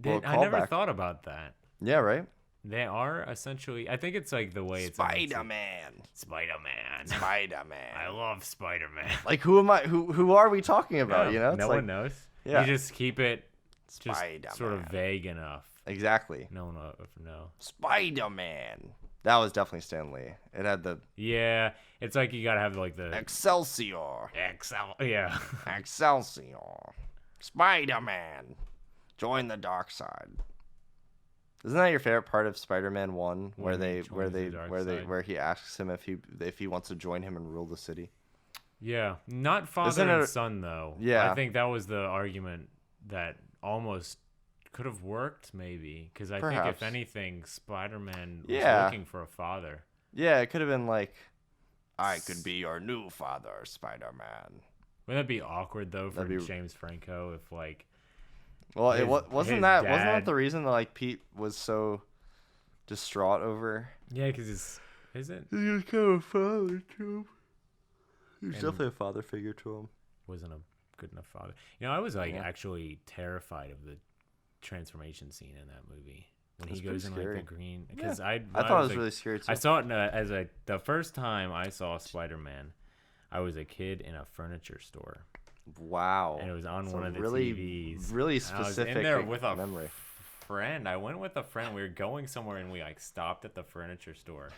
[SPEAKER 2] Well,
[SPEAKER 1] I never
[SPEAKER 2] callback.
[SPEAKER 1] thought about that.
[SPEAKER 2] Yeah, right.
[SPEAKER 1] They are essentially. I think it's like the way it's
[SPEAKER 2] Spider-Man.
[SPEAKER 1] Spider-Man.
[SPEAKER 2] Spider-Man.
[SPEAKER 1] I love Spider-Man.
[SPEAKER 2] Like, who am I? Who are we talking about?
[SPEAKER 1] Yeah,
[SPEAKER 2] You know, it's
[SPEAKER 1] no
[SPEAKER 2] like,
[SPEAKER 1] one knows.
[SPEAKER 2] Yeah.
[SPEAKER 1] You just keep it just
[SPEAKER 2] Spider-Man.
[SPEAKER 1] sort of vague enough.
[SPEAKER 2] Exactly.
[SPEAKER 1] No one will ever know.
[SPEAKER 2] Spider-Man. That was definitely Stan Lee. It had the
[SPEAKER 1] Yeah, it's like you gotta have like the
[SPEAKER 2] Excelsior.
[SPEAKER 1] Excel. Yeah.
[SPEAKER 2] Excelsior. Spider-Man. Join the dark side. Isn't that your favorite part of Spider-Man 1
[SPEAKER 1] When he joins the dark side.
[SPEAKER 2] where he asks him if he wants to join him and rule the city?
[SPEAKER 1] Yeah, not father
[SPEAKER 2] Isn't
[SPEAKER 1] and
[SPEAKER 2] it-
[SPEAKER 1] son though.
[SPEAKER 2] Yeah.
[SPEAKER 1] I think that was the argument that almost could have worked, maybe, because I think
[SPEAKER 2] Perhaps.
[SPEAKER 1] if anything, Spider-Man was
[SPEAKER 2] Yeah.
[SPEAKER 1] looking for a father.
[SPEAKER 2] Yeah, it could have been like, I could be your new father, Spider-Man.
[SPEAKER 1] Wouldn't that be awkward though for
[SPEAKER 2] That'd be-
[SPEAKER 1] James Franco if like
[SPEAKER 2] Well,
[SPEAKER 1] His-
[SPEAKER 2] wasn't
[SPEAKER 1] his
[SPEAKER 2] that
[SPEAKER 1] dad-
[SPEAKER 2] the reason that like Pete was so distraught over?
[SPEAKER 1] yeah, because it's isn't
[SPEAKER 2] He was kind of a father to him. He was
[SPEAKER 1] And-
[SPEAKER 2] definitely a father figure to him.
[SPEAKER 1] wasn't a good enough father. You know, I was like
[SPEAKER 2] Yeah.
[SPEAKER 1] actually terrified of the transformation scene in that movie when
[SPEAKER 2] It's
[SPEAKER 1] he goes in
[SPEAKER 2] pretty
[SPEAKER 1] like the
[SPEAKER 2] scary.
[SPEAKER 1] green. Because
[SPEAKER 2] I
[SPEAKER 1] when
[SPEAKER 2] thought it was
[SPEAKER 1] like,
[SPEAKER 2] really scary too.
[SPEAKER 1] I saw it as the first time I saw Spider-Man. I was a kid in a furniture store,
[SPEAKER 2] Wow.
[SPEAKER 1] and it was on
[SPEAKER 2] That's
[SPEAKER 1] one
[SPEAKER 2] a
[SPEAKER 1] of the
[SPEAKER 2] really,
[SPEAKER 1] TVs.
[SPEAKER 2] really
[SPEAKER 1] And I was
[SPEAKER 2] specific
[SPEAKER 1] in there with a
[SPEAKER 2] memory.
[SPEAKER 1] friend. I went with a friend. We were going somewhere, and we like stopped at the furniture store,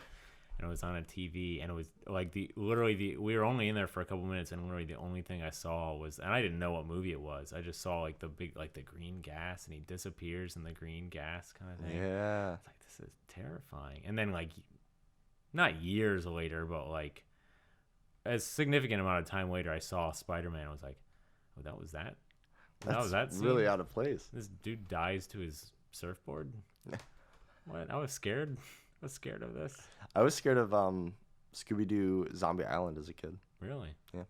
[SPEAKER 1] and it was on a TV, and it was like we were only in there for a couple minutes, and literally the only thing I saw was, and I didn't know what movie it was. I just saw like the big like the green gas, and he disappears in the green gas kind of thing.
[SPEAKER 2] Yeah.
[SPEAKER 1] It's like, this is terrifying. And then like not years later, but like a significant amount of time later, I saw Spider-Man. I was like, oh, that was that. That was that scene?
[SPEAKER 2] really out of place.
[SPEAKER 1] This dude dies to his surfboard. What? I was scared. I was scared of this.
[SPEAKER 2] I was scared of Scooby-Doo Zombie Island as a kid.
[SPEAKER 1] Really?
[SPEAKER 2] Yeah.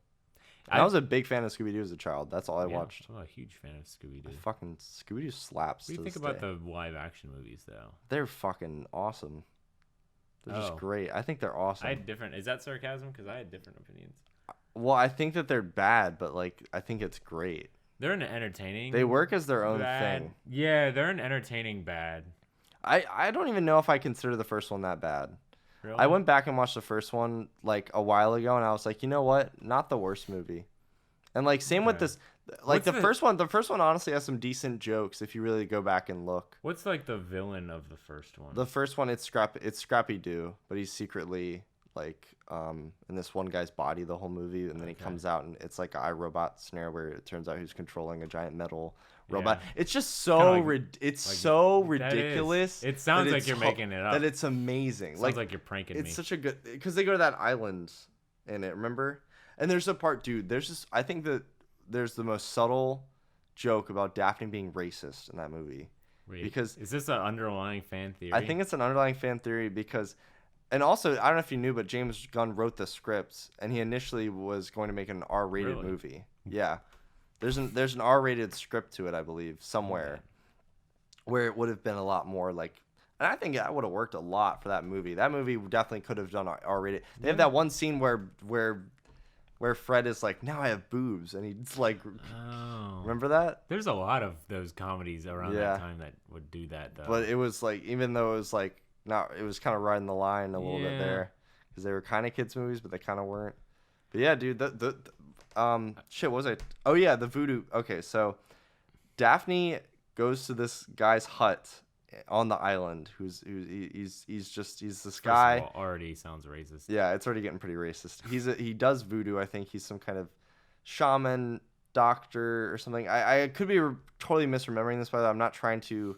[SPEAKER 2] I was a big fan of Scooby-Doo as a child. That's all I watched.
[SPEAKER 1] I'm a huge fan of Scooby Doo.
[SPEAKER 2] Fucking Scooby-Doo slaps.
[SPEAKER 1] What do you
[SPEAKER 2] to
[SPEAKER 1] think
[SPEAKER 2] this
[SPEAKER 1] about
[SPEAKER 2] day.
[SPEAKER 1] the live action movies though?
[SPEAKER 2] They're fucking awesome. They're just
[SPEAKER 1] Oh.
[SPEAKER 2] great. I think they're awesome.
[SPEAKER 1] I had different. Is that sarcasm? Because I had different opinions.
[SPEAKER 2] Well, I think that they're bad, but like I think it's great.
[SPEAKER 1] They're an entertaining.
[SPEAKER 2] They work as their own
[SPEAKER 1] bad.
[SPEAKER 2] thing.
[SPEAKER 1] Yeah, they're an entertaining bad.
[SPEAKER 2] I don't even know if I consider the first one that bad.
[SPEAKER 1] Really?
[SPEAKER 2] I went back and watched the first one like a while ago, and I was like, you know what? Not the worst movie. And like same with
[SPEAKER 1] Okay.
[SPEAKER 2] this, like
[SPEAKER 1] What's
[SPEAKER 2] first one. The first one honestly has some decent jokes if you really go back and look.
[SPEAKER 1] What's like the villain of the first one?
[SPEAKER 2] The first one, it's Scrappy Doo, but he's secretly like in this one guy's body the whole movie, and then he
[SPEAKER 1] Okay.
[SPEAKER 2] comes out and it's like an iRobot scenario where it turns out he's controlling a giant metal robot.
[SPEAKER 1] Yeah.
[SPEAKER 2] It's just
[SPEAKER 1] Kinda
[SPEAKER 2] so
[SPEAKER 1] like-
[SPEAKER 2] it's
[SPEAKER 1] like,
[SPEAKER 2] so
[SPEAKER 1] that is-
[SPEAKER 2] ridiculous.
[SPEAKER 1] it sounds
[SPEAKER 2] that
[SPEAKER 1] like
[SPEAKER 2] it's
[SPEAKER 1] you're making it up.
[SPEAKER 2] That it's amazing.
[SPEAKER 1] Sounds like you're pranking
[SPEAKER 2] it's
[SPEAKER 1] me.
[SPEAKER 2] such a good because they go to that island in it. Remember? And there's a part, dude. There's just I think that there's the most subtle joke about Daphne being racist in that movie.
[SPEAKER 1] Wait,
[SPEAKER 2] because
[SPEAKER 1] is this an underlying fan theory?
[SPEAKER 2] I think it's an underlying fan theory because, and also I don't know if you knew, but James Gunn wrote the scripts, and he initially was going to make an R-rated
[SPEAKER 1] Really?
[SPEAKER 2] movie. Yeah, there's an R-rated script to it, I believe, somewhere, where it would have been a lot more like. And I think that would have worked a lot for that movie. That movie definitely could have done R-rated. They have that one scene where Fred is like, now I have boobs, and he's like,
[SPEAKER 1] Oh.
[SPEAKER 2] remember that?
[SPEAKER 1] There's a lot of those comedies around
[SPEAKER 2] Yeah.
[SPEAKER 1] that time that would do that, though.
[SPEAKER 2] But it was like, even though it was like, not, it was kind of riding the line a little bit
[SPEAKER 1] Yeah.
[SPEAKER 2] there, because they were kind of kids movies, but they kind of weren't. But yeah, dude, shit, what was I? Oh yeah, the voodoo. Okay, so Daphne goes to this guy's hut on the island. He's this
[SPEAKER 1] First of
[SPEAKER 2] guy.
[SPEAKER 1] all, already sounds racist.
[SPEAKER 2] Yeah, it's already getting pretty racist. He does voodoo. I think he's some kind of shaman, doctor, or something. I could be totally misremembering this, by the way. I'm not trying to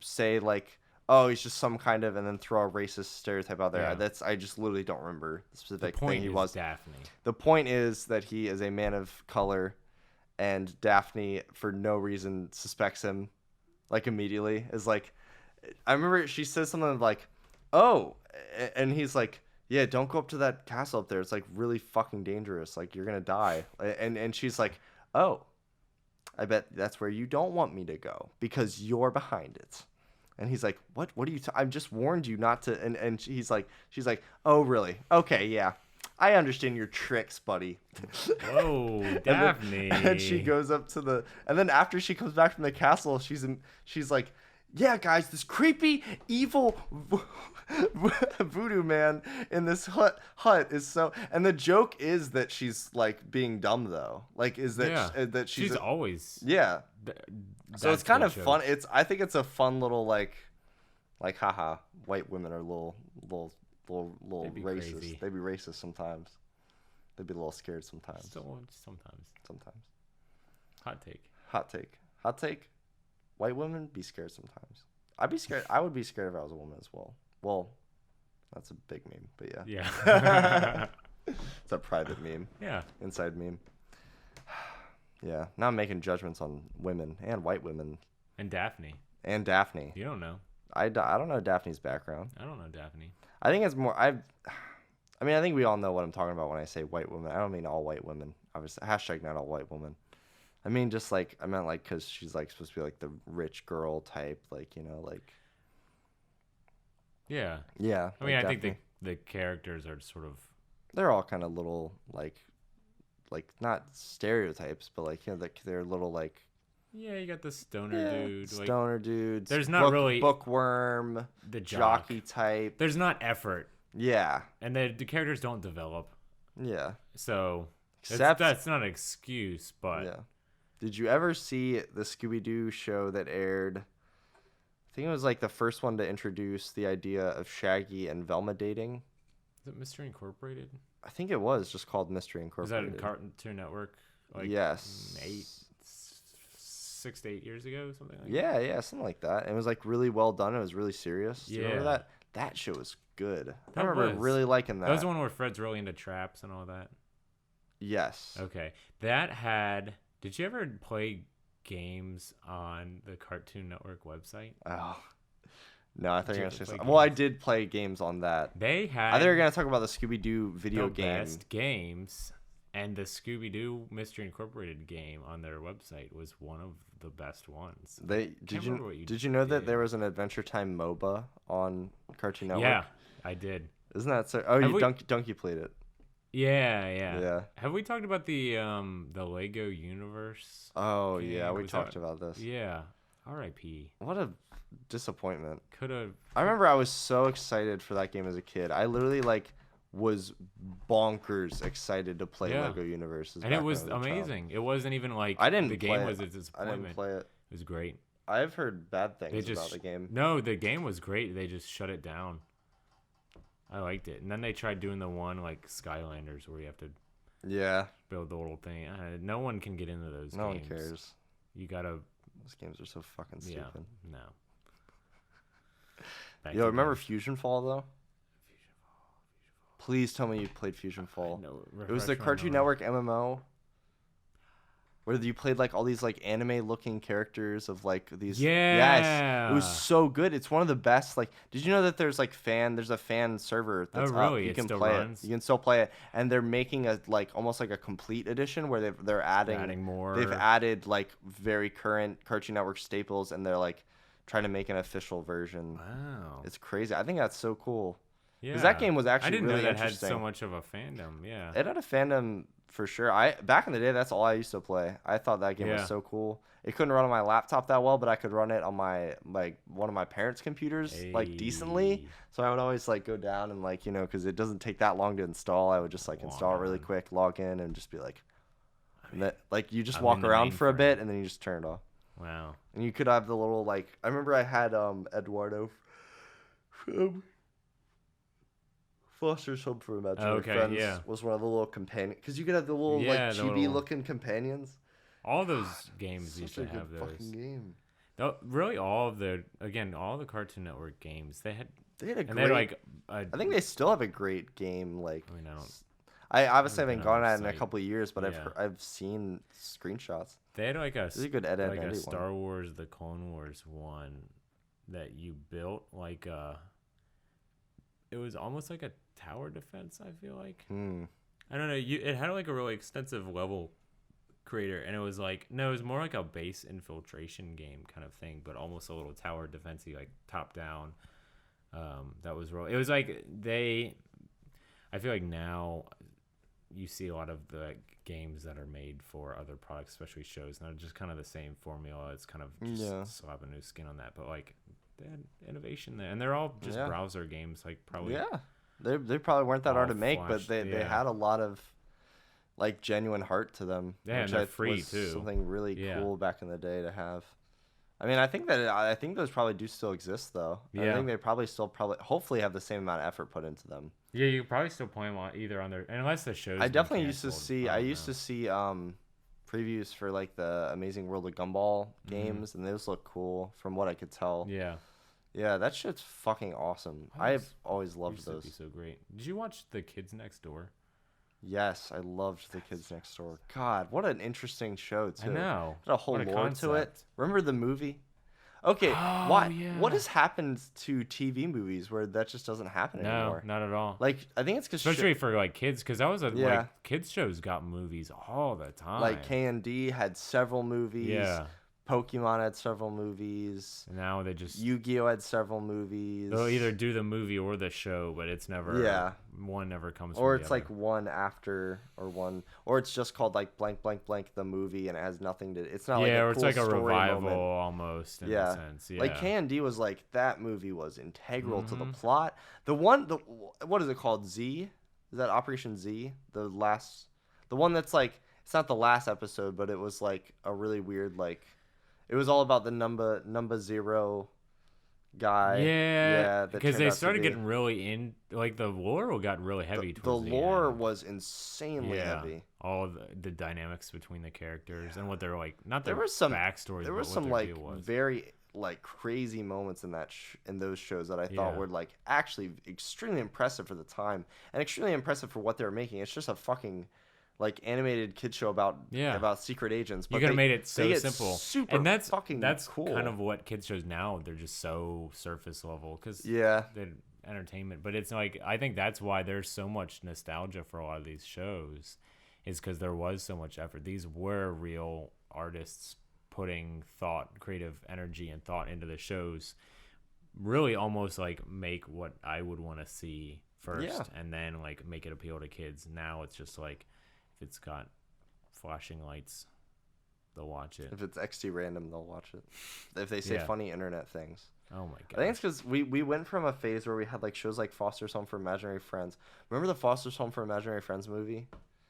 [SPEAKER 2] say like, oh, he's just some kind of, and then throw a racist stereotype out there.
[SPEAKER 1] Yeah.
[SPEAKER 2] I just literally don't remember the
[SPEAKER 1] The
[SPEAKER 2] specific
[SPEAKER 1] point
[SPEAKER 2] thing he
[SPEAKER 1] is
[SPEAKER 2] was.
[SPEAKER 1] Daphne.
[SPEAKER 2] The point is that he is a man of color, and Daphne, for no reason, suspects him, like immediately. Is like, I remember she says something like, "Oh," and he's like, "Yeah, don't go up to that castle up there. It's like really fucking dangerous. Like you're gonna die." And she's like, "Oh, I bet that's where you don't want me to go because you're behind it." And he's like, "What? What are you? I've just warned you not to." And she's like, "Oh, really? Okay, yeah, I understand your tricks, buddy."
[SPEAKER 1] Whoa, Daphne.
[SPEAKER 2] And she goes up to the, and then after she comes back from the castle, she's like, "Yeah, guys, this creepy, evil voodoo man in this hut is so." And the joke is that she's like being dumb though, like is that that
[SPEAKER 1] she's always
[SPEAKER 2] yeah. So it's
[SPEAKER 1] that's
[SPEAKER 2] kind
[SPEAKER 1] the
[SPEAKER 2] of
[SPEAKER 1] joke.
[SPEAKER 2] fun. I think it's a fun little like haha, white women are little
[SPEAKER 1] They'd be
[SPEAKER 2] racist.
[SPEAKER 1] crazy.
[SPEAKER 2] They'd be racist sometimes. They'd be a little scared sometimes.
[SPEAKER 1] Still, sometimes.
[SPEAKER 2] Sometimes.
[SPEAKER 1] Hot take.
[SPEAKER 2] Hot take. Hot take. White women be scared sometimes. I'd be scared. I would be scared if I was a woman as well. Well, that's a big meme, but yeah.
[SPEAKER 1] Yeah.
[SPEAKER 2] It's a private meme.
[SPEAKER 1] Yeah.
[SPEAKER 2] Inside meme. Yeah. Now I'm making judgments on women and white women
[SPEAKER 1] And Daphne.
[SPEAKER 2] and Daphne.
[SPEAKER 1] You don't know.
[SPEAKER 2] I don't know Daphne's background.
[SPEAKER 1] I don't know Daphne.
[SPEAKER 2] I think it's more. I mean, I think we all know what I'm talking about when I say white women. I don't mean all white women. Obviously, hashtag not all white women. I mean, just like, I meant like, because she's like supposed to be like the rich girl type, like, you know, like.
[SPEAKER 1] Yeah.
[SPEAKER 2] Yeah.
[SPEAKER 1] I mean,
[SPEAKER 2] like
[SPEAKER 1] I think
[SPEAKER 2] Daphne.
[SPEAKER 1] the characters are sort of.
[SPEAKER 2] They're all kind of little like not stereotypes, but like, you know, they're little like.
[SPEAKER 1] Yeah, you got the stoner dude. Like,
[SPEAKER 2] Stoner dudes.
[SPEAKER 1] there's not really-
[SPEAKER 2] bookworm,
[SPEAKER 1] the jock.
[SPEAKER 2] jockey type.
[SPEAKER 1] There's not effort,
[SPEAKER 2] Yeah.
[SPEAKER 1] and the characters don't develop.
[SPEAKER 2] Yeah.
[SPEAKER 1] So
[SPEAKER 2] Except
[SPEAKER 1] that's not an excuse, but
[SPEAKER 2] yeah. Did you ever see the Scooby-Doo show that aired? I think it was like the first one to introduce the idea of Shaggy and Velma dating.
[SPEAKER 1] is it Mystery Incorporated?
[SPEAKER 2] I think it was just called Mystery
[SPEAKER 1] Was that
[SPEAKER 2] Incorporated.
[SPEAKER 1] in Cartoon Network? Like
[SPEAKER 2] Yes.
[SPEAKER 1] 6 to 8 years ago, something like that.
[SPEAKER 2] Yeah, something like that. And it was like really well done. It was really serious. Do you remember
[SPEAKER 1] Yeah.
[SPEAKER 2] that? That show was good. I
[SPEAKER 1] That
[SPEAKER 2] remember
[SPEAKER 1] was.
[SPEAKER 2] really liking that.
[SPEAKER 1] That was the one where Fred's really into traps and all that.
[SPEAKER 2] Yes.
[SPEAKER 1] Okay, that had. Did you ever play games on the Cartoon Network website?
[SPEAKER 2] Oh. No, I thought
[SPEAKER 1] Did
[SPEAKER 2] you
[SPEAKER 1] you
[SPEAKER 2] were
[SPEAKER 1] ever
[SPEAKER 2] gonna say
[SPEAKER 1] play
[SPEAKER 2] something. Well, I
[SPEAKER 1] games?
[SPEAKER 2] did play games on that.
[SPEAKER 1] They had.
[SPEAKER 2] I thought you were gonna talk about the Scooby-Doo video
[SPEAKER 1] the
[SPEAKER 2] game.
[SPEAKER 1] best games, and the Scooby-Doo Mystery Incorporated game on their website was one of the best ones.
[SPEAKER 2] Did
[SPEAKER 1] remember what you
[SPEAKER 2] you know that
[SPEAKER 1] did.
[SPEAKER 2] there was an Adventure Time MOBA on Cartoon Network?
[SPEAKER 1] Yeah, I did.
[SPEAKER 2] Isn't that so? Oh,
[SPEAKER 1] Have
[SPEAKER 2] you
[SPEAKER 1] we-
[SPEAKER 2] Donkey played it.
[SPEAKER 1] Yeah.
[SPEAKER 2] Yeah.
[SPEAKER 1] Have we talked about the Lego universe?
[SPEAKER 2] Oh
[SPEAKER 1] game?
[SPEAKER 2] yeah, we
[SPEAKER 1] Was
[SPEAKER 2] talked
[SPEAKER 1] that-
[SPEAKER 2] about this.
[SPEAKER 1] Yeah. R.I.P.
[SPEAKER 2] What a disappointment.
[SPEAKER 1] Could have.
[SPEAKER 2] I remember I was so excited for that game as a kid. I literally like was bonkers excited to play
[SPEAKER 1] Yeah.
[SPEAKER 2] Lego Universes.
[SPEAKER 1] And
[SPEAKER 2] back
[SPEAKER 1] it
[SPEAKER 2] when
[SPEAKER 1] was
[SPEAKER 2] I a child.
[SPEAKER 1] amazing. It wasn't even like
[SPEAKER 2] I didn't
[SPEAKER 1] the
[SPEAKER 2] play
[SPEAKER 1] game
[SPEAKER 2] it.
[SPEAKER 1] was a
[SPEAKER 2] I
[SPEAKER 1] disappointment.
[SPEAKER 2] didn't play it.
[SPEAKER 1] It was great.
[SPEAKER 2] I've heard bad
[SPEAKER 1] They
[SPEAKER 2] things
[SPEAKER 1] just
[SPEAKER 2] about the game.
[SPEAKER 1] No, the game was great. They just shut it down. I liked it. And then they tried doing the one like Skylanders where you have to
[SPEAKER 2] Yeah,
[SPEAKER 1] build the little thing. No one can get into those
[SPEAKER 2] no one
[SPEAKER 1] games.
[SPEAKER 2] cares.
[SPEAKER 1] You gotta
[SPEAKER 2] Those games are so fucking
[SPEAKER 1] yeah.
[SPEAKER 2] stupid.
[SPEAKER 1] No. Back
[SPEAKER 2] Yo,
[SPEAKER 1] to
[SPEAKER 2] remember
[SPEAKER 1] games.
[SPEAKER 2] Fusion Fall though? Please tell me you played Fusion Fall.
[SPEAKER 1] No,
[SPEAKER 2] It was the
[SPEAKER 1] refresh my
[SPEAKER 2] Cartoon
[SPEAKER 1] memory.
[SPEAKER 2] Network MMO. where you played like all these like anime looking characters of like these.
[SPEAKER 1] Yeah.
[SPEAKER 2] Yes, it was so good. It's one of the best. Like, did you know that there's a fan server that's up.
[SPEAKER 1] really?
[SPEAKER 2] You
[SPEAKER 1] It
[SPEAKER 2] can
[SPEAKER 1] still
[SPEAKER 2] play
[SPEAKER 1] runs?
[SPEAKER 2] it. You can still play it, and they're making a like almost like a complete edition where they're adding
[SPEAKER 1] more.
[SPEAKER 2] They've added like very current Cartoon Network staples, and they're like trying to make an official version.
[SPEAKER 1] Wow.
[SPEAKER 2] It's crazy. I think that's so cool.
[SPEAKER 1] Yeah.
[SPEAKER 2] Because that game was actually
[SPEAKER 1] I didn't
[SPEAKER 2] really
[SPEAKER 1] know that had
[SPEAKER 2] interesting.
[SPEAKER 1] so much of a fandom. Yeah.
[SPEAKER 2] It had a fandom for sure. Back in the day, that's all I used to play. I thought that game
[SPEAKER 1] Yeah.
[SPEAKER 2] was so cool. It couldn't run on my laptop that well, but I could run it on my one of my parents' computers like decently.
[SPEAKER 1] Hey.
[SPEAKER 2] So I would always like go down and like because it doesn't take that long to install. I would just like install it really quick, log in, and just be like, like you just
[SPEAKER 1] I'm
[SPEAKER 2] walk
[SPEAKER 1] in the
[SPEAKER 2] around for a
[SPEAKER 1] mainframe.
[SPEAKER 2] bit and then you just turn it off.
[SPEAKER 1] Wow.
[SPEAKER 2] And you could have the little like I remember I had Eduardo from Foster's Home for Imaginary
[SPEAKER 1] Okay,
[SPEAKER 2] Friends
[SPEAKER 1] yeah.
[SPEAKER 2] was one of the little companion because you could have the little
[SPEAKER 1] Yeah,
[SPEAKER 2] like
[SPEAKER 1] the
[SPEAKER 2] chibi
[SPEAKER 1] little-
[SPEAKER 2] looking companions.
[SPEAKER 1] All those games
[SPEAKER 2] Such
[SPEAKER 1] used
[SPEAKER 2] a
[SPEAKER 1] to
[SPEAKER 2] good
[SPEAKER 1] have those.
[SPEAKER 2] fucking game.
[SPEAKER 1] Really, all the Cartoon Network games they had,
[SPEAKER 2] They had a
[SPEAKER 1] and
[SPEAKER 2] great.
[SPEAKER 1] they had like.
[SPEAKER 2] I think they still have a great game. Like
[SPEAKER 1] I mean, I don't.
[SPEAKER 2] I obviously
[SPEAKER 1] haven't
[SPEAKER 2] haven't
[SPEAKER 1] been on
[SPEAKER 2] gone
[SPEAKER 1] the
[SPEAKER 2] at it in a
[SPEAKER 1] site.
[SPEAKER 2] couple of years, but
[SPEAKER 1] Yeah.
[SPEAKER 2] I've seen screenshots.
[SPEAKER 1] They had like
[SPEAKER 2] This is a good Ed, Ed,
[SPEAKER 1] like
[SPEAKER 2] and
[SPEAKER 1] a
[SPEAKER 2] Eddie
[SPEAKER 1] Star
[SPEAKER 2] one.
[SPEAKER 1] Wars: The Clone Wars one that you built like it was almost like a tower defense. I feel like I don't know. It had like a really extensive level creator, and it was like it was more like a base infiltration game kind of thing, but almost a little tower defensey, like top down. That was really. It was like I feel like now you see a lot of the games that are made for other products, especially shows, and they're just kind of the same formula. It's kind of just slap a new skin on that, but like they had innovation there, and they're all just browser games, like probably.
[SPEAKER 2] Yeah, they probably weren't that hard to make, but
[SPEAKER 1] Flash,
[SPEAKER 2] they had a lot of like genuine heart to them.
[SPEAKER 1] Yeah,
[SPEAKER 2] which
[SPEAKER 1] and they're
[SPEAKER 2] I
[SPEAKER 1] free,
[SPEAKER 2] was
[SPEAKER 1] too.
[SPEAKER 2] Something really
[SPEAKER 1] Yeah.
[SPEAKER 2] cool back in the day to have. I mean, I think those probably do still exist though. I
[SPEAKER 1] Yeah.
[SPEAKER 2] think they probably hopefully have the same amount of effort put into them.
[SPEAKER 1] Yeah, you could probably still play them either on their, unless the shows.
[SPEAKER 2] I
[SPEAKER 1] been
[SPEAKER 2] definitely used to
[SPEAKER 1] canceled.
[SPEAKER 2] see.
[SPEAKER 1] I
[SPEAKER 2] I
[SPEAKER 1] don't
[SPEAKER 2] used
[SPEAKER 1] know.
[SPEAKER 2] to see previews for like the Amazing World of Gumball
[SPEAKER 1] Mm-hmm.
[SPEAKER 2] games, and those look cool from what I could tell.
[SPEAKER 1] Yeah.
[SPEAKER 2] Yeah, that shit's fucking awesome.
[SPEAKER 1] I
[SPEAKER 2] I've
[SPEAKER 1] was-
[SPEAKER 2] always loved
[SPEAKER 1] Used to be
[SPEAKER 2] those.
[SPEAKER 1] so great. Did you watch The Kids Next Door?
[SPEAKER 2] Yes, I loved The Kids Next Door. God, what an interesting show too.
[SPEAKER 1] I know.
[SPEAKER 2] Had a whole
[SPEAKER 1] What a
[SPEAKER 2] lore to it.
[SPEAKER 1] concept.
[SPEAKER 2] Remember the movie? Okay,
[SPEAKER 1] Oh,
[SPEAKER 2] what
[SPEAKER 1] yeah.
[SPEAKER 2] has happened to TV movies where that just doesn't happen
[SPEAKER 1] No,
[SPEAKER 2] anymore?
[SPEAKER 1] not at all.
[SPEAKER 2] Like I think it's because
[SPEAKER 1] Especially for like kids, because that was
[SPEAKER 2] Yeah.
[SPEAKER 1] like kids shows got movies all the time.
[SPEAKER 2] like K&D had several movies.
[SPEAKER 1] Yeah.
[SPEAKER 2] Pokemon had several movies.
[SPEAKER 1] And now they just
[SPEAKER 2] Yu-Gi-Oh had several movies.
[SPEAKER 1] they'll either do the movie or the show, but it's never one never comes.
[SPEAKER 2] or
[SPEAKER 1] from
[SPEAKER 2] it's
[SPEAKER 1] the
[SPEAKER 2] like
[SPEAKER 1] other.
[SPEAKER 2] one after or one, or it's just called like blank blank blank the movie and it has nothing to. It's not like
[SPEAKER 1] yeah,
[SPEAKER 2] a
[SPEAKER 1] or it's
[SPEAKER 2] cool
[SPEAKER 1] like a
[SPEAKER 2] story
[SPEAKER 1] revival
[SPEAKER 2] moment.
[SPEAKER 1] almost in
[SPEAKER 2] Yeah.
[SPEAKER 1] a sense. Yeah,
[SPEAKER 2] Like K&D was like that movie was integral to the
[SPEAKER 1] Mhm.
[SPEAKER 2] plot. The what is it called? Z? Is that Operation Z? The one that's like it's not the last episode, but it was like a really weird like it was all about the number zero guy.
[SPEAKER 1] yeah,
[SPEAKER 2] that
[SPEAKER 1] because
[SPEAKER 2] turned
[SPEAKER 1] they
[SPEAKER 2] out to
[SPEAKER 1] started
[SPEAKER 2] be-
[SPEAKER 1] getting really in lore got really heavy.
[SPEAKER 2] the
[SPEAKER 1] towards the
[SPEAKER 2] lore
[SPEAKER 1] end.
[SPEAKER 2] was insanely heavy.
[SPEAKER 1] All the dynamics between the characters and what they're like. Not
[SPEAKER 2] There
[SPEAKER 1] their
[SPEAKER 2] was some
[SPEAKER 1] backstories.
[SPEAKER 2] There
[SPEAKER 1] but
[SPEAKER 2] was
[SPEAKER 1] what
[SPEAKER 2] some
[SPEAKER 1] their
[SPEAKER 2] like
[SPEAKER 1] deal was.
[SPEAKER 2] very like crazy moments in in those shows that I thought
[SPEAKER 1] Yeah.
[SPEAKER 2] were like actually extremely impressive for the time and extremely impressive for what they were making. It's just a fucking like animated kid show about secret agents.
[SPEAKER 1] You could have made it so
[SPEAKER 2] they get
[SPEAKER 1] simple,
[SPEAKER 2] super
[SPEAKER 1] and that's
[SPEAKER 2] fucking
[SPEAKER 1] that's
[SPEAKER 2] cool.
[SPEAKER 1] kind of what kids shows now. They're just so surface level because
[SPEAKER 2] yeah.
[SPEAKER 1] they're entertainment. But it's like I think that's why there's so much nostalgia for a lot of these shows, is because there was so much effort. These were real artists putting thought, creative energy, and thought into the shows. Really, almost like make what I would want to see first, and then like make it appeal to kids. Now it's just like if it's got flashing lights, they'll watch it.
[SPEAKER 2] If it's XT random, they'll watch it. If they say funny internet things.
[SPEAKER 1] Oh my god!
[SPEAKER 2] I think it's because we went from a phase where we had like shows like Foster's Home for Imaginary Friends. Remember the Foster's Home for Imaginary Friends movie?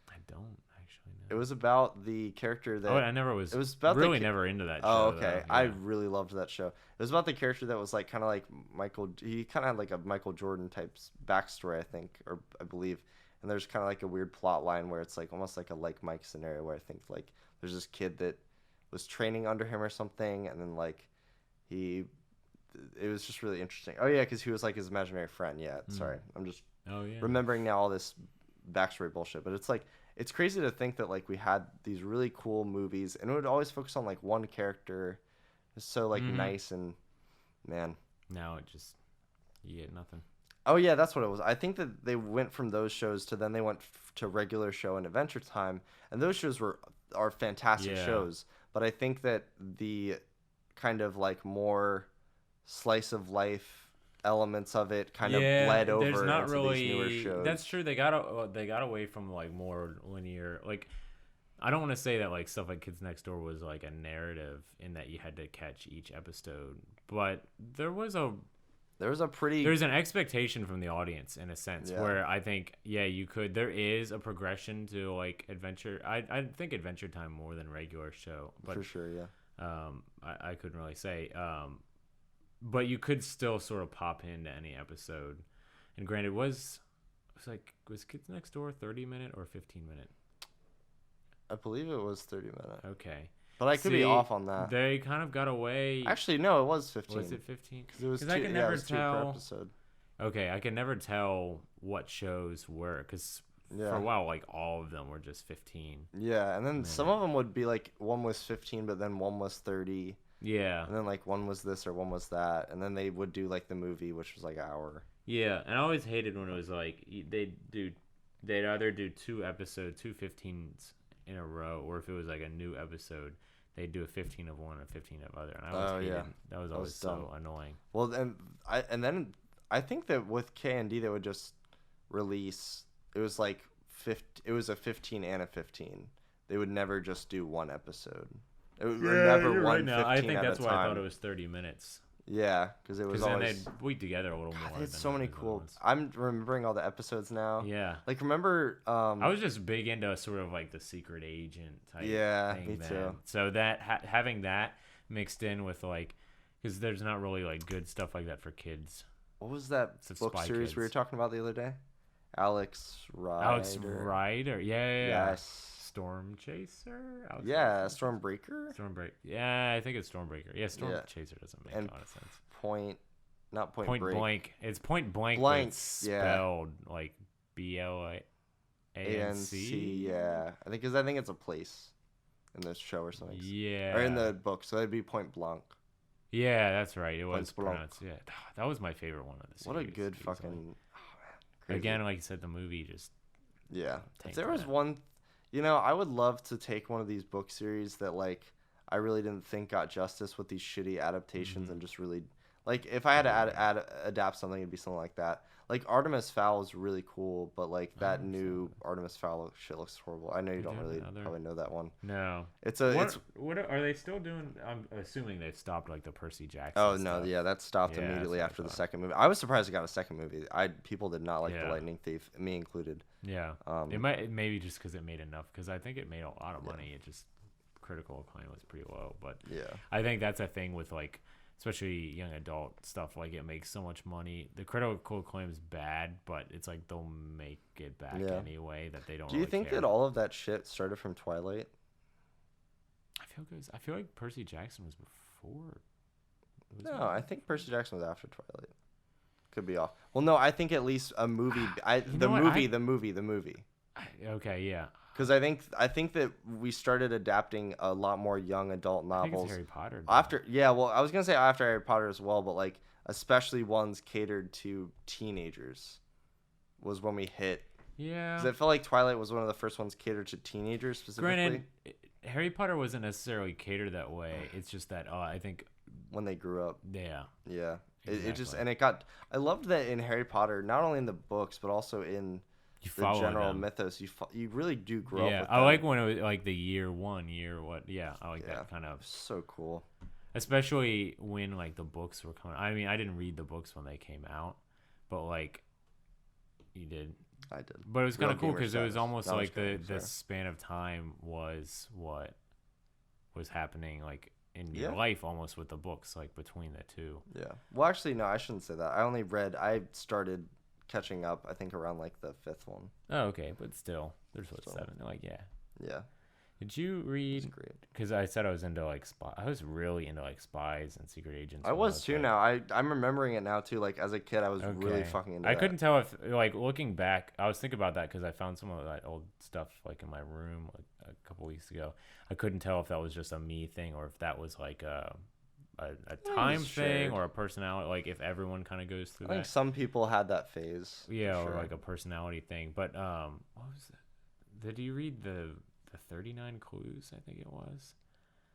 [SPEAKER 1] I don't actually know.
[SPEAKER 2] It was about the character that.
[SPEAKER 1] I never was.
[SPEAKER 2] It was about
[SPEAKER 1] really
[SPEAKER 2] the,
[SPEAKER 1] never into that.
[SPEAKER 2] Oh,
[SPEAKER 1] show,
[SPEAKER 2] okay.
[SPEAKER 1] though.
[SPEAKER 2] I
[SPEAKER 1] Yeah.
[SPEAKER 2] really loved that show. It was about the character that was like kind of like Michael. He kind of had like a Michael Jordan type backstory, I think, or I believe. And there's kind of like a weird plot line where it's like almost like a like Mike scenario where I think like there's this kid that was training under him or something, and then like it was just really interesting. Oh yeah, because he was like his imaginary friend. Yeah, sorry, I'm just
[SPEAKER 1] Oh yeah.
[SPEAKER 2] remembering now all this backstory bullshit, but it's like it's crazy to think that like we had these really cool movies, and it would always focus on like one character. It's so like nice and man.
[SPEAKER 1] Now it just you get nothing.
[SPEAKER 2] Oh yeah, that's what it was. I think that they went from those shows to then they went to regular show and Adventure Time, and those shows are fantastic shows. But I think that the kind of like more slice of life elements of it kind of bled over
[SPEAKER 1] there's not
[SPEAKER 2] into
[SPEAKER 1] really
[SPEAKER 2] these newer shows.
[SPEAKER 1] That's true. They got away from like more linear. Like I don't want to say that like stuff like Kids Next Door was like a narrative in that you had to catch each episode, but there's an expectation from the audience in a sense where I think you could. There is a progression to like Adventure. I think Adventure Time more than regular show, but
[SPEAKER 2] for sure, yeah.
[SPEAKER 1] I couldn't really say. But you could still sort of pop into any episode. And granted, was Kids Next Door 30-minute or 15-minute?
[SPEAKER 2] I believe it was 30-minute.
[SPEAKER 1] Okay.
[SPEAKER 2] But I could be off on that.
[SPEAKER 1] They kind of got away.
[SPEAKER 2] Actually, no, it was 15.
[SPEAKER 1] Was it 15?
[SPEAKER 2] Because it was two,
[SPEAKER 1] I can never
[SPEAKER 2] it was
[SPEAKER 1] tell.
[SPEAKER 2] 2 per episode.
[SPEAKER 1] Okay, I can never tell what shows were because for a while, like all of them were just 15.
[SPEAKER 2] Yeah, and then some of them would be like one was 15, but then one was 30.
[SPEAKER 1] Yeah.
[SPEAKER 2] And then like one was this or one was that, and then they would do like the movie, which was like an hour.
[SPEAKER 1] Yeah, and I always hated when it was like they'd either do 2 15s in a row, or if it was like a new episode, they'd do a 15 of one and a 15 of other. And I always hated that was always so annoying.
[SPEAKER 2] Well, and then I think that with K&D they would just release. It was like it was a 15 and a 15. They would never just do one episode. It was never
[SPEAKER 1] you're
[SPEAKER 2] one
[SPEAKER 1] right now.
[SPEAKER 2] 15
[SPEAKER 1] I think
[SPEAKER 2] at
[SPEAKER 1] that's
[SPEAKER 2] a
[SPEAKER 1] why
[SPEAKER 2] time.
[SPEAKER 1] I thought it was 30 minutes.
[SPEAKER 2] Yeah, because it was
[SPEAKER 1] then
[SPEAKER 2] always.
[SPEAKER 1] they'd weed together a little more.
[SPEAKER 2] They had
[SPEAKER 1] than
[SPEAKER 2] so many
[SPEAKER 1] those other
[SPEAKER 2] cool.
[SPEAKER 1] ones.
[SPEAKER 2] I'm remembering all the episodes now.
[SPEAKER 1] Yeah.
[SPEAKER 2] Like remember.
[SPEAKER 1] I was just big into sort of like the secret agent type thing.
[SPEAKER 2] Me too.
[SPEAKER 1] So that having that mixed in with like, because there's not really like good stuff like that for kids.
[SPEAKER 2] What was that
[SPEAKER 1] It's
[SPEAKER 2] book
[SPEAKER 1] Spy
[SPEAKER 2] series
[SPEAKER 1] Kids.
[SPEAKER 2] we were talking about the other day? Alex Rider.
[SPEAKER 1] Alex Rider. Yeah.
[SPEAKER 2] Yes.
[SPEAKER 1] Storm Chaser?
[SPEAKER 2] Stormbreaker?
[SPEAKER 1] Stormbreaker. Yeah, I think it's Stormbreaker. Yeah, Storm Chaser doesn't make a lot of sense.
[SPEAKER 2] Not Point
[SPEAKER 1] Point
[SPEAKER 2] Break.
[SPEAKER 1] Blank. It's Point Blank,
[SPEAKER 2] Blank,
[SPEAKER 1] but it's spelled like BLANC.
[SPEAKER 2] Yeah. I think it's a place in the show or something.
[SPEAKER 1] Yeah.
[SPEAKER 2] Or in the book, so that'd be Point Blanc.
[SPEAKER 1] Yeah, that's right. It was
[SPEAKER 2] Point Blanc.
[SPEAKER 1] pronounced. Yeah, that was my favorite one of the series.
[SPEAKER 2] What a good
[SPEAKER 1] easily.
[SPEAKER 2] fucking. Oh, man. Crazy.
[SPEAKER 1] Again, like you said, the movie just.
[SPEAKER 2] Yeah. If
[SPEAKER 1] tanked
[SPEAKER 2] there was
[SPEAKER 1] that.
[SPEAKER 2] one, I would love to take one of these book series that like I really didn't think got justice with these shitty adaptations and just really like if I had to adapt something, it'd be something like that. Like Artemis Fowl is really cool, but like that new Artemis Fowl shit looks horrible. I know you don't really probably know that one.
[SPEAKER 1] No. What are they still doing? I'm assuming they've stopped like the Percy Jackson.
[SPEAKER 2] Oh
[SPEAKER 1] stuff.
[SPEAKER 2] no, yeah, that stopped
[SPEAKER 1] Yeah,
[SPEAKER 2] immediately
[SPEAKER 1] that's
[SPEAKER 2] after
[SPEAKER 1] what I
[SPEAKER 2] the
[SPEAKER 1] thought.
[SPEAKER 2] second movie. I was surprised it got a second movie. People did not like The
[SPEAKER 1] Yeah.
[SPEAKER 2] Lightning Thief, me included.
[SPEAKER 1] Yeah. Maybe just because it made enough. Because I think it made a lot of money. It just critical acclaim was pretty low. But
[SPEAKER 2] Yeah.
[SPEAKER 1] I think that's a thing with like, especially young adult stuff. Like it makes so much money. The critical acclaim is bad, but it's like they'll make it back anyway. That they don't.
[SPEAKER 2] Do you
[SPEAKER 1] really
[SPEAKER 2] think
[SPEAKER 1] care.
[SPEAKER 2] that all of that shit started from Twilight?
[SPEAKER 1] I feel like Percy Jackson was before.
[SPEAKER 2] No, I think Percy Jackson was after Twilight. Could be off. Well, no, I think at least a movie. The movie.
[SPEAKER 1] Okay, yeah.
[SPEAKER 2] Because I think that we started adapting a lot more young adult
[SPEAKER 1] I think
[SPEAKER 2] novels
[SPEAKER 1] it's Harry Potter.
[SPEAKER 2] after. Yeah, well, I was gonna say after Harry Potter as well, but like especially ones catered to teenagers was when we hit.
[SPEAKER 1] Yeah.
[SPEAKER 2] Because I felt like Twilight was one of the first ones catered to teenagers specifically.
[SPEAKER 1] Granted, Harry Potter wasn't necessarily catered that way. It's just that I think.
[SPEAKER 2] When they grew up.
[SPEAKER 1] Yeah.
[SPEAKER 2] Yeah. It just
[SPEAKER 1] Exactly.
[SPEAKER 2] and it got. I loved that in Harry Potter, not only in the books but also in
[SPEAKER 1] You
[SPEAKER 2] the
[SPEAKER 1] follow
[SPEAKER 2] general
[SPEAKER 1] them.
[SPEAKER 2] mythos. You really do grow up
[SPEAKER 1] Yeah,
[SPEAKER 2] with
[SPEAKER 1] I
[SPEAKER 2] them.
[SPEAKER 1] like when it was like the year one, year what. Yeah, I like that kind of.
[SPEAKER 2] So cool.
[SPEAKER 1] Especially when like the books were coming. I mean, I didn't read the books when they came out, but like, you did.
[SPEAKER 2] I did.
[SPEAKER 1] But it was kind
[SPEAKER 2] Real
[SPEAKER 1] of cool
[SPEAKER 2] gamer
[SPEAKER 1] because it was
[SPEAKER 2] status.
[SPEAKER 1] almost
[SPEAKER 2] That was
[SPEAKER 1] like the
[SPEAKER 2] great, sorry.
[SPEAKER 1] span of time was what was happening like in your
[SPEAKER 2] Yeah.
[SPEAKER 1] life almost with the books like between the two.
[SPEAKER 2] Yeah. Well, actually, no, I shouldn't say that. I started catching up, I think, around like the 5th one.
[SPEAKER 1] Oh, okay, but still, there's what 7. Like, yeah.
[SPEAKER 2] Yeah.
[SPEAKER 1] Did you
[SPEAKER 2] It's
[SPEAKER 1] read?
[SPEAKER 2] great.
[SPEAKER 1] Because I said I was into like spy. I was really into like spies and secret agents.
[SPEAKER 2] I
[SPEAKER 1] when
[SPEAKER 2] was too.
[SPEAKER 1] like,
[SPEAKER 2] Now I'm remembering it now too. Like as a kid, I was really
[SPEAKER 1] Okay.
[SPEAKER 2] fucking into
[SPEAKER 1] I
[SPEAKER 2] that.
[SPEAKER 1] couldn't tell if, like, looking back, I was thinking about that because I found some of that old stuff, like, in my room, like, a couple weeks ago. I couldn't tell if that was just a me thing or if that was, like, a time
[SPEAKER 2] was
[SPEAKER 1] thing
[SPEAKER 2] shared.
[SPEAKER 1] or a personality, like, if everyone kind of goes through
[SPEAKER 2] I think
[SPEAKER 1] that.
[SPEAKER 2] some people had that phase. for
[SPEAKER 1] Yeah, or,
[SPEAKER 2] sure.
[SPEAKER 1] like, a personality thing. But, what was that? Did you read the 39 Clues, I think it was?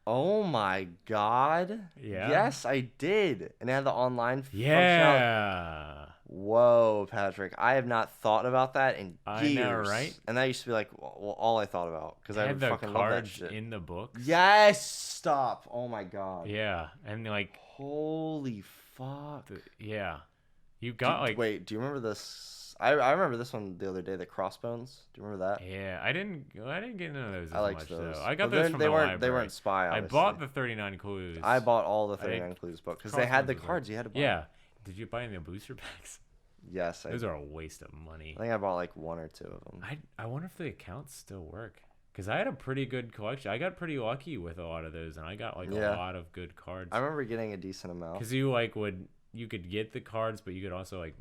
[SPEAKER 2] Oh my god.
[SPEAKER 1] Yeah?
[SPEAKER 2] Yes, I did. And it had the online functionality.
[SPEAKER 1] Yeah.
[SPEAKER 2] Whoa, Patrick. I have not thought about that in
[SPEAKER 1] I
[SPEAKER 2] years.
[SPEAKER 1] know, right?
[SPEAKER 2] And that used to be like all I thought about because I
[SPEAKER 1] Had the
[SPEAKER 2] fucking love that
[SPEAKER 1] cards
[SPEAKER 2] shit.
[SPEAKER 1] in the books.
[SPEAKER 2] Yes, stop. Oh my god.
[SPEAKER 1] Yeah, and, like,
[SPEAKER 2] Holy fuck.
[SPEAKER 1] yeah. You got, like...
[SPEAKER 2] Wait, do you remember this? I remember this one the other day, the Crossbones. Do you remember that?
[SPEAKER 1] Yeah, I didn't get into those as
[SPEAKER 2] I liked
[SPEAKER 1] much
[SPEAKER 2] those.
[SPEAKER 1] though. I got
[SPEAKER 2] But
[SPEAKER 1] those
[SPEAKER 2] then
[SPEAKER 1] from
[SPEAKER 2] they
[SPEAKER 1] the
[SPEAKER 2] weren't
[SPEAKER 1] library.
[SPEAKER 2] they weren't spy.
[SPEAKER 1] I
[SPEAKER 2] Obviously.
[SPEAKER 1] bought the 39 Clues.
[SPEAKER 2] I bought all the
[SPEAKER 1] I think
[SPEAKER 2] 39 Clues book because they had the
[SPEAKER 1] Crossbones was
[SPEAKER 2] cards you had to buy.
[SPEAKER 1] Yeah. Did you buy any of the booster packs?
[SPEAKER 2] Yes,
[SPEAKER 1] Those are a waste of money.
[SPEAKER 2] I think I bought like one or two of them.
[SPEAKER 1] I wonder if the accounts still work. Because I had a pretty good collection. I got pretty lucky with a lot of those, and I got like
[SPEAKER 2] Yeah.
[SPEAKER 1] a lot of good cards.
[SPEAKER 2] I remember getting a decent amount.
[SPEAKER 1] Because you could get the cards, but you could also like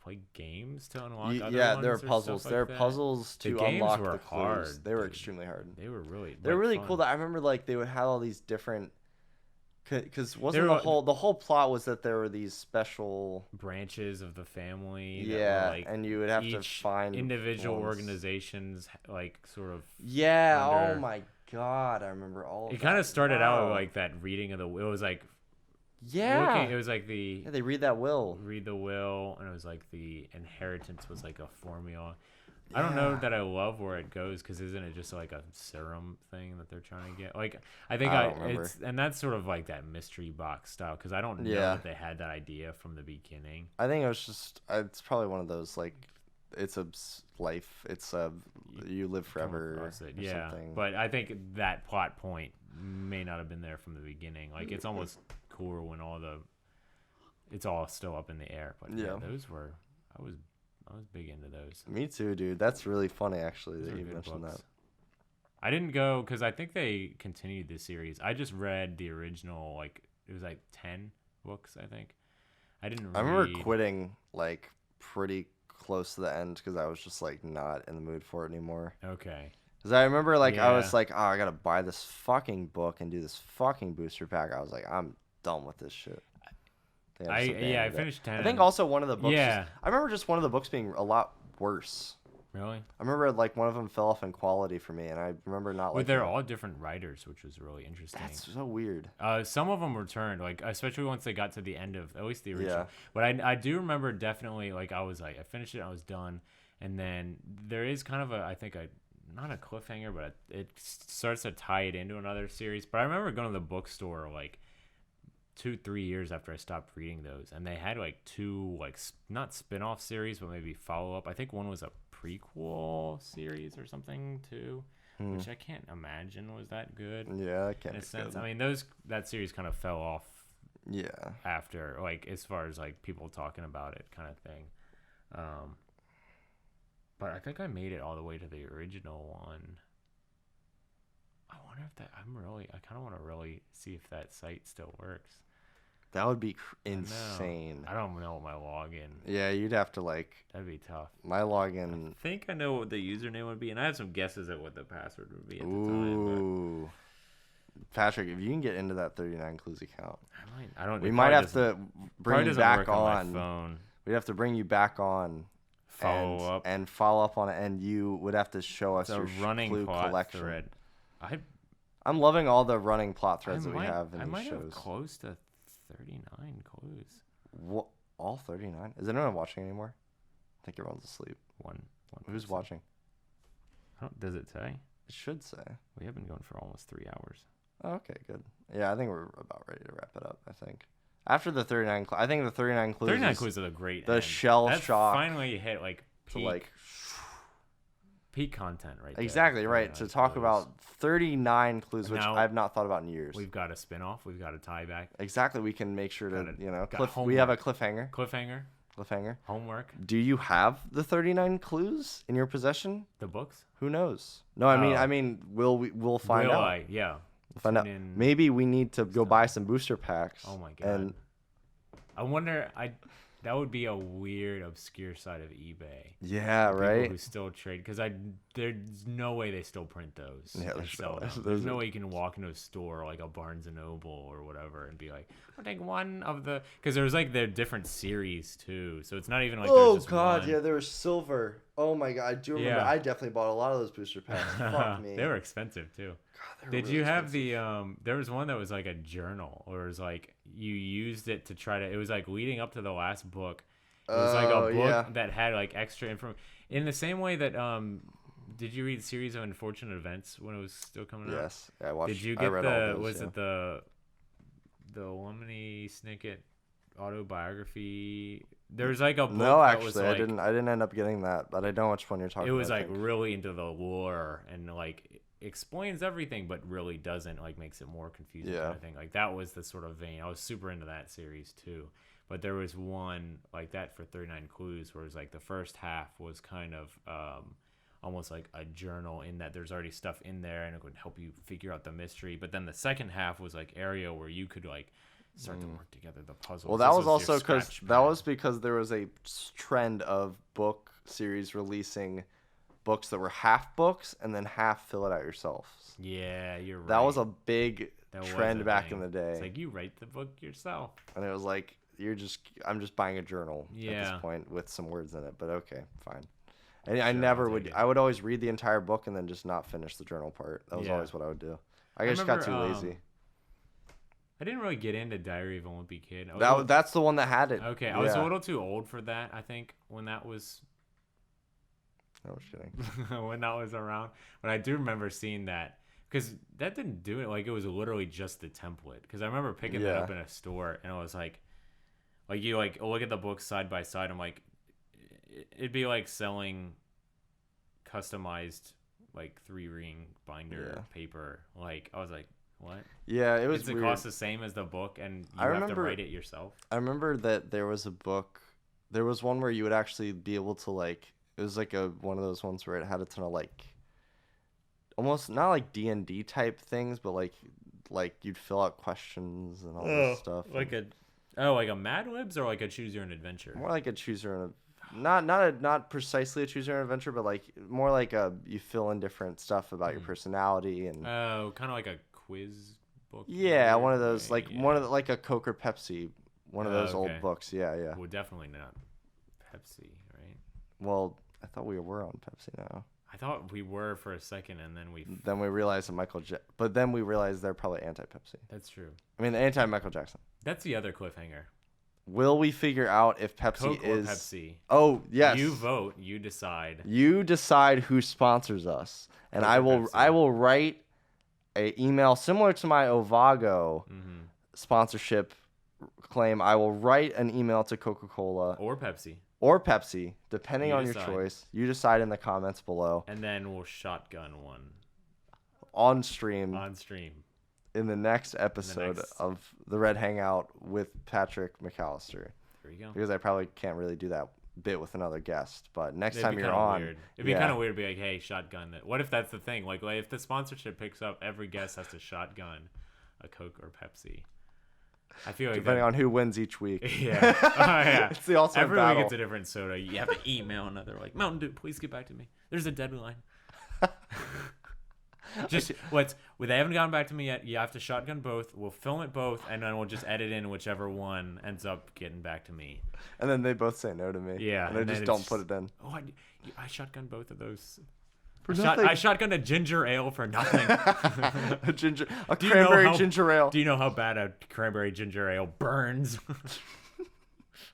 [SPEAKER 1] play games to unlock other
[SPEAKER 2] Yeah,
[SPEAKER 1] ones
[SPEAKER 2] there are
[SPEAKER 1] or stuff
[SPEAKER 2] puzzles.
[SPEAKER 1] like
[SPEAKER 2] there are
[SPEAKER 1] that.
[SPEAKER 2] puzzles
[SPEAKER 1] The
[SPEAKER 2] to
[SPEAKER 1] games
[SPEAKER 2] unlock
[SPEAKER 1] were
[SPEAKER 2] the clues.
[SPEAKER 1] hard,
[SPEAKER 2] They were
[SPEAKER 1] dude.
[SPEAKER 2] extremely hard.
[SPEAKER 1] They were really
[SPEAKER 2] They're really
[SPEAKER 1] fun.
[SPEAKER 2] cool. That I remember like they would have all these different. Because wasn't
[SPEAKER 1] They
[SPEAKER 2] the
[SPEAKER 1] were-
[SPEAKER 2] whole plot was that there were these special
[SPEAKER 1] branches of the family. that
[SPEAKER 2] yeah,
[SPEAKER 1] were, like,
[SPEAKER 2] and you would have to
[SPEAKER 1] each
[SPEAKER 2] find
[SPEAKER 1] individual
[SPEAKER 2] ones.
[SPEAKER 1] organizations like sort of
[SPEAKER 2] Yeah.
[SPEAKER 1] under-
[SPEAKER 2] Oh my god, I remember all. Of
[SPEAKER 1] it kind
[SPEAKER 2] that.
[SPEAKER 1] of started out
[SPEAKER 2] Wow.
[SPEAKER 1] with like that reading of the it was like
[SPEAKER 2] Yeah.
[SPEAKER 1] it was like the
[SPEAKER 2] Yeah, they read that will.
[SPEAKER 1] read the will, and it was like the inheritance was like a formula. I don't know
[SPEAKER 2] Yeah.
[SPEAKER 1] that I love where it goes, because isn't it just like a serum thing that they're trying to get? Like, I think
[SPEAKER 2] I don't remember.
[SPEAKER 1] it's, and that's sort of like that mystery box style, because I don't know
[SPEAKER 2] Yeah.
[SPEAKER 1] that they had that idea from the beginning.
[SPEAKER 2] I think it was just. It's probably one of those like, it's a life. It's a you live
[SPEAKER 1] Come
[SPEAKER 2] forever.
[SPEAKER 1] across it.
[SPEAKER 2] Or
[SPEAKER 1] Yeah,
[SPEAKER 2] something.
[SPEAKER 1] but I think that plot point may not have been there from the beginning. Like, it's almost cooler when it's all still up in the air. But yeah,
[SPEAKER 2] Yeah.
[SPEAKER 1] those were I was big into those.
[SPEAKER 2] Me too, dude. That's really funny, actually,
[SPEAKER 1] Those
[SPEAKER 2] that
[SPEAKER 1] are
[SPEAKER 2] you
[SPEAKER 1] good
[SPEAKER 2] mentioned
[SPEAKER 1] books.
[SPEAKER 2] that.
[SPEAKER 1] I didn't go because I think they continued the series. I just read the original, like, it was like 10 books, I think. I didn't read.
[SPEAKER 2] I remember quitting like pretty close to the end because I was just like not in the mood for it anymore.
[SPEAKER 1] Okay.
[SPEAKER 2] Because I remember like I
[SPEAKER 1] Yeah.
[SPEAKER 2] was like, oh, I gotta buy this fucking book and do this fucking booster pack. I was like, I'm done with this shit. think
[SPEAKER 1] I
[SPEAKER 2] just
[SPEAKER 1] I
[SPEAKER 2] abandoned it.
[SPEAKER 1] finished 10.
[SPEAKER 2] I think also one of the books.
[SPEAKER 1] Yeah.
[SPEAKER 2] I remember just one of the books being a lot worse.
[SPEAKER 1] Really?
[SPEAKER 2] I remember like one of them fell off in quality for me, and I remember not
[SPEAKER 1] Well,
[SPEAKER 2] like.
[SPEAKER 1] they're all different writers, which was really interesting.
[SPEAKER 2] That's so weird.
[SPEAKER 1] Some of them returned, like especially once they got to the end of at least the original.
[SPEAKER 2] Yeah.
[SPEAKER 1] But I do remember definitely like I finished it, I was done, and then there is kind of not a cliffhanger, but it starts to tie it into another series. But I remember going to the bookstore like 2-3 years after I stopped reading those, and they had like two like not spin-off series, but maybe follow-up. I think one was a prequel series or something too, which I can't imagine was that good.
[SPEAKER 2] Yeah, I can't.
[SPEAKER 1] In a
[SPEAKER 2] be
[SPEAKER 1] sense,
[SPEAKER 2] good.
[SPEAKER 1] I mean that series kind of fell off
[SPEAKER 2] Yeah.
[SPEAKER 1] after, like, as far as like people talking about it kind of thing. But I think I made it all the way to the original one. I wonder if I kind of want to really see if that site still works.
[SPEAKER 2] That would be
[SPEAKER 1] I know.
[SPEAKER 2] insane.
[SPEAKER 1] I don't know what my login.
[SPEAKER 2] Yeah, you'd have to like
[SPEAKER 1] That'd be tough.
[SPEAKER 2] my login.
[SPEAKER 1] I think I know what the username would be, and I have some guesses at what the password would be at the time.
[SPEAKER 2] Ooh. Patrick, if you can get into that 39 Clues account,
[SPEAKER 1] But I might. I don't.
[SPEAKER 2] we
[SPEAKER 1] it
[SPEAKER 2] might
[SPEAKER 1] probably
[SPEAKER 2] have
[SPEAKER 1] doesn't-
[SPEAKER 2] to
[SPEAKER 1] probably
[SPEAKER 2] bring you
[SPEAKER 1] doesn't
[SPEAKER 2] back
[SPEAKER 1] work
[SPEAKER 2] on.
[SPEAKER 1] my phone.
[SPEAKER 2] We'd have to bring you back on.
[SPEAKER 1] Follow up.
[SPEAKER 2] And follow up on it, and you would have to show us
[SPEAKER 1] It's a
[SPEAKER 2] your
[SPEAKER 1] running
[SPEAKER 2] clue
[SPEAKER 1] plot
[SPEAKER 2] collection.
[SPEAKER 1] thread.
[SPEAKER 2] I'm loving all the running plot threads that we
[SPEAKER 1] might-
[SPEAKER 2] have in
[SPEAKER 1] I
[SPEAKER 2] these
[SPEAKER 1] might have
[SPEAKER 2] shows.
[SPEAKER 1] close to 39 clues.
[SPEAKER 2] What? All 39? Is anyone watching anymore? I think everyone's asleep.
[SPEAKER 1] One
[SPEAKER 2] Who's
[SPEAKER 1] person.
[SPEAKER 2] watching?
[SPEAKER 1] Does it say?
[SPEAKER 2] It should say.
[SPEAKER 1] We have been going for almost 3 hours.
[SPEAKER 2] Oh, okay, good. Yeah, I think we're about ready to wrap it up. I think after the 39, I think the 39 clues.
[SPEAKER 1] 39
[SPEAKER 2] is
[SPEAKER 1] clues are the great.
[SPEAKER 2] the
[SPEAKER 1] end.
[SPEAKER 2] shell
[SPEAKER 1] That's
[SPEAKER 2] shock
[SPEAKER 1] finally hit like
[SPEAKER 2] to
[SPEAKER 1] peak,
[SPEAKER 2] like
[SPEAKER 1] peak content right there.
[SPEAKER 2] exactly right to
[SPEAKER 1] 39
[SPEAKER 2] talk
[SPEAKER 1] clues.
[SPEAKER 2] about 39 clues, which
[SPEAKER 1] Now,
[SPEAKER 2] I've not thought about in years.
[SPEAKER 1] We've got a spin-off. We've got a tie back.
[SPEAKER 2] Exactly, we can make sure to
[SPEAKER 1] Got
[SPEAKER 2] we have
[SPEAKER 1] homework.
[SPEAKER 2] a cliffhanger.
[SPEAKER 1] Cliffhanger.
[SPEAKER 2] Cliffhanger.
[SPEAKER 1] Homework.
[SPEAKER 2] Do you have the 39 clues in your possession?
[SPEAKER 1] The books.
[SPEAKER 2] Who knows? No, I
[SPEAKER 1] Oh.
[SPEAKER 2] mean, we'll find
[SPEAKER 1] Will
[SPEAKER 2] out.
[SPEAKER 1] Yeah.
[SPEAKER 2] We'll find out.
[SPEAKER 1] Tune in.
[SPEAKER 2] Maybe we need to go buy some booster packs.
[SPEAKER 1] Oh my god.
[SPEAKER 2] And
[SPEAKER 1] I wonder. That would be a weird, obscure side of eBay.
[SPEAKER 2] yeah,
[SPEAKER 1] People
[SPEAKER 2] right.
[SPEAKER 1] who still trade, because there's no way they still print those.
[SPEAKER 2] Yeah,
[SPEAKER 1] and
[SPEAKER 2] there's
[SPEAKER 1] sell
[SPEAKER 2] no-
[SPEAKER 1] them.
[SPEAKER 2] there's
[SPEAKER 1] There's
[SPEAKER 2] no-
[SPEAKER 1] no way you can walk into a store like a Barnes and Noble or whatever and be like, I'll take one of the, because there's like they're different series too, so it's not even like
[SPEAKER 2] Oh
[SPEAKER 1] there's just
[SPEAKER 2] god,
[SPEAKER 1] one.
[SPEAKER 2] yeah, there was silver. Oh my god, I do remember.
[SPEAKER 1] Yeah.
[SPEAKER 2] I definitely bought a lot of those booster packs. Fuck me.
[SPEAKER 1] They were expensive too.
[SPEAKER 2] God, they were
[SPEAKER 1] Did
[SPEAKER 2] really
[SPEAKER 1] you have
[SPEAKER 2] expensive.
[SPEAKER 1] the there was one that was like a journal, or it was like you used it to try to, it was like leading up to the last book. It was like
[SPEAKER 2] Oh,
[SPEAKER 1] a book
[SPEAKER 2] yeah.
[SPEAKER 1] that had like extra information. In the same way that did you read Series of Unfortunate Events when it was still coming out?
[SPEAKER 2] Yes, I watched.
[SPEAKER 1] Did you
[SPEAKER 2] I
[SPEAKER 1] get
[SPEAKER 2] read
[SPEAKER 1] the
[SPEAKER 2] all those,
[SPEAKER 1] was
[SPEAKER 2] yeah.
[SPEAKER 1] it the Lemony Snicket autobiography? There was like a book
[SPEAKER 2] No,
[SPEAKER 1] that was
[SPEAKER 2] actually,
[SPEAKER 1] like,
[SPEAKER 2] I didn't end up getting that, but I know which one you're talking
[SPEAKER 1] it
[SPEAKER 2] about.
[SPEAKER 1] was
[SPEAKER 2] I
[SPEAKER 1] like
[SPEAKER 2] think.
[SPEAKER 1] really into the lore and like explains everything but really doesn't, like makes it more confusing
[SPEAKER 2] Yeah.
[SPEAKER 1] kind of thing. Like that was the sort of vein. I was super into that series too. But there was one like that for 39 Clues where it was like the first half was kind of almost like a journal, in that there's already stuff in there and it would help you figure out the mystery. But then the second half was like area where you could like start to work together the puzzle.
[SPEAKER 2] Well, that was also because there was a trend of book series releasing books that were half books and then half fill it out yourself.
[SPEAKER 1] Yeah, you're right.
[SPEAKER 2] That was a big
[SPEAKER 1] That was
[SPEAKER 2] trend
[SPEAKER 1] a
[SPEAKER 2] back
[SPEAKER 1] thing.
[SPEAKER 2] in the day.
[SPEAKER 1] It's like you write the book yourself.
[SPEAKER 2] And it was like I'm just buying a journal at
[SPEAKER 1] Yeah.
[SPEAKER 2] this point with some words in it, but okay, fine. And I
[SPEAKER 1] Sure,
[SPEAKER 2] never
[SPEAKER 1] I'll
[SPEAKER 2] would.
[SPEAKER 1] take it.
[SPEAKER 2] I would always read the entire book and then just not finish the journal part. That was
[SPEAKER 1] Yeah.
[SPEAKER 2] always what I would do. I just got too
[SPEAKER 1] remember,
[SPEAKER 2] lazy.
[SPEAKER 1] I didn't really get into Diary of a Wimpy Kid. I was a little-
[SPEAKER 2] That's the one that had it.
[SPEAKER 1] okay, I was a
[SPEAKER 2] Yeah.
[SPEAKER 1] little too old for that, I think, when that was
[SPEAKER 2] No, I'm just kidding.
[SPEAKER 1] when that was around. But I do remember seeing that, because that didn't do it. Like, it was literally just the template. Because I remember picking that
[SPEAKER 2] Yeah.
[SPEAKER 1] up in a store, and it was like you like look at the books side by side. I'm like, it'd be like selling customized like 3-ring binder
[SPEAKER 2] Yeah.
[SPEAKER 1] paper. Like, I was like, what?
[SPEAKER 2] Yeah, it was
[SPEAKER 1] Does it
[SPEAKER 2] weird.
[SPEAKER 1] cost the same as the book, and you
[SPEAKER 2] I
[SPEAKER 1] have
[SPEAKER 2] remember-
[SPEAKER 1] to write it yourself?
[SPEAKER 2] I remember that there was a book. There was one where you would actually be able to like. It was like one of those ones where it had a ton of like, almost not like D&D type things, but like you'd fill out questions and all this stuff.
[SPEAKER 1] Like like a Mad Libs, or like a Choose Your Own Adventure?
[SPEAKER 2] More like a choose your own. Not precisely a choose your own adventure, but like more like you fill in different stuff about your personality and.
[SPEAKER 1] Oh, kind of like a quiz book.
[SPEAKER 2] Yeah,
[SPEAKER 1] weird
[SPEAKER 2] one of those
[SPEAKER 1] way,
[SPEAKER 2] like
[SPEAKER 1] yeah.
[SPEAKER 2] one of like a Coke or Pepsi, one of those
[SPEAKER 1] okay.
[SPEAKER 2] old books. Yeah, yeah.
[SPEAKER 1] Well, definitely not Pepsi, right?
[SPEAKER 2] Well, I thought we were on Pepsi now.
[SPEAKER 1] I thought we were for a second, and then we.
[SPEAKER 2] Then we realized that but then we realized they're probably anti-Pepsi.
[SPEAKER 1] That's true.
[SPEAKER 2] I mean, anti-Michael Jackson.
[SPEAKER 1] That's the other cliffhanger.
[SPEAKER 2] Will we figure out if Pepsi
[SPEAKER 1] Coke
[SPEAKER 2] is?
[SPEAKER 1] or Pepsi?
[SPEAKER 2] Oh yes.
[SPEAKER 1] You vote. You decide.
[SPEAKER 2] You decide who sponsors us, and
[SPEAKER 1] Coke or Pepsi.
[SPEAKER 2] I will write a email similar to my Ovago
[SPEAKER 1] Mm-hmm.
[SPEAKER 2] sponsorship claim. I will write an email to Coca-Cola
[SPEAKER 1] Or Pepsi,
[SPEAKER 2] or Pepsi, depending
[SPEAKER 1] You
[SPEAKER 2] on
[SPEAKER 1] decide.
[SPEAKER 2] your choice. You decide in the comments below
[SPEAKER 1] and then we'll shotgun one
[SPEAKER 2] on stream
[SPEAKER 1] on stream.
[SPEAKER 2] in the next episode
[SPEAKER 1] next-
[SPEAKER 2] of the Red Hangout with Patrick McAllister,
[SPEAKER 1] There you go.
[SPEAKER 2] because I probably can't really do that bit with another guest. But next
[SPEAKER 1] It'd
[SPEAKER 2] time
[SPEAKER 1] be
[SPEAKER 2] you're
[SPEAKER 1] kinda
[SPEAKER 2] on,
[SPEAKER 1] weird. It'd be
[SPEAKER 2] yeah.
[SPEAKER 1] kind of weird to be like, hey, shotgun it. What if that's the thing? Like if the sponsorship picks up, every guest has to shotgun a Coke or Pepsi. I feel like
[SPEAKER 2] depending on who wins each week.
[SPEAKER 1] yeah. Oh, yeah.
[SPEAKER 2] It's the ultimate
[SPEAKER 1] Every week
[SPEAKER 2] battle.
[SPEAKER 1] it's a different soda. You have to email another like, Mountain Dew, please get back to me. There's a deadline. Just they haven't gotten back to me yet. You have to shotgun both. We'll film it both, and then we'll just edit in whichever one ends up getting back to me.
[SPEAKER 2] And then they both say no to me.
[SPEAKER 1] Yeah,
[SPEAKER 2] And I
[SPEAKER 1] and
[SPEAKER 2] just
[SPEAKER 1] then
[SPEAKER 2] don't
[SPEAKER 1] it's
[SPEAKER 2] put it in.
[SPEAKER 1] Oh, I shotgun both of those.
[SPEAKER 2] For
[SPEAKER 1] I
[SPEAKER 2] nothing.
[SPEAKER 1] shotgunned a ginger ale for nothing.
[SPEAKER 2] a
[SPEAKER 1] Do you know
[SPEAKER 2] cranberry
[SPEAKER 1] how-
[SPEAKER 2] ginger ale.
[SPEAKER 1] Do you know how bad a cranberry ginger ale burns?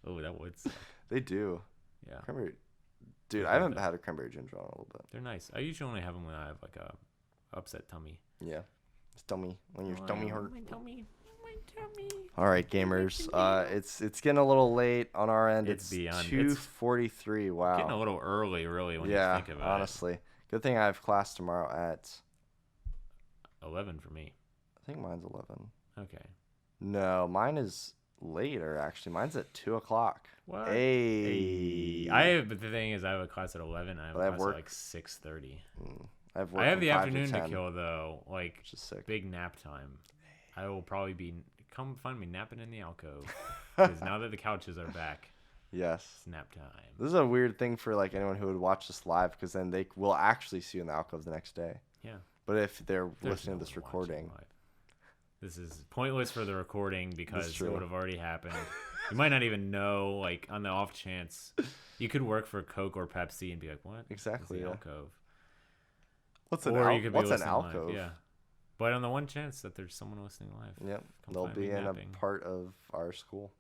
[SPEAKER 1] Oh, that would suck.
[SPEAKER 2] They do.
[SPEAKER 1] Yeah,
[SPEAKER 2] Cranberry. Dude,
[SPEAKER 1] They're
[SPEAKER 2] I haven't
[SPEAKER 1] good.
[SPEAKER 2] had a cranberry ginger ale in a little bit.
[SPEAKER 1] they're nice. I usually only have them when I have like a upset tummy.
[SPEAKER 2] Yeah. Stomach. When your stomach hurt.
[SPEAKER 1] My tummy. My tummy.
[SPEAKER 2] All right, gamers. It's getting a little late on our end.
[SPEAKER 1] It's
[SPEAKER 2] It's
[SPEAKER 1] beyond-
[SPEAKER 2] 2:43. Wow.
[SPEAKER 1] Getting a little early, really, when
[SPEAKER 2] yeah,
[SPEAKER 1] you think about
[SPEAKER 2] honestly. Good thing I have class tomorrow at.
[SPEAKER 1] it. 11 for me.
[SPEAKER 2] I think mine's 11.
[SPEAKER 1] Okay.
[SPEAKER 2] No, mine is later, actually. Mine's at 2 o'clock.
[SPEAKER 1] What?
[SPEAKER 2] Hey.
[SPEAKER 1] But the thing is, I have a class at 11. I have a
[SPEAKER 2] But I have
[SPEAKER 1] class
[SPEAKER 2] work.
[SPEAKER 1] at like 6:30.
[SPEAKER 2] I have, work
[SPEAKER 1] I have
[SPEAKER 2] from
[SPEAKER 1] the
[SPEAKER 2] 5
[SPEAKER 1] afternoon to
[SPEAKER 2] 10,
[SPEAKER 1] kill though, like
[SPEAKER 2] which is sick.
[SPEAKER 1] big nap time. I will probably come find me napping in the alcove because now that the couches are back,
[SPEAKER 2] Yes.
[SPEAKER 1] it's nap time.
[SPEAKER 2] This is a weird thing for like anyone who would watch this live because then they will actually see you in the alcove the next day.
[SPEAKER 1] Yeah.
[SPEAKER 2] But if they're
[SPEAKER 1] There's
[SPEAKER 2] listening
[SPEAKER 1] no
[SPEAKER 2] to this
[SPEAKER 1] one watching
[SPEAKER 2] recording,
[SPEAKER 1] live. This is pointless for the recording because it
[SPEAKER 2] true.
[SPEAKER 1] would have already happened. You might not even know, like on the off chance, you could work for Coke or Pepsi and be like, "What?
[SPEAKER 2] Exactly,
[SPEAKER 1] Is the
[SPEAKER 2] yeah.
[SPEAKER 1] alcove?"
[SPEAKER 2] what's
[SPEAKER 1] Or you could be
[SPEAKER 2] what's an
[SPEAKER 1] listening live,
[SPEAKER 2] alcove?
[SPEAKER 1] Yeah. But on the one chance that there's someone listening live,
[SPEAKER 2] Yep.
[SPEAKER 1] come
[SPEAKER 2] They'll
[SPEAKER 1] find
[SPEAKER 2] be
[SPEAKER 1] me
[SPEAKER 2] in
[SPEAKER 1] napping.
[SPEAKER 2] a part of our school.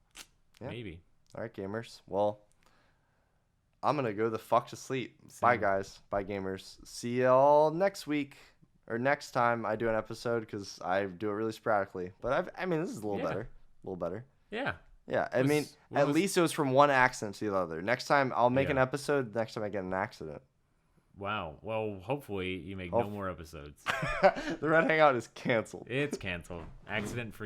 [SPEAKER 2] Yeah.
[SPEAKER 1] Maybe.
[SPEAKER 2] All right, gamers. Well, I'm going to go the fuck to sleep. Bye,
[SPEAKER 1] Same.
[SPEAKER 2] guys. Bye, gamers. See y'all next week or next time I do an episode because I do it really sporadically. But I mean, this is a little
[SPEAKER 1] Yeah.
[SPEAKER 2] better. A little better.
[SPEAKER 1] Yeah.
[SPEAKER 2] Yeah. I mean,
[SPEAKER 1] what
[SPEAKER 2] at
[SPEAKER 1] was-
[SPEAKER 2] least it was from one accident to the other. Next time I'll make an
[SPEAKER 1] Yeah.
[SPEAKER 2] episode. Next time I get an accident.
[SPEAKER 1] Wow. Well, hopefully you make no more episodes.
[SPEAKER 2] The Red Hangout is canceled.
[SPEAKER 1] It's canceled. Accident free.